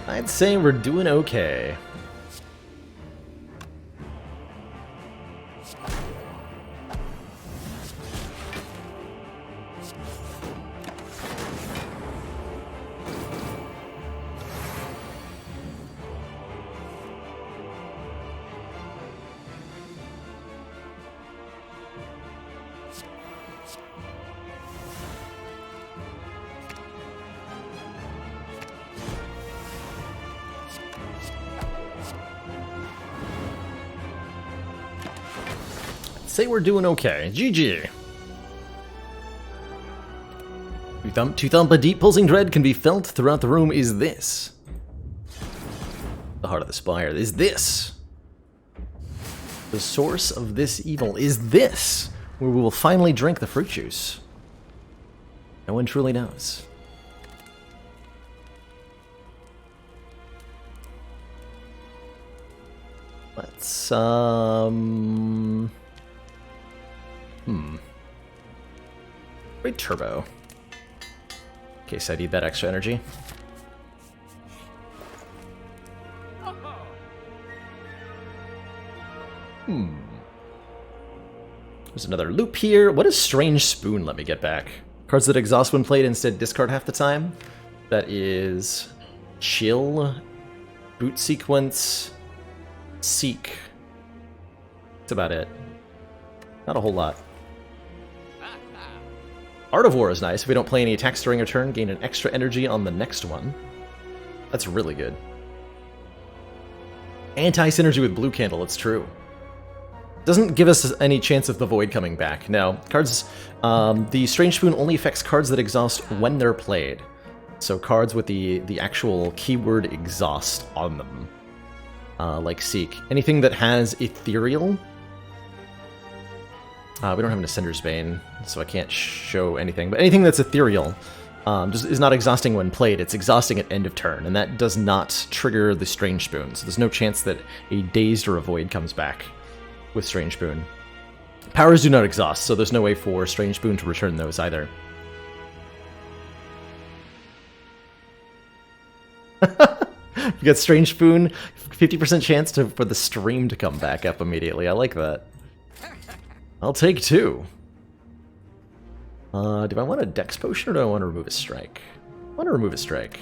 I'd say we're doing okay. Say we're doing okay. GG. To thump a deep pulsing dread can be felt throughout the room is this. The heart of the Spire is this. The source of this evil is this, where we will finally drink the fruit juice. No one truly knows. Let's, Wait, turbo. In case I need that extra energy. There's another loop here. What does Strange Spoon let me get back? Cards that exhaust when played instead discard half the time. That is Chill, Boot Sequence, Seek. That's about it. Not a whole lot. Art of War is nice. If we don't play any attacks during a turn, gain an extra energy on the next one. That's really good. Anti-synergy with Blue Candle, it's true. Doesn't give us any chance of the Void coming back. No, cards. The Strange Spoon only affects cards that exhaust when they're played. So cards with the actual keyword exhaust on them. Like Seek. Anything that has Ethereal. We don't have an Ascender's Bane, so I can't show anything. But anything that's ethereal just is not exhausting when played. It's exhausting at end of turn, and that does not trigger the Strange Spoon. So there's no chance that a Dazed or a Void comes back with Strange Spoon. Powers do not exhaust, so there's no way for Strange Spoon to return those either. You got Strange Spoon, 50% chance for the stream to come back up immediately. I like that. I'll take 2. Do I want a Dex Potion or do I want to remove a Strike? I want to remove a Strike.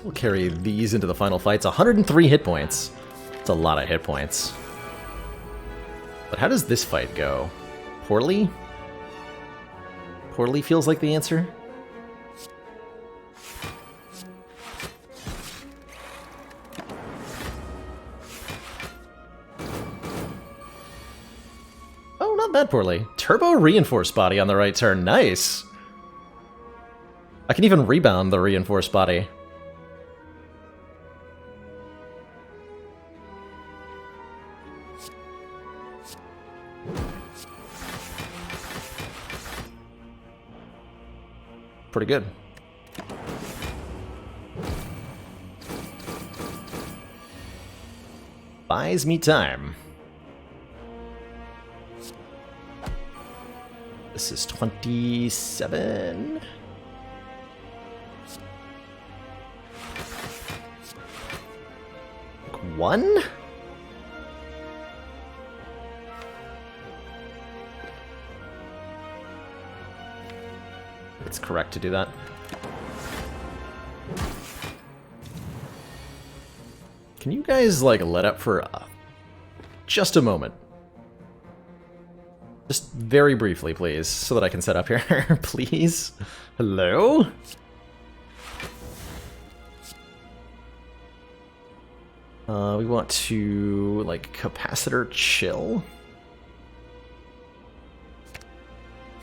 We'll carry these into the final fights. 103 hit points. That's a lot of hit points. But how does this fight go? Poorly? Poorly feels like the answer. Oh, not that poorly. Turbo reinforced body on the right turn. Nice. I can even rebound the reinforced body. Pretty good. Buys me time. This is 27. One? It's correct to do that. Can you guys, like, let up for just a moment? Just very briefly, please, so that I can set up here. Please? Hello? We want to, like, capacitor chill.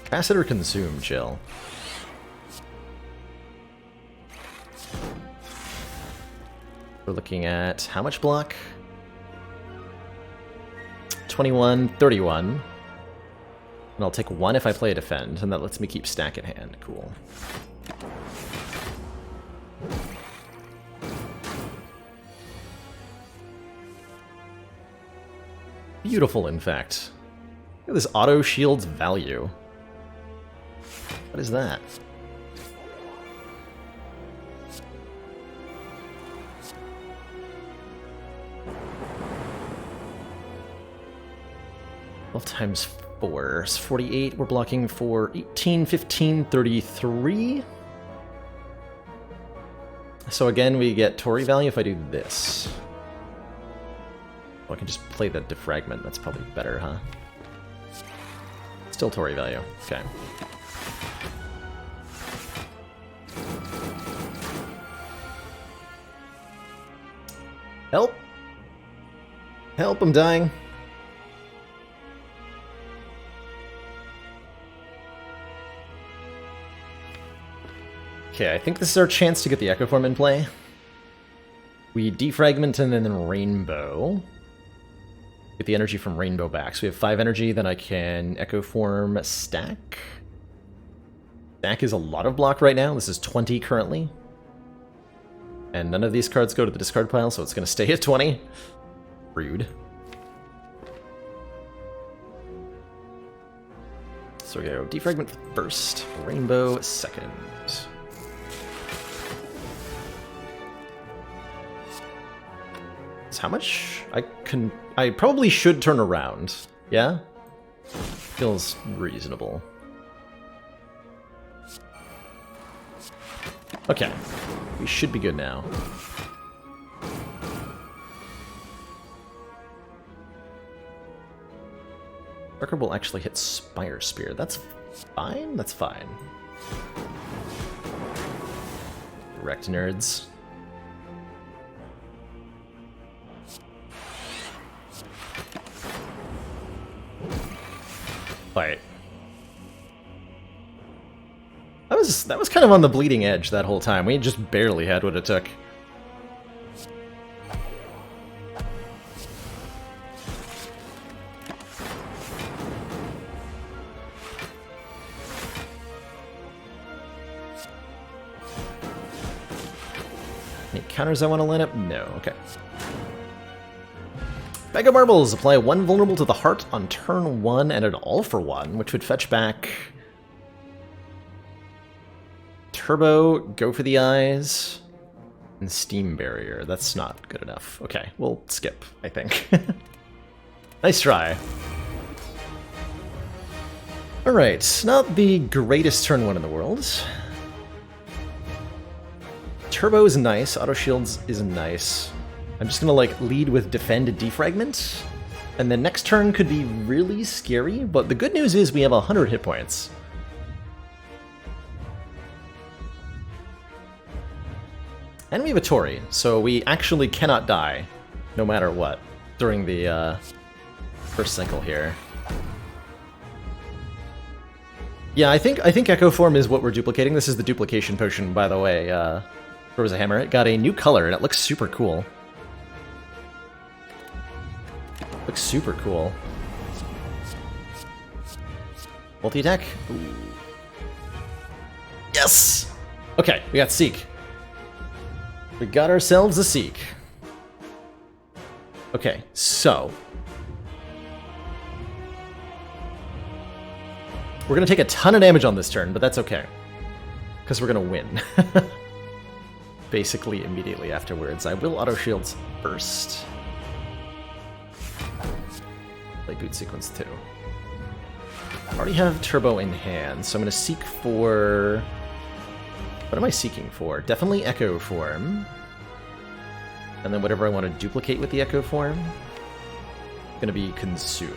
Capacitor consume chill. We're looking at how much block? 21, 31. And I'll take 1 if I play a defend, and that lets me keep stack in hand. Cool. Beautiful, in fact. Look at this auto shield's value. What is that? Well, times 4 is 48. We're blocking for 18, 15, 33. So again, we get Tori value if I do this. Oh, I can just play the defragment. That's probably better, huh? Still Tori value. Okay. Help! Help, I'm dying. Okay, I think this is our chance to get the Echo Form in play. We defragment and then Rainbow. Get the energy from Rainbow back. So we have 5 energy, then I can Echo Form Stack. Stack is a lot of block right now. This is 20 currently. And none of these cards go to the discard pile, so it's going to stay at 20. Rude. So we go defragment first, Rainbow second. How much? I probably should turn around. Yeah? Feels reasonable. Okay. We should be good now. Darker will actually hit Spire Spear. That's fine? That's fine. Wrecked nerds. Fight. That was kind of on the bleeding edge that whole time. We just barely had what it took. Any counters I want to line up? No. Okay. Bag of Marbles. Apply 1 vulnerable to the heart on turn 1 and an all for 1, which would fetch back Turbo, Go for the Eyes, and Steam Barrier. That's not good enough. Okay, we'll skip, I think. Nice try. Alright, not the greatest turn 1 in the world. Turbo is nice. Auto shields is nice. I'm just gonna like lead with defend and defragment. And then next turn could be really scary, but the good news is we have 100 hit points. And we have a Tori, so we actually cannot die, no matter what, during the first cycle here. Yeah, I think Echo Form is what we're duplicating. This is the duplication potion, by the way. Rosa Hammer. It got a new color, and it looks super cool. Looks super cool. Multi-attack? Ooh. Yes! Okay, we got Seek. We got ourselves a Seek. Okay, so... we're gonna take a ton of damage on this turn, but that's okay. Because we're gonna win. Basically, immediately afterwards. I will auto-shields first. Play boot sequence 2. I already have Turbo in hand, so I'm going to seek for... what am I seeking for? Definitely Echo Form. And then whatever I want to duplicate with the Echo Form, going to be Consume.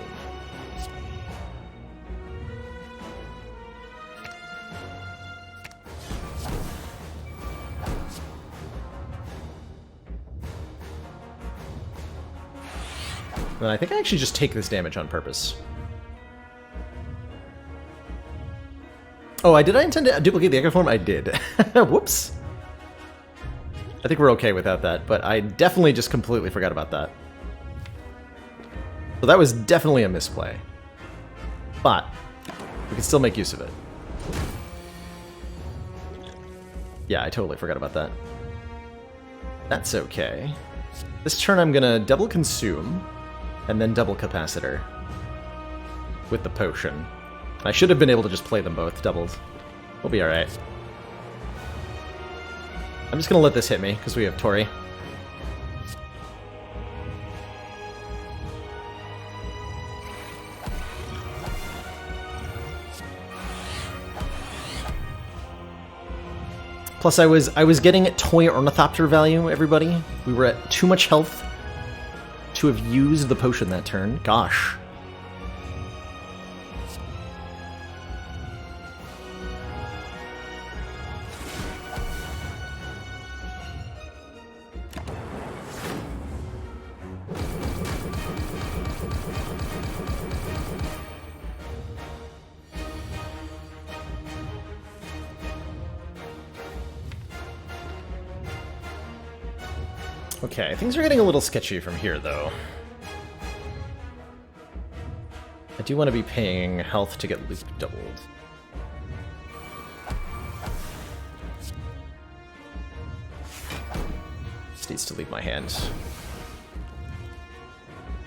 And I think I actually just take this damage on purpose. Oh, did I intend to duplicate the Echo Form? I did. Whoops. I think we're okay without that, but I definitely just completely forgot about that. So that was definitely a misplay. But we can still make use of it. Yeah, I totally forgot about that. That's okay. This turn I'm gonna double Consume. And then double Capacitor with the potion. I should have been able to just play them both doubled. We'll be alright. I'm just gonna let this hit me, because we have Tori. Plus I was getting Toy Ornithopter value, everybody. We were at too much health to have used the potion that turn. Gosh. Okay, things are getting a little sketchy from here, though. I do want to be paying health to get loop doubled. This needs to leave my hand.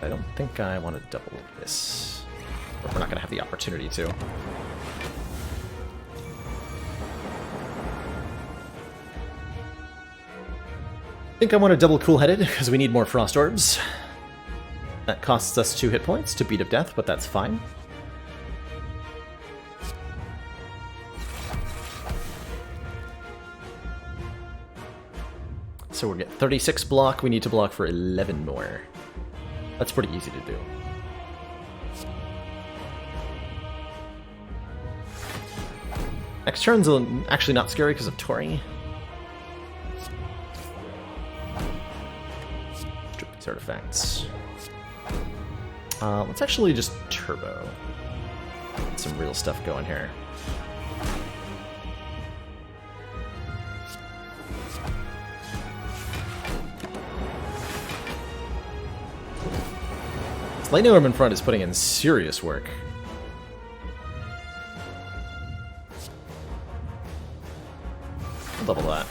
I don't think I want to double this. Or we're not going to have the opportunity to. I think I want to double Cool-Headed, because we need more Frost Orbs. That costs us 2 hit points to Beat of Death, but that's fine. So we're at 36 block, we need to block for 11 more. That's pretty easy to do. Next turn's actually not scary because of Tori. Strip these artifacts. Let's actually just turbo. Get some real stuff going here. This Lightning Orb in front is putting in serious work. I'll double that.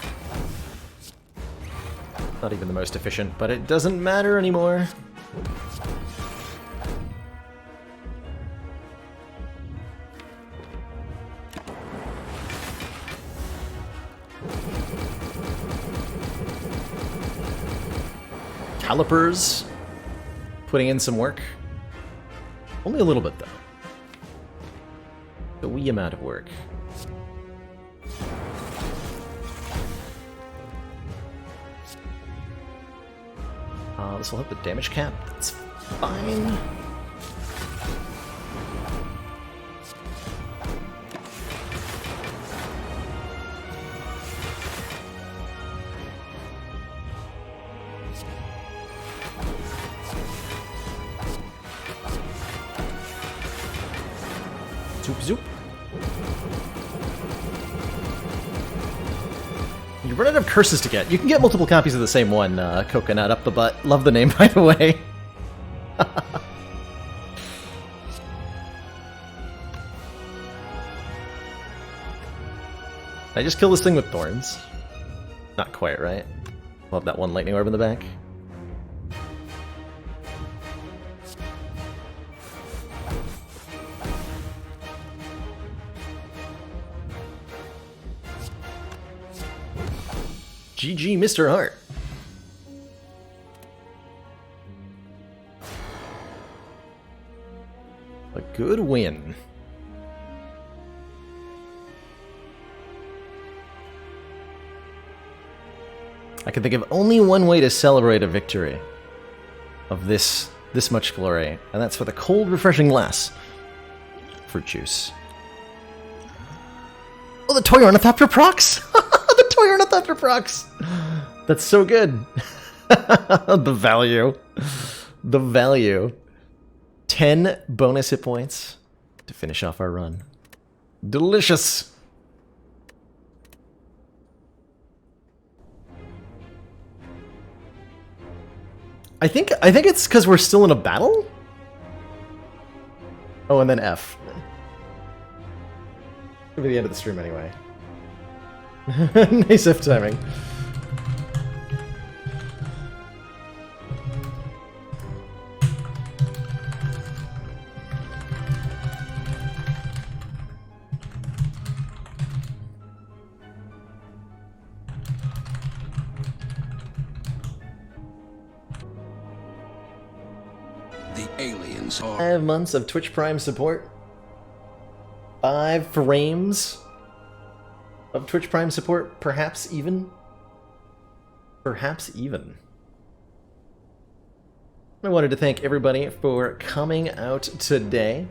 Not even the most efficient, but it doesn't matter anymore. Calipers putting in some work. Only a little bit, though. A wee amount of work. This will hit the damage cap. That's fine. Zoop zoop. You run out of curses to get. You can get multiple copies of the same one, Coconut up the butt. Love the name, by the way. I just kill this thing with thorns. Not quite, right? We'll have that one lightning orb in the back. GG, Mr. Hart. A good win. I can think of only one way to celebrate a victory of this much glory, and that's with a cold, refreshing glass. Fruit juice. Oh, the Toy Ornithopter procs! The Toy Ornithopter procs! That's so good! The value. The value. 10 bonus hit points to finish off our run. Delicious! I think it's because we're still in a battle? Oh, and then F. It'll be the end of the stream anyway. Nice F timing. The aliens are 5 months of Twitch Prime support. 5 frames of Twitch Prime support, perhaps even. Perhaps even. I wanted to thank everybody for coming out today.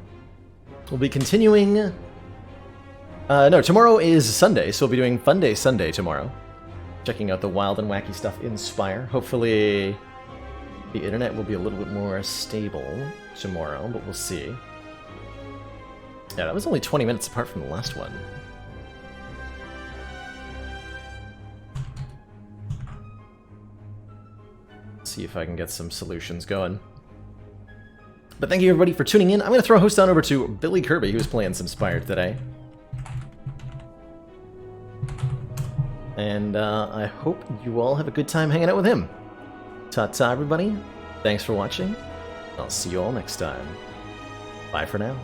We'll be continuing... no, tomorrow is Sunday, so we'll be doing Fun Day Sunday tomorrow. Checking out the wild and wacky stuff in Spire. Hopefully the internet will be a little bit more stable tomorrow, but we'll see. Yeah, that was only 20 minutes apart from the last one. See if I can get some solutions going. But thank you everybody for tuning in. I'm going to throw a host on over to Billy Kirby, who's playing some Spire today. And I hope you all have a good time hanging out with him. Ta-ta everybody. Thanks for watching. I'll see you all next time. Bye for now.